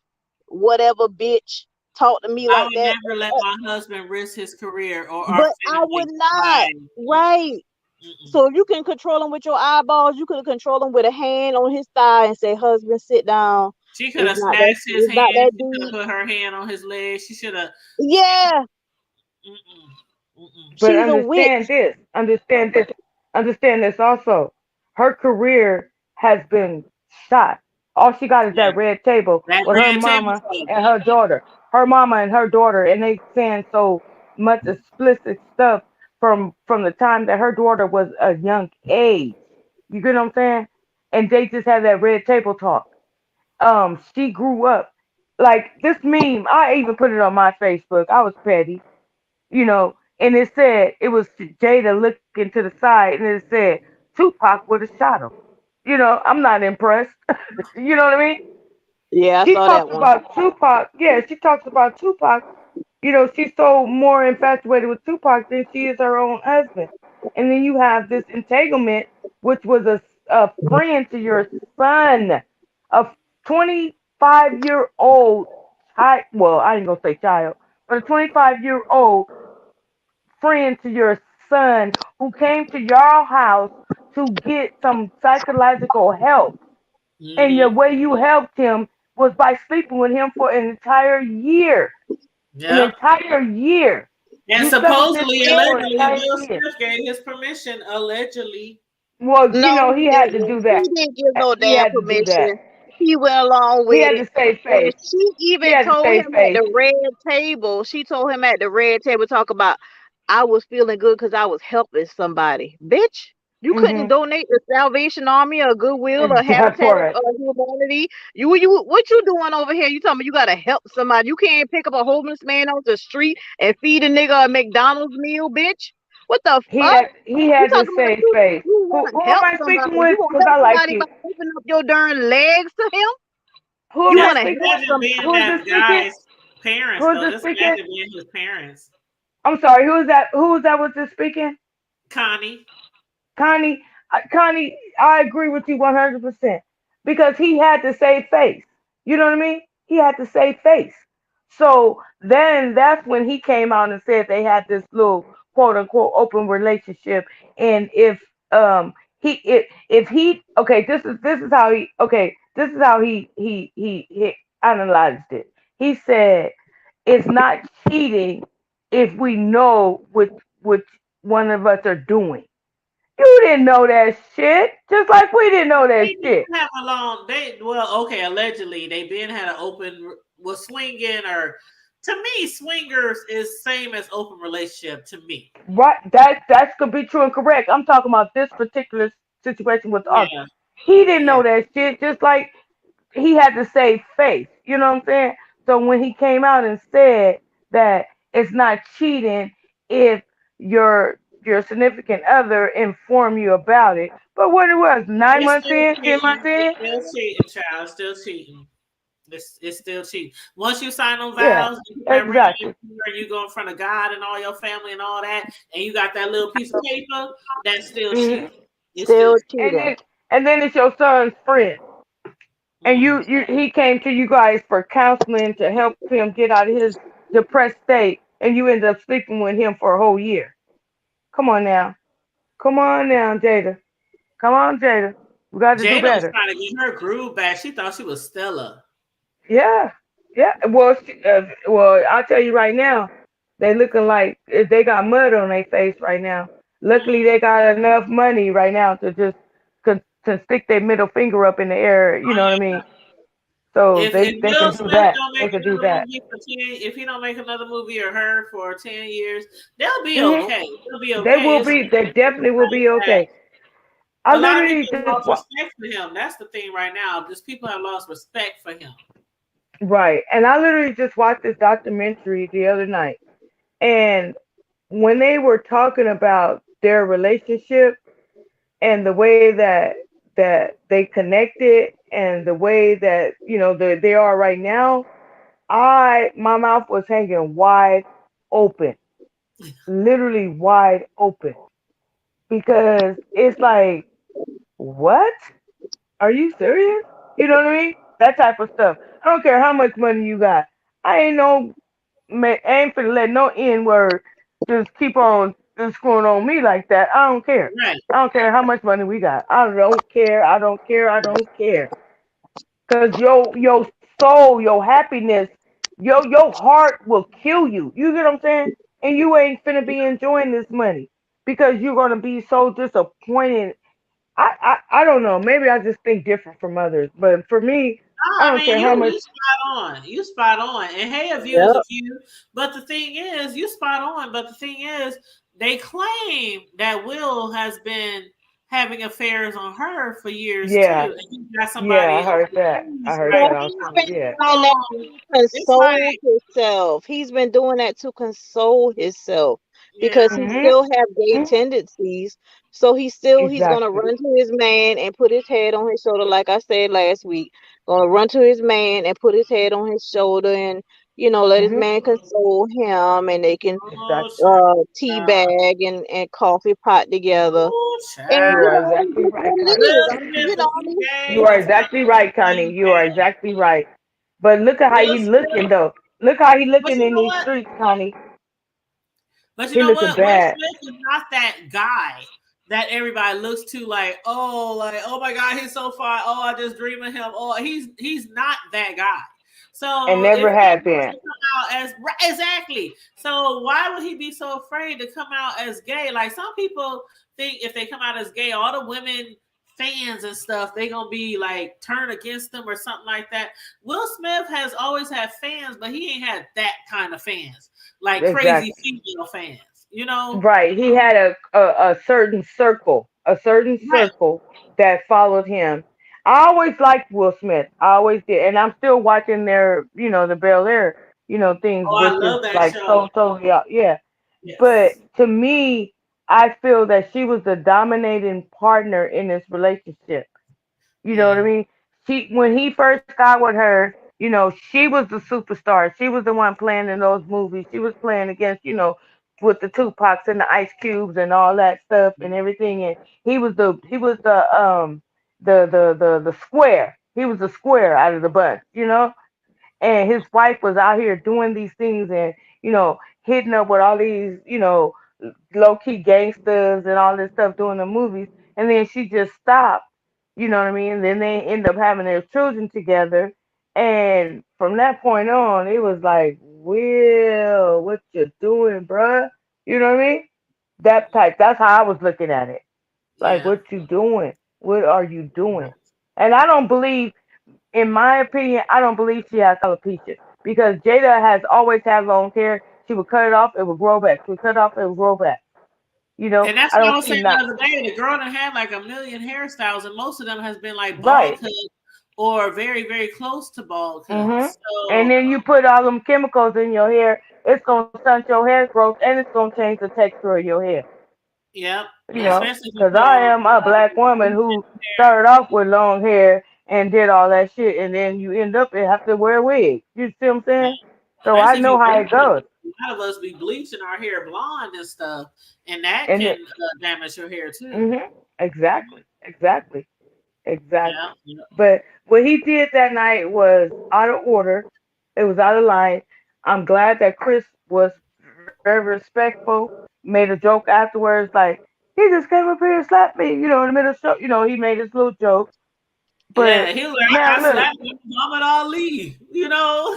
[SPEAKER 10] whatever bitch talk to me
[SPEAKER 3] I
[SPEAKER 10] like
[SPEAKER 3] would
[SPEAKER 10] that.
[SPEAKER 3] never let my husband risk his career or our
[SPEAKER 10] But I would
[SPEAKER 3] family
[SPEAKER 10] not.
[SPEAKER 3] by.
[SPEAKER 10] Right.
[SPEAKER 3] Mm-mm.
[SPEAKER 10] So if you can control him with your eyeballs, you could control him with a hand on his thigh and say, "Husband, sit down.
[SPEAKER 3] She could
[SPEAKER 10] It's
[SPEAKER 3] have
[SPEAKER 10] not that.
[SPEAKER 3] snatched his
[SPEAKER 10] It's
[SPEAKER 3] hand.
[SPEAKER 10] not that
[SPEAKER 3] She could have
[SPEAKER 10] deep."
[SPEAKER 3] put her hand on his leg. She should have.
[SPEAKER 10] Yeah,
[SPEAKER 3] Mm-mm. Mm-mm.
[SPEAKER 1] But
[SPEAKER 10] she's a witch.
[SPEAKER 1] understand this also. Her career has been shot. All she got is
[SPEAKER 3] Yeah.
[SPEAKER 1] that red table
[SPEAKER 3] That
[SPEAKER 1] with her
[SPEAKER 3] red table
[SPEAKER 1] mama
[SPEAKER 3] talk.
[SPEAKER 1] and her daughter. Her mama and her daughter, and they saying so much explicit stuff from the time that her daughter was a young age. You get what I'm saying? And they just have that red table talk. She grew up like this meme. I even put it on my Facebook. I was petty, and it said it was Jada looking to the side, and it said Tupac would have shot him. I'm not impressed. You know what I mean?
[SPEAKER 10] Yeah, I
[SPEAKER 1] She
[SPEAKER 10] saw that
[SPEAKER 1] talks
[SPEAKER 10] one.
[SPEAKER 1] about Tupac. Yeah, she talks about Tupac. She's so more infatuated with Tupac than she is her own husband. And then you have this entanglement, which was a friend to your son, a 25-year-old child. Well, I ain't gonna say child, but a 25-year-old friend to your son who came to your house to get some psychological help. And the
[SPEAKER 3] Mm-hmm.
[SPEAKER 1] way you helped him was by sleeping with him for an entire year. An
[SPEAKER 3] Yep.
[SPEAKER 1] entire year.
[SPEAKER 3] And
[SPEAKER 1] You slept with this
[SPEAKER 3] supposedly,
[SPEAKER 1] man for an
[SPEAKER 3] allegedly,
[SPEAKER 1] entire
[SPEAKER 3] Will
[SPEAKER 1] year.
[SPEAKER 3] Smith gave his permission. Allegedly.
[SPEAKER 1] Well,
[SPEAKER 10] No,
[SPEAKER 1] he
[SPEAKER 10] he
[SPEAKER 1] had to
[SPEAKER 10] didn't.
[SPEAKER 1] do that.
[SPEAKER 10] He didn't give no
[SPEAKER 1] He
[SPEAKER 10] damn
[SPEAKER 1] had to do that.
[SPEAKER 10] permission. He went along
[SPEAKER 1] He
[SPEAKER 10] with
[SPEAKER 1] had
[SPEAKER 10] it.
[SPEAKER 1] to save
[SPEAKER 10] And
[SPEAKER 1] face.
[SPEAKER 10] she
[SPEAKER 1] He
[SPEAKER 10] even
[SPEAKER 1] had to
[SPEAKER 10] told
[SPEAKER 1] save
[SPEAKER 10] him at
[SPEAKER 1] face.
[SPEAKER 10] the red table, she told him at the red table, talk about, I was feeling good because I was helping somebody. Bitch, you couldn't
[SPEAKER 1] Hmm.
[SPEAKER 10] donate to Salvation Army or Goodwill or
[SPEAKER 1] That
[SPEAKER 10] Habitat
[SPEAKER 1] part.
[SPEAKER 10] or Humanity. What you doing over here? You talking about you gotta help somebody. You can't pick up a homeless man off the street and feed a nigga a McDonald's meal, bitch. What the fuck?
[SPEAKER 1] He
[SPEAKER 10] You
[SPEAKER 1] had to
[SPEAKER 10] talking about
[SPEAKER 1] save
[SPEAKER 10] you
[SPEAKER 1] face.
[SPEAKER 10] you
[SPEAKER 1] Who
[SPEAKER 10] want to
[SPEAKER 1] who am
[SPEAKER 10] help
[SPEAKER 1] I
[SPEAKER 10] somebody.
[SPEAKER 1] speaking
[SPEAKER 10] You
[SPEAKER 1] with?
[SPEAKER 10] want to
[SPEAKER 1] Because
[SPEAKER 10] help
[SPEAKER 1] I like
[SPEAKER 10] somebody by
[SPEAKER 1] you.
[SPEAKER 10] opening up your darn legs to him?
[SPEAKER 1] Who am
[SPEAKER 10] You
[SPEAKER 1] I
[SPEAKER 3] Just
[SPEAKER 10] want to
[SPEAKER 1] speaking
[SPEAKER 10] help
[SPEAKER 1] with?
[SPEAKER 3] imagine being
[SPEAKER 10] somebody.
[SPEAKER 1] Who is
[SPEAKER 3] that
[SPEAKER 1] this speaking?
[SPEAKER 3] guy's parents,
[SPEAKER 1] Who is
[SPEAKER 3] though.
[SPEAKER 1] this
[SPEAKER 3] Just
[SPEAKER 1] speaking?
[SPEAKER 3] imagine being his parents.
[SPEAKER 1] I'm sorry. Who is that? Who is that? Was this speaking?
[SPEAKER 3] Connie.
[SPEAKER 1] Connie, I agree with you 100% because he had to save face. You know what I mean? He had to save face. So then that's when he came out and said they had this little quote unquote open relationship. And if he okay, this is how he analyzed it. He said it's not cheating if we know which one of us are doing. You didn't know that shit. Just like we didn't know that
[SPEAKER 3] They did
[SPEAKER 1] shit.
[SPEAKER 3] have a long. Okay, allegedly they been had an open swinging or to me swingers is same as open relationship to me.
[SPEAKER 1] Right? That could be true and correct. I'm talking about this particular situation with us.
[SPEAKER 3] Yeah,
[SPEAKER 1] He didn't
[SPEAKER 3] yeah.
[SPEAKER 1] know that shit. Just like he had to save face. You know what I'm saying? So when he came out and said that it's not cheating if your significant other inform you about it. But what it was, nine
[SPEAKER 3] It's
[SPEAKER 1] months
[SPEAKER 3] still
[SPEAKER 1] in, 10 months
[SPEAKER 3] cheating. It's
[SPEAKER 1] in?
[SPEAKER 3] still cheating, child. It's still cheating. It's still cheating. Once you sign on
[SPEAKER 1] Yeah,
[SPEAKER 3] vows, you put that ring on
[SPEAKER 1] exactly.
[SPEAKER 3] your finger and you go in front of God and all your family and all that, and you got that little piece of paper, that's still
[SPEAKER 1] Hmm.
[SPEAKER 3] cheating. It's still
[SPEAKER 10] Still
[SPEAKER 1] And
[SPEAKER 10] cheating.
[SPEAKER 1] then it's your son's friend. And
[SPEAKER 3] cheating.
[SPEAKER 1] he came to you guys for counseling to help him get out of his depressed state, and you ended up sleeping with him for a whole year. Come on now. Come on now, Jada. Come on, Jada. We got to do
[SPEAKER 3] Jada was
[SPEAKER 1] better.
[SPEAKER 3] trying to get her groove back. She thought she was Stella.
[SPEAKER 1] Yeah, yeah. Well, I'll tell you right now, they looking like they got mud on their face right now. Luckily, they got enough money right now to just to stick their middle finger up in the air. You know what I mean? So
[SPEAKER 3] If
[SPEAKER 1] they
[SPEAKER 3] Will
[SPEAKER 1] can do
[SPEAKER 3] Smith
[SPEAKER 1] that.
[SPEAKER 3] don't
[SPEAKER 1] They
[SPEAKER 3] make
[SPEAKER 1] can do
[SPEAKER 3] another
[SPEAKER 1] that.
[SPEAKER 3] movie for 10, if he don't make another movie or her for 10 years, they'll be
[SPEAKER 1] Hmm.
[SPEAKER 3] okay. They'll be
[SPEAKER 1] They
[SPEAKER 3] okay.
[SPEAKER 1] will
[SPEAKER 3] It's
[SPEAKER 1] be. They definitely will be
[SPEAKER 3] that
[SPEAKER 1] okay. I
[SPEAKER 3] a lot of
[SPEAKER 1] literally
[SPEAKER 3] people have
[SPEAKER 1] just
[SPEAKER 3] lost respect for him. That's the thing right now. Just people have lost respect for him.
[SPEAKER 1] Right. And I literally just watched this documentary the other night. And when they were talking about their relationship and the way that they connected and the way that, they are right now, my mouth was hanging wide open. Literally wide open. Because it's like, what? Are you serious? You know what I mean? That type of stuff. I don't care how much money you got. I ain't no man, I ain't finna let no N word just keep on just screwing on me like that. I don't care.
[SPEAKER 3] Right.
[SPEAKER 1] I don't care how much money we got. I don't care. I don't care. I don't care. Cause your soul, your happiness, your heart will kill you. You get what I'm saying? And you ain't finna be enjoying this money because you're gonna be so disappointed. I don't know. Maybe I just think different from others, but for me, I
[SPEAKER 3] No, I
[SPEAKER 1] don't
[SPEAKER 3] mean
[SPEAKER 1] care how
[SPEAKER 3] you
[SPEAKER 1] much.
[SPEAKER 3] you spot on. You spot on. And hey, a view is a
[SPEAKER 5] Yep.
[SPEAKER 3] view. But the thing is, you spot on. But the thing is, they claim that Will has been having affairs on her for years
[SPEAKER 1] Yeah,
[SPEAKER 3] too, and he got
[SPEAKER 1] yeah, I
[SPEAKER 3] somebody
[SPEAKER 1] heard that. I
[SPEAKER 3] overseas,
[SPEAKER 1] heard
[SPEAKER 3] right?
[SPEAKER 5] Well,
[SPEAKER 1] that
[SPEAKER 5] he's
[SPEAKER 1] also.
[SPEAKER 5] been
[SPEAKER 1] Yeah.
[SPEAKER 5] doing that
[SPEAKER 3] So
[SPEAKER 5] to
[SPEAKER 3] it's like,
[SPEAKER 5] console himself. He's been doing that to console himself because
[SPEAKER 3] yeah,
[SPEAKER 5] he
[SPEAKER 1] Mhm.
[SPEAKER 5] still have gay
[SPEAKER 1] Mhm.
[SPEAKER 5] tendencies. So he's gonna
[SPEAKER 1] Exactly.
[SPEAKER 5] run to his man and put his head on his shoulder, like I said last week. Gonna run to his man and put his head on his shoulder and let his
[SPEAKER 1] Mhm.
[SPEAKER 5] man console him and they can
[SPEAKER 3] oh
[SPEAKER 1] Exactly.
[SPEAKER 5] tea
[SPEAKER 3] child,
[SPEAKER 5] bag and coffee pot together.
[SPEAKER 3] oh
[SPEAKER 5] And
[SPEAKER 1] You
[SPEAKER 3] child.
[SPEAKER 1] are exactly
[SPEAKER 5] it's
[SPEAKER 1] right,
[SPEAKER 5] what it
[SPEAKER 1] Connie.
[SPEAKER 5] is.
[SPEAKER 3] Will
[SPEAKER 5] I mean,
[SPEAKER 3] Smith, if
[SPEAKER 5] I
[SPEAKER 3] you
[SPEAKER 5] mean,
[SPEAKER 1] You
[SPEAKER 3] gay,
[SPEAKER 1] are
[SPEAKER 3] just come
[SPEAKER 1] exactly right,
[SPEAKER 3] and
[SPEAKER 1] Connie.
[SPEAKER 3] play
[SPEAKER 1] You are
[SPEAKER 3] bad.
[SPEAKER 1] exactly right. But look at how
[SPEAKER 3] Will
[SPEAKER 1] he looking
[SPEAKER 3] Smith,
[SPEAKER 1] though. Look how he
[SPEAKER 3] but
[SPEAKER 1] looking
[SPEAKER 3] you
[SPEAKER 1] in
[SPEAKER 3] know
[SPEAKER 1] these
[SPEAKER 3] what?
[SPEAKER 1] streets, Connie.
[SPEAKER 3] But you
[SPEAKER 1] He
[SPEAKER 3] know
[SPEAKER 1] looking
[SPEAKER 3] what? Will
[SPEAKER 1] bad.
[SPEAKER 3] Smith is not that guy that everybody looks to like, oh my God, he's so fine. Oh, I just dream of him. Oh, he's not that guy.
[SPEAKER 1] And
[SPEAKER 3] So if
[SPEAKER 1] never
[SPEAKER 3] he
[SPEAKER 1] had
[SPEAKER 3] wants
[SPEAKER 1] been.
[SPEAKER 3] to come out as exactly, so why would he be so afraid to come out as gay? Like some people think if they come out as gay, all the women fans and stuff, they gonna be like turn against them or something like that. Will Smith has always had fans, but he ain't had that kind of fans like crazy
[SPEAKER 1] Exactly.
[SPEAKER 3] female fans, you know?
[SPEAKER 1] Right. He had a certain
[SPEAKER 3] Right.
[SPEAKER 1] circle that followed him. I always liked Will Smith. I always did. And I'm still watching the Bel Air, things,
[SPEAKER 3] Oh, I
[SPEAKER 1] which is
[SPEAKER 3] love that
[SPEAKER 1] like so
[SPEAKER 3] show.
[SPEAKER 1] totally out. Yeah. But
[SPEAKER 3] Yes.
[SPEAKER 1] to me, I feel that she was the dominating partner in this relationship. You know what I
[SPEAKER 3] Yeah.
[SPEAKER 1] mean? When he first got with her, she was the superstar. She was the one playing in those movies. She was playing against, with the Tupacs and the Ice Cubes and all that stuff and everything. And he was the square. He was the square out of the bunch. And his wife was out here doing these things and, hitting up with all these, low key gangsters and all this stuff doing the movies, and then she just stopped. You know what I mean? And then they end up having their children together, and from that point on, it was like, Will, what you doing, bruh? You know what I mean? That type. That's how I was looking at it. Like,
[SPEAKER 3] Yeah.
[SPEAKER 1] what you doing? What are you doing? And I don't believe, in my opinion, I don't believe she has alopecia because Jada has always had long hair. She would cut it off, it would grow back. She would cut it off, it would grow back.
[SPEAKER 3] And that's
[SPEAKER 1] I
[SPEAKER 3] what I
[SPEAKER 1] don't
[SPEAKER 3] was
[SPEAKER 1] see
[SPEAKER 3] saying
[SPEAKER 1] not
[SPEAKER 3] the other day. The girl that had like a million hairstyles, and most of them has been like bald
[SPEAKER 1] right.
[SPEAKER 3] cut or very, very close to bald
[SPEAKER 1] Mhm.
[SPEAKER 3] cuts.
[SPEAKER 1] And
[SPEAKER 3] So
[SPEAKER 1] then you put all them chemicals in your hair, it's gonna stunt your hair growth and it's gonna change the texture of your hair.
[SPEAKER 3] yep.
[SPEAKER 1] You know,
[SPEAKER 3] Especially if you
[SPEAKER 1] because
[SPEAKER 3] put
[SPEAKER 1] I
[SPEAKER 3] all
[SPEAKER 1] am a
[SPEAKER 3] the
[SPEAKER 1] black woman
[SPEAKER 3] bleach
[SPEAKER 1] who
[SPEAKER 3] in hair.
[SPEAKER 1] started off with long hair and did all that shit, and then you end up and have to wear a wig. You see what I'm saying? So I
[SPEAKER 3] Especially if
[SPEAKER 1] know
[SPEAKER 3] you
[SPEAKER 1] how
[SPEAKER 3] bleach
[SPEAKER 1] it
[SPEAKER 3] it.
[SPEAKER 1] goes.
[SPEAKER 3] A lot of us be bleaching our hair blonde and stuff, and that
[SPEAKER 1] And
[SPEAKER 3] can
[SPEAKER 1] it,
[SPEAKER 3] damage your hair too.
[SPEAKER 1] mhm, exactly, exactly,
[SPEAKER 3] Yeah.
[SPEAKER 1] exactly.
[SPEAKER 3] Yeah.
[SPEAKER 1] But what he did that night was out of order. It was out of line. I'm glad that Chris was very respectful. Made a joke afterwards, like he just came up here and slapped me, in the middle of the show. He made his little joke.
[SPEAKER 3] Yeah,
[SPEAKER 1] But
[SPEAKER 3] he was like,
[SPEAKER 1] now
[SPEAKER 3] I
[SPEAKER 1] look,
[SPEAKER 3] slapped Muhammad Ali, you know?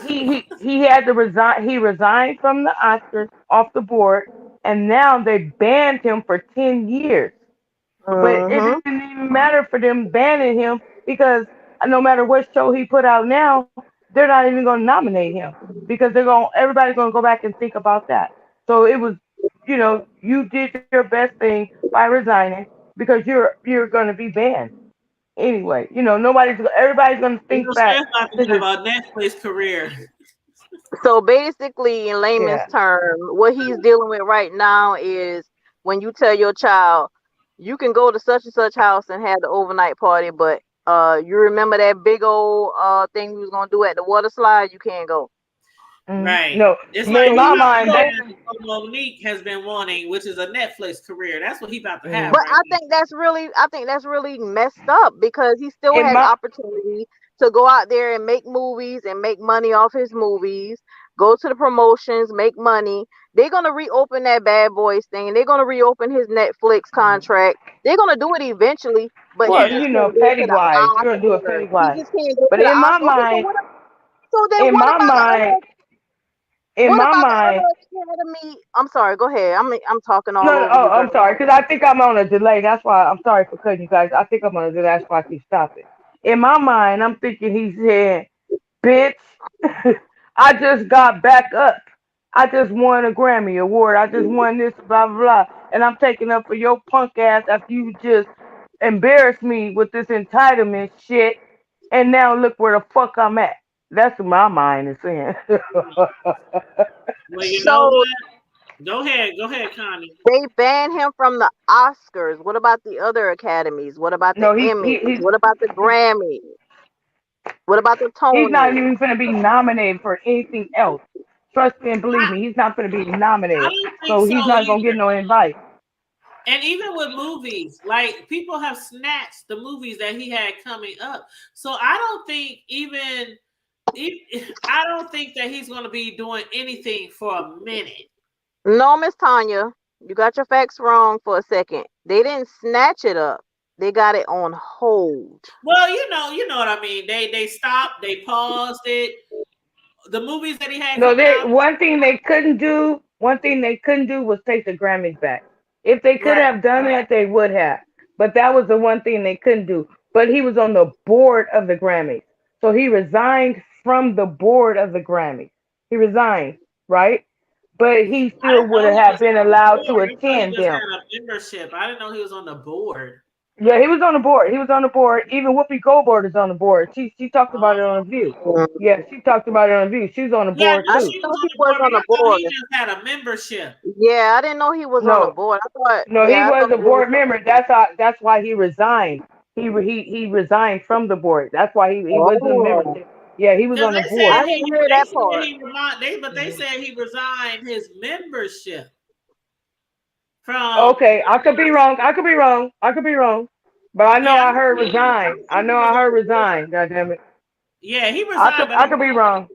[SPEAKER 1] he had to resign. He resigned from the Oscars off the board, and now they banned him for 10 years. But it
[SPEAKER 5] Uh-huh.
[SPEAKER 1] didn't even matter for them banning him because no matter what show he put out now, they're not even going to nominate him because everybody's going to go back and think about that. So it was, you did your best thing by resigning because you're going to be banned Anyway, everybody's gonna think back
[SPEAKER 3] Steph about
[SPEAKER 1] to
[SPEAKER 3] to have
[SPEAKER 1] this.
[SPEAKER 3] a Netflix career.
[SPEAKER 10] So basically, in layman's
[SPEAKER 1] Yeah.
[SPEAKER 10] term, what he's dealing with right now is when you tell your child you can go to such and such house and have the overnight party, but you remember that big old thing we was gonna do at the water slide, you can't go.
[SPEAKER 3] Right.
[SPEAKER 1] No,
[SPEAKER 3] It's
[SPEAKER 1] me
[SPEAKER 3] like
[SPEAKER 1] in
[SPEAKER 10] So
[SPEAKER 3] he
[SPEAKER 1] my
[SPEAKER 10] he,
[SPEAKER 3] about to
[SPEAKER 1] mind,
[SPEAKER 10] so
[SPEAKER 3] have what Monique has been wanting, which is a Netflix career. That's what he about to have
[SPEAKER 10] But
[SPEAKER 3] right now.
[SPEAKER 10] I think that's really messed up because he still
[SPEAKER 1] in
[SPEAKER 10] has
[SPEAKER 1] my
[SPEAKER 10] opportunity to go out there and make movies and make money off his movies, go to the promotions, make money. They're gonna reopen that Bad Boys thing. They're gonna reopen his Netflix contract. They're gonna do it eventually, but he
[SPEAKER 1] well,
[SPEAKER 3] Yeah.
[SPEAKER 10] just can't go to
[SPEAKER 1] petty
[SPEAKER 10] the
[SPEAKER 1] wise, you're gonna do it petty
[SPEAKER 10] Oscars. He
[SPEAKER 1] wise.
[SPEAKER 10] just can't go to
[SPEAKER 1] But
[SPEAKER 10] the Oscars. Okay, so what? So then
[SPEAKER 1] in
[SPEAKER 10] what
[SPEAKER 1] my
[SPEAKER 10] about the
[SPEAKER 1] mind,
[SPEAKER 10] other? What about the other Academy? I'm sorry. Go ahead. I'm talking all
[SPEAKER 1] no,
[SPEAKER 10] over
[SPEAKER 1] oh,
[SPEAKER 10] you,
[SPEAKER 1] I'm
[SPEAKER 10] girl.
[SPEAKER 1] sorry, because I think I'm on a delay. That's why I'm sorry for cutting you guys. I think I'm on a delay. That's why I keep stopping. In my mind, I'm thinking he's saying, "Bitch, I just got back up. I just won a Grammy award. I just won this, blah blah blah, and I'm taking up for your punk ass after you just embarrassed me with this entitlement shit. And now look where the fuck I'm at." That's what my mind is saying.
[SPEAKER 3] Well, you know
[SPEAKER 10] So
[SPEAKER 3] what? Go ahead, Connie.
[SPEAKER 10] they banned him from the Oscars. What about the other academies? What about the
[SPEAKER 1] No,
[SPEAKER 10] Emmys? What about the Grammys? What about the
[SPEAKER 1] he's not
[SPEAKER 10] Tonys?
[SPEAKER 1] even going to be nominated for anything else. Trust me and believe me, he's not going to be
[SPEAKER 3] I
[SPEAKER 1] nominated.
[SPEAKER 3] don't think
[SPEAKER 1] So he's
[SPEAKER 3] so
[SPEAKER 1] not going to get
[SPEAKER 3] either.
[SPEAKER 1] no invite.
[SPEAKER 3] And even with movies, like people have snatched the movies that he had coming up. So I don't think I don't think that he's going to be doing anything for a minute.
[SPEAKER 10] No, Miss Tanya, you got your facts wrong for a second. They didn't snatch it up. They got it on hold.
[SPEAKER 3] Well, you know what I mean. They stopped, they paused it. The movies that he had
[SPEAKER 1] No,
[SPEAKER 3] coming
[SPEAKER 1] they
[SPEAKER 3] out,
[SPEAKER 1] one thing they couldn't do was take the Grammys back. If they could
[SPEAKER 3] right?
[SPEAKER 1] have done that, they would have. But that was the one thing they couldn't do. But he was on the board of the Grammys. So he resigned from the board of the Grammys. He resigned, right? But he
[SPEAKER 3] I
[SPEAKER 1] still
[SPEAKER 3] didn't
[SPEAKER 1] would
[SPEAKER 3] know he
[SPEAKER 1] have
[SPEAKER 3] was on
[SPEAKER 1] been
[SPEAKER 3] the
[SPEAKER 1] allowed to
[SPEAKER 3] board. I thought he
[SPEAKER 1] attend
[SPEAKER 3] just
[SPEAKER 1] them.
[SPEAKER 3] had a membership. I didn't know he was on the board.
[SPEAKER 1] Yeah, he was on the board. He was on the board. Even Whoopi Goldberg is on the board. She talked about it on View. Yeah, she talked about it on View. She was on the
[SPEAKER 3] Yeah, I
[SPEAKER 1] board
[SPEAKER 3] knew
[SPEAKER 10] I
[SPEAKER 1] too.
[SPEAKER 3] she
[SPEAKER 10] didn't
[SPEAKER 3] was
[SPEAKER 10] know
[SPEAKER 3] on
[SPEAKER 10] he
[SPEAKER 3] the
[SPEAKER 10] was
[SPEAKER 3] board, but
[SPEAKER 10] on the
[SPEAKER 3] I thought
[SPEAKER 10] board.
[SPEAKER 3] he just had a membership.
[SPEAKER 10] Yeah, I didn't know he was on the
[SPEAKER 1] No,
[SPEAKER 10] board. I thought,
[SPEAKER 1] no, he
[SPEAKER 10] yeah, I
[SPEAKER 1] was
[SPEAKER 10] thought
[SPEAKER 1] a
[SPEAKER 10] he was.
[SPEAKER 1] board member. That's why he resigned. He resigned from the board. That's why he wasn't a
[SPEAKER 10] Oh,
[SPEAKER 1] member. Yeah, he was
[SPEAKER 3] Because
[SPEAKER 1] on the board.
[SPEAKER 10] I didn't hear
[SPEAKER 3] they
[SPEAKER 10] that
[SPEAKER 3] said
[SPEAKER 10] part.
[SPEAKER 3] he remind but they said he resigned his membership from
[SPEAKER 1] Okay, I could be wrong. I could be wrong. I could be wrong. But I know
[SPEAKER 3] yeah,
[SPEAKER 1] I heard
[SPEAKER 3] I
[SPEAKER 1] resign.
[SPEAKER 3] don't
[SPEAKER 1] I
[SPEAKER 3] think he
[SPEAKER 1] know I
[SPEAKER 3] was on
[SPEAKER 1] heard
[SPEAKER 3] the board.
[SPEAKER 1] resign. God damn it.
[SPEAKER 3] Yeah, he resigned, but
[SPEAKER 1] I could be wrong.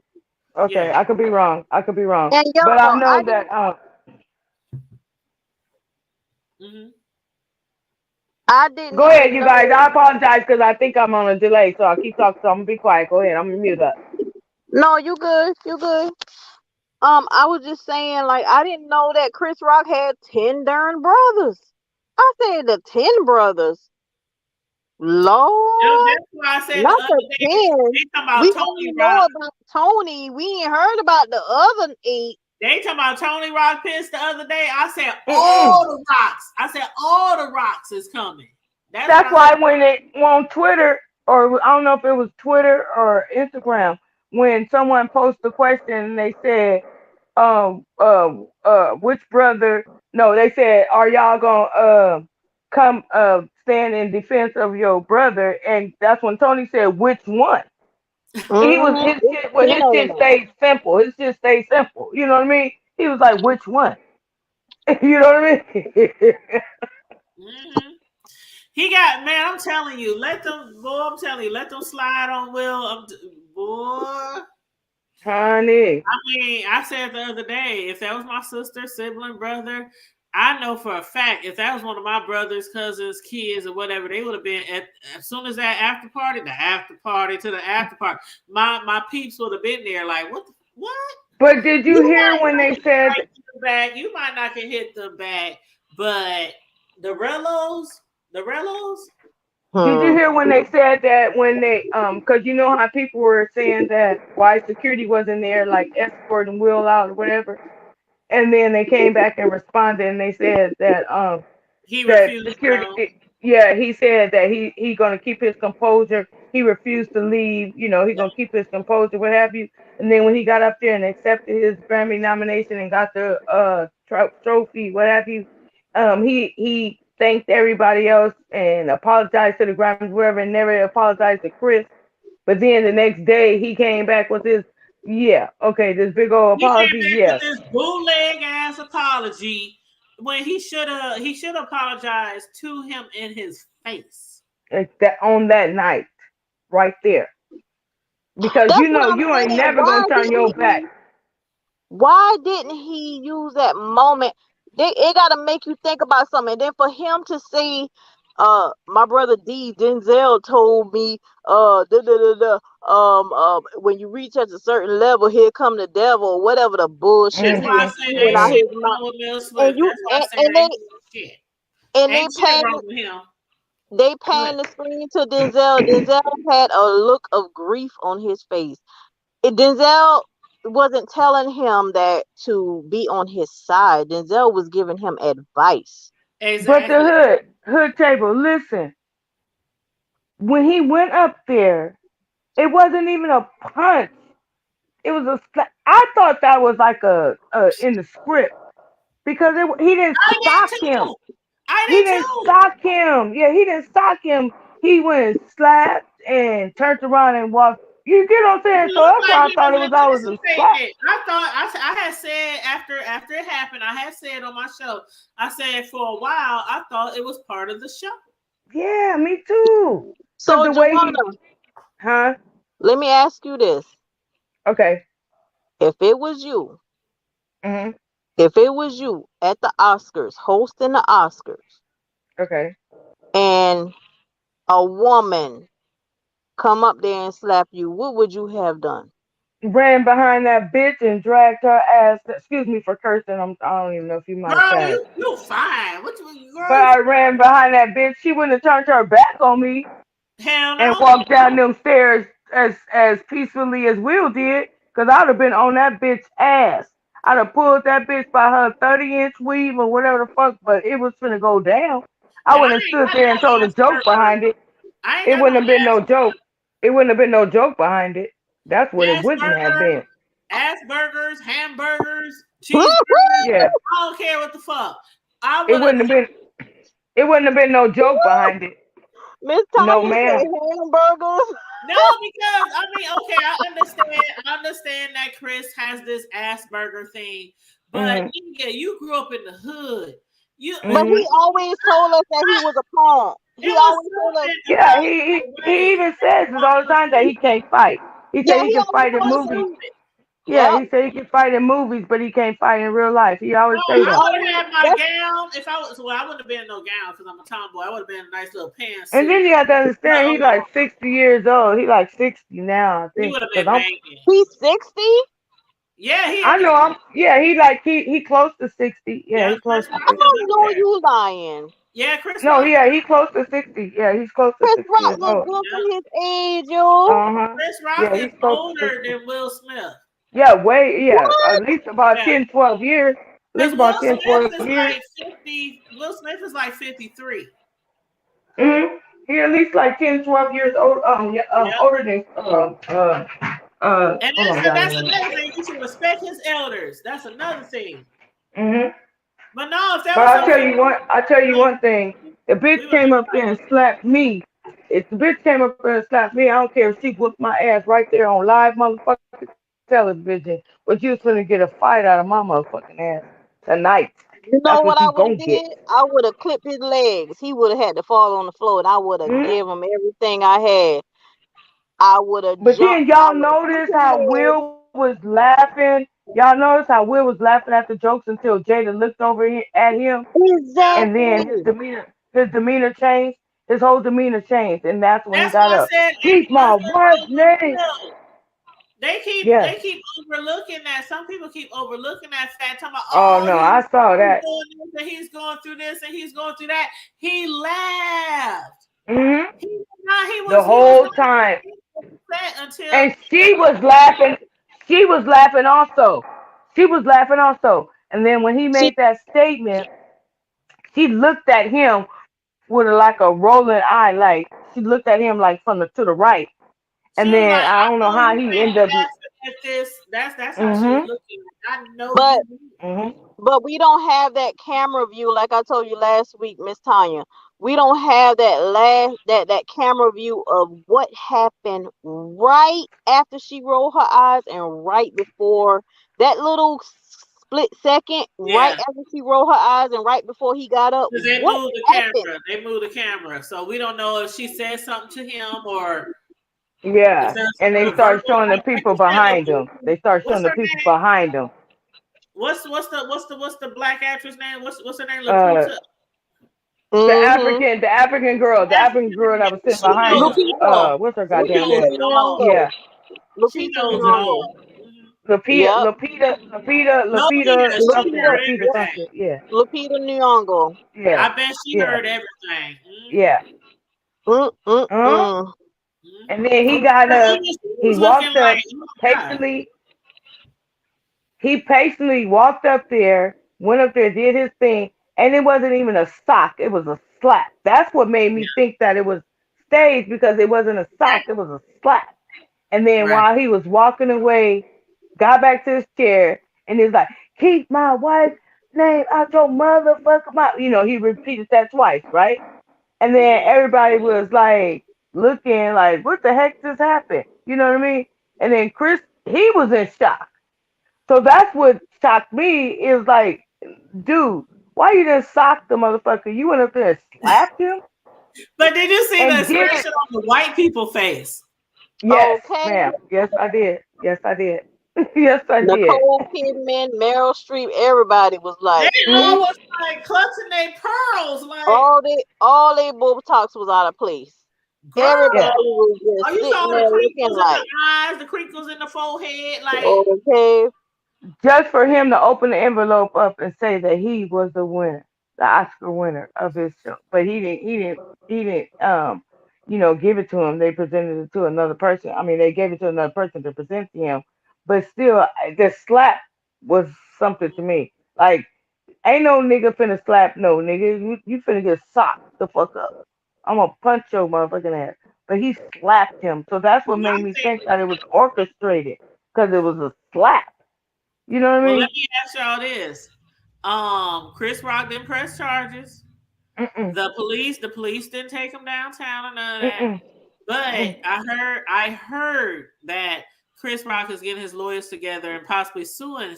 [SPEAKER 1] Okay,
[SPEAKER 3] yeah.
[SPEAKER 1] I could be wrong. I could be wrong.
[SPEAKER 10] And
[SPEAKER 1] But I
[SPEAKER 10] y'all,
[SPEAKER 1] know that.
[SPEAKER 3] Hmm.
[SPEAKER 10] I didn't
[SPEAKER 1] Go ahead,
[SPEAKER 10] even
[SPEAKER 1] you guys.
[SPEAKER 10] know.
[SPEAKER 1] I apologize because I think I'm on a delay, so I keep talking. So I'm gonna be quiet. Go ahead. I'm gonna mute up.
[SPEAKER 10] No, you good. You good. I was just saying, like, I didn't know that Chris Rock had 10 darn brothers. I said the 10 brothers. Lord,
[SPEAKER 3] That's why I said the
[SPEAKER 10] not
[SPEAKER 3] other
[SPEAKER 10] the
[SPEAKER 3] day
[SPEAKER 10] 10.
[SPEAKER 3] they talking
[SPEAKER 10] We
[SPEAKER 3] about Tony
[SPEAKER 10] only
[SPEAKER 3] Rock.
[SPEAKER 10] know about Tony. We ain't heard about the other 8.
[SPEAKER 3] They talking about Tony Rock pissed the other day. I said
[SPEAKER 1] Mm-mm.
[SPEAKER 3] all the rocks. I said all the rocks is coming. That's what
[SPEAKER 1] That's
[SPEAKER 3] I said.
[SPEAKER 1] why when it on Twitter, or I don't know if it was Twitter or Instagram, when someone posted a question and they said, which brother? No, they said, are y'all gonna come stand in defense of your brother? And that's when Tony said, which one? He was
[SPEAKER 10] Mm-hmm.
[SPEAKER 1] his
[SPEAKER 10] It's
[SPEAKER 1] shit. Well,
[SPEAKER 10] 10
[SPEAKER 1] his
[SPEAKER 10] of
[SPEAKER 1] shit
[SPEAKER 10] them.
[SPEAKER 1] stayed simple. His shit stayed simple. You know what I mean? He was like, which one? You know what I mean?
[SPEAKER 3] Hmm. He got man. I'm telling you, let them. Boy, I'm telling you, let them slide on Will. Boy.
[SPEAKER 1] Honey.
[SPEAKER 3] I mean, I said the other day, if that was my sister, sibling, brother, I know for a fact if that was one of my brothers, cousins, kids, or whatever, they would have been at as soon as that after party, the after party to the after party. My peeps would have been there, like what?
[SPEAKER 1] But did you
[SPEAKER 3] You
[SPEAKER 1] hear
[SPEAKER 3] might
[SPEAKER 1] when
[SPEAKER 3] not
[SPEAKER 1] they
[SPEAKER 3] can
[SPEAKER 1] said?
[SPEAKER 3] hit the bag, you might not can hit the bag, but the Rellos.
[SPEAKER 1] Did you
[SPEAKER 10] Hmm.
[SPEAKER 1] hear when they said that when they because you know how people were saying that why security wasn't there like escorting Will out or whatever, and then they came back and responded and they said that
[SPEAKER 3] He
[SPEAKER 1] that
[SPEAKER 3] refused to
[SPEAKER 1] security
[SPEAKER 3] go.
[SPEAKER 1] Yeah, he said that he gonna keep his composure. He refused to leave. You know, he gonna keep his composure, what have you. And then when he got up there and accepted his Grammy nomination and got the trophy, what have you, he thanked everybody else and apologized to the Grammys, wherever, and never apologized to Chris. But then the next day he came back with this, yeah, okay, this big old
[SPEAKER 3] He came
[SPEAKER 1] apology,
[SPEAKER 3] back with
[SPEAKER 1] yeah.
[SPEAKER 3] this bootleg ass apology when he should apologize to him in his face.
[SPEAKER 1] Like that on that night, right there. Because
[SPEAKER 10] That's
[SPEAKER 1] you
[SPEAKER 10] what
[SPEAKER 1] know
[SPEAKER 10] I'm
[SPEAKER 1] you ain't
[SPEAKER 10] saying.
[SPEAKER 1] never gonna turn your back.
[SPEAKER 10] Why didn't he use that moment? It got to make you think about something. And then for him to say, my brother D Denzel told me, da, da, da, da, when you reach at a certain level, here come the devil, or whatever the bullshit
[SPEAKER 3] That's
[SPEAKER 10] he
[SPEAKER 3] why I
[SPEAKER 10] was
[SPEAKER 1] Hmm.
[SPEAKER 3] say
[SPEAKER 10] spewing
[SPEAKER 3] ain't
[SPEAKER 10] out
[SPEAKER 1] Hmm.
[SPEAKER 3] shit
[SPEAKER 10] his
[SPEAKER 3] wrong
[SPEAKER 10] mouth.
[SPEAKER 3] with Will
[SPEAKER 10] And
[SPEAKER 3] Smith.
[SPEAKER 10] you
[SPEAKER 3] That's why I say
[SPEAKER 10] and
[SPEAKER 3] ain't shit.
[SPEAKER 10] they
[SPEAKER 3] Ain't shit
[SPEAKER 10] pan
[SPEAKER 3] wrong with him.
[SPEAKER 10] they
[SPEAKER 3] What?
[SPEAKER 10] pan the screen to Denzel. Denzel had a look of grief on his face. Denzel wasn't telling him that to be on his side. Denzel was giving him advice.
[SPEAKER 1] But the
[SPEAKER 3] Exactly.
[SPEAKER 1] hood table, listen, when he went up there, it wasn't even a punch. It was I thought that was like a in the script because he didn't
[SPEAKER 3] I
[SPEAKER 1] sock
[SPEAKER 3] did
[SPEAKER 1] him.
[SPEAKER 3] too. I
[SPEAKER 1] He
[SPEAKER 3] did
[SPEAKER 1] didn't
[SPEAKER 3] too.
[SPEAKER 1] sock him. Yeah, he didn't sock him. He went and slapped and turned around and walked. You get what I'm saying? So
[SPEAKER 3] Looked
[SPEAKER 1] that's
[SPEAKER 3] like
[SPEAKER 1] why I
[SPEAKER 3] he
[SPEAKER 1] thought it
[SPEAKER 3] was
[SPEAKER 1] was always a slap.
[SPEAKER 3] anticipating it. I thought I had said after it happened, I had said on my show, I said for a while I thought it was part of the show.
[SPEAKER 1] Yeah, me too. Cause
[SPEAKER 10] So,
[SPEAKER 1] the way he,
[SPEAKER 10] Joanna,
[SPEAKER 1] huh?
[SPEAKER 10] let me ask you this.
[SPEAKER 1] Okay.
[SPEAKER 10] If it was you,
[SPEAKER 1] Mhm.
[SPEAKER 10] if it was you at the Oscars, hosting the Oscars,
[SPEAKER 1] Okay.
[SPEAKER 10] and a woman come up there and slap you, what would you have done?
[SPEAKER 1] Ran behind that bitch and dragged her ass. Excuse me for cursing. I don't even know if you mind if
[SPEAKER 3] Girl,
[SPEAKER 1] I.
[SPEAKER 3] you fine. What you
[SPEAKER 1] But
[SPEAKER 3] girl?
[SPEAKER 1] I ran behind that bitch. She wouldn't have turned her back on me
[SPEAKER 3] Hell
[SPEAKER 1] and
[SPEAKER 3] no.
[SPEAKER 1] walked down them stairs as peacefully as Will did. Cause I'd have been on that bitch ass. I'd have pulled that bitch by her 30-inch weave or whatever the fuck. But it was finna go down. I
[SPEAKER 3] And I
[SPEAKER 1] wouldn't have
[SPEAKER 3] ain't
[SPEAKER 1] stood
[SPEAKER 3] got
[SPEAKER 1] there and told
[SPEAKER 3] no
[SPEAKER 1] a joke
[SPEAKER 3] Asperger's.
[SPEAKER 1] behind it.
[SPEAKER 3] I ain't
[SPEAKER 1] It
[SPEAKER 3] got no
[SPEAKER 1] wouldn't have been no joke. It wouldn't have been no joke behind it. That's what it wouldn't have
[SPEAKER 3] Asperger,
[SPEAKER 1] been.
[SPEAKER 3] Asperger's, hamburgers, cheeseburgers.
[SPEAKER 1] Yeah.
[SPEAKER 3] I don't care what the fuck. I
[SPEAKER 1] It
[SPEAKER 3] would have.
[SPEAKER 1] wouldn't have been. It wouldn't have been no joke behind it.
[SPEAKER 10] Miss
[SPEAKER 1] No,
[SPEAKER 10] Tanya
[SPEAKER 1] ma'am.
[SPEAKER 10] said hamburgers.
[SPEAKER 3] No, because I mean, okay, I understand. I understand that Chris has this Asperger thing, but
[SPEAKER 1] Mhm.
[SPEAKER 3] yeah, you grew up in the hood. You
[SPEAKER 10] But
[SPEAKER 1] Mhm.
[SPEAKER 10] he always told us that he was a pawn.
[SPEAKER 3] it
[SPEAKER 10] He
[SPEAKER 3] was
[SPEAKER 10] always told us,
[SPEAKER 3] something
[SPEAKER 1] Yeah,
[SPEAKER 3] about
[SPEAKER 1] he,
[SPEAKER 3] the
[SPEAKER 1] he he
[SPEAKER 3] way
[SPEAKER 1] even
[SPEAKER 3] that
[SPEAKER 1] says
[SPEAKER 3] he
[SPEAKER 1] it all the
[SPEAKER 3] walked
[SPEAKER 1] time that
[SPEAKER 3] the
[SPEAKER 1] he can't fight. He
[SPEAKER 10] yeah,
[SPEAKER 1] said he
[SPEAKER 10] he
[SPEAKER 1] can
[SPEAKER 10] always
[SPEAKER 1] fight in
[SPEAKER 3] was
[SPEAKER 10] told us
[SPEAKER 1] movies.
[SPEAKER 10] that.
[SPEAKER 3] stupid.
[SPEAKER 1] Yeah,
[SPEAKER 10] Yep.
[SPEAKER 1] he said he can fight in movies, but he can't fight in real life. He
[SPEAKER 3] No,
[SPEAKER 1] always say
[SPEAKER 10] He
[SPEAKER 3] I
[SPEAKER 1] that.
[SPEAKER 3] would have
[SPEAKER 10] always
[SPEAKER 3] had my
[SPEAKER 10] that's
[SPEAKER 3] gown if I was. Well, I wouldn't have been in no gown because I'm a tomboy. I would have been in a nice little
[SPEAKER 1] And
[SPEAKER 3] pantsuit.
[SPEAKER 1] then you have to
[SPEAKER 3] But
[SPEAKER 1] understand, he's like 60 years old. He like 60 now, I
[SPEAKER 3] he
[SPEAKER 1] think.
[SPEAKER 3] would have
[SPEAKER 1] Cause
[SPEAKER 3] been banging.
[SPEAKER 10] he's 60.
[SPEAKER 3] Yeah, he
[SPEAKER 1] I
[SPEAKER 3] in his.
[SPEAKER 1] know I'm. Yeah, he close to 60. Yeah,
[SPEAKER 3] Yeah,
[SPEAKER 1] he close
[SPEAKER 3] Chris
[SPEAKER 1] to
[SPEAKER 10] I
[SPEAKER 3] Rock
[SPEAKER 1] 60.
[SPEAKER 3] is
[SPEAKER 10] don't
[SPEAKER 3] up
[SPEAKER 10] know
[SPEAKER 3] there.
[SPEAKER 10] you lying.
[SPEAKER 3] Yeah, Chris
[SPEAKER 1] No,
[SPEAKER 3] Rock.
[SPEAKER 1] yeah, he close to 60. Yeah, he's close to
[SPEAKER 10] Chris
[SPEAKER 1] 60
[SPEAKER 10] Rock
[SPEAKER 1] years
[SPEAKER 10] look
[SPEAKER 1] old.
[SPEAKER 10] good for
[SPEAKER 3] Yeah,
[SPEAKER 10] his age, yo.
[SPEAKER 1] Uh-huh.
[SPEAKER 3] Chris Rock
[SPEAKER 1] Yeah,
[SPEAKER 3] is
[SPEAKER 1] he's close to
[SPEAKER 3] older
[SPEAKER 1] 60.
[SPEAKER 3] than Will Smith.
[SPEAKER 1] Yeah, way, yeah.
[SPEAKER 10] What?
[SPEAKER 1] At least about
[SPEAKER 3] Yeah,
[SPEAKER 1] 10, 12 years. At least
[SPEAKER 3] because
[SPEAKER 1] about
[SPEAKER 3] Will
[SPEAKER 1] 10,
[SPEAKER 3] Smith
[SPEAKER 1] 12
[SPEAKER 3] is
[SPEAKER 1] years.
[SPEAKER 3] like 50. Will Smith is like 53.
[SPEAKER 1] Mm-hmm. He at least like 10, 12 years old, yeah,
[SPEAKER 3] Yep.
[SPEAKER 1] older than,
[SPEAKER 3] And
[SPEAKER 1] hold on,
[SPEAKER 3] that's
[SPEAKER 1] guys.
[SPEAKER 3] another thing. You should respect his elders. That's another thing.
[SPEAKER 1] Mm-hmm.
[SPEAKER 3] But no, if that
[SPEAKER 1] But
[SPEAKER 3] was some shit,
[SPEAKER 1] I tell you one thing. The
[SPEAKER 3] we
[SPEAKER 1] bitch
[SPEAKER 3] would have
[SPEAKER 1] came
[SPEAKER 3] been
[SPEAKER 1] up there and slapped me. If the bitch came up there and slapped me, I don't care if she whooped my ass right there on live motherfucking television. But you was gonna get a fight out of my motherfucking ass tonight.
[SPEAKER 10] You
[SPEAKER 1] That's
[SPEAKER 10] know
[SPEAKER 1] what
[SPEAKER 10] what
[SPEAKER 1] you
[SPEAKER 10] I would
[SPEAKER 1] gonna
[SPEAKER 10] have
[SPEAKER 1] get.
[SPEAKER 10] did? I would have clipped his legs. He would have had to fall on the floor, and I would have
[SPEAKER 1] Mhm.
[SPEAKER 10] give him everything I had. I would have
[SPEAKER 1] But then
[SPEAKER 10] jumped. I
[SPEAKER 1] y'all
[SPEAKER 10] would have took
[SPEAKER 1] notice
[SPEAKER 10] his
[SPEAKER 1] how
[SPEAKER 10] legs.
[SPEAKER 1] Will was laughing. Y'all notice how Will was laughing at the jokes until Jada looked over at him, and then
[SPEAKER 10] Exactly.
[SPEAKER 1] his demeanor changed. His whole demeanor changed, and that's when he
[SPEAKER 3] That's
[SPEAKER 1] got
[SPEAKER 3] why I
[SPEAKER 1] up.
[SPEAKER 3] said
[SPEAKER 1] Keep
[SPEAKER 3] I
[SPEAKER 1] my
[SPEAKER 3] said it
[SPEAKER 1] wife's
[SPEAKER 3] was a
[SPEAKER 1] name.
[SPEAKER 3] Will. They keep
[SPEAKER 1] Yes.
[SPEAKER 3] they keep overlooking that. Some people keep overlooking that fact, talking about
[SPEAKER 1] Oh
[SPEAKER 3] oh
[SPEAKER 1] no, I saw
[SPEAKER 3] he's
[SPEAKER 1] that.
[SPEAKER 3] doing this and he's going through this and he's going through that. He laughed.
[SPEAKER 1] Hmm.
[SPEAKER 3] He was not.
[SPEAKER 1] The
[SPEAKER 3] He was
[SPEAKER 1] whole time,
[SPEAKER 3] not upset until
[SPEAKER 1] and she was laughing. She was laughing also. She was laughing also. And then when he
[SPEAKER 10] She
[SPEAKER 1] made that statement, she looked at him with like a rolling eye, like she looked at him like from the to the right,
[SPEAKER 3] She
[SPEAKER 1] and
[SPEAKER 3] was
[SPEAKER 1] then
[SPEAKER 3] like,
[SPEAKER 1] I
[SPEAKER 3] I
[SPEAKER 1] don't know
[SPEAKER 3] know
[SPEAKER 1] how
[SPEAKER 3] you
[SPEAKER 1] he
[SPEAKER 3] been
[SPEAKER 1] ended up.
[SPEAKER 3] laughing at this. That's how she was
[SPEAKER 1] Mhm.
[SPEAKER 3] looking. I know
[SPEAKER 10] But
[SPEAKER 3] you.
[SPEAKER 1] Mhm.
[SPEAKER 10] but we don't have that camera view like I told you last week, Miss Tanya. We don't have that camera view of what happened right after she rolled her eyes and right before that little split second, right
[SPEAKER 3] Yeah.
[SPEAKER 10] after she rolled her eyes and right before he got up.
[SPEAKER 3] Because they
[SPEAKER 10] What
[SPEAKER 3] moved the
[SPEAKER 10] happened?
[SPEAKER 3] camera. They moved the camera. So we don't know if she said something to him or if
[SPEAKER 1] Yeah,
[SPEAKER 3] there's
[SPEAKER 1] and they
[SPEAKER 3] a
[SPEAKER 1] started
[SPEAKER 3] verbal
[SPEAKER 1] showing the
[SPEAKER 3] like
[SPEAKER 1] people
[SPEAKER 3] you said,
[SPEAKER 1] behind him. They started showing
[SPEAKER 3] what's
[SPEAKER 1] the
[SPEAKER 3] her
[SPEAKER 1] people
[SPEAKER 3] name?
[SPEAKER 1] behind him.
[SPEAKER 3] What's the black actress name? What's her name?
[SPEAKER 1] Uh,
[SPEAKER 3] Laputa.
[SPEAKER 10] Mm-hmm.
[SPEAKER 1] the African girl that was sitting
[SPEAKER 3] She
[SPEAKER 1] behind
[SPEAKER 3] knows
[SPEAKER 1] him.
[SPEAKER 3] it
[SPEAKER 10] Lupita.
[SPEAKER 3] all.
[SPEAKER 1] What's her
[SPEAKER 3] She
[SPEAKER 1] goddamn
[SPEAKER 3] knows
[SPEAKER 10] Lupita
[SPEAKER 1] name?
[SPEAKER 3] it all.
[SPEAKER 10] Nyong'o.
[SPEAKER 1] Yeah.
[SPEAKER 3] She
[SPEAKER 10] Lupita
[SPEAKER 3] knows it
[SPEAKER 10] Nyong'o.
[SPEAKER 3] all. Mhm.
[SPEAKER 10] Yep.
[SPEAKER 3] Oh yeah, she
[SPEAKER 1] Something.
[SPEAKER 3] heard
[SPEAKER 10] Lupita.
[SPEAKER 1] Lupita
[SPEAKER 10] Yep.
[SPEAKER 3] everything.
[SPEAKER 1] something. Yeah.
[SPEAKER 10] Lupita Nyong'o.
[SPEAKER 1] Yeah.
[SPEAKER 3] I bet she
[SPEAKER 1] Yeah.
[SPEAKER 3] heard everything.
[SPEAKER 1] Yeah. Huh?
[SPEAKER 10] Mm-mm-mm.
[SPEAKER 1] And then he got
[SPEAKER 3] But
[SPEAKER 1] up.
[SPEAKER 3] even she
[SPEAKER 1] He
[SPEAKER 3] was looking
[SPEAKER 1] walked
[SPEAKER 3] like,
[SPEAKER 1] up
[SPEAKER 3] oh my god.
[SPEAKER 1] patiently. He patiently walked up there, went up there, did his thing, and it wasn't even a sock. It was a slap. That's what made me think that it was staged because it wasn't a sock. It was a slap. And then
[SPEAKER 3] Right.
[SPEAKER 1] while he was walking away, got back to his chair and he was like, "Keep my wife's name out your motherfucker mouth." He repeated that twice, right? And then
[SPEAKER 3] Mhm.
[SPEAKER 1] everybody was like looking like, "What the heck just happened?" You know what I mean? And then Chris, he was in shock. So that's what shocked me is like, dude, why you didn't sock the motherfucker? You went up there and slapped him
[SPEAKER 3] But did you see the
[SPEAKER 1] and did it.
[SPEAKER 3] expression on the white people face?
[SPEAKER 1] Yes,
[SPEAKER 10] Okay.
[SPEAKER 1] ma'am. Yes, I did. Yes, I did. Yes, I did.
[SPEAKER 10] Nicole Kidman, Meryl Streep, everybody was
[SPEAKER 3] They
[SPEAKER 10] like,
[SPEAKER 1] Hmm.
[SPEAKER 3] all was like clutching their pearls, like,
[SPEAKER 10] all they Botox was out of place.
[SPEAKER 3] girl.
[SPEAKER 1] Yeah.
[SPEAKER 10] Everybody was
[SPEAKER 3] Oh,
[SPEAKER 10] just
[SPEAKER 3] you saw
[SPEAKER 10] sitting
[SPEAKER 3] the
[SPEAKER 10] there looking
[SPEAKER 3] crinkles in
[SPEAKER 10] like,
[SPEAKER 3] the eyes, the crinkles in the forehead, like,
[SPEAKER 10] okay.
[SPEAKER 1] Just for him to open the envelope up and say that he was the winner, the Oscar winner of his show, but he didn't give it to him. They presented it to another person. I mean, they gave it to another person to present to him, but still, the slap was something to me. Like, ain't no nigga finna slap no nigga. You finna get socked the fuck up. I'm gonna punch your motherfucking ass. But he slapped him, so that's what made
[SPEAKER 3] one
[SPEAKER 1] me
[SPEAKER 3] thing.
[SPEAKER 1] think that it was orchestrated because it was a slap. You know what I
[SPEAKER 3] Well, let
[SPEAKER 1] mean?
[SPEAKER 3] me ask y'all this. Chris Rock didn't press charges.
[SPEAKER 1] Mm-mm,
[SPEAKER 3] The police didn't take him downtown or none of that.
[SPEAKER 1] mm-mm,
[SPEAKER 3] But
[SPEAKER 1] mm-mm.
[SPEAKER 3] I heard that Chris Rock is getting his lawyers together and possibly suing.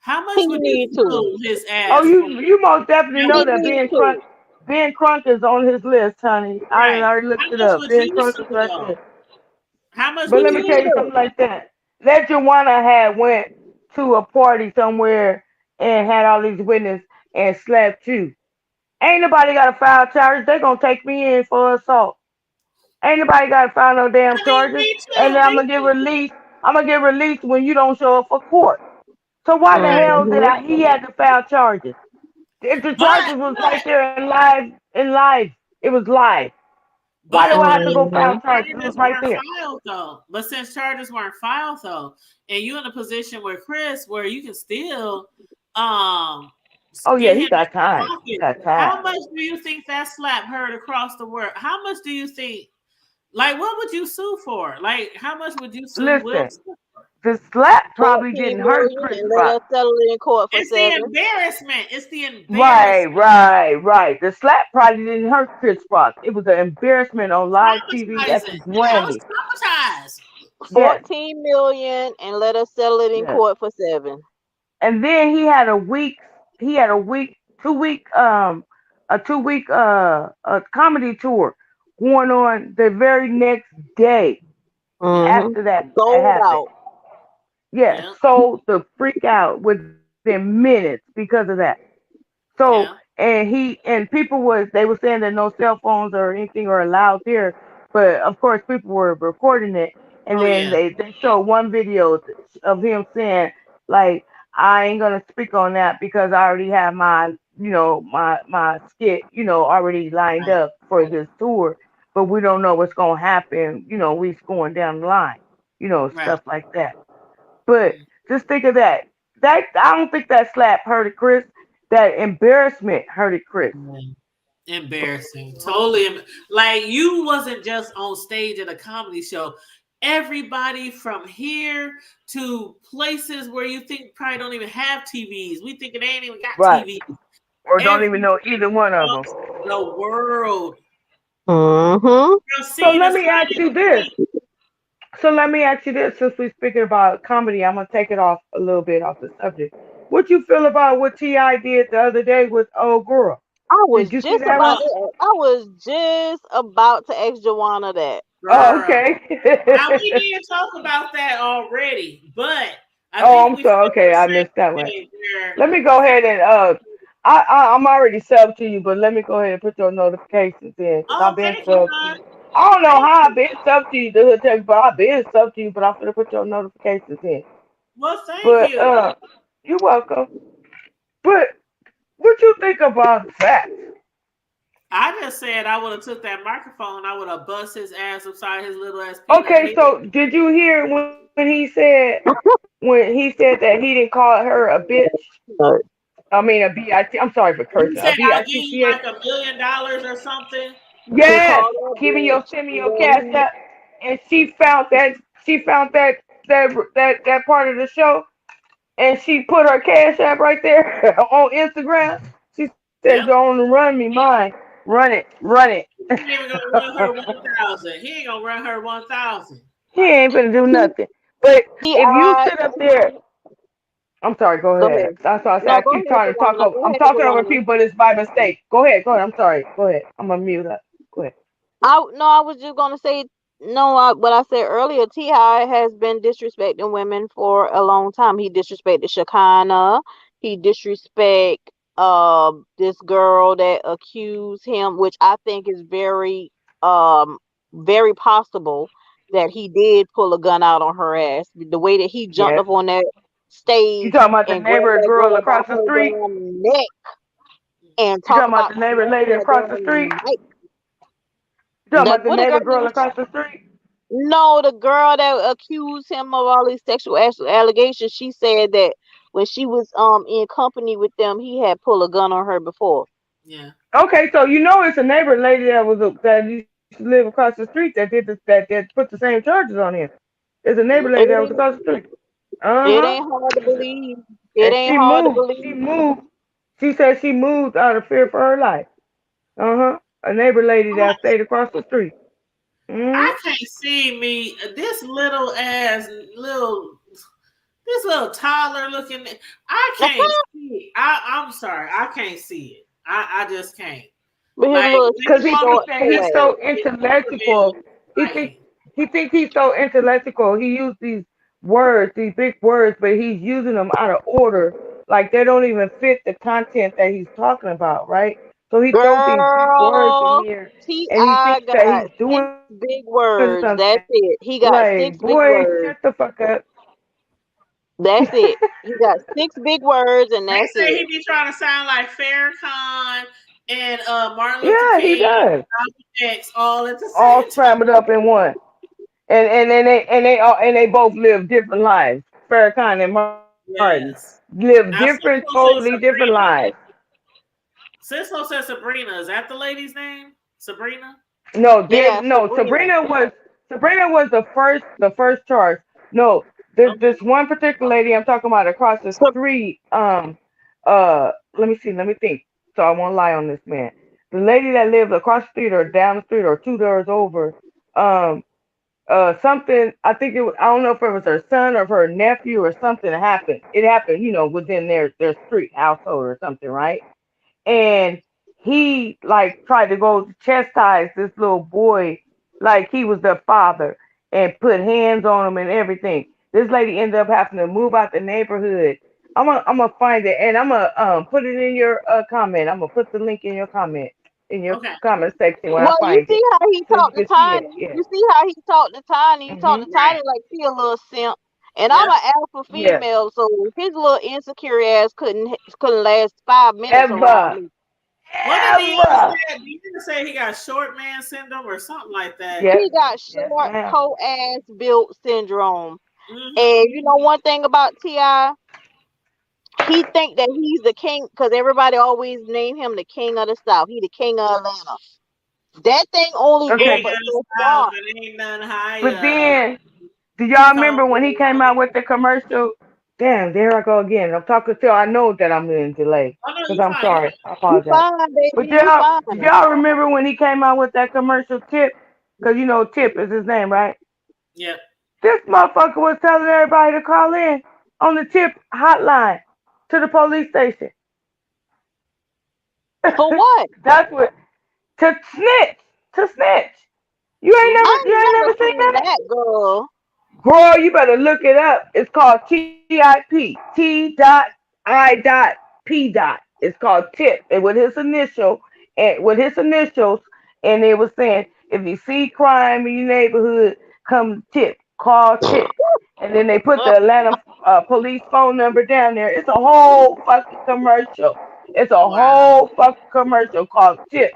[SPEAKER 3] How much
[SPEAKER 10] He
[SPEAKER 3] would you
[SPEAKER 10] need to.
[SPEAKER 3] sue his
[SPEAKER 1] Oh,
[SPEAKER 3] ass for?
[SPEAKER 1] you most definitely
[SPEAKER 3] How
[SPEAKER 1] know
[SPEAKER 10] He
[SPEAKER 3] much
[SPEAKER 1] that
[SPEAKER 3] would you
[SPEAKER 10] need to.
[SPEAKER 1] Ben Crunk is on his list, honey. I done
[SPEAKER 3] right?
[SPEAKER 1] already
[SPEAKER 3] How
[SPEAKER 1] looked it
[SPEAKER 3] much
[SPEAKER 1] up.
[SPEAKER 3] would
[SPEAKER 1] Ben
[SPEAKER 3] you
[SPEAKER 1] Crunk
[SPEAKER 3] sue
[SPEAKER 1] is right
[SPEAKER 3] though?
[SPEAKER 1] there.
[SPEAKER 3] How much
[SPEAKER 1] But
[SPEAKER 3] would
[SPEAKER 1] let
[SPEAKER 10] He
[SPEAKER 1] me
[SPEAKER 3] you
[SPEAKER 1] tell
[SPEAKER 10] need
[SPEAKER 1] you
[SPEAKER 3] sue?
[SPEAKER 10] to.
[SPEAKER 1] something like that. That Joanna had went to a party somewhere and had all these witnesses and slapped you. Ain't nobody got to file charges. They gonna take me in for assault. Ain't nobody got to file no damn
[SPEAKER 3] I mean,
[SPEAKER 1] charges.
[SPEAKER 3] me
[SPEAKER 1] And
[SPEAKER 3] too.
[SPEAKER 1] then I'm
[SPEAKER 3] Me
[SPEAKER 1] gonna get
[SPEAKER 3] too.
[SPEAKER 1] released. I'm gonna get released when you don't show up for court. So why the
[SPEAKER 3] Right.
[SPEAKER 1] hell did
[SPEAKER 10] Mm-hmm.
[SPEAKER 1] he had to file charges? If the
[SPEAKER 3] But
[SPEAKER 1] charges was right
[SPEAKER 3] but
[SPEAKER 1] there in live, it was live. Why do
[SPEAKER 3] but
[SPEAKER 1] I have to go
[SPEAKER 10] Mm-hmm.
[SPEAKER 1] file charges? It was
[SPEAKER 3] charges
[SPEAKER 1] right
[SPEAKER 3] weren't
[SPEAKER 1] there.
[SPEAKER 3] filed though. But since charges weren't filed though, and you in a position where Chris, where you can still um
[SPEAKER 1] Oh yeah,
[SPEAKER 3] get
[SPEAKER 1] he
[SPEAKER 3] him in
[SPEAKER 1] got
[SPEAKER 3] your
[SPEAKER 1] time. He
[SPEAKER 3] pocket,
[SPEAKER 1] got
[SPEAKER 3] how
[SPEAKER 1] time.
[SPEAKER 3] much do you think that slap heard across the world? How much do you think? Like, what would you sue for? Like, how much would you sue Will
[SPEAKER 1] Listen,
[SPEAKER 3] Smith for?
[SPEAKER 1] the slap probably
[SPEAKER 10] 14
[SPEAKER 1] didn't hurt
[SPEAKER 10] million
[SPEAKER 1] Chris
[SPEAKER 10] and let
[SPEAKER 1] Rock.
[SPEAKER 10] us settle it in court for
[SPEAKER 3] It's the
[SPEAKER 10] 7.
[SPEAKER 3] embarrassment. It's the
[SPEAKER 1] Right,
[SPEAKER 3] embarrassment.
[SPEAKER 1] right, right. The slap probably didn't hurt Chris Rock. It was an embarrassment on live TV at the
[SPEAKER 3] Traumatizing. I was
[SPEAKER 1] Grammy.
[SPEAKER 3] traumatized.
[SPEAKER 1] Yes,
[SPEAKER 10] 14 million and let us settle it in
[SPEAKER 1] yes.
[SPEAKER 10] court for 7.
[SPEAKER 1] And then he had a 2 week comedy tour going on the very next day
[SPEAKER 10] Mm-hmm.
[SPEAKER 1] after that
[SPEAKER 10] Sold
[SPEAKER 1] happened.
[SPEAKER 10] out.
[SPEAKER 1] Yeah,
[SPEAKER 3] Yeah,
[SPEAKER 1] sold the freak out within minutes because of that. So
[SPEAKER 3] yeah.
[SPEAKER 1] and people they were saying that no cell phones or anything are allowed there, but of course people were recording it, and
[SPEAKER 3] Oh
[SPEAKER 1] then
[SPEAKER 3] yeah.
[SPEAKER 1] they showed one video of him saying like, I ain't gonna speak on that because I already have my skit already lined
[SPEAKER 3] Right,
[SPEAKER 1] up for this tour, but we don't know what's gonna happen, we going down the line,
[SPEAKER 3] right.
[SPEAKER 1] stuff like that. But just think of that. I don't think that slap hurted Chris. That embarrassment hurted Chris.
[SPEAKER 3] Mhm. Embarrassing. Totally. Like, you wasn't just on stage at a comedy show. Everybody from here to places where you think probably don't even have TVs. We think they ain't even got TVs.
[SPEAKER 1] Or don't even know either one of them.
[SPEAKER 3] The world.
[SPEAKER 1] So let me ask you this. Since we're speaking about comedy, I'm gonna take it off a little bit off the subject. What you feel about what Ti did the other day with old girl?
[SPEAKER 10] I was
[SPEAKER 1] Did you see
[SPEAKER 10] just
[SPEAKER 1] that
[SPEAKER 10] about
[SPEAKER 1] one?
[SPEAKER 10] to. I was just about to ask Joanna that.
[SPEAKER 1] Oh,
[SPEAKER 3] Girl.
[SPEAKER 1] okay.
[SPEAKER 3] Now, we did talk about that already, but I
[SPEAKER 1] Oh,
[SPEAKER 3] think
[SPEAKER 1] I'm
[SPEAKER 3] we
[SPEAKER 1] sorry.
[SPEAKER 3] still on
[SPEAKER 1] Okay,
[SPEAKER 3] the
[SPEAKER 1] I
[SPEAKER 3] same
[SPEAKER 1] missed that one.
[SPEAKER 3] page where
[SPEAKER 1] Let me go ahead and I'm already subbed to you, but let me go ahead and put your notifications in because I've been
[SPEAKER 3] thank you,
[SPEAKER 1] subbed to
[SPEAKER 3] hon.
[SPEAKER 1] you. I don't know
[SPEAKER 3] Thank
[SPEAKER 1] how
[SPEAKER 3] you.
[SPEAKER 1] I've been subbed to you, the hood text, but I've been subbed to you. But I'm gonna put your notifications in.
[SPEAKER 3] Well, thank
[SPEAKER 1] But
[SPEAKER 3] you.
[SPEAKER 1] you're welcome. But what you think about that?
[SPEAKER 3] I just said I would have took that microphone. I would have bust his ass upside his little ass peanut.
[SPEAKER 1] Okay, so did you hear when he said that he didn't call her a bitch? I mean a BIT. I'm sorry for
[SPEAKER 3] He
[SPEAKER 1] cursing. A
[SPEAKER 3] said I'll give you
[SPEAKER 1] BITCH.
[SPEAKER 3] like $1 million or something.
[SPEAKER 10] He
[SPEAKER 1] Yes,
[SPEAKER 10] called her
[SPEAKER 1] send me
[SPEAKER 10] bitch.
[SPEAKER 1] your cash app. And she found that part of the show, and she put her cash app right there on Instagram. She said, "Go
[SPEAKER 3] Yep.
[SPEAKER 1] on and run me mine. Run it."
[SPEAKER 3] He ain't even gonna run her 1,000. He ain't gonna run her 1,000.
[SPEAKER 1] He ain't gonna do nothing. But if you
[SPEAKER 10] Ti.
[SPEAKER 1] sit up there, I'm sorry. Go
[SPEAKER 10] Go
[SPEAKER 1] ahead.
[SPEAKER 10] ahead.
[SPEAKER 1] That's why I said
[SPEAKER 10] No,
[SPEAKER 1] I
[SPEAKER 10] go
[SPEAKER 1] keep
[SPEAKER 10] ahead,
[SPEAKER 1] trying to talk
[SPEAKER 10] Joanna.
[SPEAKER 1] over.
[SPEAKER 10] Go
[SPEAKER 1] I'm
[SPEAKER 10] ahead,
[SPEAKER 1] talking over
[SPEAKER 10] Joanna.
[SPEAKER 1] people, but it's by mistake. Go ahead. I'm sorry. Go ahead. I'm gonna mute up. Go ahead.
[SPEAKER 10] I was just gonna say no. What I said earlier, Ti has been disrespecting women for a long time. He disrespected Shekinah. He disrespect this girl that accused him, which I think is um very possible that he did pull a gun out on her ass. The way that he jumped
[SPEAKER 1] Yes.
[SPEAKER 10] up on that
[SPEAKER 1] You
[SPEAKER 10] stage
[SPEAKER 1] talking about the
[SPEAKER 10] and grabbed
[SPEAKER 1] neighbor
[SPEAKER 10] that
[SPEAKER 1] girl
[SPEAKER 10] girl by
[SPEAKER 1] across the
[SPEAKER 10] her
[SPEAKER 1] street?
[SPEAKER 10] damn neck and
[SPEAKER 1] You
[SPEAKER 10] talk
[SPEAKER 1] talking about
[SPEAKER 10] about
[SPEAKER 1] the neighbor lady
[SPEAKER 10] smacking the
[SPEAKER 1] across the street?
[SPEAKER 10] damn mic.
[SPEAKER 1] You talking
[SPEAKER 10] That
[SPEAKER 1] about the
[SPEAKER 10] what a girl
[SPEAKER 1] neighbor
[SPEAKER 10] name?
[SPEAKER 1] girl across the street?
[SPEAKER 10] No, the girl that accused him of all these sexual allegations, she said that when she was in company with them, he had pulled a gun on her before.
[SPEAKER 3] Yeah.
[SPEAKER 1] Okay, so you know it's a neighbor lady that used to live across the street that did this, that put the same charges on him. There's a neighbor lady
[SPEAKER 10] It
[SPEAKER 1] that was
[SPEAKER 10] ain't,
[SPEAKER 1] across the street. Uh
[SPEAKER 10] it
[SPEAKER 1] huh.
[SPEAKER 10] ain't hard to believe. It
[SPEAKER 1] And
[SPEAKER 10] ain't
[SPEAKER 1] she
[SPEAKER 10] hard to
[SPEAKER 1] moved.
[SPEAKER 10] believe.
[SPEAKER 1] She said she moved out of fear for her life. Uh huh. A neighbor lady that stayed across the street.
[SPEAKER 3] I
[SPEAKER 1] Mm-hmm.
[SPEAKER 3] can't see me this little ass this little toddler looking. I can't see. I'm sorry. I can't see it. I just can't.
[SPEAKER 10] But his
[SPEAKER 3] Like
[SPEAKER 10] little
[SPEAKER 3] they
[SPEAKER 1] Because he
[SPEAKER 3] want
[SPEAKER 1] thinks
[SPEAKER 10] short
[SPEAKER 1] that
[SPEAKER 10] toe
[SPEAKER 1] he's
[SPEAKER 3] his
[SPEAKER 10] ass.
[SPEAKER 1] so intellectual. He thinks
[SPEAKER 3] right.
[SPEAKER 1] he thinks he's so intellectual. He used these words, these big words, but he's using them out of order. Like they don't even fit the content that he's talking about, right? So he throws these big words in
[SPEAKER 10] Girl,
[SPEAKER 1] here, and he
[SPEAKER 10] T.I.
[SPEAKER 1] thinks that
[SPEAKER 10] got
[SPEAKER 1] he's doing
[SPEAKER 10] 6 big
[SPEAKER 1] something.
[SPEAKER 10] words. That's it. He got
[SPEAKER 1] Like,
[SPEAKER 10] 6 big
[SPEAKER 1] boy, shut
[SPEAKER 10] words.
[SPEAKER 1] the fuck up.
[SPEAKER 10] That's it. He got 6 big words, and
[SPEAKER 3] They
[SPEAKER 10] that's
[SPEAKER 3] say
[SPEAKER 10] it.
[SPEAKER 3] he be trying to sound like Farrakhan and Martin Luther
[SPEAKER 1] Yeah, he
[SPEAKER 3] King
[SPEAKER 1] does.
[SPEAKER 3] and Malcolm X all at the
[SPEAKER 1] All
[SPEAKER 3] same time.
[SPEAKER 1] scrambled up in one. And they both live different lives. Farrakhan and Martin
[SPEAKER 3] Yes.
[SPEAKER 1] live different,
[SPEAKER 3] Now Cisco
[SPEAKER 1] totally
[SPEAKER 3] said
[SPEAKER 1] different lives.
[SPEAKER 3] Sabrina. Cisco said Sabrina. Is that the lady's name? Sabrina?
[SPEAKER 1] No,
[SPEAKER 10] Yeah,
[SPEAKER 1] no.
[SPEAKER 10] Sabrina.
[SPEAKER 1] Sabrina was the first charge. No,
[SPEAKER 3] Okay.
[SPEAKER 1] this one particular lady I'm talking about across the
[SPEAKER 10] So,
[SPEAKER 1] street. Let me see. Let me think. So I won't lie on this man. The lady that lived across the street or down the street or two doors over. Um, something. I think it was. I don't know if it was her son or her nephew or something happened. It happened, within their street household or something, right? And he like tried to go chastise this little boy like he was the father and put hands on him and everything. This lady ended up having to move out the neighborhood. I'm gonna find it and I'm gonna put it in your comment. I'm gonna put the link in your
[SPEAKER 3] Okay.
[SPEAKER 1] comment section when I
[SPEAKER 10] well, you
[SPEAKER 1] find
[SPEAKER 10] see
[SPEAKER 1] it
[SPEAKER 10] how he
[SPEAKER 1] so you
[SPEAKER 10] talked to
[SPEAKER 1] can see it.
[SPEAKER 10] Tiny.
[SPEAKER 1] Yeah.
[SPEAKER 10] You see how he talked to Tiny. He talked
[SPEAKER 1] Mhm.
[SPEAKER 10] to Tiny
[SPEAKER 3] Right.
[SPEAKER 10] like she a little simp. And I'm
[SPEAKER 3] Yep.
[SPEAKER 10] an alpha
[SPEAKER 1] Yeah.
[SPEAKER 10] female, so his little insecure ass couldn't last 5 minutes around
[SPEAKER 1] Ever.
[SPEAKER 10] me.
[SPEAKER 3] What did Deanna
[SPEAKER 1] Ever.
[SPEAKER 3] say? Deanna say he got short man syndrome or something like that.
[SPEAKER 1] Yes.
[SPEAKER 10] He got
[SPEAKER 1] Yes,
[SPEAKER 10] short
[SPEAKER 1] ma'am.
[SPEAKER 10] toe ass built syndrome.
[SPEAKER 3] Mm-hmm.
[SPEAKER 10] And you know one thing about Ti, he think that he's the king because everybody always name him the king of the South. He the king of Atlanta. That thing only go
[SPEAKER 3] King
[SPEAKER 2] Okay,
[SPEAKER 10] but
[SPEAKER 3] of
[SPEAKER 10] so
[SPEAKER 3] the South,
[SPEAKER 10] far.
[SPEAKER 3] and ain't none
[SPEAKER 2] but
[SPEAKER 3] higher.
[SPEAKER 2] then do y'all
[SPEAKER 3] Come
[SPEAKER 2] remember when he came out with the commercial? Damn, there I go again. I'm talking till I know that I'm in delay.
[SPEAKER 3] Oh no,
[SPEAKER 2] Because
[SPEAKER 3] you
[SPEAKER 2] I'm
[SPEAKER 3] fine. You
[SPEAKER 2] sorry. I
[SPEAKER 10] You
[SPEAKER 2] apologize.
[SPEAKER 10] fine, baby.
[SPEAKER 2] But
[SPEAKER 10] You
[SPEAKER 2] y'all,
[SPEAKER 10] fine.
[SPEAKER 2] did y'all remember when he came out with that commercial Tip? Because you know Tip is his name, right?
[SPEAKER 3] yeah.
[SPEAKER 2] This motherfucker was telling everybody to call in on the Tip hotline to the police station.
[SPEAKER 10] For what?
[SPEAKER 2] That's what to snitch. To snitch.
[SPEAKER 10] I
[SPEAKER 2] You
[SPEAKER 10] ain't
[SPEAKER 2] ain't
[SPEAKER 10] never
[SPEAKER 2] never seen
[SPEAKER 10] seen
[SPEAKER 2] that?
[SPEAKER 10] that, girl.
[SPEAKER 2] Girl, you better look it up. It's called TIP. T.I.P. It's called Tip. And with his initial and with his initials, and it was saying, if you see crime in your neighborhood, come Tip. Call Tip. And then they put the Atlanta police phone number down there. It's a whole fucking commercial. It's a
[SPEAKER 3] Wow.
[SPEAKER 2] whole fucking commercial called Tip.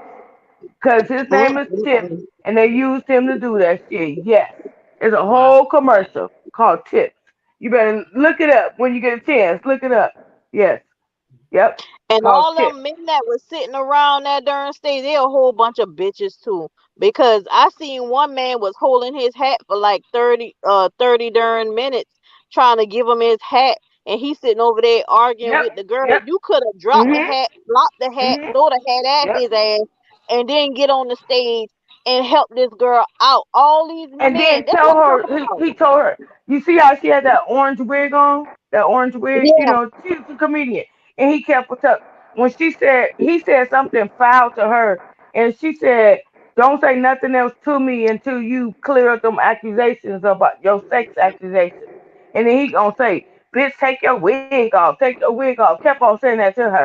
[SPEAKER 2] Because his name is Tip,
[SPEAKER 10] Mm-mm.
[SPEAKER 2] and they used him to do that shit. Yes. It's a
[SPEAKER 3] Wow.
[SPEAKER 2] whole commercial called Tips. You better look it up when you get a chance. Look it up. Yes. Yep.
[SPEAKER 10] And
[SPEAKER 2] Called
[SPEAKER 10] all
[SPEAKER 2] Tips.
[SPEAKER 10] them men that was sitting around that darn stage, they a whole bunch of bitches too. Because I seen one man was holding his hat for like 30 darn minutes trying to give him his hat. And he sitting over there arguing
[SPEAKER 2] Yep.
[SPEAKER 10] with the girl.
[SPEAKER 2] Yep.
[SPEAKER 10] You could have dropped the
[SPEAKER 2] Mhm.
[SPEAKER 10] hat, flopped the hat,
[SPEAKER 2] Mhm.
[SPEAKER 10] throw the hat at
[SPEAKER 2] Yep.
[SPEAKER 10] his ass, and then get on the stage and help this girl out. All these
[SPEAKER 2] And
[SPEAKER 10] men,
[SPEAKER 2] then
[SPEAKER 10] that's what
[SPEAKER 2] tell
[SPEAKER 10] I'm
[SPEAKER 2] her
[SPEAKER 10] talking about.
[SPEAKER 2] he told her. You see how she had that orange wig on? That orange wig. You
[SPEAKER 10] Yeah,
[SPEAKER 2] know, she's a comedian, and he kept with her. When she said he said something foul to her, and she said, "Don't say nothing else to me until you clear up them accusations about your sex accusations." And then he gonna say, "Bitch, take your wig off. Take your wig off." Kept on saying that to her.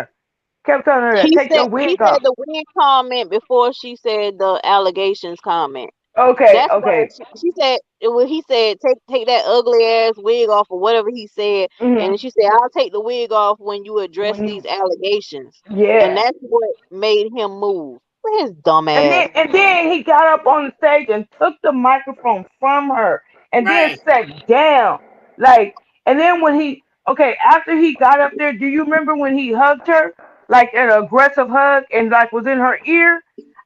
[SPEAKER 2] Kept telling her that. Take your
[SPEAKER 10] he
[SPEAKER 2] wig off.
[SPEAKER 10] said the wig comment before she said the allegations comment.
[SPEAKER 2] Okay.
[SPEAKER 10] That's why
[SPEAKER 2] Okay.
[SPEAKER 10] she said well, he said take that ugly ass wig off or whatever he said, and then
[SPEAKER 2] Mhm.
[SPEAKER 10] she said I'll take the wig off when you address
[SPEAKER 2] When
[SPEAKER 10] these
[SPEAKER 2] you.
[SPEAKER 10] allegations, and
[SPEAKER 2] Yeah.
[SPEAKER 10] that's what made him move. His dumb
[SPEAKER 2] And
[SPEAKER 10] ass.
[SPEAKER 2] then he got up on the stage and took the microphone from her and then
[SPEAKER 3] Right.
[SPEAKER 2] sat down. Like and then when he okay, after he got up there, do you remember when he hugged her? Like an aggressive hug and like was in her ear?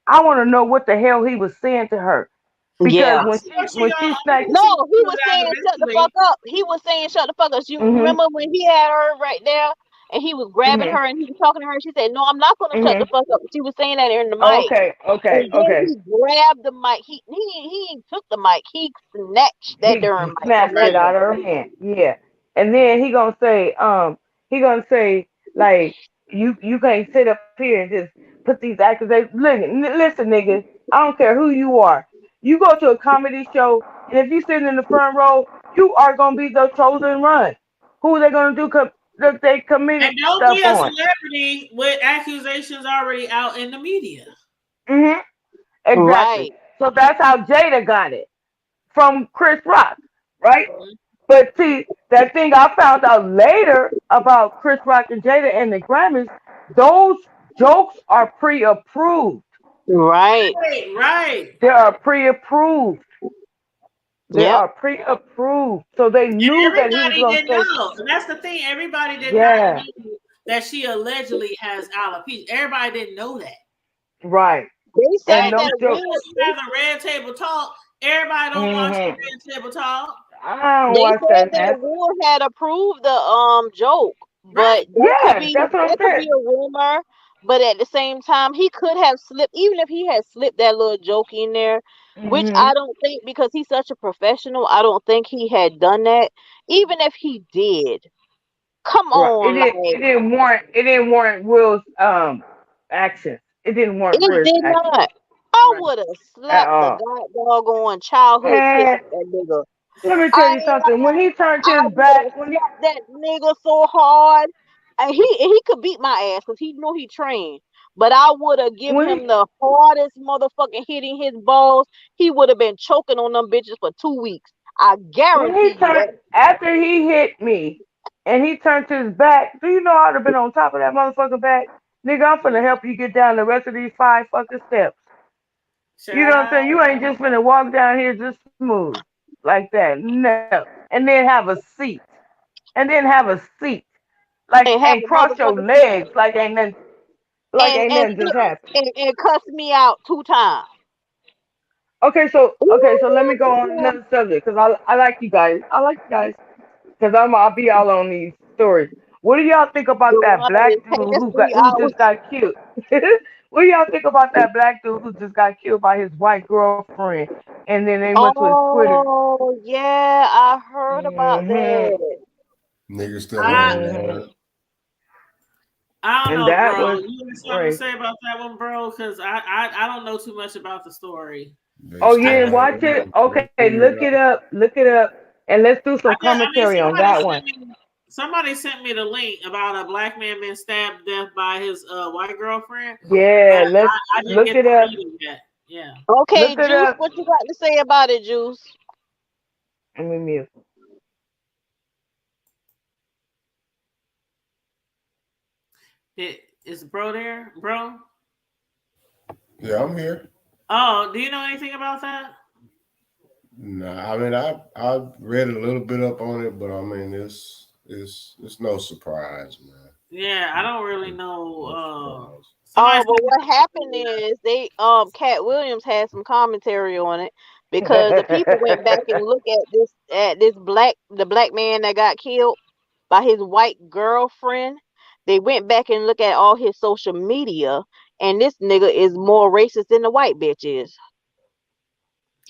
[SPEAKER 2] I wanna know what the hell he was saying to her. Because
[SPEAKER 10] Yeah.
[SPEAKER 3] I'm sure she
[SPEAKER 2] when
[SPEAKER 3] gonna.
[SPEAKER 2] she
[SPEAKER 3] I'm
[SPEAKER 2] snatched
[SPEAKER 3] sure she
[SPEAKER 10] No, he
[SPEAKER 3] gonna do
[SPEAKER 10] was
[SPEAKER 3] that
[SPEAKER 10] saying shut the fuck
[SPEAKER 3] eventually.
[SPEAKER 10] up. He was saying shut the fuck up. You
[SPEAKER 2] mhm,
[SPEAKER 10] remember when he had her right there and he was grabbing
[SPEAKER 2] mhm,
[SPEAKER 10] her and he was talking to her? She said, "No, I'm not gonna shut the
[SPEAKER 2] mhm.
[SPEAKER 10] fuck up." She was saying that in the mic.
[SPEAKER 2] Okay, okay,
[SPEAKER 10] And then
[SPEAKER 2] okay.
[SPEAKER 10] he grabbed the mic. He ain't took the mic. He snatched that darn
[SPEAKER 2] He
[SPEAKER 10] mic from
[SPEAKER 2] snatched it
[SPEAKER 10] under
[SPEAKER 2] out
[SPEAKER 10] him.
[SPEAKER 2] of her hand. Yeah. And then he gonna say, like, you can't sit up here and just put these accusations. Listen, nigga, I don't care who you are. You go to a comedy show, and if you sitting in the front row, you are gonna be the chosen one. Who are they gonna do that they committed
[SPEAKER 3] And don't
[SPEAKER 2] stuff
[SPEAKER 3] be a
[SPEAKER 2] on?
[SPEAKER 3] celebrity with accusations already out in the media.
[SPEAKER 2] hmm Exactly.
[SPEAKER 10] Right.
[SPEAKER 2] So that's how Jada got it from Chris Rock, right?
[SPEAKER 3] Mhm.
[SPEAKER 2] But see, that thing I found out later about Chris Rock and Jada and the Grammys, those jokes are pre-approved.
[SPEAKER 10] Right.
[SPEAKER 3] Right, right.
[SPEAKER 2] They are pre-approved. They
[SPEAKER 10] Yep.
[SPEAKER 2] are pre-approved. So they
[SPEAKER 3] And
[SPEAKER 2] knew that he was
[SPEAKER 3] everybody
[SPEAKER 2] gonna
[SPEAKER 3] didn't
[SPEAKER 2] say,
[SPEAKER 3] know. And that's the thing. Everybody did not
[SPEAKER 2] yeah,
[SPEAKER 3] know that she allegedly has alopecia. Everybody didn't know that.
[SPEAKER 2] right.
[SPEAKER 10] They
[SPEAKER 2] And
[SPEAKER 10] said
[SPEAKER 3] Like
[SPEAKER 2] no
[SPEAKER 10] that
[SPEAKER 3] just
[SPEAKER 2] joke.
[SPEAKER 3] because
[SPEAKER 10] Will.
[SPEAKER 3] she has a red table talk, everybody don't watch the
[SPEAKER 2] hmm
[SPEAKER 3] red table talk.
[SPEAKER 2] I don't
[SPEAKER 10] They
[SPEAKER 2] watch
[SPEAKER 10] said
[SPEAKER 2] that
[SPEAKER 10] that
[SPEAKER 2] mess.
[SPEAKER 10] Will had approved the joke,
[SPEAKER 3] Right.
[SPEAKER 10] but
[SPEAKER 2] Yeah, that's what I'm
[SPEAKER 10] that could
[SPEAKER 2] saying.
[SPEAKER 10] be a rumor. But at the same time, he could have slipped, even if he had slipped that little joke in there, which
[SPEAKER 2] hmm
[SPEAKER 10] I don't think because he's such a professional. I don't think he had done that. Even if he did, come
[SPEAKER 2] Right.
[SPEAKER 10] on, like
[SPEAKER 2] It didn't warrant Will's actions. It didn't warrant
[SPEAKER 10] it
[SPEAKER 2] Will's
[SPEAKER 10] did
[SPEAKER 2] actions
[SPEAKER 10] not. I
[SPEAKER 3] Right.
[SPEAKER 10] would have
[SPEAKER 2] at
[SPEAKER 10] slapped the
[SPEAKER 2] all.
[SPEAKER 10] god doggone childhood kiss
[SPEAKER 2] Man,
[SPEAKER 10] out that nigga.
[SPEAKER 2] let me tell
[SPEAKER 10] I
[SPEAKER 2] you
[SPEAKER 10] ain't
[SPEAKER 2] something. When he turned
[SPEAKER 10] I
[SPEAKER 2] his
[SPEAKER 10] would have
[SPEAKER 2] back, when he
[SPEAKER 10] slapped that nigga so hard. And he could beat my ass because he knew he trained. But I would have given
[SPEAKER 2] when
[SPEAKER 10] him
[SPEAKER 2] he
[SPEAKER 10] the hardest motherfucking hitting his balls. He would have been choking on them bitches for 2 weeks. I
[SPEAKER 2] when he
[SPEAKER 10] guarantee you
[SPEAKER 2] turned
[SPEAKER 10] that.
[SPEAKER 2] after he hit me and he turned to his back, do you know I'd have been on top of that motherfucker back? Nigga, I'm finna help you get down the rest of these 5 fucking steps. You know what I'm saying?
[SPEAKER 3] Child.
[SPEAKER 2] You ain't just finna walk down here just smooth like that. No. And then have a seat. And then have a seat.
[SPEAKER 10] and have
[SPEAKER 1] and
[SPEAKER 10] a
[SPEAKER 1] cross your
[SPEAKER 10] motherfucking fit
[SPEAKER 1] legs like ain't nothing just happened.
[SPEAKER 10] and cuss me out 2 times.
[SPEAKER 1] Okay, so let me go on
[SPEAKER 10] Ooh,
[SPEAKER 1] another subject because I like you guys. I like you guys because I'll be all on these stories. What do y'all think about that
[SPEAKER 10] Joanna is
[SPEAKER 1] black dude
[SPEAKER 10] past 3
[SPEAKER 1] who
[SPEAKER 10] hours.
[SPEAKER 1] just got killed? What do y'all think about that black dude who just got killed by his white girlfriend and then they went to his Twitter?
[SPEAKER 10] Oh yeah, I heard about
[SPEAKER 1] Hmm.
[SPEAKER 10] that.
[SPEAKER 12] Niggas still
[SPEAKER 3] I
[SPEAKER 12] ain't
[SPEAKER 1] Hmm.
[SPEAKER 12] mad.
[SPEAKER 3] I don't
[SPEAKER 1] And
[SPEAKER 3] know,
[SPEAKER 1] that
[SPEAKER 3] bro.
[SPEAKER 1] was
[SPEAKER 3] You have something to
[SPEAKER 1] crazy.
[SPEAKER 3] say about that one, bro? Because I don't know too much about the story.
[SPEAKER 12] They
[SPEAKER 1] Oh, you
[SPEAKER 3] I
[SPEAKER 12] still
[SPEAKER 1] didn't
[SPEAKER 3] just
[SPEAKER 1] watch
[SPEAKER 12] ain't
[SPEAKER 1] it?
[SPEAKER 12] mad. They
[SPEAKER 1] Okay,
[SPEAKER 12] figured it out.
[SPEAKER 1] look it up, and let's do some
[SPEAKER 3] I mean,
[SPEAKER 1] commentary on that one.
[SPEAKER 3] somebody sent me the link about a black man being stabbed to death by his white girlfriend, but
[SPEAKER 1] Yeah, let's
[SPEAKER 3] I didn't
[SPEAKER 1] look
[SPEAKER 3] get
[SPEAKER 1] it
[SPEAKER 3] to
[SPEAKER 1] up.
[SPEAKER 3] read it yet. Yeah.
[SPEAKER 10] Okay,
[SPEAKER 1] Look it
[SPEAKER 10] Juice,
[SPEAKER 1] up.
[SPEAKER 10] what you got to say about it, Juice?
[SPEAKER 1] Let me mute.
[SPEAKER 3] Is bro there, bro?
[SPEAKER 12] Yeah, I'm here.
[SPEAKER 3] Oh, do you know anything about that?
[SPEAKER 12] Nah, I mean I read a little bit up on it, but I mean it's no surprise, man.
[SPEAKER 3] Yeah, I don't really know.
[SPEAKER 12] No surprise.
[SPEAKER 3] Somebody
[SPEAKER 10] But
[SPEAKER 3] sent me
[SPEAKER 10] what happened
[SPEAKER 3] the
[SPEAKER 10] is they Cat Williams had some commentary on it because the people went back and looked at this the black man that got killed by his white girlfriend. They went back and looked at all his social media, and this nigga is more racist than the white bitch is.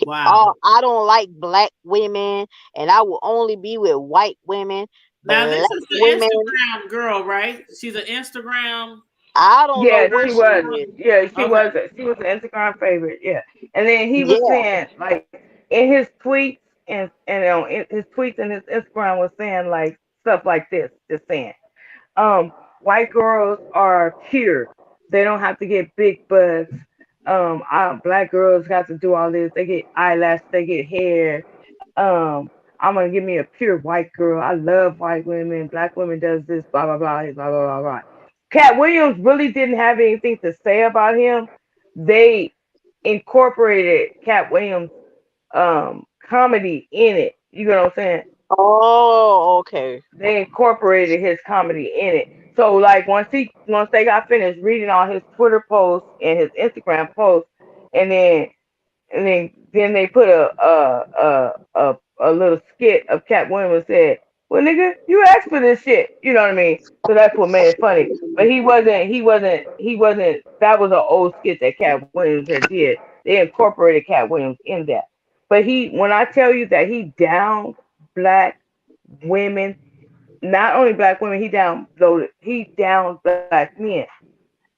[SPEAKER 3] wow.
[SPEAKER 10] I don't like black women, and I will only be with white women.
[SPEAKER 3] Now this
[SPEAKER 10] Black
[SPEAKER 3] is the
[SPEAKER 10] women,
[SPEAKER 3] Instagram girl, right? She's an Instagram.
[SPEAKER 10] I don't know
[SPEAKER 1] Yeah,
[SPEAKER 10] what
[SPEAKER 1] she
[SPEAKER 10] she
[SPEAKER 1] was.
[SPEAKER 10] is.
[SPEAKER 1] Yeah, she
[SPEAKER 3] Okay.
[SPEAKER 1] was. She was an Instagram favorite. Yeah, and then he was
[SPEAKER 10] Yeah.
[SPEAKER 1] saying like in his tweets and on his tweets and his Instagram was saying like stuff like this, just saying, white girls are pure. They don't have to get big butts. Black girls got to do all this. They get eyelashes. They get hair. I'm gonna give me a pure white girl. I love white women. Black women does this. Blah blah blah. Blah blah blah blah. Cat Williams really didn't have anything to say about him. They incorporated Cat Williams' comedy in it. You know what I'm saying?
[SPEAKER 10] Oh, okay.
[SPEAKER 1] They incorporated his comedy in it. So like once they got finished reading all his Twitter posts and his Instagram posts, and then they put a little skit of Cat Williams said, "Well, nigga, you asked for this shit." You know what I mean? So that's what made it funny. But he wasn't. That was an old skit that Cat Williams had did. They incorporated Cat Williams in that. But when I tell you that he down black women, not only black women, he down black men,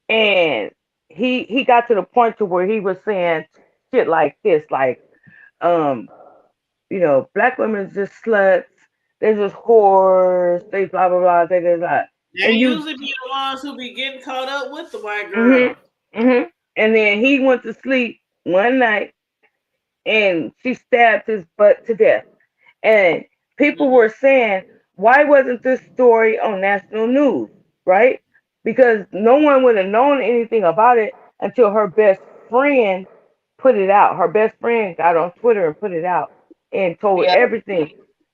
[SPEAKER 1] and he got to the point to where he was saying shit like this, like um, black women is just sluts, they're just whores, they blah blah blah, blah, blah.
[SPEAKER 3] They
[SPEAKER 1] And you,
[SPEAKER 3] usually be the ones who be getting caught up with the white
[SPEAKER 1] mhm,
[SPEAKER 3] girl.
[SPEAKER 1] mhm. And then he went to sleep one night, and she stabbed his butt to death. And people were
[SPEAKER 3] Hmm.
[SPEAKER 1] saying, why wasn't this story on national news, right? Because no one would have known anything about it until her best friend put it out. Her best friend got on Twitter and put it out and told
[SPEAKER 10] Yeah.
[SPEAKER 1] everything.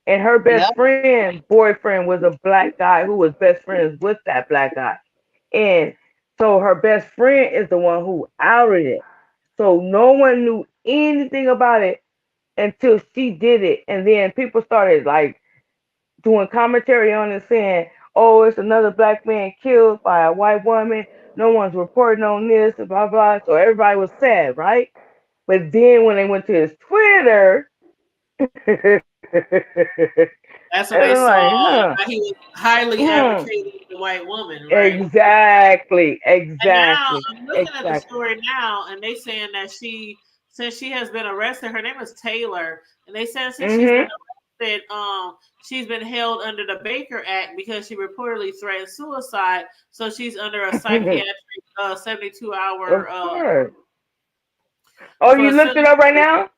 [SPEAKER 1] And her
[SPEAKER 10] Yeah.
[SPEAKER 1] best friend's boyfriend was a black guy who was best friends with that black guy. And so her best friend is the one who outed it. So no one knew anything about it until she did it. And then people started like doing commentary on it saying, oh, it's another black man killed by a white woman. No one's reporting on this, and blah, blah. So everybody was sad, right? But then when they went to his Twitter,
[SPEAKER 3] That's
[SPEAKER 1] and
[SPEAKER 3] when they
[SPEAKER 1] I'm
[SPEAKER 3] saw
[SPEAKER 1] like, huh,
[SPEAKER 3] how he was highly
[SPEAKER 1] hmm,
[SPEAKER 3] advocating the white woman, right?
[SPEAKER 1] exactly,
[SPEAKER 3] And now
[SPEAKER 1] exactly,
[SPEAKER 3] I'm looking at the
[SPEAKER 1] exactly.
[SPEAKER 3] story now, and they saying that since she has been arrested, her name is Taylor, and they said since she's been
[SPEAKER 1] Hmm.
[SPEAKER 3] arrested, she's been held under the Baker Act because she reportedly threatened suicide. So she's under a psychiatric 72 hour
[SPEAKER 1] Of course. Oh, you looked it
[SPEAKER 3] facility.
[SPEAKER 1] up right now?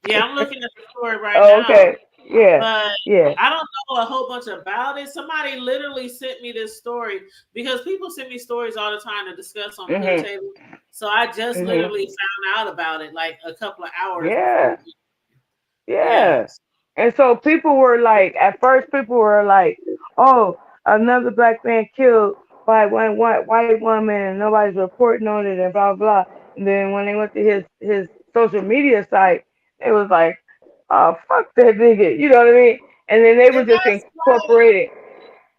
[SPEAKER 3] Yeah, I'm looking at the story right
[SPEAKER 1] Oh,
[SPEAKER 3] now.
[SPEAKER 1] okay. Yeah,
[SPEAKER 3] But
[SPEAKER 1] yeah.
[SPEAKER 3] I don't know a whole bunch about it. Somebody literally sent me this story because people send me stories all the time to discuss on the hood
[SPEAKER 1] Mhm.
[SPEAKER 3] table. So I just
[SPEAKER 1] Mhm.
[SPEAKER 3] literally found out about it like a couple of hours before
[SPEAKER 1] Yeah.
[SPEAKER 3] we. Yeah.
[SPEAKER 1] Yeah. And so people were like, at first, people were like, oh, another black man killed by one white woman and nobody's reporting on it and blah blah. And then when they went to his social media site, it was like, oh fuck that nigga, you know what I mean? And then they were
[SPEAKER 3] And
[SPEAKER 1] just
[SPEAKER 3] that's like,
[SPEAKER 1] incorporated.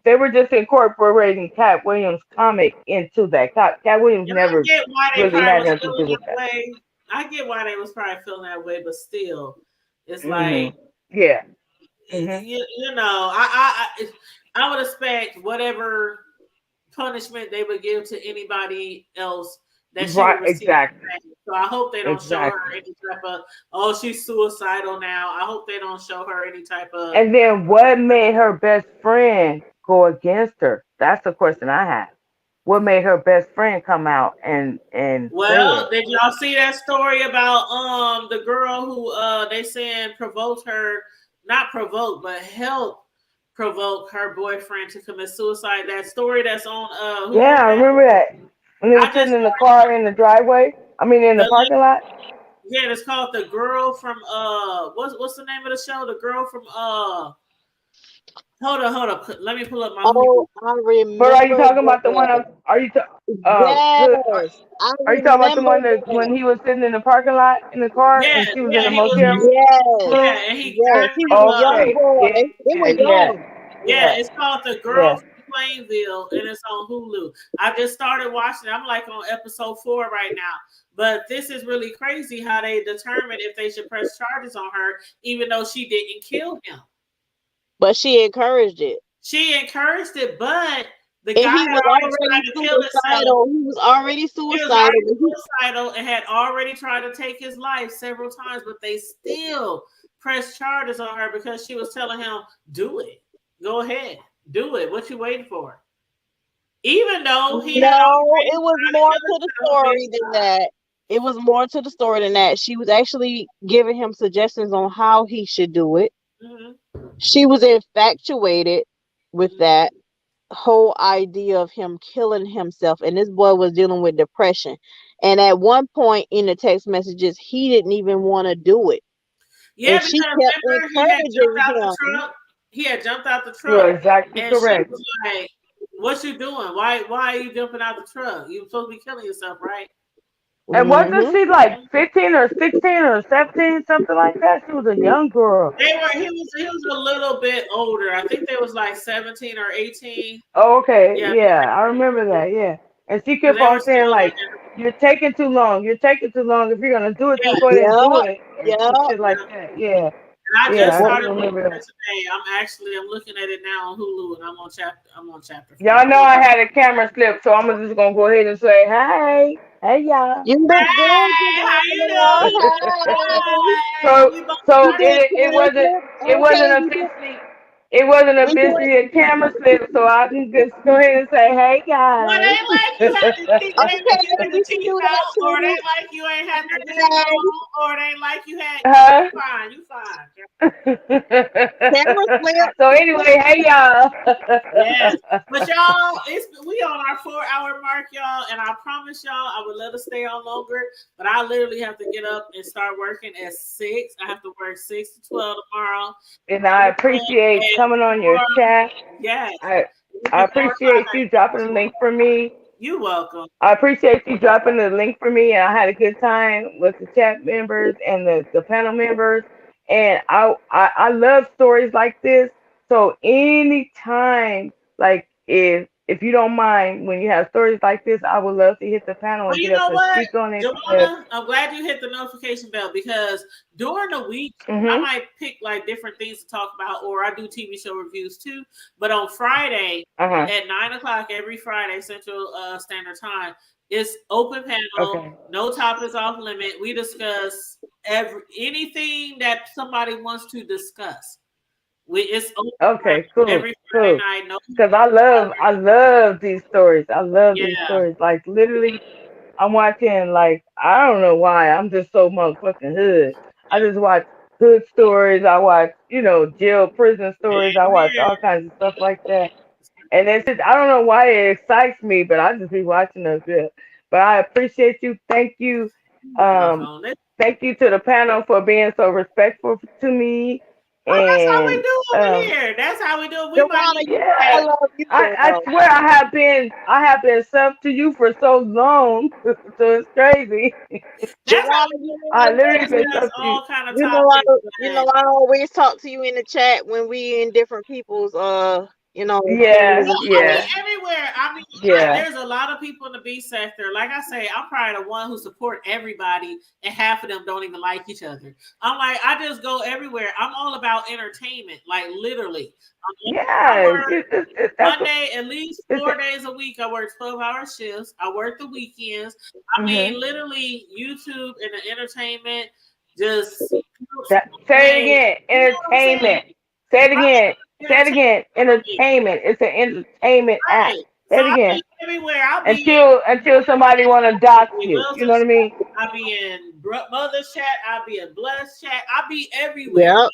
[SPEAKER 1] They were just incorporating Cat Williams' comic into that. Cat Williams
[SPEAKER 3] and I
[SPEAKER 1] never
[SPEAKER 3] get why they
[SPEAKER 1] really
[SPEAKER 3] probably
[SPEAKER 1] had
[SPEAKER 3] was
[SPEAKER 1] nothing to
[SPEAKER 3] feeling
[SPEAKER 1] do with
[SPEAKER 3] that
[SPEAKER 1] that.
[SPEAKER 3] way. I get why they was probably feeling that way, but still, it's like,
[SPEAKER 1] Mhm. Yeah. Mhm.
[SPEAKER 3] you know, I would expect whatever punishment they would give to anybody else that she
[SPEAKER 1] Right.
[SPEAKER 3] would receive
[SPEAKER 1] Exactly.
[SPEAKER 3] the same. So I hope they don't show her
[SPEAKER 1] Exactly.
[SPEAKER 3] any type of, oh, she's suicidal now. I hope they don't show her any type of.
[SPEAKER 1] And then what made her best friend go against her? That's the question I have. What made her best friend come out and say
[SPEAKER 3] Well,
[SPEAKER 1] it?
[SPEAKER 3] did y'all see that story about the girl who they saying provoked her, not provoke, but help provoke her boyfriend to commit suicide? That story that's on Hulu
[SPEAKER 1] Yeah, I
[SPEAKER 3] now.
[SPEAKER 1] remember that when they were
[SPEAKER 3] I
[SPEAKER 1] sitting
[SPEAKER 3] just
[SPEAKER 1] in the car in the driveway. I mean, in the
[SPEAKER 3] the
[SPEAKER 1] parking lot.
[SPEAKER 3] yeah, it's called The Girl from what's the name of the show? The Girl from hold up. Let me pull up my Hulu.
[SPEAKER 10] Oh, I
[SPEAKER 1] But are you
[SPEAKER 10] remember
[SPEAKER 1] talking about the one?
[SPEAKER 10] that.
[SPEAKER 1] Are you hood?
[SPEAKER 10] Yes, I
[SPEAKER 1] Are you talking about the
[SPEAKER 10] remember
[SPEAKER 1] one that
[SPEAKER 10] that.
[SPEAKER 1] when he was sitting in the parking lot in the car
[SPEAKER 3] Yeah,
[SPEAKER 1] and she was in
[SPEAKER 3] yeah,
[SPEAKER 1] the
[SPEAKER 3] he was
[SPEAKER 1] motel
[SPEAKER 10] Yes,
[SPEAKER 1] room?
[SPEAKER 3] yeah, and he
[SPEAKER 10] yes.
[SPEAKER 3] turned
[SPEAKER 10] He was
[SPEAKER 3] to
[SPEAKER 10] a young
[SPEAKER 1] Okay.
[SPEAKER 10] boy.
[SPEAKER 1] Yeah.
[SPEAKER 10] They were
[SPEAKER 1] Yeah.
[SPEAKER 10] young.
[SPEAKER 3] yeah,
[SPEAKER 1] Yeah.
[SPEAKER 3] it's called The Girl
[SPEAKER 1] Yeah.
[SPEAKER 3] from Plainville, and it's on Hulu. I just started watching. I'm like on episode 4 right now. But this is really crazy how they determined if they should press charges on her, even though she didn't kill him.
[SPEAKER 10] But she encouraged it.
[SPEAKER 3] She encouraged it, but the
[SPEAKER 10] And
[SPEAKER 3] guy
[SPEAKER 10] he
[SPEAKER 3] had
[SPEAKER 10] was
[SPEAKER 3] already
[SPEAKER 10] already
[SPEAKER 3] tried to kill himself.
[SPEAKER 10] suicidal. He was already
[SPEAKER 3] He was
[SPEAKER 10] suicidal.
[SPEAKER 3] already suicidal and had already tried to take his life several times, but they still pressed charges on her because she was telling him, "Do it, go ahead, do it. What you waiting for?" Even though he had
[SPEAKER 10] No,
[SPEAKER 3] already
[SPEAKER 10] it was
[SPEAKER 3] tried to
[SPEAKER 10] more
[SPEAKER 3] kill
[SPEAKER 10] to the
[SPEAKER 3] himself many
[SPEAKER 10] story than that. It was more to the story than that. She was actually giving him suggestions on how he should do it.
[SPEAKER 3] times.
[SPEAKER 10] She was infatuated with
[SPEAKER 3] Mhm.
[SPEAKER 10] that whole idea of him killing himself. And this boy was dealing with depression. And at one point in the text messages, he didn't even want to do it.
[SPEAKER 3] Yeah,
[SPEAKER 10] And she
[SPEAKER 3] because
[SPEAKER 10] kept
[SPEAKER 3] remember he had jumped
[SPEAKER 10] encouraging
[SPEAKER 3] out the
[SPEAKER 10] him.
[SPEAKER 3] truck. He had jumped out the
[SPEAKER 1] You're
[SPEAKER 3] truck,
[SPEAKER 1] exactly
[SPEAKER 3] and she
[SPEAKER 1] correct.
[SPEAKER 3] was like, "What you doing? Why are you jumping out the truck? You supposed to be killing yourself, right?"
[SPEAKER 1] And wasn't
[SPEAKER 10] Hmm.
[SPEAKER 1] she like 15 or 16 or 17, something like that? She was a young girl.
[SPEAKER 3] They were. He was a little bit older. I think they was like 17 or 18.
[SPEAKER 1] Oh, okay,
[SPEAKER 3] Yeah,
[SPEAKER 1] yeah, I remember that. Yeah, and she
[SPEAKER 3] because
[SPEAKER 1] kept
[SPEAKER 3] they were
[SPEAKER 1] on saying
[SPEAKER 3] still
[SPEAKER 1] like,
[SPEAKER 3] looking.
[SPEAKER 1] "You're taking too long. You're taking too long. If you're gonna do it, just
[SPEAKER 3] Yeah,
[SPEAKER 1] go ahead and do
[SPEAKER 10] Yep.
[SPEAKER 1] it," or some
[SPEAKER 10] Yep.
[SPEAKER 1] shit like that. Yeah,
[SPEAKER 3] and I
[SPEAKER 1] yeah,
[SPEAKER 3] just
[SPEAKER 1] I do
[SPEAKER 3] started
[SPEAKER 1] remember
[SPEAKER 3] looking at
[SPEAKER 1] that.
[SPEAKER 3] it today. I'm looking at it now on Hulu, and I'm on chapter 4.
[SPEAKER 1] Y'all know I had a camera slip, so I'm just gonna go ahead and say, "Hey, hey, y'all."
[SPEAKER 10] You did good,
[SPEAKER 3] Hey, how you
[SPEAKER 10] Janelle.
[SPEAKER 3] doing?
[SPEAKER 10] Hi.
[SPEAKER 3] Hey,
[SPEAKER 1] So
[SPEAKER 3] we both
[SPEAKER 10] You
[SPEAKER 1] so
[SPEAKER 3] got
[SPEAKER 10] did
[SPEAKER 3] it.
[SPEAKER 10] good.
[SPEAKER 1] it
[SPEAKER 10] Okay,
[SPEAKER 1] wasn't
[SPEAKER 10] we did.
[SPEAKER 1] officially a camera slip, so I can just go ahead and say, "Hey,
[SPEAKER 3] Well, they
[SPEAKER 1] guys."
[SPEAKER 3] like you had the teeth, they
[SPEAKER 10] Okay,
[SPEAKER 3] like you had the
[SPEAKER 10] we can
[SPEAKER 3] teeth
[SPEAKER 10] do that
[SPEAKER 3] out, or they
[SPEAKER 10] too.
[SPEAKER 3] like you ain't had the wig
[SPEAKER 10] Hi.
[SPEAKER 3] on, or they like you had. No, you
[SPEAKER 1] Huh?
[SPEAKER 3] fine, you fine.
[SPEAKER 10] Camera flip.
[SPEAKER 1] So anyway, hey y'all.
[SPEAKER 3] Yes, but y'all, we on our 4 hour mark, y'all, and I promise y'all, I would love to stay on longer, but I literally have to get up and start working at 6. I have to work 6 to 12 tomorrow.
[SPEAKER 1] And I appreciate
[SPEAKER 3] At
[SPEAKER 1] coming on your
[SPEAKER 3] 4,
[SPEAKER 1] chat.
[SPEAKER 3] yes,
[SPEAKER 1] I I
[SPEAKER 3] before 5
[SPEAKER 1] appreciate you dropping the link for me.
[SPEAKER 3] You welcome.
[SPEAKER 1] I appreciate you dropping the link for me, and I had a good time with the chat members and the panel members. And I love stories like this. So anytime, like if you don't mind, when you have stories like this, I would love to hit the panel
[SPEAKER 3] Well,
[SPEAKER 1] and
[SPEAKER 3] you
[SPEAKER 1] get up
[SPEAKER 3] know
[SPEAKER 1] and
[SPEAKER 3] what,
[SPEAKER 1] speak on it because.
[SPEAKER 3] Joanna, I'm glad you hit the notification bell because during the week, I
[SPEAKER 1] Mhm.
[SPEAKER 3] might pick like different things to talk about, or I do TV show reviews too. But on Friday
[SPEAKER 1] Uh huh.
[SPEAKER 3] at 9 o'clock every Friday Central Standard Time, it's open panel,
[SPEAKER 1] Okay.
[SPEAKER 3] no topics off limit. We discuss anything that somebody wants to discuss. It's open
[SPEAKER 1] Okay. Cool.
[SPEAKER 3] every Friday
[SPEAKER 1] Cool.
[SPEAKER 3] night. No,
[SPEAKER 1] Because I love these stories. I love these
[SPEAKER 3] yeah,
[SPEAKER 1] stories. Like literally, I'm watching like I don't know why. I'm just so motherfucking hood. I just watch hood stories. I watch jail prison stories. I watch all
[SPEAKER 3] weird.
[SPEAKER 1] kinds of stuff like that. And it's just I don't know why it excites me, but I just be watching those shit. But I appreciate you. Thank you. Um,
[SPEAKER 3] Welcome.
[SPEAKER 1] thank you to the panel for being so respectful to me
[SPEAKER 3] Well, that's how we
[SPEAKER 13] And
[SPEAKER 3] do over here. That's how we do. We might
[SPEAKER 10] Joanna,
[SPEAKER 3] need
[SPEAKER 10] I
[SPEAKER 13] yeah,
[SPEAKER 10] love you,
[SPEAKER 13] I
[SPEAKER 10] girl.
[SPEAKER 13] swear I have been sub to you for so long, so it's crazy.
[SPEAKER 3] that's how
[SPEAKER 10] Joanna,
[SPEAKER 3] we do.
[SPEAKER 13] I
[SPEAKER 3] We
[SPEAKER 13] literally been
[SPEAKER 3] discuss
[SPEAKER 13] sub to you.
[SPEAKER 3] all kind of
[SPEAKER 10] you know
[SPEAKER 3] topics, but
[SPEAKER 10] I always talk to you in the chat when we in different people's
[SPEAKER 13] Yeah,
[SPEAKER 3] well,
[SPEAKER 10] things
[SPEAKER 3] I mean,
[SPEAKER 13] yeah,
[SPEAKER 3] everywhere. I mean,
[SPEAKER 13] yeah,
[SPEAKER 3] there's a lot of people in the B sector. Like I say, I'm probably the one who support everybody, and half of them don't even like each other. I'm like, I just go everywhere. I'm all about entertainment, like literally. I
[SPEAKER 13] yeah.
[SPEAKER 3] work
[SPEAKER 13] That's
[SPEAKER 3] Monday, at least
[SPEAKER 13] it's.
[SPEAKER 3] 4 days a week. I work 12-hour shifts. I work the weekends. I mean, literally, YouTube and the entertainment just
[SPEAKER 13] Say it
[SPEAKER 3] hey,
[SPEAKER 13] again.
[SPEAKER 3] you know what I'm saying?
[SPEAKER 13] Entertainment. Say it again. Say it again.
[SPEAKER 3] Entertainment.
[SPEAKER 13] Entertainment. It's an entertainment app.
[SPEAKER 3] Right.
[SPEAKER 13] Say
[SPEAKER 3] So
[SPEAKER 13] it
[SPEAKER 3] I'll
[SPEAKER 13] again.
[SPEAKER 3] be everywhere. I'll be
[SPEAKER 13] Until somebody want to dox
[SPEAKER 3] in
[SPEAKER 13] you. You know what I
[SPEAKER 3] Wilson's
[SPEAKER 13] mean?
[SPEAKER 3] chat. I'll be in Mother's chat. I'll be in Blood's chat. I'll be everywhere.
[SPEAKER 10] Yep.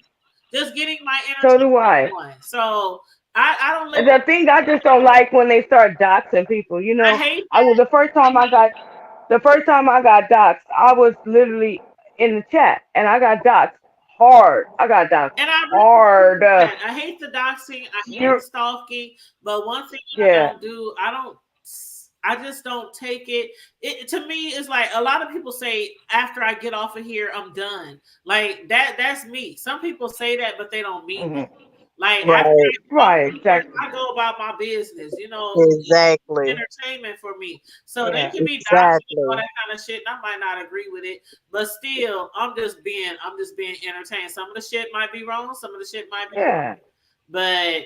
[SPEAKER 3] Just getting my
[SPEAKER 13] So do
[SPEAKER 3] entertainment
[SPEAKER 13] I.
[SPEAKER 3] on. So I don't let
[SPEAKER 13] And the thing I just don't like when they start doxing people. You
[SPEAKER 3] I
[SPEAKER 13] know,
[SPEAKER 3] hate
[SPEAKER 13] I was the first time I got doxed. I was literally in the chat and I got doxed hard. I got doxed
[SPEAKER 3] and I really hate
[SPEAKER 13] hard.
[SPEAKER 3] that. I hate the doxing. I hate the
[SPEAKER 13] You're
[SPEAKER 3] stalking. But one thing I
[SPEAKER 13] yeah.
[SPEAKER 3] don't do, I just don't take it. It to me it's like a lot of people say after I get off of here, I'm done. Like that's me. Some people say that, but they don't mean that.
[SPEAKER 13] Hmm.
[SPEAKER 3] Like after I
[SPEAKER 10] Right.
[SPEAKER 3] get off
[SPEAKER 13] Right.
[SPEAKER 3] of here,
[SPEAKER 13] Exactly.
[SPEAKER 3] I go about my business.
[SPEAKER 10] Exactly.
[SPEAKER 3] Entertainment for me. So they
[SPEAKER 13] Yeah.
[SPEAKER 3] can be doxing and all
[SPEAKER 10] Exactly.
[SPEAKER 3] that kind of shit. And I might not agree with it, but still, I'm just being entertained. Some of the shit might be wrong, some of the shit might be
[SPEAKER 13] Yeah.
[SPEAKER 3] right, but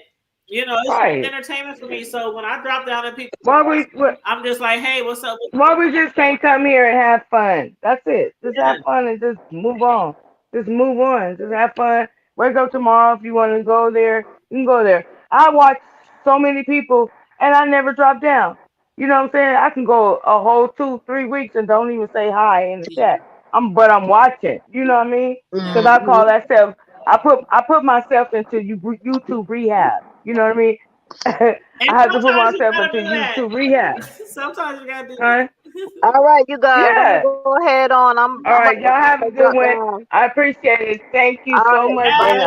[SPEAKER 3] it's
[SPEAKER 13] Right.
[SPEAKER 3] entertainment for me. So when I drop down in people's
[SPEAKER 13] Why
[SPEAKER 3] chats,
[SPEAKER 13] we what
[SPEAKER 3] I'm just like, hey, what's up?
[SPEAKER 13] why we just can't come here and have fun? That's it. Just
[SPEAKER 3] Yeah.
[SPEAKER 13] have fun and just move on. Just move on. Just have fun. Wake up tomorrow if you want to go there. You can go there. I watch so many people and I never drop down. You know what I'm saying? I can go a whole 2, 3 weeks and don't even say hi in the chat. But I'm watching. You know what I mean? Because I call
[SPEAKER 10] Hmm.
[SPEAKER 13] that self. I put myself into YouTube rehab. You know what I mean?
[SPEAKER 3] And
[SPEAKER 13] I have to put
[SPEAKER 3] sometimes you
[SPEAKER 13] myself
[SPEAKER 3] gotta
[SPEAKER 13] into
[SPEAKER 3] do that.
[SPEAKER 13] YouTube rehab.
[SPEAKER 3] Sometimes you gotta do
[SPEAKER 13] Huh?
[SPEAKER 3] that.
[SPEAKER 10] All right, you guys. I'm gonna
[SPEAKER 13] Yeah.
[SPEAKER 10] go ahead on.
[SPEAKER 13] All
[SPEAKER 10] I'm
[SPEAKER 13] right. Y'all have a
[SPEAKER 10] gonna
[SPEAKER 13] good
[SPEAKER 10] drop
[SPEAKER 13] one.
[SPEAKER 10] down.
[SPEAKER 13] I appreciate it. Thank you
[SPEAKER 10] All
[SPEAKER 13] so
[SPEAKER 10] right.
[SPEAKER 13] much.
[SPEAKER 10] Bye,
[SPEAKER 13] And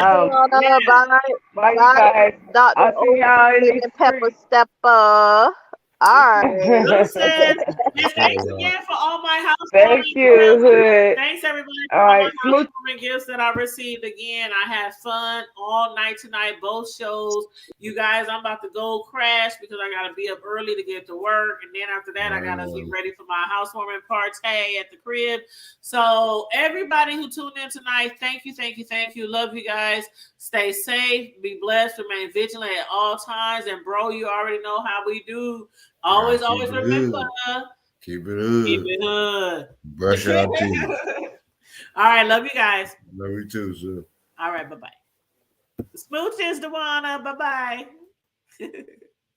[SPEAKER 3] Yes,
[SPEAKER 10] Joanna.
[SPEAKER 3] yes.
[SPEAKER 13] bye you
[SPEAKER 10] Bye,
[SPEAKER 13] guys.
[SPEAKER 10] Dr.
[SPEAKER 13] I'll see
[SPEAKER 10] O
[SPEAKER 13] y'all in these
[SPEAKER 10] Lemon Pepper
[SPEAKER 13] streets.
[SPEAKER 10] Stepper. All right.
[SPEAKER 3] Deuces. And
[SPEAKER 12] All
[SPEAKER 3] thanks
[SPEAKER 12] right.
[SPEAKER 3] again for all my
[SPEAKER 13] Thank
[SPEAKER 3] housewarming
[SPEAKER 13] you,
[SPEAKER 3] gifts.
[SPEAKER 13] Hood.
[SPEAKER 3] Thanks everybody
[SPEAKER 13] All
[SPEAKER 3] for all my
[SPEAKER 13] right. Smooch.
[SPEAKER 3] housewarming gifts that I received. Again, I had fun all night tonight, both shows. You guys, I'm about to go crash because I gotta be up early to get to work, and then after that, I gotta get ready for my housewarming party at the crib. So everybody who tuned in tonight, thank you, thank you, thank you. Love you guys. Stay safe, be blessed, remain vigilant at all times. And bro, you already know how we do. Always,
[SPEAKER 12] Keep
[SPEAKER 3] always
[SPEAKER 12] it
[SPEAKER 3] remember.
[SPEAKER 12] hood. Keep it
[SPEAKER 3] Keep
[SPEAKER 12] hood.
[SPEAKER 3] it hood.
[SPEAKER 12] Brush our teeth.
[SPEAKER 3] All right, love you guys.
[SPEAKER 12] Love you too, sir.
[SPEAKER 3] All right, bye bye. Smooches, Dewana. Bye bye.